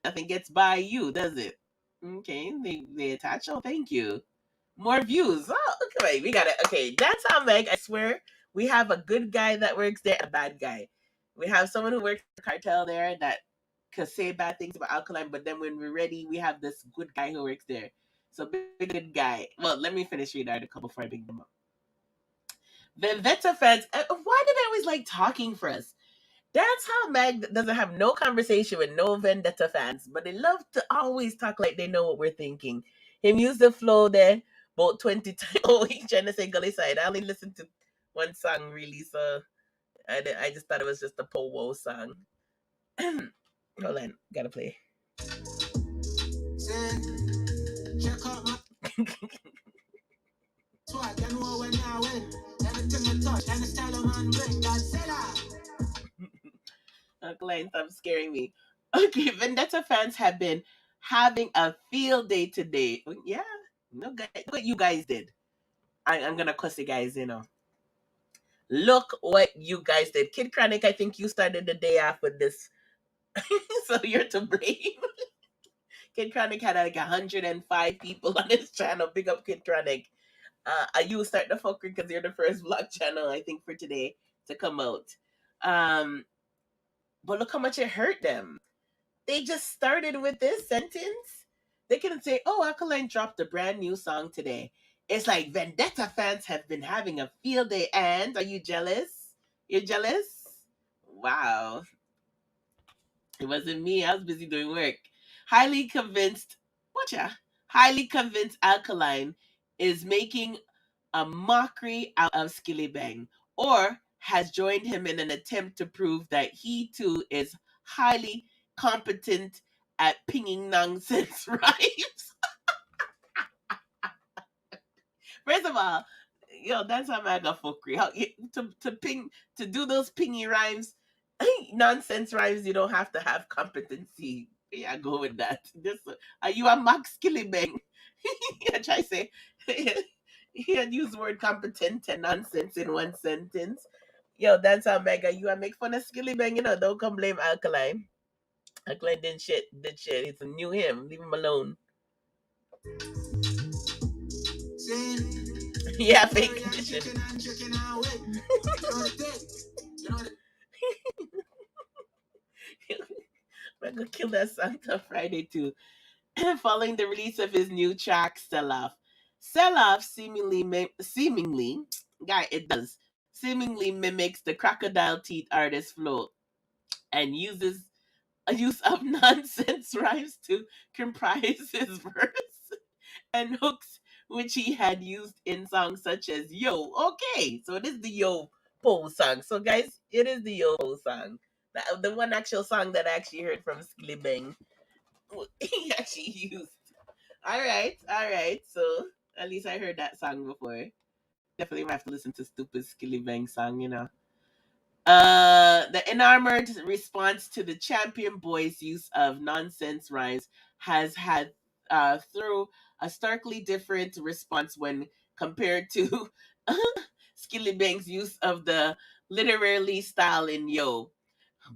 Nothing gets by you, does it? Okay, they attach. Oh, thank you. More views. Oh, okay, we got it. Okay, that's how Meg. I swear, we have a good guy that works there, a bad guy. We have someone who works for Cartel there that could say bad things about Alkaline, but then when we're ready, we have this good guy who works there. So big good guy. Well, let me finish reading the article before I bring them up. Vendetta fans, why do they always like talking for us? Dancehall Mag doesn't have no conversation with no Vendetta fans, but they love to always talk like they know what we're thinking. Him use the flow there about 20 times. Oh, he's trying to say Gully Side. I only listened to one song really, so I just thought it was just a po-wo song. Hold on, gotta play. Check out my swag, you know when I win. Everything I touch, any style of man bring, Godzilla. Alkaline, stop scaring me. Okay, Vendetta fans have been having a field day today. Yeah, no, guys, what you guys did. I'm gonna cuss you guys, you know. Look what you guys did. Kid Chronic, I think you started the day off with this. So you're to blame. Kid Chronic had like 105 people on his channel. Big up Kid Chronic. You start the fucker because you're the first vlog channel, I think, for today to come out. But look how much it hurt them. They just started with this sentence. They couldn't say, oh, Alkaline dropped a brand new song today. It's like Vendetta fans have been having a field day, and are you jealous? You're jealous? Wow. It wasn't me. I was busy doing work. Highly convinced, highly convinced Alkaline is making a mockery out of Skillibeng, or has joined him in an attempt to prove that he too is highly competent at pinging nonsense rhymes. First of all, that's how I got fuckery. To do those pingy rhymes, nonsense rhymes, you don't have to have competency. Yeah, go with that. Are you a Max Skillibeng? I try to say he had used the word competent and nonsense in one sentence. That's how mega you are make fun of Skillibeng, don't come blame Alkaline. Alkaline did shit. It's a new him. Leave him alone. Yeah, fake condition. I'm gonna kill that Santa Friday too. Following the release of his new track Sell Off. Sell Off seemingly mimics the crocodile teeth artist flow and uses a use of nonsense rhymes to comprise his verse and hooks, which he had used in songs such as Yo. Okay, so it is the Yo Po song. So guys, it is the Yo Po song. The one actual song that I actually heard from Skillibeng. He actually used. All right. So at least I heard that song before. Definitely have to listen to stupid Skillibeng song. The enamored response to the Champion Boys' use of nonsense rhymes has had through a starkly different response when compared to Skillibeng's use of the literary style in Yo.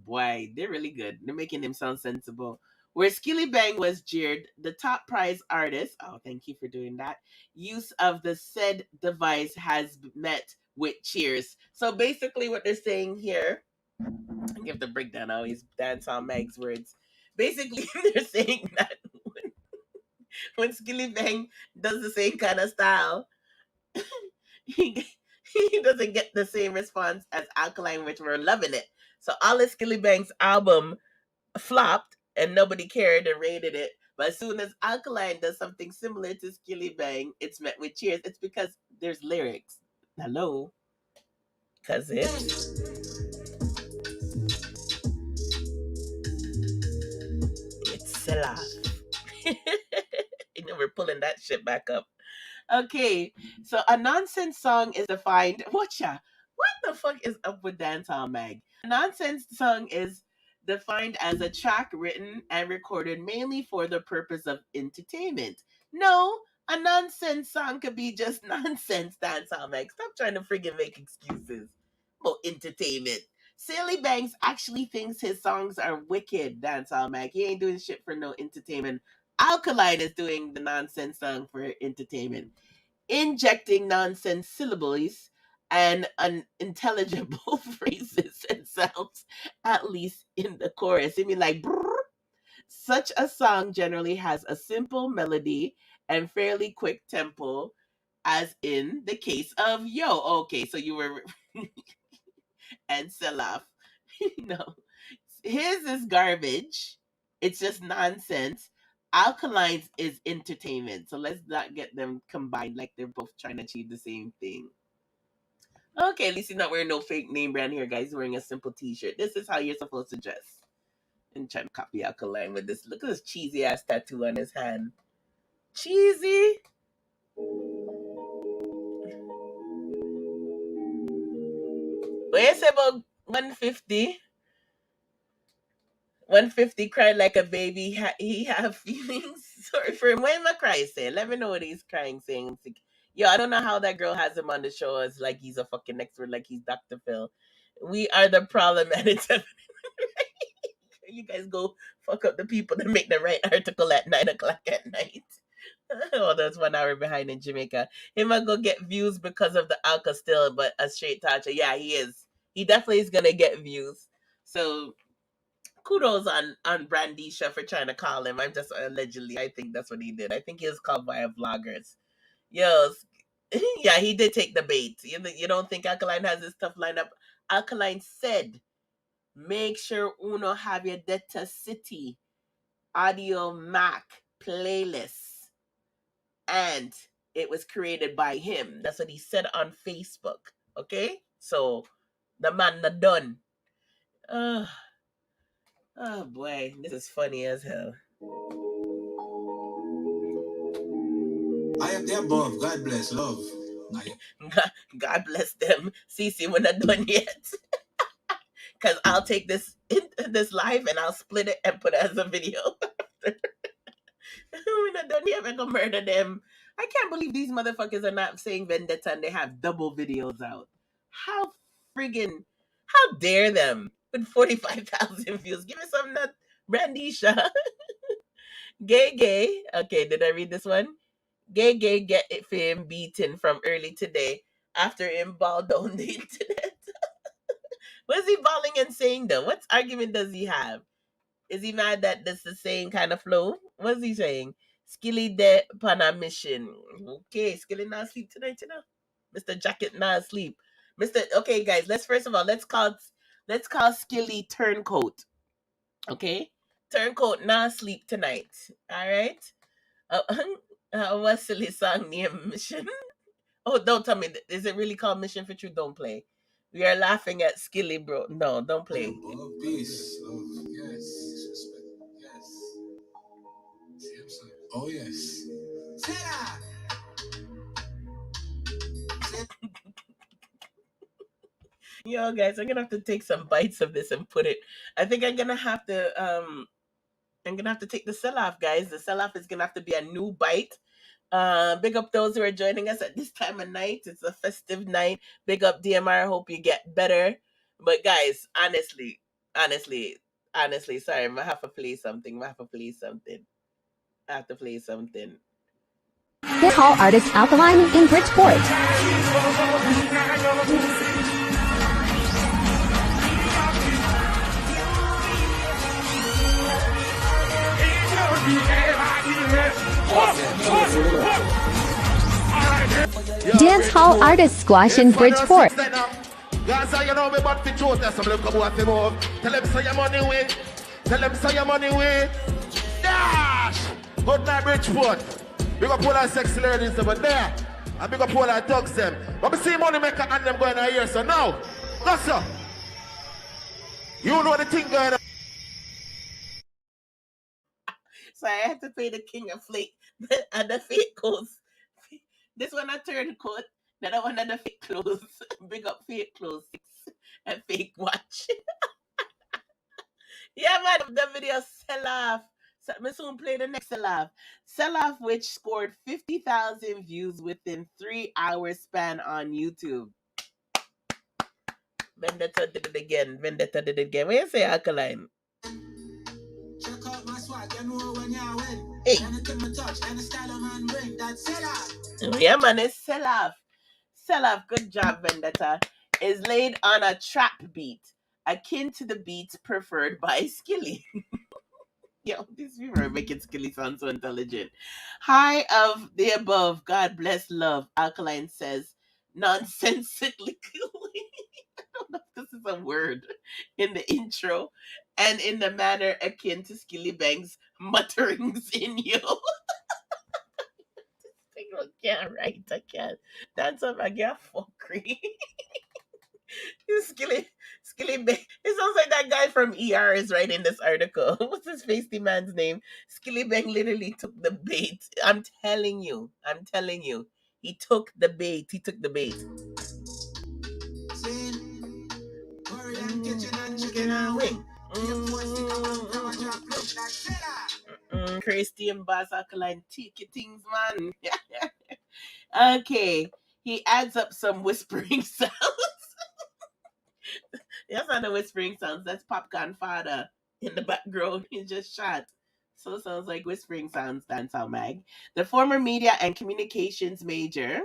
Boy, they're really good. They're making him sound sensible. Where Skillibeng was jeered, the top prize artist, oh, thank you for doing that, use of the said device has met with cheers. So basically what they're saying here, I give the breakdown, I always dance on Meg's words. Basically, they're saying that when Skillibeng does the same kind of style, he, he doesn't get the same response as Alkaline, which we're loving it. So all of Skillibeng's album flopped and nobody cared and rated it. But as soon as Alkaline does something similar to Skillibeng, it's met with cheers. It's because there's lyrics. Hello? Because it's Selah. We're pulling that shit back up. Okay, so a nonsense song is defined. What the fuck is up with Dancehall Mag? A nonsense song is defined as a track written and recorded mainly for the purpose of entertainment. No, a nonsense song could be just nonsense, Dancehall Mag. Stop trying to friggin' make excuses about entertainment. Silly Banks actually thinks his songs are wicked, Dancehall Mag. He ain't doing shit for no entertainment. Alkaline is doing the nonsense song for entertainment, injecting nonsense syllables and unintelligible phrases and sounds, at least in the chorus. I mean, like, brrr. Such a song generally has a simple melody and fairly quick tempo, as in the case of Yo. Okay, so you were and Selaf. No, his is garbage. It's just nonsense. Alkaline's is entertainment. So let's not get them combined like they're both trying to achieve the same thing. Okay, at least he's not wearing no fake name brand here, guys. He's wearing a simple t-shirt. This is how you're supposed to dress. And trying to copy Alkaline with this. Look at this cheesy ass tattoo on his hand. Cheesy. What you say about 150? 150 cried like a baby. He have feelings. Sorry for him. When am I crying? Say, let me know what he's crying, saying. Yo, I don't know how that girl has him on the show as like he's a fucking expert, like he's Dr. Phil. We are the problem, and it's you guys go fuck up the people that make the right article at 9 o'clock at night. Oh, that's 1 hour behind in Jamaica. He might go get views because of the Alka still, but a straight toucher. Yeah, he is. He definitely is gonna get views. So kudos on Brandisha for trying to call him. I'm just allegedly. I think that's what he did. I think he was called via vloggers. Yo, yeah, he did take the bait. You don't think Alkaline has his stuff lined up? Alkaline said, "Make sure Uno have your Data City Audio Mac playlist," and it was created by him. That's what he said on Facebook. Okay, so the man not done. Oh boy, this is funny as hell. I am the above. God bless. Love. God bless them. Cece, we're not done yet. Because I'll take this live and I'll split it and put it as a video. We're not done yet. We're going to murder them. I can't believe these motherfuckers are not saying Vendetta and they have double videos out. How dare them with 45,000 views? Give me some that Brandisha. Gay. Okay, did I read this one? Gay get it for him beaten from early today after him balled down the internet. What is he balling and saying though? What argument does he have? Is he mad that this is the same kind of flow? What's he saying? Skilly de pan a mission. Okay, Skilly not sleep tonight, you know. Mr. Jacket not sleep. Okay, guys, let's call Skilly turncoat. Okay? Turncoat not sleep tonight. Alright? What's silly song name Mission? Oh, don't tell me. Is it really called Mission for Truth? Don't play. We are laughing at Skilly, bro. No, don't play. Love, peace, love, yes, respect, yes. Oh yes. Yo, guys, I'm gonna have to take some bites of this and put it. I think I'm gonna have to take the sell-off, guys. The sell-off is gonna have to be a new bite. Big up those who are joining us at this time of night. It's a festive night. Big up DMR. Hope you get better. But guys, honestly, sorry, I have to play something. Dancehall artist Alkaline in Bridgeport. Dancehall artist Squash in Bridgeport. Gaza, you know me but fi chote some look about fi move. Tell them say your money way. Dash! Good night, Bridgeport. We got pull our sexy ladies over there. And we got pull our thugs them. But we see money maker and them going out here, so now. No, sir. You know the thing going on. So I had to pay the king of flake and the fake clothes. This one a turn coat, the other one are the fake clothes. Big up fake clothes and fake watch. Yeah, man, the video sell off. So I'm soon play the next sell off. Sell off, which scored 50,000 views within 3 hours span on YouTube. Vendetta did it again. What you say, Alkaline? Check out my swag, you know when you win. Hey. Anything me touch, any style of man bring, that's sell off. Yeah, man, it's sell off. Sell off, good job, Vendetta. Is laid on a trap beat, akin to the beats preferred by Skilly. Yo, these people are making Skilly sound so intelligent. High of the above, God bless love, Alkaline says, nonsensically. I don't know if this is a word in the intro, and in the manner akin to Skillibeng's mutterings in you. I can't write. I can't. That's a get fuckery. Skillibeng. It sounds like that guy from ER is writing this article. What's his feisty man's name? Skillibeng literally took the bait. I'm telling you. He took the bait. Christy and Bass Alkaline, take your things, man. Okay, he adds up some whispering sounds. That's not the whispering sounds. That's Popcorn Father in the background. He just shot. So it sounds like whispering sounds, Dancehall Mag. The former media and communications major.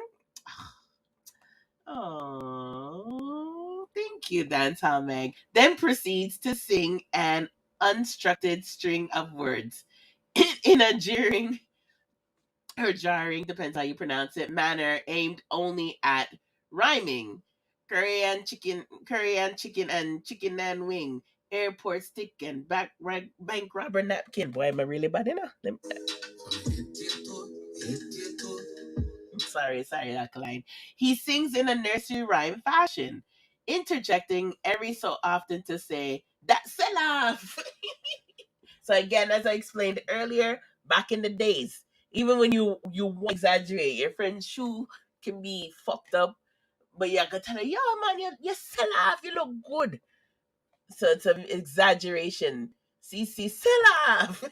Oh, thank you, Dancehall Mag. Then proceeds to sing an unstructured string of words in a jeering or jarring, depends how you pronounce it, manner aimed only at rhyming. Curry and chicken and wing. Airport stick and bank robber napkin. Boy, am I really bad enough? Sorry, Alkaline. He sings in a nursery rhyme fashion, interjecting every so often to say, "That's sell off." So again, as I explained earlier, back in the days, even when you want to exaggerate, your friend's shoe can be fucked up, but you can tell her, "Yo, man, you sell off, you look good." So it's an exaggeration. See, sell off.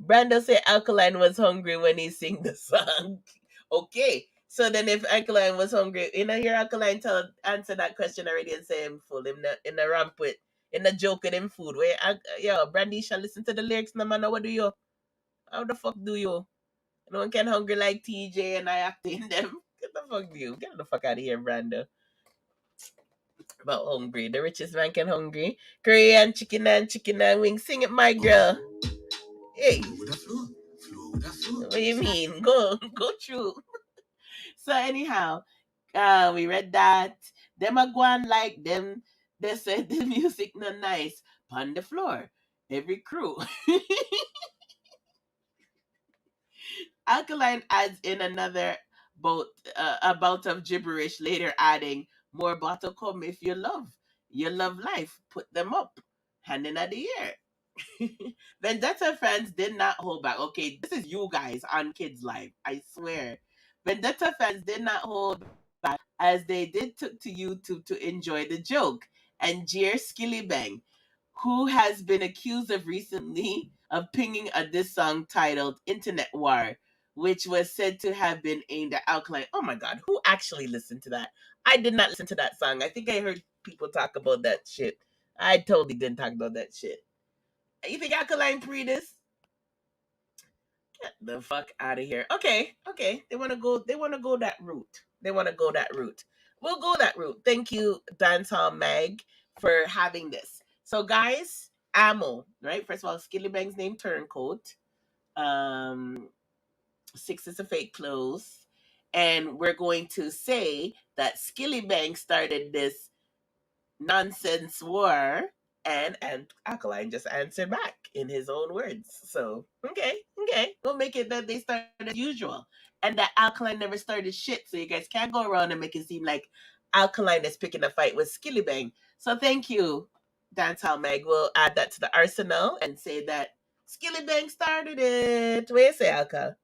Brando said Alkaline was hungry when he sing the song. Okay. So then if Alkaline was hungry, you know, hear Alkaline answer that question already and say him full in the ramp with in the joke with him food. Where yo, Brandy shall listen to the lyrics, no man, what do you? How the fuck do you? No one can hungry like TJ and I acting them. Get the fuck do you? Get the fuck out of here, Brando. About hungry. The richest man can hungry. Curry and chicken and wings. Sing it, my girl. Hey. What do you mean? Go through. So anyhow, we read that. Them a go on like them. They said the music not nice. On the floor. Every crew. Alkaline adds in another a bout of gibberish, later adding, more bottle come if you love. You love life. Put them up. Hand in the air. Vendetta fans did not hold back. Okay, this is you guys on Kids Live. I swear. Vendetta fans did not hold back as they did took to YouTube to enjoy the joke and jeer Skillibeng, who has been accused of recently of pinging a diss song titled Internet War, which was said to have been aimed at Alkaline. Oh my god, who actually listened to that? I did not listen to that song. I think I heard people talk about that shit. I totally didn't talk about that shit. You think Alkaline pre this? Get the fuck out of here. Okay. They wanna go that route. We'll go that route. Thank you, Dancehall Mag, for having this. So guys, ammo, right? First of all, Skillibeng's name Turncoat. 6 is a fake close. And we're going to say that Skillibeng started this nonsense war, and Alkaline just answered back in his own words. So okay, we'll make it that they started as usual, and that Alkaline never started shit. So you guys can't go around and make it seem like Alkaline is picking a fight with Skillibeng. So thank you, Dancehall Mag. We'll add that to the arsenal and say that Skillibeng started it. What do you say, Alka?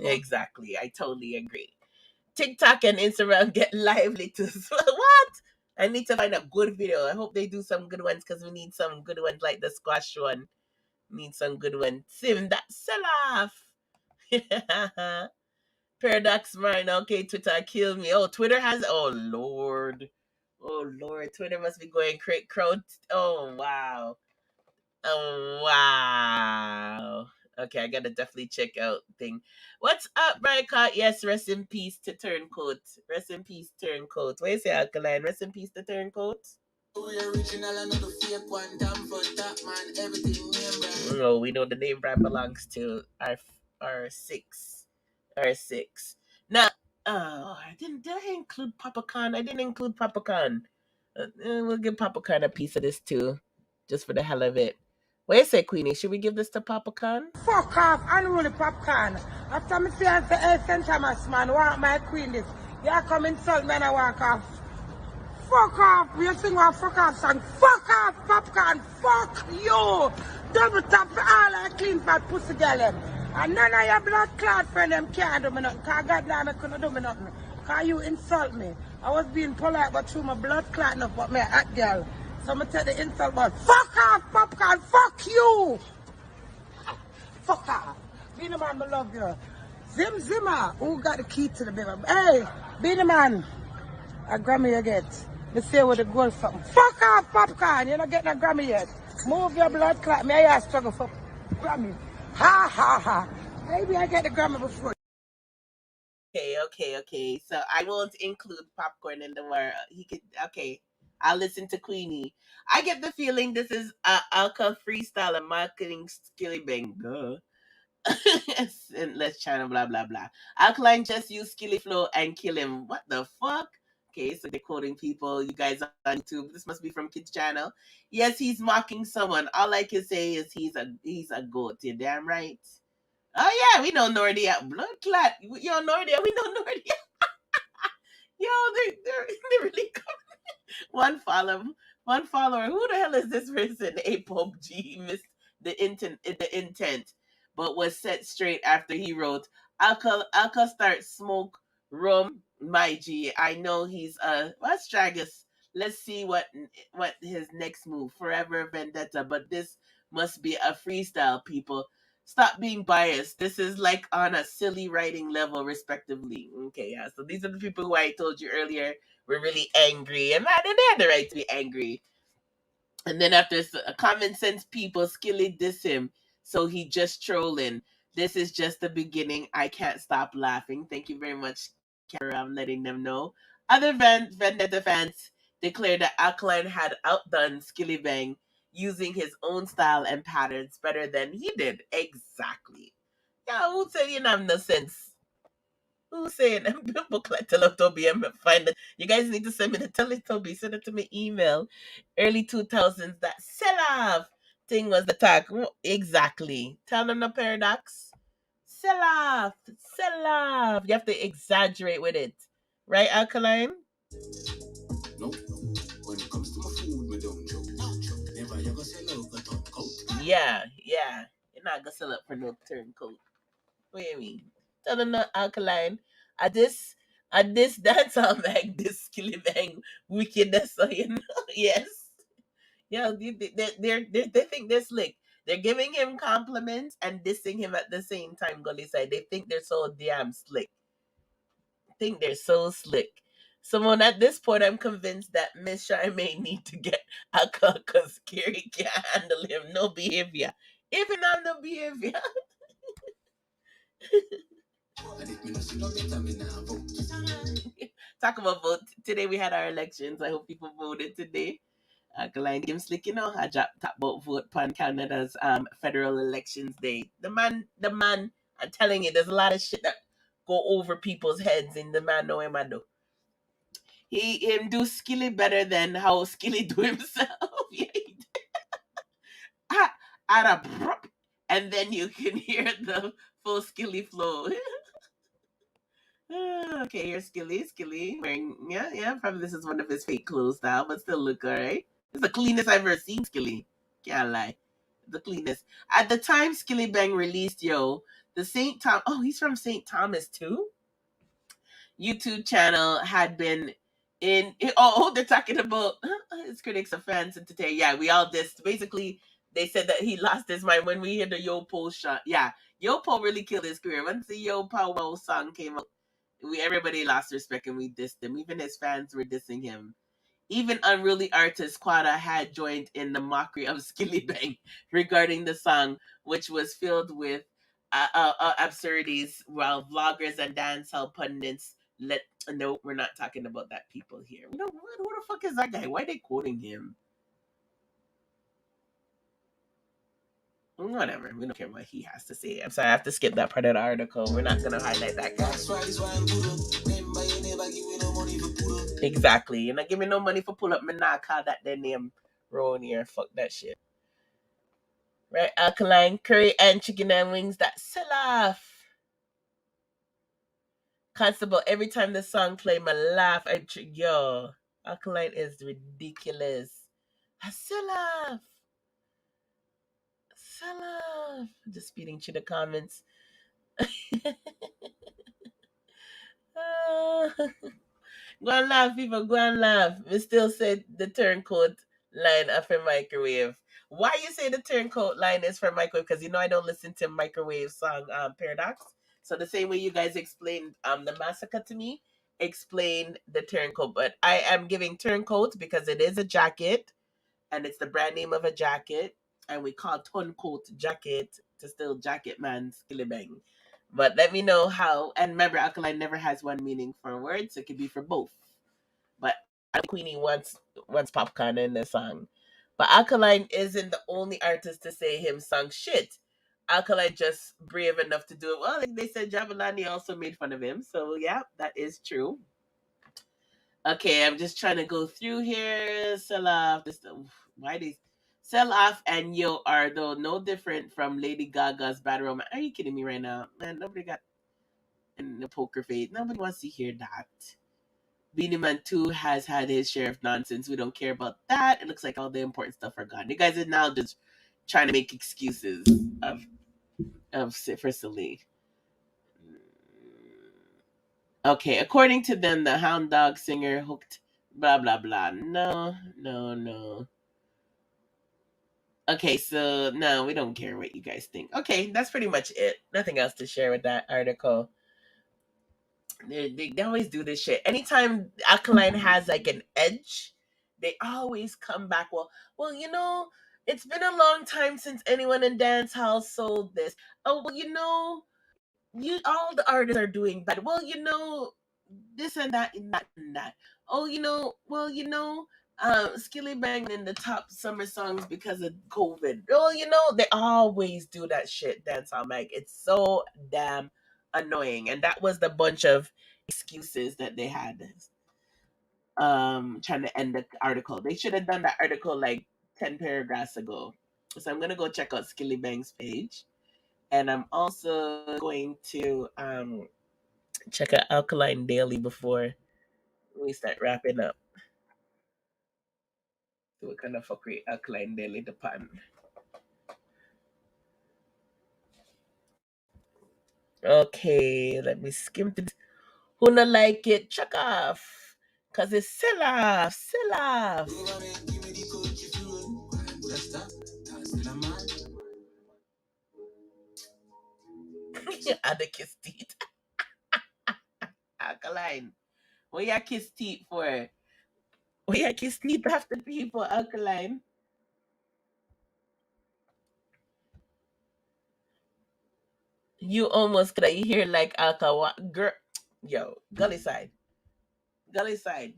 Exactly, I totally agree. TikTok and Instagram get lively too. What? I need to find a good video. I hope they do some good ones because we need some good ones like the squash one. Need some good ones. Sim that sell off. Paradox Martin. Okay, Twitter kill me. Oh, Twitter has. Oh Lord. Twitter must be going crowd. Oh wow. Okay, I gotta definitely check out thing. What's up, Bricot? Yes, rest in peace to Turncoat. Rest in peace, Turncoat. What you say, Alkaline? Rest in peace to Turncoat. No, we know the name brand belongs to R6. Now, did I include Popcorn? I didn't include Popcorn. We'll give Popcorn a piece of this too, just for the hell of it. What you say, Queenie? Should we give this to Popcorn? Fuck off, unruly Popcorn. After me fiance St. Thomas, man, want my queen this. You come insult me and I walk off. Fuck off. You sing one fuck off song. Fuck off, Popcorn. Fuck you. Double tap for all I clean fat pussy girl them. And none of your blood clot friend them can't do me nothing. Cause God damn me couldn't do me nothing. Cause you insult me. I was being polite but through my blood clot enough but me a hot girl. So I'm gonna take the insult one. Fuck off, popcorn, fuck you! Fuck off. Be the man, I love you. Zimmer, who got the key to the baby? Hey, be the man. A Grammy you get. Let's see where the goal something. Fuck off, popcorn. You're not getting a Grammy yet. Move your blood clot. Me, I struggle for Grammy. Ha ha ha. Maybe I get the Grammy before. Okay. So I won't include popcorn in the war. He could. Okay, I'll listen to Queenie. I get the feeling this is Alka freestyle and marketing Skillibeng. And let's channel blah blah blah. Alkaline just use Skilly Flow and kill him. What the fuck? Okay, so they're quoting people. You guys on YouTube. This must be from Kids Channel. Yes, he's mocking someone. All I can say is he's a goat. You damn right. Oh yeah, we know Nordia. Blood clot. Yo, Nordia, we know Nordia. Yo, they're really one follower. Who the hell is this person? M&MG missed the intent, but was set straight after he wrote Alka start smoke rum my G. I know he's what's Stragus. Let's see what his next move. Forever Vendetta, but this must be a freestyle, people. Stop being biased. This is like on a silly writing level, respectively. Okay, yeah. So these are the people who I told you earlier were really angry, and man, they had the right to be angry. And then after common sense people, Skilly diss him, so he just trolling. This is just the beginning. I can't stop laughing. Thank you very much, Kara, letting them know. Other Vendetta fans declared that Alkaline had outdone Skillibeng using his own style and patterns better than he did. Exactly. Yeah, who said you didn't have no sense? Who's saying booklet Teletubby and find it? You guys need to send me the Teletubby. Send it to me email. Early 2000s, that sell off thing was the tag. Exactly. Tell them the paradox. Sell off. Sell off. You have to exaggerate with it. Right, Alkaline? No. When it comes to my food, me don't joke. Never ever sell out a turncoat. Yeah. You're not gonna sell up for no turncoat. What do you mean? Tell them the Alkaline. At this dance I'll make this Skillibeng wickedness, so you know. Yes. Yeah, they think they're slick. They're giving him compliments and dissing him at the same time, Gully side. They think they're so damn slick. Think they're so slick. Someone at this point, I'm convinced that Miss Shy may need to get alcohol because Gary can't handle him. No behavior. Even on no behavior. Talk about vote. Today we had our elections. I hope people voted today. Alkaline Game Slick, you know, I dropped top about vote pan Canada's federal elections day. The man, I'm telling you, there's a lot of shit that go over people's heads and the man know him I do. Him do Skilly better than how Skilly do himself. Yeah, he did. At a prop, and then you can hear the full Skilly flow. Okay, here's Skilly wearing probably this is one of his fake clothes style, but still look alright. It's the cleanest I've ever seen Skilly. Can't lie. The cleanest. At the time Skillibeng released the St. Tom he's from St. Thomas too? YouTube channel had been they're talking about his critics of fans and today. Yeah, we all dissed. Basically, they said that he lost his mind when we hear the Yo Po shot. Yeah, Yo Po really killed his career. Once the Yo Po Wow song came out, everybody lost respect and we dissed him. Even his fans were dissing him. Even unruly artist Quada had joined in the mockery of Skillibeng regarding the song, which was filled with absurdities, while vloggers and dancehall pundits no, we're not talking about that people here. Who the fuck is that guy? Why are they quoting him? Whatever. We don't care what he has to say. I'm sorry, I have to skip that part of the article. We're not gonna highlight that guy. Exactly. You're not giving me no money for pull up. Me not call that their name Rowan here. Fuck that shit. Right, Alkaline, curry and chicken and wings that sell off. Constable, every time the song play, my laugh. Alkaline is ridiculous. Sell off. Just speeding through the comments. Go and laugh, people. Go and laugh. We still said the turncoat line of a microwave. Why you say the turncoat line is for microwave? Because you know I don't listen to microwave song Paradox. So the same way you guys explained the massacre to me, explain the turncoat. But I am giving turncoat because it is a jacket and it's the brand name of a jacket. And we call turncoat jacket to still jacket man Skillibeng. But let me know how, and remember alkaline never has one meaning for a word, so it could be for both. But Queenie wants popcorn in the song. But Alkaline isn't the only artist to say him sung shit. Alkaline just brave enough to do it. Well, like they said Jabalani also made fun of him. So yeah, that is true. Okay, I'm just trying to go through here. Sell off. Why these Sell Off and Yo are though no different from Lady Gaga's Bad Romance. Are you kidding me right now? Man, nobody got in the poker face. Nobody wants to hear that. Beanie Man 2 has had his share of nonsense. We don't care about that. It looks like all the important stuff are gone. You guys are now just trying to make excuses for Celine. Okay, according to them, the Hound Dog singer hooked blah blah blah. No. Okay, so no, we don't care what you guys think. Okay, that's pretty much it. Nothing else to share with that article. They always do this shit. Anytime Alkaline has like an edge, they always come back. Well, it's been a long time since anyone in dance hall sold this. Oh, well, you all the artists are doing bad. Well, this and that and that and that. Oh, Skillibeng in the top summer songs because of COVID. Well, they always do that shit, dancehall Mike. It's so damn annoying. And that was the bunch of excuses that they had trying to end the article. They should have done that article like 10 paragraphs ago. So I'm gonna go check out Skillibeng's page. And I'm also going to check out Alkaline Daily before we start wrapping up. So we're gonna fuckery Alkaline Daily the pan. Okay, let me skim to this. Who not like it? Chuck off. Cause it's sell off. Sell off. Other kiss teeth. Alkaline. What you kiss teeth for? What you kiss teeth after people, Alkaline? You almost could you hear like Alka girl. Yo, gully side. Gully side.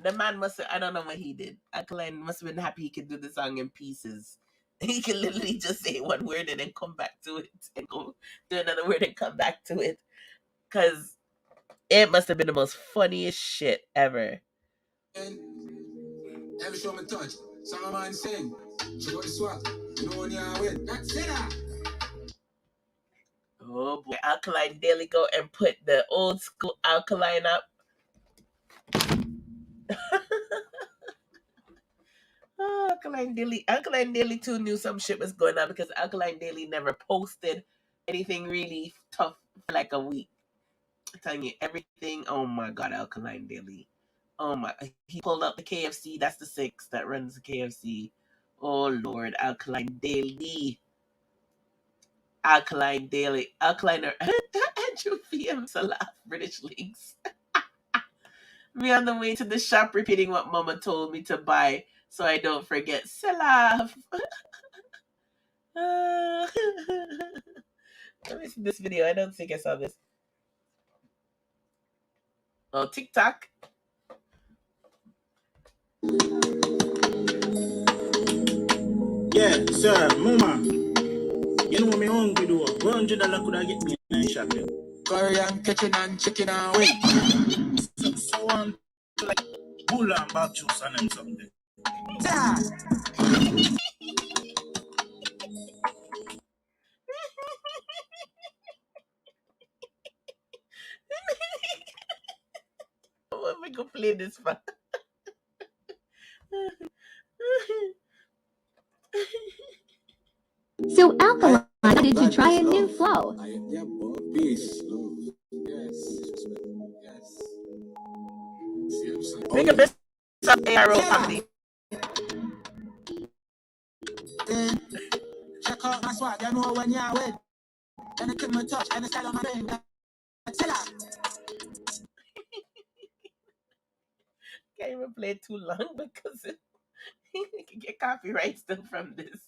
The man must have, I don't know what he did. Alkaline must have been happy he could do the song in pieces. He can literally just say one word and then come back to it and go do another word and come back to it. Cause it must have been the most funniest shit ever. Every show me touch, some of mine sing. She got the swag, you know when you're with. That's it. Oh boy, Alkaline Daily go and put the old school Alkaline up. Alkaline Daily too knew some shit was going on because Alkaline Daily never posted anything really tough for like a week. I'm telling you everything. Oh my god, Alkaline Daily. Oh my, he pulled up the KFC. That's the 6 that runs the KFC. Oh Lord, Alkaline Daily. Alkaline Daily. Alkaline Andrew PM Salah, British Leagues. Me on the way to the shop repeating what mama told me to buy so I don't forget. Salah. Let me see this video. I don't think I saw this. Oh, TikTok. Yeah, sir, mama. You know me hungry though. $100 could I get me in a shop there? Korean kitchen and chicken and wing. So on like bull and back juice and them something. Yeah. What am I gonna play this for? So Alkaline wanted to try a new flow. Think of this arrow comedy. Guess what? You know when you're with. Then you keep me touch and the style on my brain. Tell her. Can't even play it too long because you can get copyright still from this.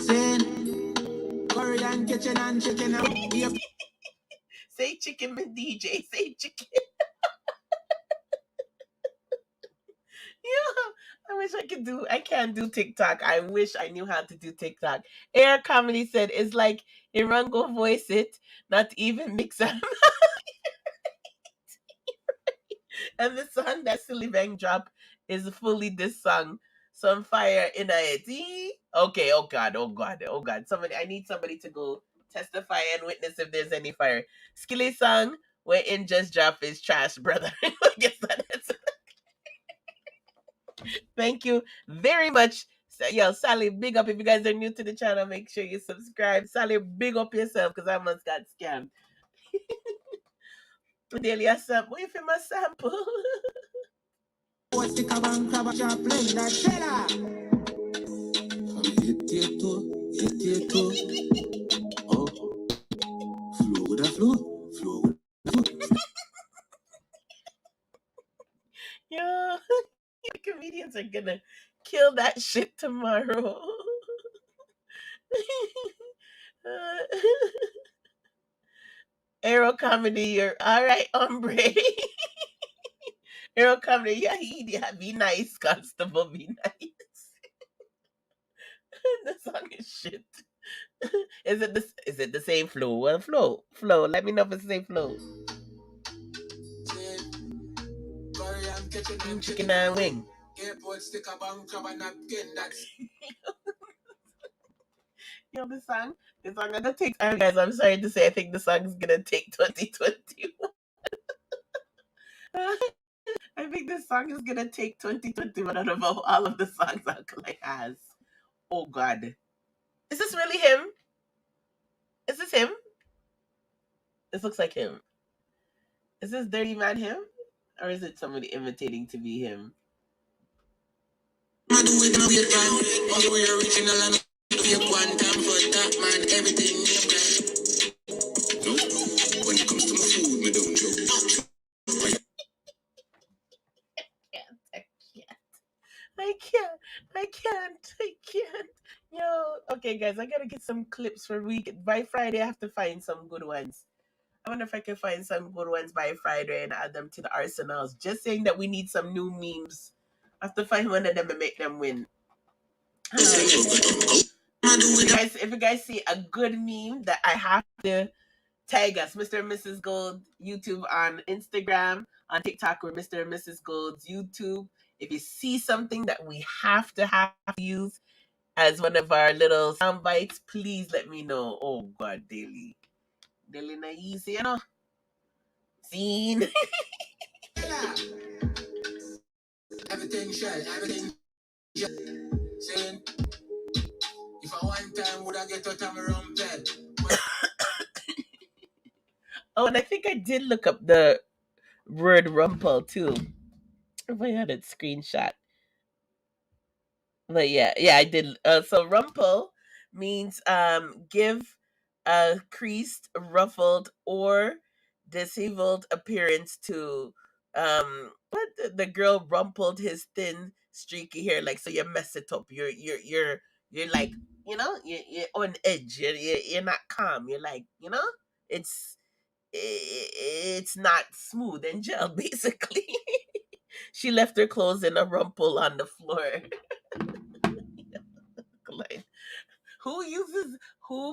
Saying Korean kitchen and chicken and beef. Say chicken with DJ. Say chicken. Yeah, I wish I could do. I can't do TikTok. I wish I knew how to do TikTok. Air Comedy said it's like Irango voice it, not even mix up. And the song that Skillibeng drop is fully this song. Some fire in it. Okay, oh God, oh God, oh God. Somebody, I need somebody to go testify and witness if there's any fire. Skilly song where in just drop is trash, brother. I guess that is. Thank you very much. Yo, Sally, big up. If you guys are new to the channel, make sure you subscribe. Sally, big up yourself because I almost got scammed. Daily a sample. What if you must sample? What's the cabang crab a chop blend that cheddar? Hit oh, flow with a flow. Flow with a flow. Yo, comedians are gonna kill that shit tomorrow. Aero Comedy, you're all right, hombre. Aero Comedy, yeah, be nice, Constable, be nice. The song is shit. Is it the same flow? Well, flow. Let me know if it's the same flow. Chicken and wing. Airport sticker bang crab and napkin. That's Yo, the song gonna take time, guys. I'm sorry to say, I think the song's gonna take 2021. I think this song is gonna take 2021 out of all of the songs Alkaline has. Oh God. Is this really him? Is this him? This looks like him. Is this Dirty Man him? Or is it somebody imitating to be him? I do it now, you can. All the way original and you one time for that man, everything you can. No, when it comes to my food, me don't joke. I can't. Yo, okay, guys, I gotta get some clips for week. By Friday, I have to find some good ones. I wonder if I can find some good ones by Friday and add them to the arsenals. Just saying that we need some new memes. I have to find one of them and make them win. If you guys see a good meme that I have to tag us, Mr. and Mrs. Gold YouTube on Instagram, on TikTok, or Mr. and Mrs. Gold's YouTube. If you see something that we have to use as one of our little sound bites, please let me know. Oh God, Daily na easy, you know. Scene. Everything shell, everything shell. Saying, if I one time would I get out of my room bed. Oh, and I think I did look up the word rumple too. If I had it screenshot. But yeah, I did. So rumple means give a creased, ruffled, or disheveled appearance to what the girl rumpled his thin, streaky hair. Like, so you mess it up. You're like, you know, you're on edge. You're not calm. You're like, you know, it's not smooth and gel basically. She left her clothes in a rumple on the floor. Like, who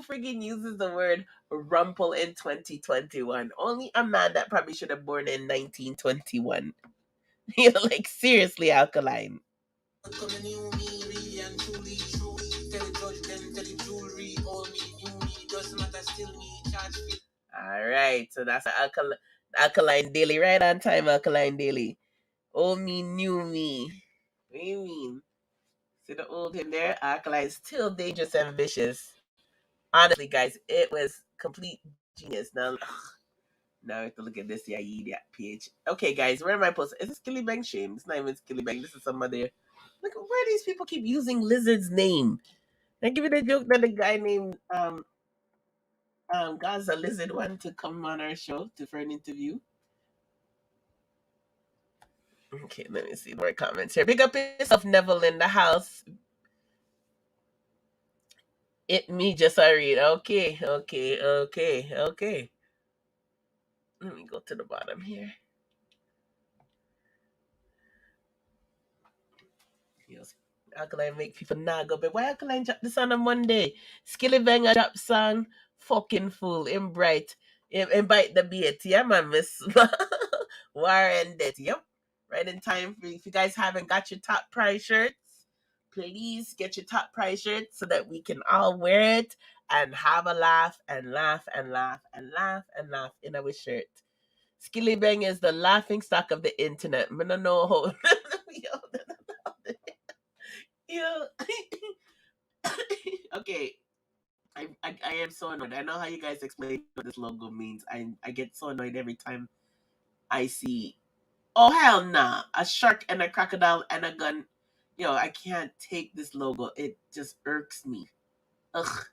friggin' uses the word rumple in 2021? Only a man that probably should have born in 1921. You know, like, seriously, Alkaline. All right, so that's Alkaline Daily, right on time, Alkaline Daily. Old me, new me. What do you mean? See the old him there? Alkaline, still dangerous and vicious. Honestly, guys, it was complete genius. Now I have to look at this idiot page. Okay, guys, where am I posting? Is this Skillibeng shame? It's not even Skillibeng. This is some other Look at where these people keep using Lizard's name. I give it a joke that the guy named Gaza Lizard wanted to come on our show for an interview. Okay, let me see more comments here. Big up yourself, Neville in the house. It me just I read. Okay. Let me go to the bottom here. Alkaline make people nag up. Why Alkaline drop this on a Monday? Skillibeng a drop song. Fucking fool. Him bright. Him bite the bait. Yeah, man, miss. Warren dead. Yep. Right in time. If you guys haven't got your top price shirts, please get your top price shirts so that we can all wear it and have a laugh and laugh and laugh and laugh and laugh in our shirt. Skillibeng is the laughing stock of the internet. I don't know how. Yo. Okay. I am so annoyed. I know how you guys explain what this logo means. I get so annoyed every time I see, oh hell nah, a shark and a crocodile and a gun. Yo, I can't take this logo. It just irks me. Ugh.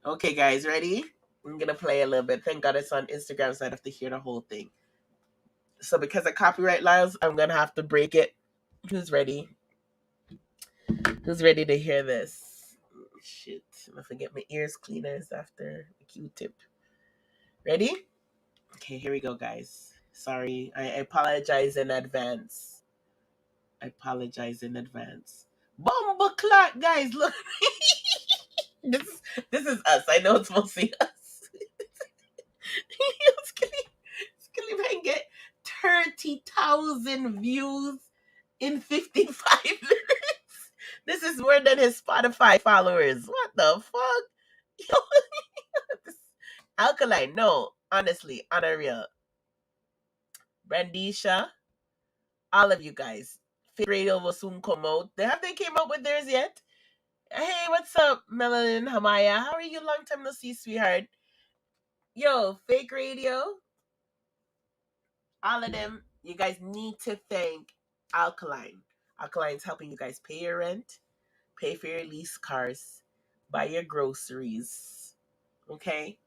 Okay, guys, ready? I'm gonna play a little bit. Thank God it's on Instagram, so I have to hear the whole thing. So because of copyright laws, I'm gonna have to break it. Who's ready? Who's ready to hear this? Shit, I'm gonna forget my ears cleaners after the Q-tip. Ready? Okay, here we go, guys. Sorry, I apologize in advance. Bomba clock, guys, look. This is us. I know it's mostly us. Skillibeng get 30,000 views in 55 minutes. This is more than his Spotify followers. What the fuck? Alkaline, no, honestly, on a real. Brandisha, all of you guys. Fit Radio will soon come out. Have they came out with theirs yet? Hey, what's up, Melanin Hamaya? How are you? Long time no see, sweetheart. Yo, Fake Radio, all of them, you guys need to thank Alkaline. Alkaline's helping you guys pay your rent, pay for your lease cars, buy your groceries, okay?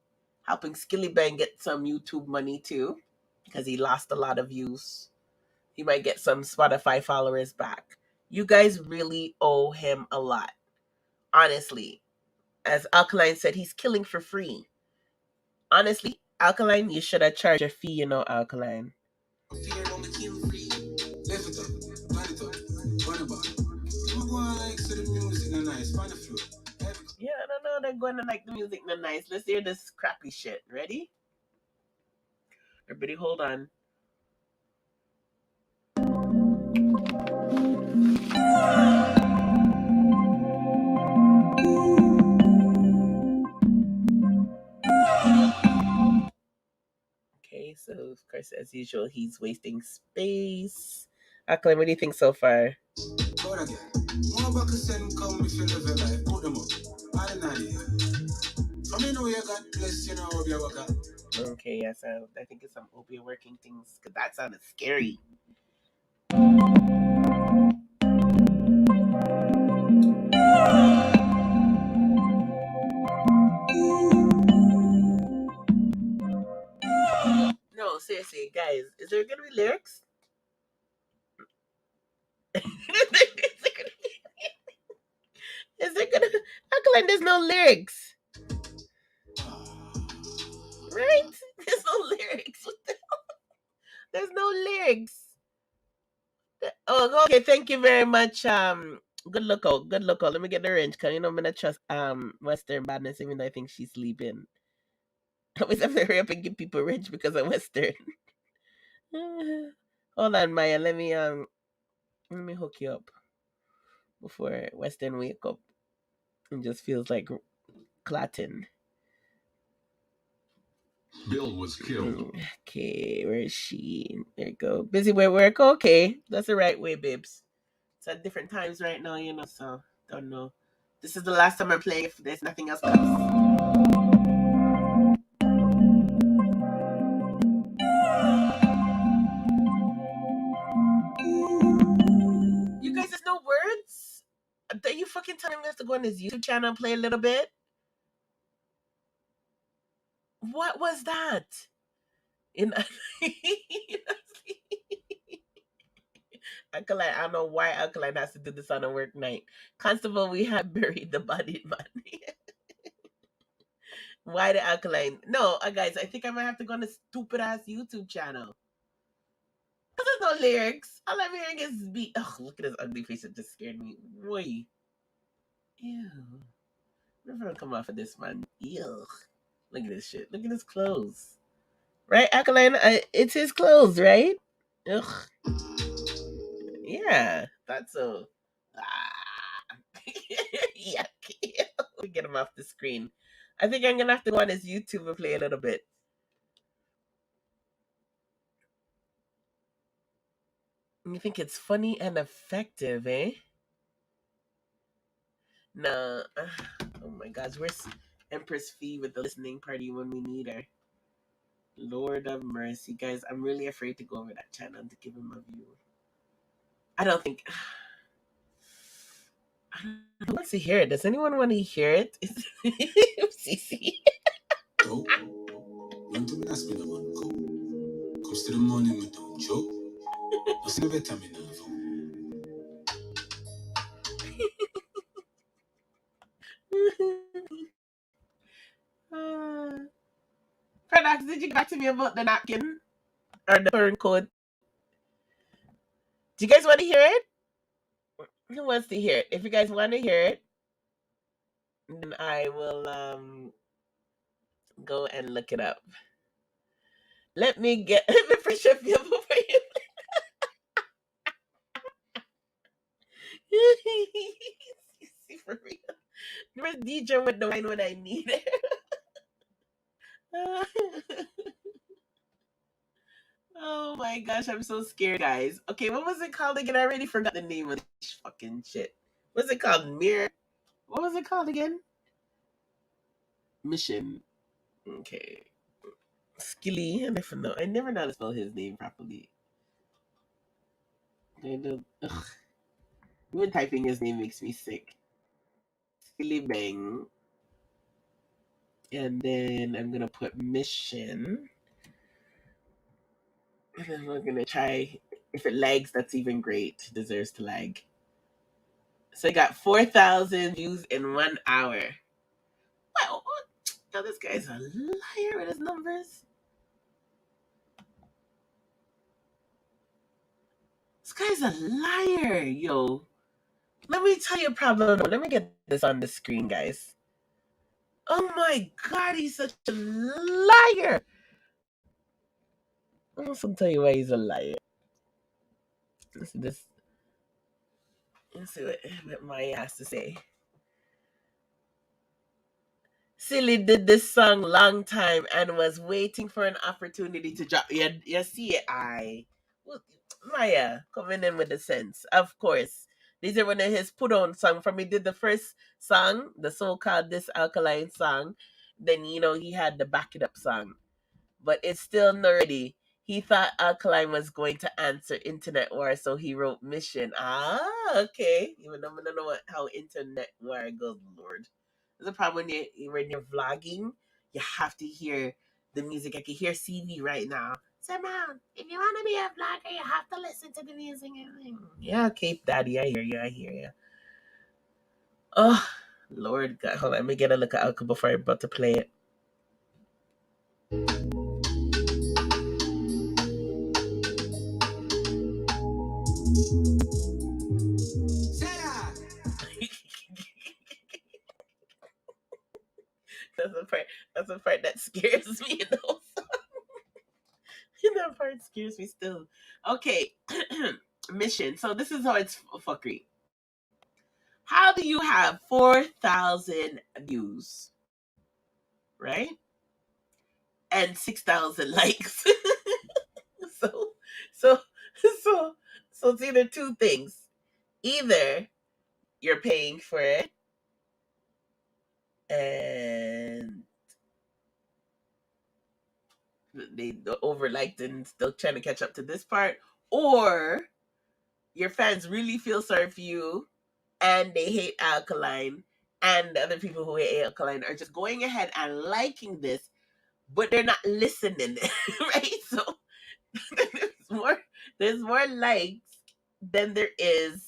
Helping Skillibeng get some YouTube money too, because he lost a lot of views. He might get some Spotify followers back. You guys really owe him a lot. Honestly, as Alkaline said, he's killing for free. Honestly, Alkaline, you should have charged a fee, Alkaline. Yeah, I don't know. They're going to like the music nice. Let's hear this crappy shit. Ready? Everybody hold on. Okay, so of course, as usual, he's wasting space. Alkaline, what do you think so far? Okay, yes, I think it's some opiate working things, because that sounded scary. No, seriously, guys, is there gonna be lyrics? Is there gonna Alkaline, there's no lyrics. Right? There's no lyrics. What the hell? There's no lyrics. Oh, okay, thank you very much. Good look out. Let me get the range, because I'm gonna trust Western badness, even though I think she's sleeping. I always have to hurry up and give people range because of Western. Hold on, Maya. Let me hook you up before Western wake up. It just feels like clatting. Bill was killed. Okay, where is she? There you go. Busy with work. Okay, that's the right way, babes. It's at different times right now, so don't know. This is the last time I'm playing if there's nothing else comes. You guys, there's no words? fucking tell him we have to go on his YouTube channel and play a little bit? What was that? Alkaline, I don't know why Alkaline has to do this on a work night. Constable, we have buried the body, man. Why the Alkaline? No, guys, I think I might have to go on a stupid ass YouTube channel. Because there's no lyrics. All I'm hearing is beat. Oh, look at his ugly face. It just scared me. Boy. Ew. Never come off of this, man. Ew. Look at this shit. Look at his clothes. Right, Alkaline? It's his clothes, right? Ugh. Yeah, that's so. Ah. Yuck. Let me get him off the screen. I think I'm gonna have to go on his YouTube and play a little bit. You think it's funny and effective, eh? No. Oh my gosh, where's Empress Fee with the listening party when we need her? Lord of mercy, guys. I'm really afraid to go over that channel to give him a view. I don't think. Who wants to hear it? Does anyone want to hear it? CC. Go. Run to me, that's me, man. Go. Comes to the morning, we don't joke. What's in the vitamin now? Predax, did you get back to me about the napkin? Or the current code? Do you guys want to hear it? Who wants to hear it? If you guys want to hear it, then I will go and look it up. Let me pressure feel for you. For real. Where's DJ with the wine when I need it? Oh my gosh, I'm so scared, guys. Okay, what was it called again? I already forgot the name of this fucking shit. What's it called? Mirror? What was it called again? Mission. Okay. Skilly. I never know how to spell his name properly. Even typing his name makes me sick. Skillibeng. And then I'm gonna put mission. And then we're gonna try. If it lags, that's even great. It deserves to lag. So I got 4,000 views in 1 hour. Wow, yo, this guy's a liar with his numbers. This guy's a liar, yo. Let me tell you a problem. Let me get this on the screen, guys. Oh my god, he's such a liar. I'm gonna tell you why he's a liar. Listen to this. Let's see what Maya has to say. Silly did this song long time and was waiting for an opportunity to drop. You see it, well, Maya coming in with the sense. Of course. These are one of his put on song from he did the first song, the so-called This Alkaline song. Then he had the back it up song. But it's still not ready. He thought Alkaline was going to answer Internet War, so he wrote Mission. Okay. Even though I don't know how Internet War goes, Lord. There's a problem when you're vlogging, you have to hear the music. I can hear CV right now. So, man, if you want to be a vlogger, you have to listen to the music. Yeah, Cape Daddy, I hear you. Oh, Lord God. Hold on, let me get a look at Alka before I'm about to play it. That's the part that scares me. That part scares me still. Okay, mission. So this is how it's fuckery. How do you have 4,000 views, right? And 6,000 likes. so it's either two things. Either you're paying for it and they overliked and still trying to catch up to this part, or your fans really feel sorry for you and they hate Alkaline, and the other people who hate Alkaline are just going ahead and liking this, but they're not listening, right? So there's more likes than there is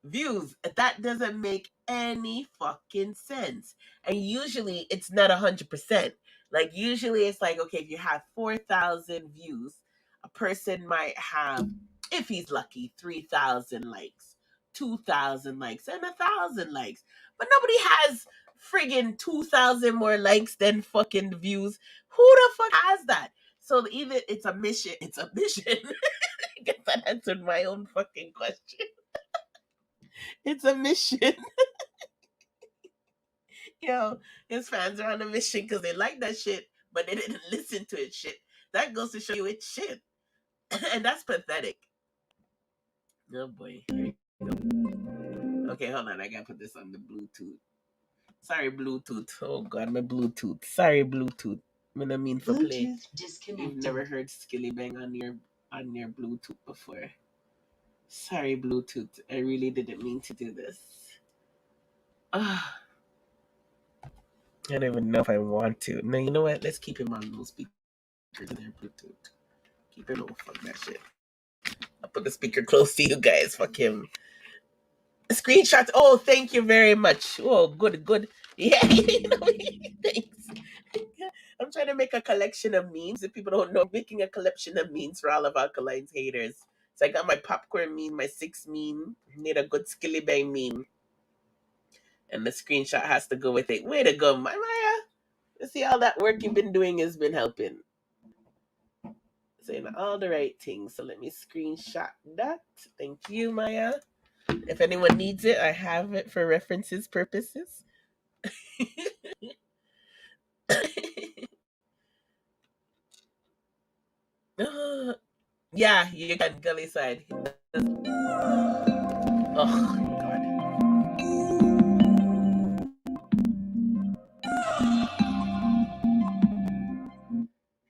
views. That doesn't make any fucking sense. And usually it's not 100%. Like usually it's like, okay, if you have 4,000 views, a person might have, if he's lucky, 3,000 likes, 2,000 likes, and 1,000 likes. But nobody has friggin' 2,000 more likes than fucking views. Who the fuck has that? So either it's a mission. It's a mission. I guess that answered my own fucking question. It's a mission. Yo, his fans are on a mission because they like that shit, but they didn't listen to it shit. That goes to show you it's shit. And that's pathetic. Oh boy. Okay, hold on. I gotta put this on the Bluetooth. Sorry, Bluetooth. Oh god, my Bluetooth. Sorry, Bluetooth. I don't mean for play. You've never heard Skillibeng on your Bluetooth before. Sorry, Bluetooth. I really didn't mean to do this. I don't even know if I want to. No, you know what? Let's keep him on those speakers in their Bluetooth. Keep him low. Fuck that shit. I'll put the speaker close to you guys. Fuck him. Screenshots. Oh, thank you very much. Oh, good. Yeah, thanks. I'm trying to make a collection of memes. If people don't know, I'm making a collection of memes for all of Alkaline's haters. So I got my popcorn meme, my 6 meme. Need a good Skillibeng meme. And the screenshot has to go with it. Way to go, Maya. You see, all that work you've been doing has been helping. Saying all the right things. So let me screenshot that. Thank you, Maya. If anyone needs it, I have it for references purposes. Yeah, you can gully side. Oh god.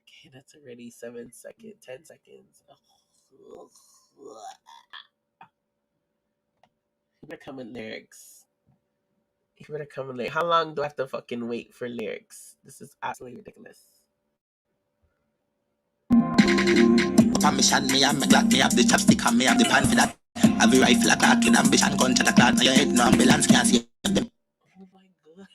Okay, that's already 7 seconds, 10 seconds. Oh. You better come with lyrics. You better come with lyrics. How long do I have to fucking wait for lyrics? This is absolutely ridiculous. Mission me and me Glock, me have the chopstick and me have the pan for that. Have a rifle a clock with ambition, gun to the clock. Now your head no ambulance can't see them. Oh my god.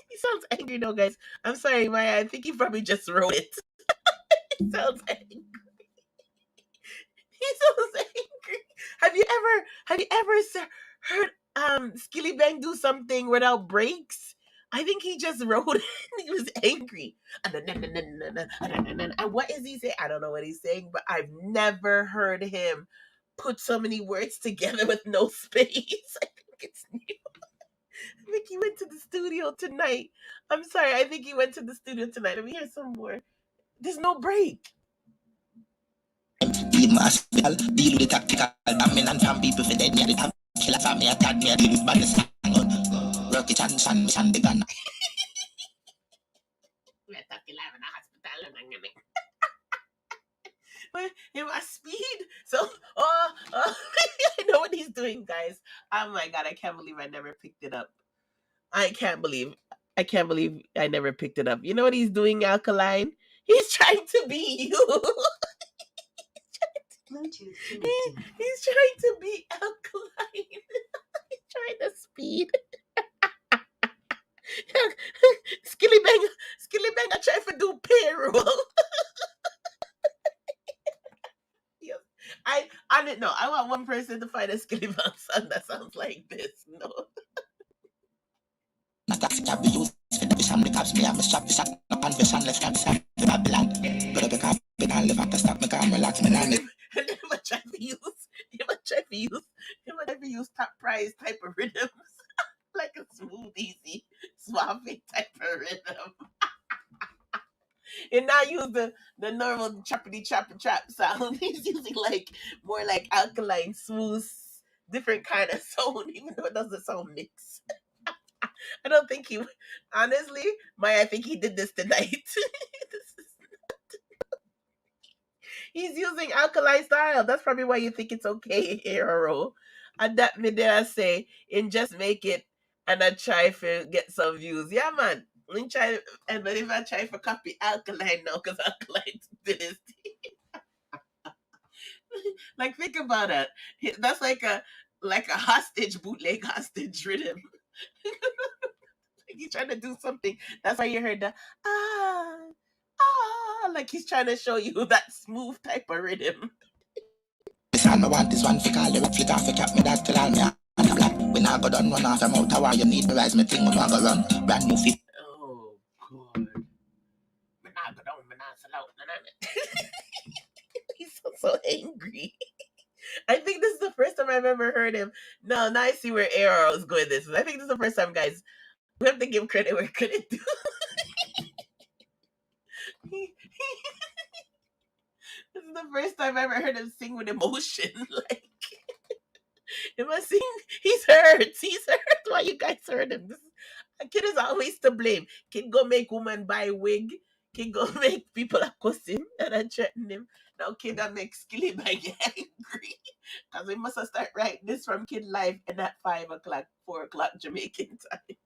He sounds angry though, guys. I'm sorry, Maya. I think he probably just wrote it. He sounds angry. He sounds angry. Have you ever heard Skillibeng do something without breaks? I think he just wrote it. He was angry. And what is he saying? I don't know what he's saying, but I've never heard him put so many words together with no space. I think it's new. I think he went to the studio tonight. I'm sorry. I think he went to the studio tonight. Let me hear some more. There's no break. Deal my hospital, deal with the tactical. Dominant from people for dead near the top. Killer for me, attack me, deal with badness. Work it and begun. We're talking live in the hospital. In my speed. So, I know what he's doing, guys. Oh my god, I can't believe I never picked it up. I can't believe I never picked it up. You know what he's doing, Alkaline? He's trying to be you. He's trying to be Alkaline. He's trying to speed. Skillibeng, I try to do payroll. Yes. I didn't know. I want one person to find a Skillibeng song that sounds like this. No. The cops me, I'm a strap, shot, no confession, let's get the Babylon. But I can't be done, live after stop, me calm, relax, me none. And then I try to use top prize type of rhythms. Like a smooth, easy, suave type of rhythm. And not use the normal choppity chop sound. He's using like more like Alkaline, smooth, different kind of sound, even though it doesn't sound mixed. I don't think he, honestly, I think he did this tonight. He's using alkaline style. That's probably why you think it's okay, Arrow. And that me there I say, and just make it and I try to get some views. Yeah, man. We try, and but if I try for copy alkaline now, because alkaline did his thing. Like think about it. That's like a hostage, bootleg hostage rhythm. Like he's trying to do something. That's why you heard the like he's trying to show you that smooth type of rhythm. This one, I want this one, flick all the flick off, flick up me that till all me and a black. When I go done, run off your mouth, how you need me rise me thing when I go run. Brand new fit. Oh, God. When I go down, when I sell out. He's so angry. I think this is the first time I've ever heard him. No, now I see where AR is going this. I think this is the first time, guys. We have to give credit where credit due. This is the first time I ever heard him sing with emotion. Like, it must seem he's hurt. He's hurt. Why you guys heard him? A kid is always to blame. Kid go make woman buy wig. Kid go make people accost him and I threaten him. Now kid that make Skillibeng angry. Because we must have start writing this from kid life and at 5 o'clock, 4 o'clock Jamaican time.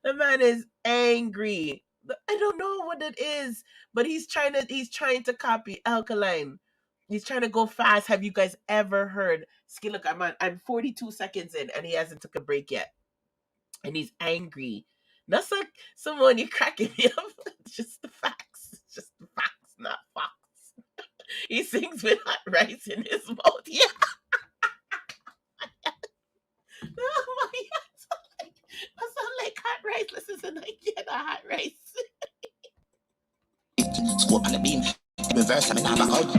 The man is angry. I don't know what it is, but he's trying to copy Alkaline. He's trying to go fast. Have you guys ever heard Look, I'm 42 seconds in and he hasn't took a break yet. And he's angry. That's like someone you're cracking me up. It's just the facts. It's just the facts, not facts. He sings with hot rice in his mouth. Yeah. Oh my God. I sound like hot rice. Listen to the hot rice. Scope on the beam. Reverse, I'm in a back out.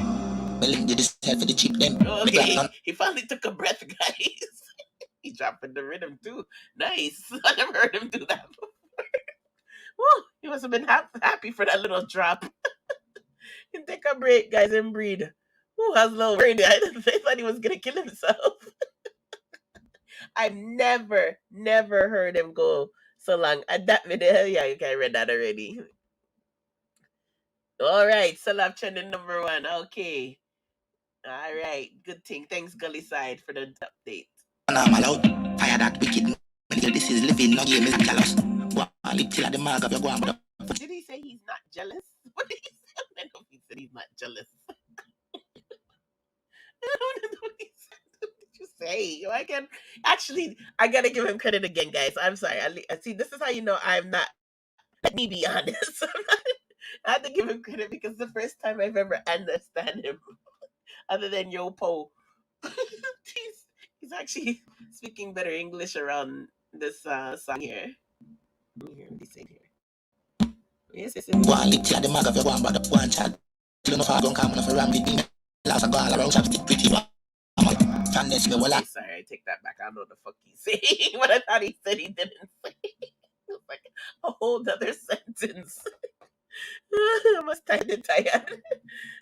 Well, did this help for the cheap then? Okay, he finally took a breath, guys. He's dropping the rhythm too. Nice. I never heard him do that before. Woo, he must have been happy for that little drop. And take a break, guys, and breathe. Who has low brain? I thought he was gonna kill himself. I've never heard him go so long. At that video, yeah, you can read that already. All right, so love trending number 1. Okay. All right, good thing. Thanks, Gully Side, for the update. I'm allowed. Fire that wicked. This is living, no game is jealous. Did he say he's not jealous? What did he say? I don't know if he said he's not jealous. I don't know what he said. What did you say? I gotta give him credit again, guys. I'm sorry. See, this is how you know I'm not. Let me be honest. I had to give him credit because the first time I've ever understand him, other than Yo Po, he's actually speaking better English around this song here. Let me hear what he said here. Yes, yes, yes. Sorry, I take that back. I don't know what the fuck he's saying. What I thought he said he didn't say. It was like a whole other sentence. I must tie the tired.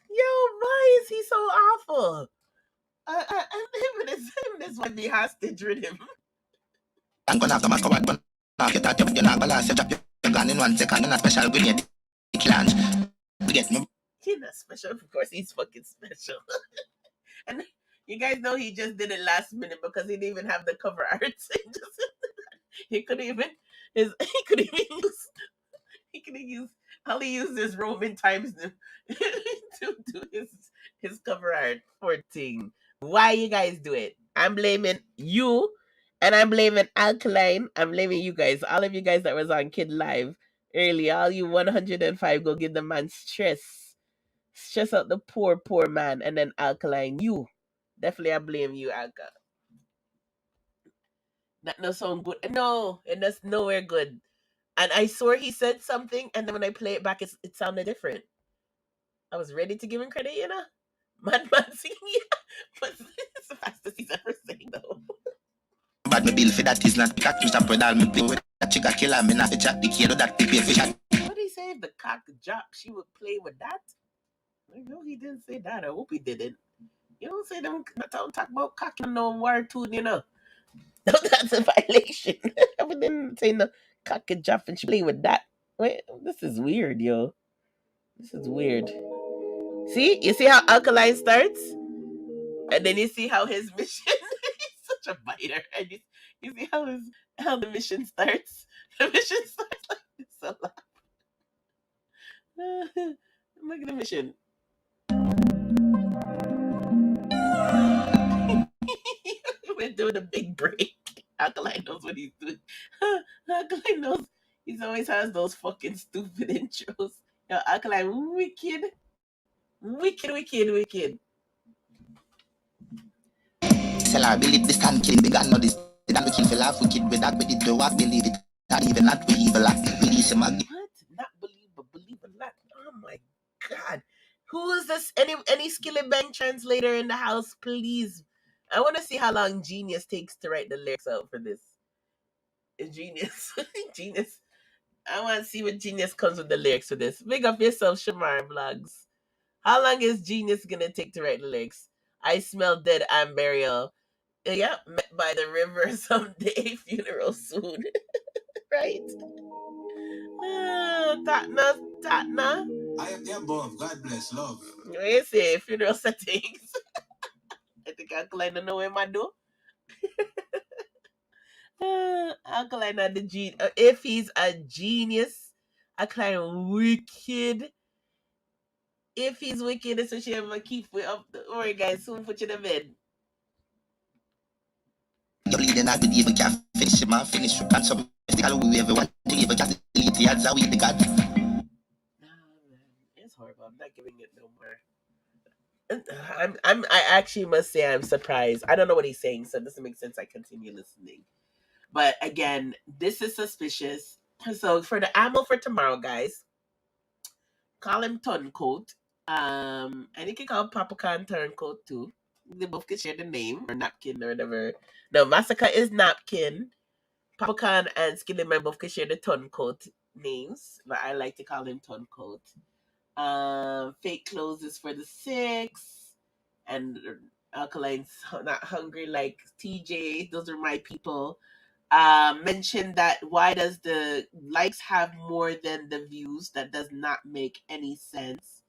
Yo, why is he so awful? Him and this might be hostage with him. I'm gonna have to mask out, but now get out of your number, last drop your gun in 1 second, and a special grenade. Clan. Get me. He's not special. Of course, he's fucking special. And you guys know he just did it last minute because he didn't even have the cover art. He could even use all he used is Roman times to do his cover art 14. Why you guys do it? I'm blaming you, and I'm blaming Alkaline. I'm blaming you guys. All of you guys that was on Kid Live earlier, all you 105, go give the man stress out the poor man, and then Alkaline, you definitely I blame you, Alka. That no sound good. No, and that's nowhere good. And I swore he said something, and then when I play it back, it sounded different. I was ready to give him credit, you know? Man singing, yeah. But it's the fastest he's ever sang, though. But me bill for that is not cat to stop with all me play with that chica killer, me not to chat the kid that pay fish. What did he say? If the cock drop, she would play with that? I know he didn't say that. I hope he didn't. You don't say them. Don't talk about cocking no war tune, you know. That's a violation. I wouldn't say no cock and Jeff and she play with that. Wait, this is weird, yo. This is weird. See, you see how Alkaline starts, and then you see how his mission. He's such a biter. And you see how the mission starts. The mission starts like this a lot. Look at the mission. We're doing a big break. Alkaline knows what he's doing. Alkaline knows he always has those fucking stupid intros. Yo, Alkaline, wicked. Wicked, wicked, wicked. Sell I believe this can kill big and not this. The damn kill for laugh wicked with that, but it do I believe it. Not even not we evil act. Release him again. What? Not believe, but believe it not. Oh my god. Who is this? Any Skillibeng translator in the house, please? I want to see how long Genius takes to write the lyrics out for this. Genius. Genius. I want to see what Genius comes with the lyrics for this. Big up yourself, Shamar Vlogs. How long is Genius gonna take to write the lyrics? I smell dead and burial. Yeah, met by the river someday, funeral soon. Right? Tatna, Tatna. I am the above. God bless. Love. What you say? Funeral settings. I think Alkaline don't know where my do. Alkaline are the genius. If he's a genius, Alkaline wicked. If he's wicked, especially if I keep it up. Don't worry, guys. Soon put you in the bed. You're bleeding out with even can't finish him and finish with cancer. If the color we everyone to even just delete the ads out with the god. It's horrible. I'm not giving it no more. I actually must say I'm surprised. I don't know what he's saying, so it doesn't make sense. I continue listening. But again, this is suspicious. So for the ammo for tomorrow, guys, call him Turncoat. And you can call Papacan Turncoat too. They both can share the name or napkin or whatever. No, Massacre is napkin. Papacan and Skillibeng both can share the Turncoat names, but I like to call him Turncoat. Fake clothes is for the 6, and Alkaline's not hungry like TJ. Those are my people. Mentioned that why does the likes have more than the views? That does not make any sense.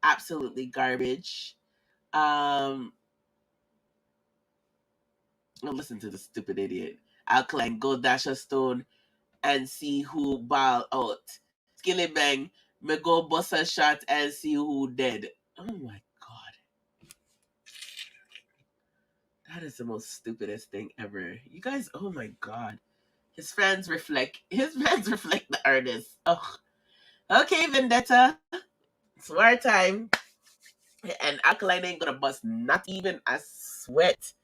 Absolutely garbage. Listen to the stupid idiot. Alkaline, go dash a stone and see who ball out. Skillibeng, me go bust a shot and see who dead. Oh my god. That is the most stupidest thing ever. You guys, oh my god. His fans reflect the artist. Oh. Okay, Vendetta. It's war time. And Alkaline ain't gonna bust not even a sweat.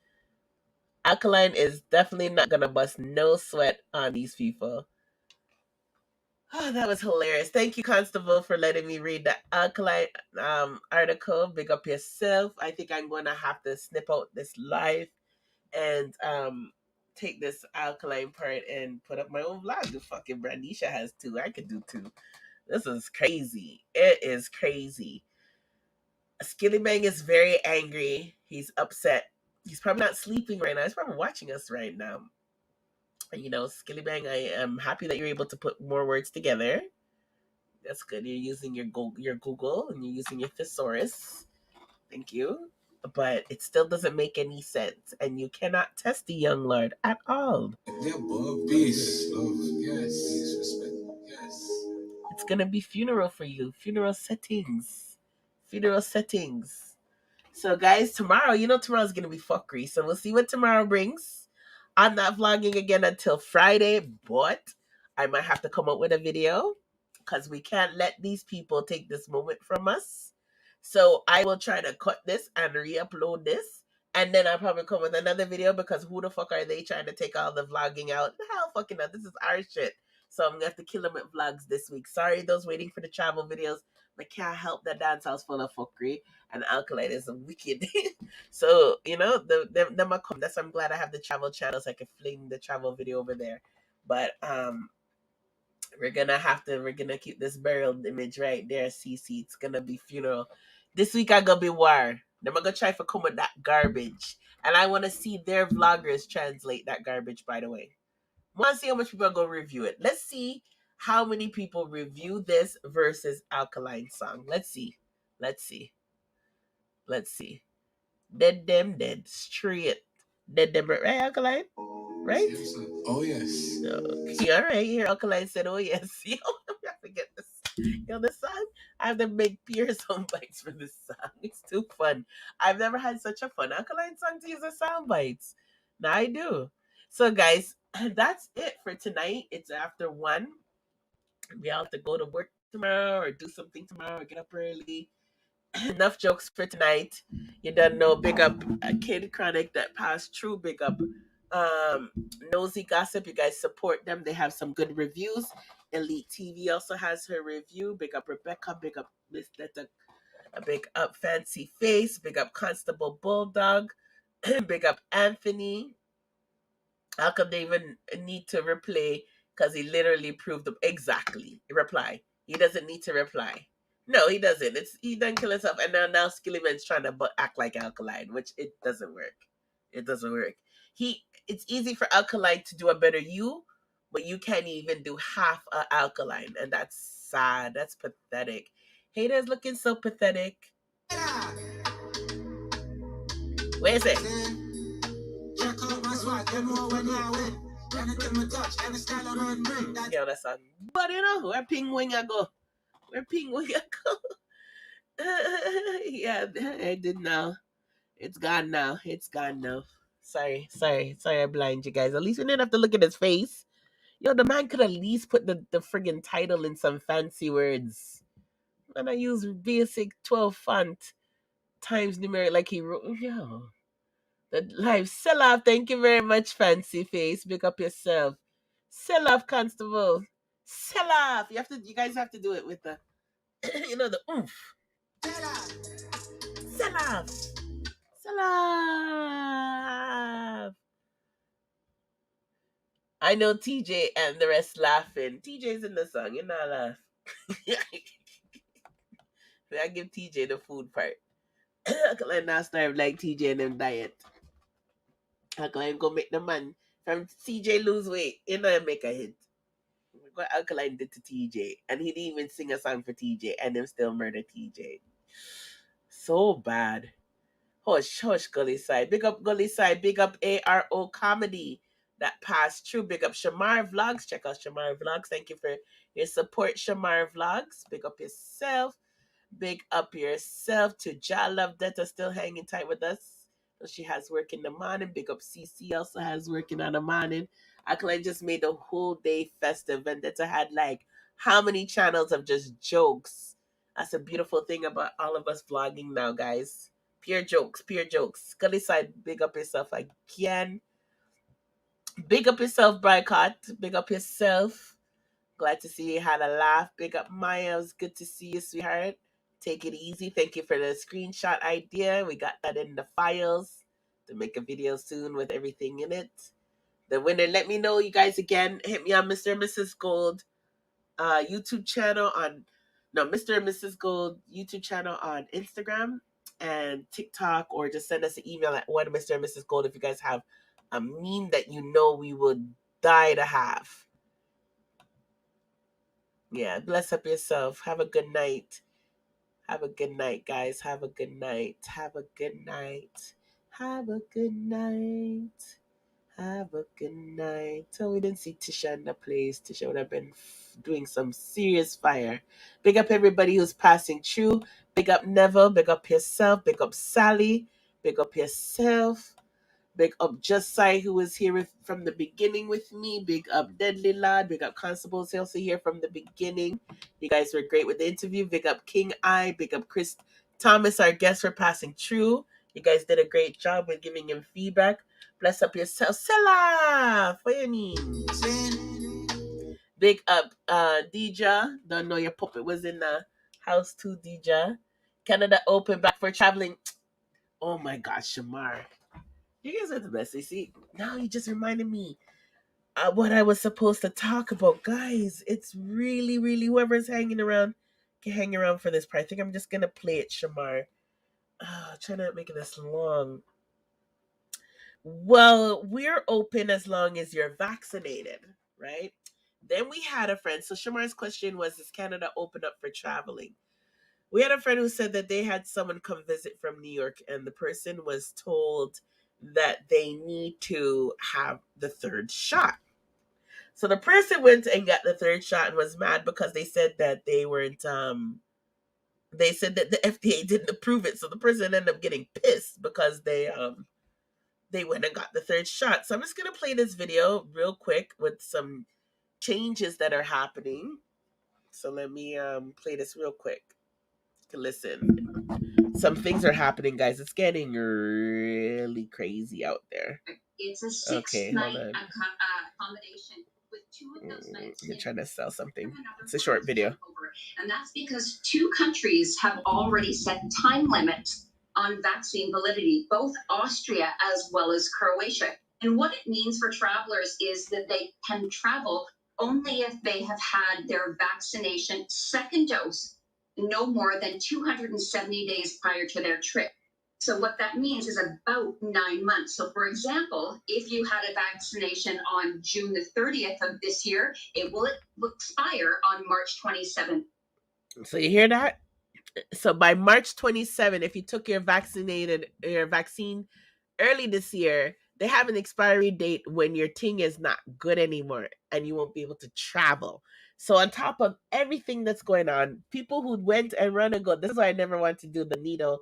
Alkaline is definitely not gonna bust no sweat on these people. Oh, that was hilarious. Thank you, Constable, for letting me read the Alkaline article. Big up yourself. I think I'm going to have to snip out this live and take this Alkaline part and put up my own vlog. The fucking Brandisha has 2. I could do 2. This is crazy. It is crazy. Skillibeng is very angry. He's upset. He's probably not sleeping right now. He's probably watching us right now. You know, Skillibeng, I am happy that you're able to put more words together. That's good. You're using your Google and you're using your thesaurus. Thank you. But it still doesn't make any sense. And you cannot test the young lord at all. The above. Peace. Love. Yes. Peace. Respect. Yes. It's going to be funeral for you. Funeral settings. Funeral settings. So, guys, tomorrow, tomorrow's going to be fuckery. So, we'll see what tomorrow brings. I'm not vlogging again until Friday, but I might have to come up with a video because we can't let these people take this moment from us. So I will try to cut this and re-upload this. And then I'll probably come with another video because who the fuck are they trying to take all the vlogging out? The hell fucking no, this is our shit. So I'm going to have to kill them with vlogs this week. Sorry, those waiting for the travel videos. I can't help that Dancehall's full of fuckery and Alkaline is wicked. So, them are come. That's why I'm glad I have the travel channels. I can fling the travel video over there. But we're gonna keep this burial image right there, CC. It's gonna be funeral. This week I gonna be war. Then I'm gonna try to come with that garbage. And I want to see their vloggers translate that garbage, by the way. I want to see how much people are going to review it. Let's see how many people review this versus Alkaline song. Let's see. Let's see. Let's see. Dead them dead. Straight. Dead them right, Alkaline? Right? Yes, sir. Oh, yes. Okay, all right. Here, Alkaline said, oh, yes. Yo, I forget this. Yo, this song, I have to make peer sound bites for this song. It's too fun. I've never had such a fun Alkaline song to use as sound bites. Now I do. So, guys, that's it for tonight. It's after 1. We have to go to work tomorrow or do something tomorrow or get up early. Enough jokes for tonight. You don't know. Big up Kid Chronic that passed through. Big up Nosy Gossip. You guys support them. They have some good reviews. Elite TV also has her review. Big up Rebecca. Big up Miss Letta. Big up Fancy Face. Big up Constable Bulldog. Big up Anthony. How come they even need to replay? Because he literally proved them exactly. Reply. He doesn't need to reply. No, he doesn't. He doesn't kill himself. And now Skillibeng's trying to act like Alkaline, which it doesn't work. It doesn't work. It's easy for Alkaline to do a better you, but you can't even do half a Alkaline, and that's sad. That's pathetic. Haters looking so pathetic. Where is it? Yo, that song. But you know, where Ping Wing I go? Where Ping Wing I go? Yeah, I did now. It's gone now. It's gone now. Sorry, I blind you guys. At least we didn't have to look at his face. Yo, the man could at least put the friggin' title in some fancy words. And I use basic 12 font times numeric like he wrote. Yo. The live sell off. Thank you very much, Fancy Face. Pick up yourself. Sell off, Constable. Sell off. You guys have to do it with the the oomph. Sell off. Sell off. I know TJ and the rest laughing. TJ's in the song. You're not laugh. I give TJ the food part. I now start like TJ and them diet. Alkaline go make the man from TJ lose weight. You know, make a hit. What Alkaline did to TJ. And he didn't even sing a song for TJ. And them still murder TJ. So bad. Hush, Gully Side. Big up Gully Side. Big up ARO Comedy that passed through. Big up Shamar Vlogs. Check out Shamar Vlogs. Thank you for your support, Shamar Vlogs. Big up yourself. Big up yourself to Love Detta still hanging tight with us. She has work in the morning. Big up CC also has working on the morning. Alkaline just made the whole day festive, and Detta had like how many channels of just jokes. That's a beautiful thing about all of us vlogging now, guys. Pure jokes. Scully Side, big up yourself again. Big up yourself, Brycott. Big up yourself. Glad to see you had a laugh. Big up Maya. It was good to see you, sweetheart. Take it easy. Thank you for the screenshot idea. We got that in the files to make a video soon with everything in it. The winner, let me know, you guys, again. Hit me on Mr. and Mrs. Gold YouTube channel on... No, Mr. and Mrs. Gold YouTube channel on Instagram and TikTok, or just send us an email at one Mr. and Mrs. Gold if you guys have a meme that you know we would die to have. Yeah, bless up yourself. Have a good night. Have a good night, guys. Have a good night. Have a good night. Have a good night. Have a good night. So we didn't see Tisha in the place. Tisha would have been doing some serious fire. Big up everybody who's passing through. Big up Neville. Big up yourself. Big up Sally. Big up yourself. Big up Just Sai, who was here from the beginning with me. Big up Deadly Lad. Big up Constables, also here from the beginning. You guys were great with the interview. Big up King I. Big up Chris Thomas, our guest, for passing through. You guys did a great job with giving him feedback. Bless up yourself. Sella! What you mean? Big up Dija. Don't know your puppet was in the house too, Dija. Canada Open back for traveling. Oh my gosh, Shamar. You guys are the best. You see, now you just reminded me what I was supposed to talk about. Guys, it's really, whoever's hanging around can hang around for this part. I think I'm just going to play it, Shamar. trying to make this long. Well, we're open as long as you're vaccinated, right? Then we had a friend. So Shamar's question was, is Canada open up for traveling? We had a friend who said that they had someone come visit from New York, and the person was told that they need to have the third shot. So the person went and got the third shot and was mad because they said that they weren't they said that the FDA didn't approve it. So the person ended up getting pissed because they went and got the third shot. So I'm just gonna play this video real quick with some changes that are happening. So let me play this real quick to listen. Some things are happening, guys. It's getting really crazy out there. It's a six-night accommodation with two of those nights. You're trying to sell something. It's a short video. And that's because two countries have already set time limits on vaccine validity, both Austria as well as Croatia. And what it means for travelers is that they can travel only if they have had their vaccination second dose no more than 270 days prior to their trip. So what that means is about 9 months. So for example, if you had a vaccination on June the 30th of this year, it will expire on March 27th. So you hear that? So by March 27th, if you took your vaccine early this year, they have an expiry date when your thing is not good anymore and you won't be able to travel. So on top of everything that's going on, people who went and run and go, this is why I never want to do the needle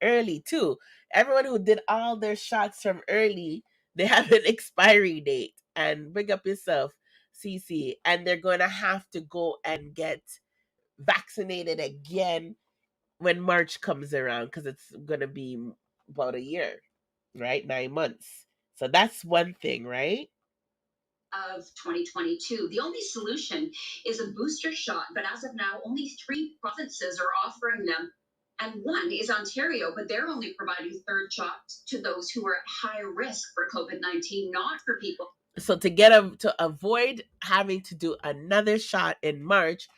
early too. Everyone who did all their shots from early, they have an expiry date. And bring up yourself, CC, and they're going to have to go and get vaccinated again when March comes around because it's going to be about a year, right? 9 months. So that's one thing, right? Of 2022. The only solution is a booster shot, but as of now, only 3 provinces are offering them. And one is Ontario, but they're only providing third shots to those who are at high risk for COVID-19, not for people. So to avoid having to do another shot in March,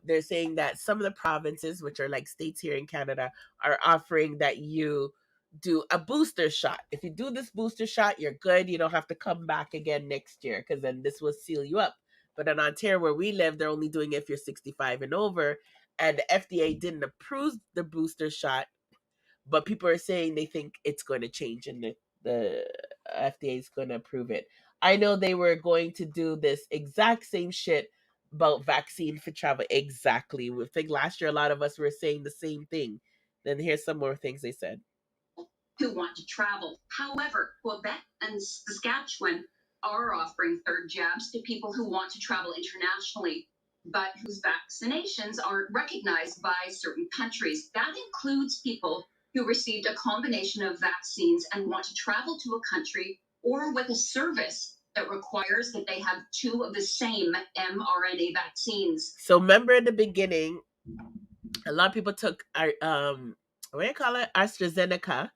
they're saying that some of the provinces, which are like states here in Canada, are offering that you do a booster shot. If you do this booster shot, you're good. You don't have to come back again next year because then this will seal you up. But in Ontario, where we live, they're only doing it if you're 65 and over. And the FDA didn't approve the booster shot, but people are saying they think it's going to change and the FDA is going to approve it. I know they were going to do this exact same shit about vaccine for travel. Exactly. I think last year a lot of us were saying the same thing. Then here's some more things they said. Who want to travel. However, Quebec and Saskatchewan are offering third jabs to people who want to travel internationally, but whose vaccinations aren't recognized by certain countries. That includes people who received a combination of vaccines and want to travel to a country or with a service that requires that they have 2 of the same mRNA vaccines. So remember in the beginning, a lot of people took what do you call it? AstraZeneca,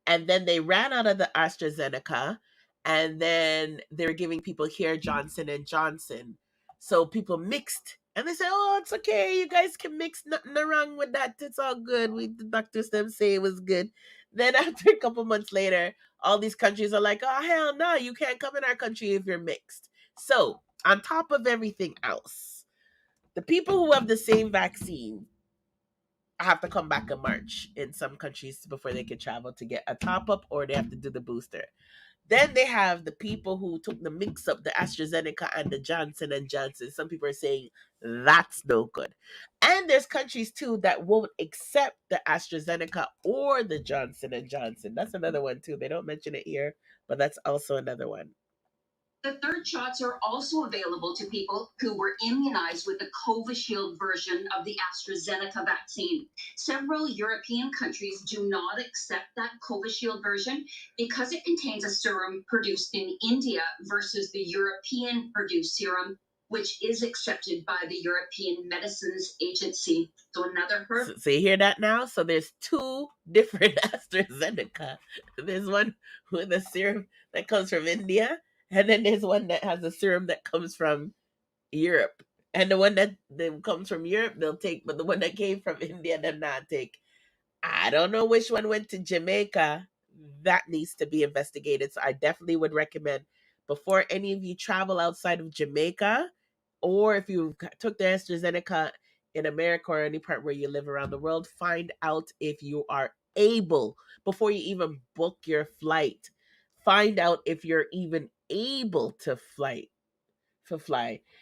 and then they ran out of the AstraZeneca, and then they were giving people here Johnson and Johnson. So people mixed, and they said, "Oh, it's okay. You guys can mix. Nothing wrong with that. It's all good." The doctors them say it was good. Then after a couple months later, all these countries are like, "Oh hell no, you can't come in our country if you're mixed." So on top of everything else, the people who have the same vaccine have to come back in March in some countries before they can travel to get a top up, or they have to do the booster. Then they have the people who took the mix up, the AstraZeneca and the Johnson and Johnson. Some people are saying that's no good. And there's countries too that won't accept the AstraZeneca or the Johnson and Johnson. That's another one too. They don't mention it here, but that's also another one. The third shots are also available to people who were immunized with the Covishield version of the AstraZeneca vaccine. Several European countries do not accept that Covishield version because it contains a serum produced in India versus the European produced serum, which is accepted by the European Medicines Agency. So another hurdle. So you hear that now? So there's 2 different AstraZeneca. There's one with a serum that comes from India, and then there's one that has a serum that comes from Europe. And the one that comes from Europe, they'll take, but the one that came from India, they'll not take. I don't know which one went to Jamaica. That needs to be investigated. So I definitely would recommend before any of you travel outside of Jamaica, or if you took the AstraZeneca in America or any part where you live around the world, find out if you are able, before you even book your flight, find out if you're even able to fly.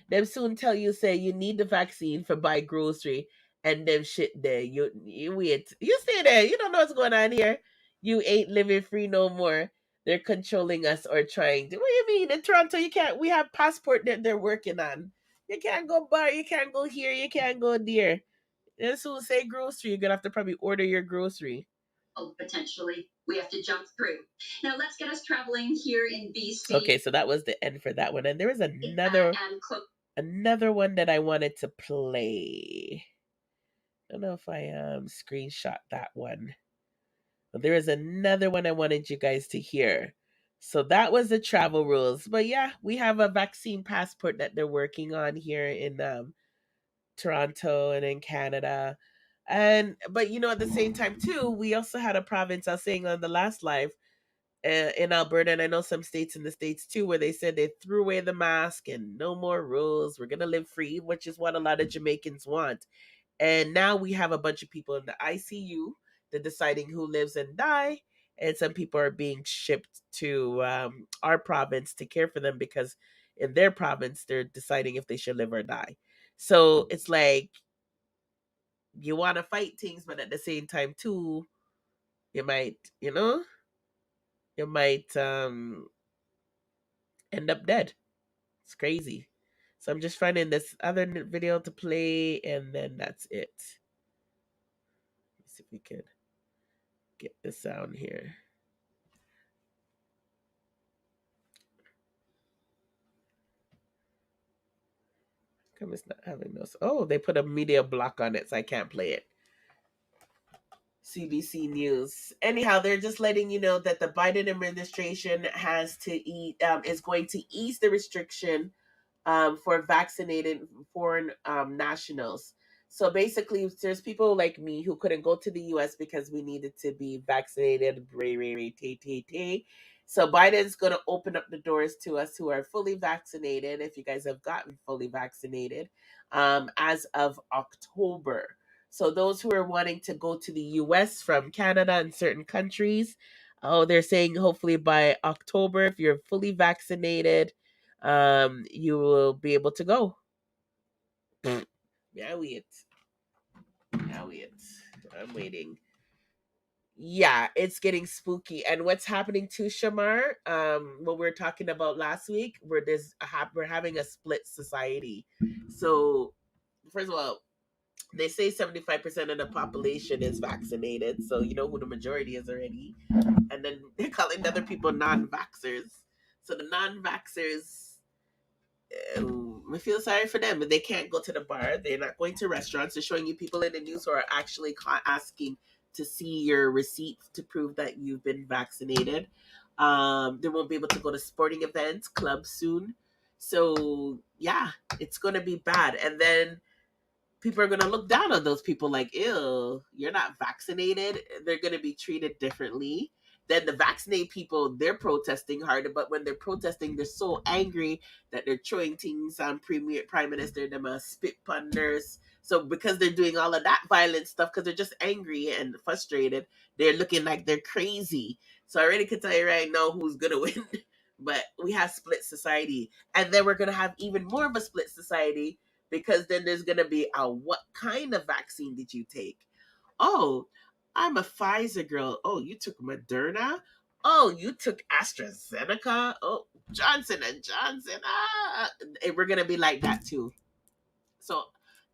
Them soon tell you say you need the vaccine for buy grocery and them shit there. You wait. You stay there. You don't know what's going on here. You ain't living free no more. They're controlling us or trying to. What do you mean? In Toronto, you can't. We have passport that they're working on. You can't go bar. You can't go here. You can't go there. And soon say grocery. You're gonna have to probably order your grocery. Potentially, we have to jump through. Now let's get us traveling here in BC. Okay, so that was the end for that one, and there was another one that I wanted to play. I don't know if I screenshot that one. But there is another one I wanted you guys to hear. So that was the travel rules. But yeah, we have a vaccine passport that they're working on here in Toronto and in Canada. But at the same time too, we also had a province, I was saying on the last live, in Alberta, and I know some states in the States too, where they said they threw away the mask and no more rules. We're going to live free, which is what a lot of Jamaicans want. And now we have a bunch of people in the ICU. They're deciding who lives and die. And some people are being shipped to our province to care for them because in their province, they're deciding if they should live or die. So it's like you want to fight things, but at the same time, too, you might, you might end up dead. It's crazy. So I'm just finding this other video to play, and then that's it. Let's see if we could get the sound here. Come, it's not having those. Oh, they put a media block on it, so I can't play it. CBC News. Anyhow, they're just letting you know that the Biden administration is going to ease the restriction for vaccinated foreign nationals. So basically, there's people like me who couldn't go to the U.S. because we needed to be vaccinated. So Biden's going to open up the doors to us who are fully vaccinated, if you guys have gotten fully vaccinated, as of October. So those who are wanting to go to the U.S. from Canada and certain countries, they're saying hopefully by October, if you're fully vaccinated, you will be able to go. Yeah, wait. I'm waiting. Yeah, it's getting spooky. And what's happening to Shamar? What we were talking about last week, where we're having a split society. So, first of all, they say 75% of the population is vaccinated, so you know who the majority is already. And then they're calling other people non-vaxxers. So the non-vaxxers, we feel sorry for them. They can't go to the bar. They're not going to restaurants. They're showing you people in the news who are actually asking to see your receipt to prove that you've been vaccinated. They won't be able to go to sporting events, clubs soon. So yeah, it's going to be bad. And then people are going to look down on those people like, ew, you're not vaccinated. They're going to be treated differently. Then the vaccinated people, they're protesting harder, but when they're protesting, they're so angry that they're throwing things on Prime Minister, them spit on nurse. So because they're doing all of that violent stuff, because they're just angry and frustrated, they're looking like they're crazy. So I already can tell you right now who's going to win. But we have split society. And then we're going to have even more of a split society, because then there's going to be what kind of vaccine did you take? Oh, I'm a Pfizer girl. Oh, you took Moderna? Oh, you took AstraZeneca? Oh, Johnson & Johnson. And we're going to be like that too. So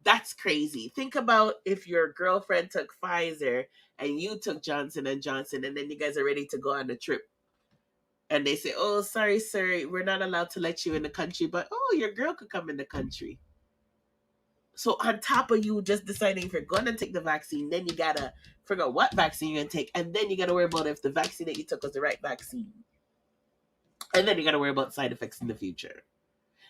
that's crazy. Think about if your girlfriend took Pfizer and you took Johnson & Johnson, and then you guys are ready to go on a trip. And they say, oh, sorry, sir, we're not allowed to let you in the country, but oh, your girl could come in the country. So on top of you just deciding if you're going to take the vaccine, then you got to figure out what vaccine you're going to take. And then you got to worry about if the vaccine that you took was the right vaccine. And then you got to worry about side effects in the future.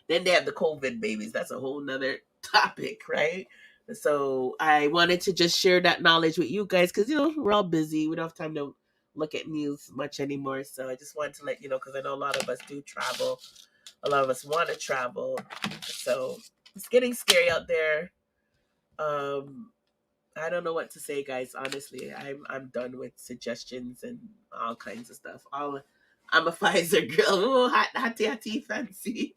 Then they have the COVID babies. That's a whole nother topic, right? So I wanted to just share that knowledge with you guys because, we're all busy. We don't have time to look at news much anymore. So I just wanted to let you know because I know a lot of us do travel. A lot of us want to travel. So it's getting scary out there. I don't know what to say, guys. Honestly, I'm done with suggestions and all kinds of stuff. I'm a Pfizer girl. Oh, hotty, fancy.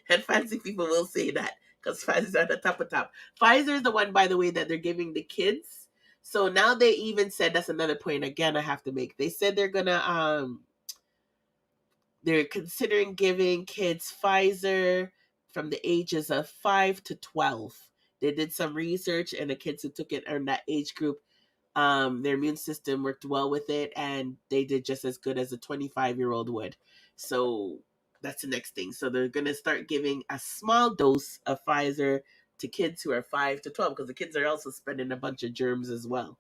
And fancy people will say that because Pfizer's at the top of top. Pfizer is the one, by the way, that they're giving the kids. So now they even said, that's another point again I have to make. They said they're considering giving kids Pfizer from the ages of 5 to 12. They did some research, and the kids who took it are in that age group. Their immune system worked well with it, and they did just as good as a 25-year-old would. So that's the next thing. So they're going to start giving a small dose of Pfizer to kids who are 5 to 12 because the kids are also spreading a bunch of germs as well.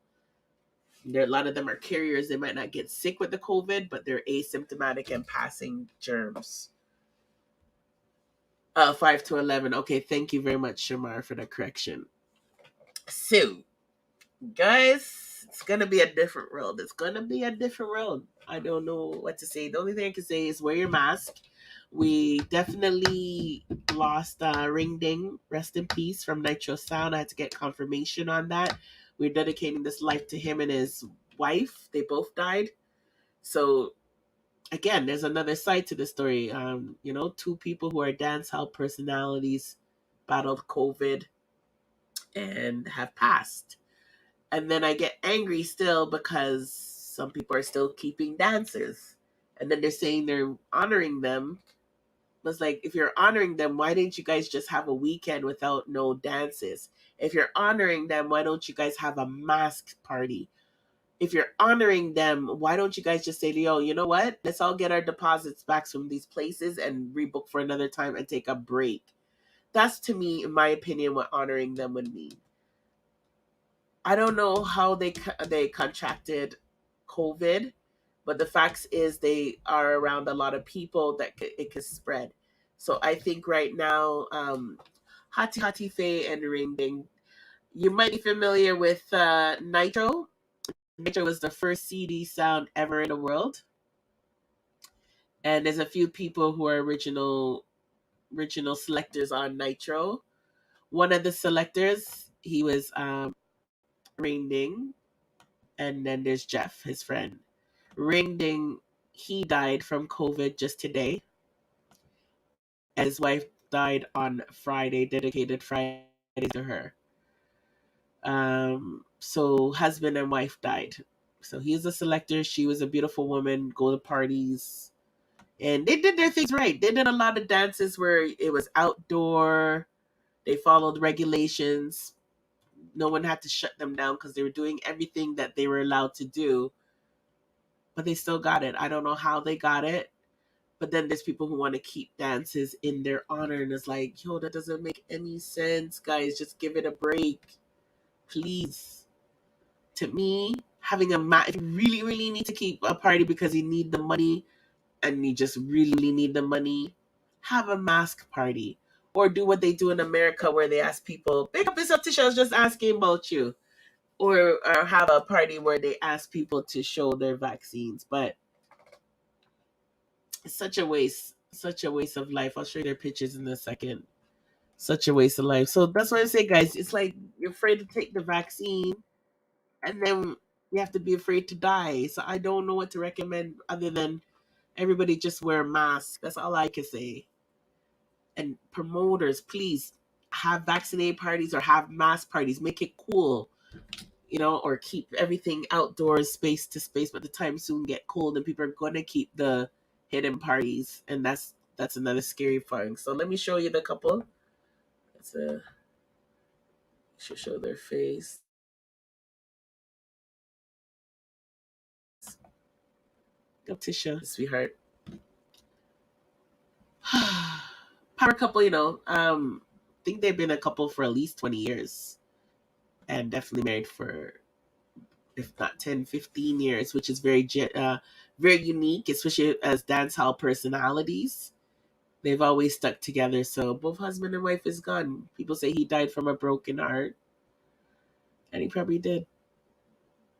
A lot of them are carriers. They might not get sick with the COVID, but they're asymptomatic and passing germs. 5 to 11. Okay, thank you very much, Shamar, for the correction. So, guys, it's going to be a different world. It's going to be a different world. I don't know what to say. The only thing I can say is wear your mask. We definitely lost Ring Ding, rest in peace, from Nitro Sound. I had to get confirmation on that. We're dedicating this life to him and his wife. They both died. So, again, there's another side to the story. 2 people who are dancehall personalities battled COVID and have passed. And then I get angry still because some people are still keeping dancers. And then they're saying they're honoring them. It's like, if you're honoring them, why didn't you guys just have a weekend without no dances? If you're honoring them, why don't you guys have a mask party? If you're honoring them, why don't you guys just say, yo, you know what? Let's all get our deposits back from these places and rebook for another time and take a break. That's, to me, in my opinion, what honoring them would mean. I don't know how they contracted COVID, but the fact is they are around a lot of people that it could spread. So I think right now, Hati Faye and Ring Ding, you might be familiar with Nitro. Nitro was the first CD sound ever in the world. And there's a few people who are original selectors on Nitro. One of the selectors, he was Ring Ding. And then there's Jeff, his friend. Ring Ding, he died from COVID just today. And his wife died on Friday, dedicated Friday to her. So husband and wife died. So he's a selector. She was a beautiful woman, go to parties. And they did their things right. They did a lot of dances where it was outdoor. They followed regulations. No one had to shut them down because they were doing everything that they were allowed to do. But they still got it. I don't know how they got it. But then there's people who want to keep dances in their honor. And it's like, yo, that doesn't make any sense, guys. Just give it a break. Please. To me, having if you really, really need to keep a party because you need the money and you just really need the money, have a mask party. Or do what they do in America where they ask people, pick up this up, Tisha, I was just asking about you. Or have a party where they ask people to show their vaccines. But it's such a waste of life. I'll show you their pictures in a second. Such a waste of life. So that's what I say, guys. It's like you're afraid to take the vaccine, and then you have to be afraid to die. So I don't know what to recommend other than everybody just wear a mask. That's all I can say. And promoters, please have vaccinated parties or have mask parties. Make it cool. Or keep everything outdoors, space to space. But the time soon get cold, and people are gonna keep the hidden parties, and that's another scary thing. So let me show you the couple. Should show their face. Go Tisha, sweetheart. Power couple, I think they've been a couple for at least 20 years. And definitely married for, if not 10, 15 years, which is very unique, especially as dancehall personalities. They've always stuck together. So both husband and wife is gone. People say he died from a broken heart. And he probably did.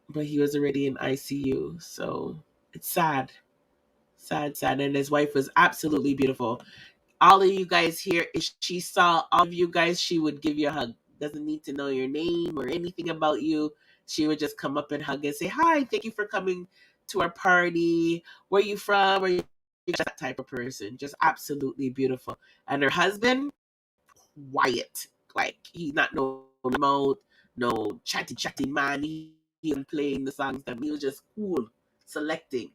But he was already in ICU. So it's sad. Sad, sad. And his wife was absolutely beautiful. All of you guys here, if she saw all of you guys, she would give you a hug. Doesn't need to know your name or anything about you. She would just come up and hug and say, hi, thank you for coming to our party. Where are you from? Are you that type of person? Just absolutely beautiful. And her husband, quiet. Like, he's not no remote, no chatty man. He was playing the songs that he was just cool, selecting.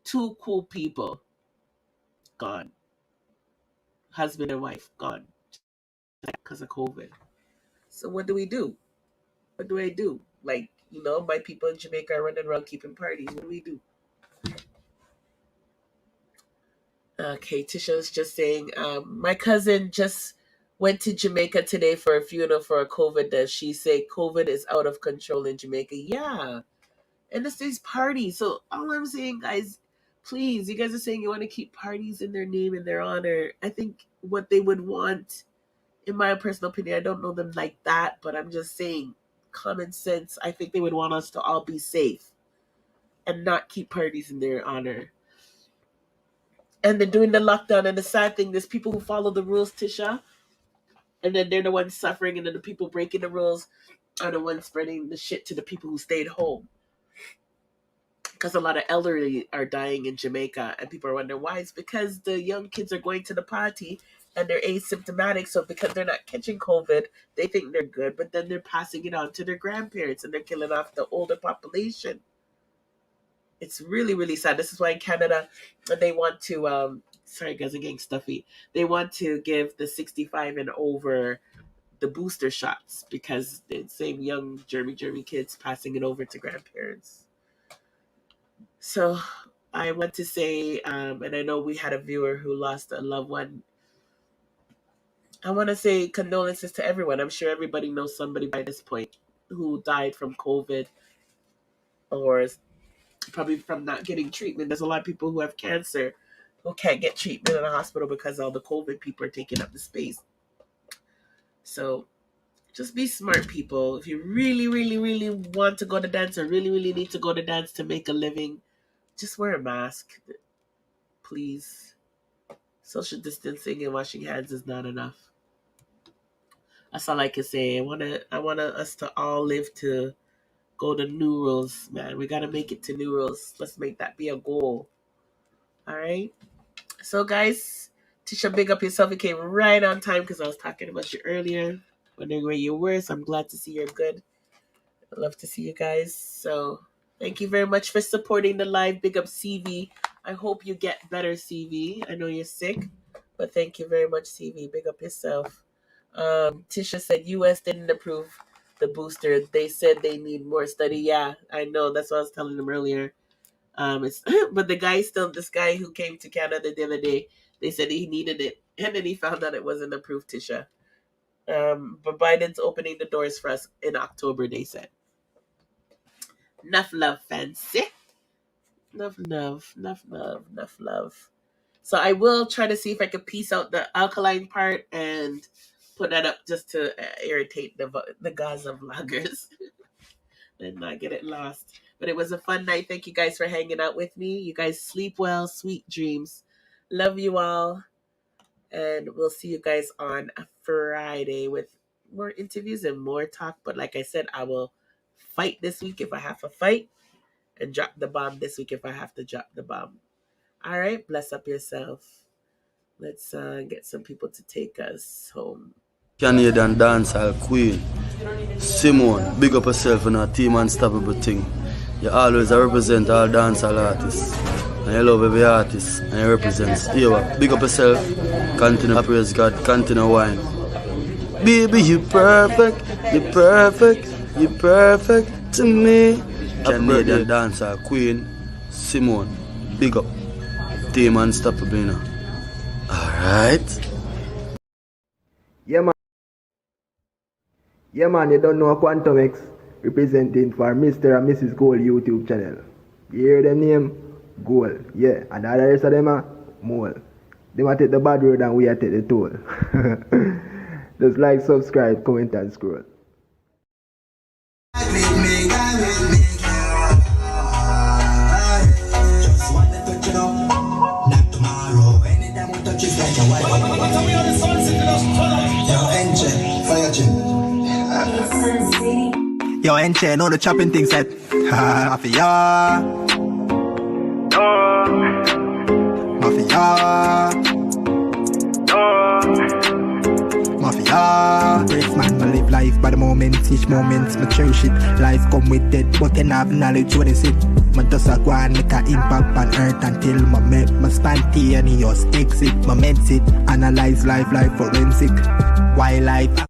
Two cool people gone. Husband and wife gone because of COVID. So what do we do? What do I do? Like, my people in Jamaica are running around keeping parties. What do we do? Okay, Tisha's just saying, my cousin just went to Jamaica today for a funeral for a COVID death. She said COVID is out of control in Jamaica. Yeah. And this is parties. So all I'm saying, guys, please, you guys are saying you want to keep parties in their name and their honor. I think what they would want, in my personal opinion, I don't know them like that, but I'm just saying, common sense, I think they would want us to all be safe and not keep parties in their honor. And they're doing the lockdown, and the sad thing, there's people who follow the rules, Tisha, and then they're the ones suffering, and then the people breaking the rules are the ones spreading the shit to the people who stayed home. Because a lot of elderly are dying in Jamaica, and people are wondering why. It's because the young kids are going to the party and they're asymptomatic. So because they're not catching COVID, they think they're good, but then they're passing it on to their grandparents and they're killing off the older population. It's really, really sad. This is why in Canada, they want to, sorry guys, I'm getting stuffy. They want to give the 65 and over the booster shots because the same young germy kids passing it over to grandparents. So I want to say, and I know we had a viewer who lost a loved one. I want to say condolences to everyone. I'm sure everybody knows somebody by this point who died from COVID or probably from not getting treatment. There's a lot of people who have cancer who can't get treatment in a hospital because all the COVID people are taking up the space. So just be smart, people. If you really, really, really want to go to dance or really, really need to go to dance to make a living, just wear a mask, please. Social distancing and washing hands is not enough. That's all I can say. I want us to all live to go to New Rules, man. We gotta make it to New Rules. Let's make that be a goal. All right. So, guys, Tisha, big up yourself. You came right on time because I was talking about you earlier, wondering where you were. So I'm glad to see you're good. I love to see you guys. So thank you very much for supporting the live. Big up CV. I hope you get better, CV. I know you're sick, but thank you very much, CV. Big up yourself. Tisha said US didn't approve the booster. They said they need more study. Yeah, I know. That's what I was telling them earlier. It's but this guy who came to Canada the other day, they said he needed it, and then he found out it wasn't approved, Tisha. But Biden's opening the doors for us in October, they said. Enough love, fancy. Enough love. So I will try to see if I can piece out the alkaline part and put that up just to irritate the Gaza vloggers and not get it lost. But it was a fun night. Thank you guys for hanging out with me. You guys sleep well, sweet dreams. Love you all. And we'll see you guys on a Friday with more interviews and more talk. But like I said, I will fight this week if I have to fight and drop the bomb this week if I have to drop the bomb. All right, bless up yourself. Let's get some people to take us home. Canadian dancehall queen, Simone, big up yourself in our team unstoppable thing. You always represent all dancehall artists. And you love every artist and you represent. Big up yourself, continue to praise God, continue wine. Baby, you perfect to me. Canadian dancehall queen, Simone, big up. Team unstoppable, you know. Alright. Yeah man, you don't know Quantum X representing for Mr. and Mrs. Gold YouTube channel. You hear them name? Gold. Yeah, and the rest of them are Mole. They might take the bad road and we take the toll. Just like, subscribe, comment and scroll. will make you alright. Just want to touch it up, not tomorrow. Anytime we touch it like a wife. Yo, NJ, fire chin. Yo, NJ, know the chopping thing set. Mafia. Mafia. Mafia. Breaks man, I live life by the moments. Each moment, I cherish it. Life come with it, but can have knowledge when it's it. My just a go and make an impact on earth until my spontaneous exit. My meds it, analyze life like forensic. Why life?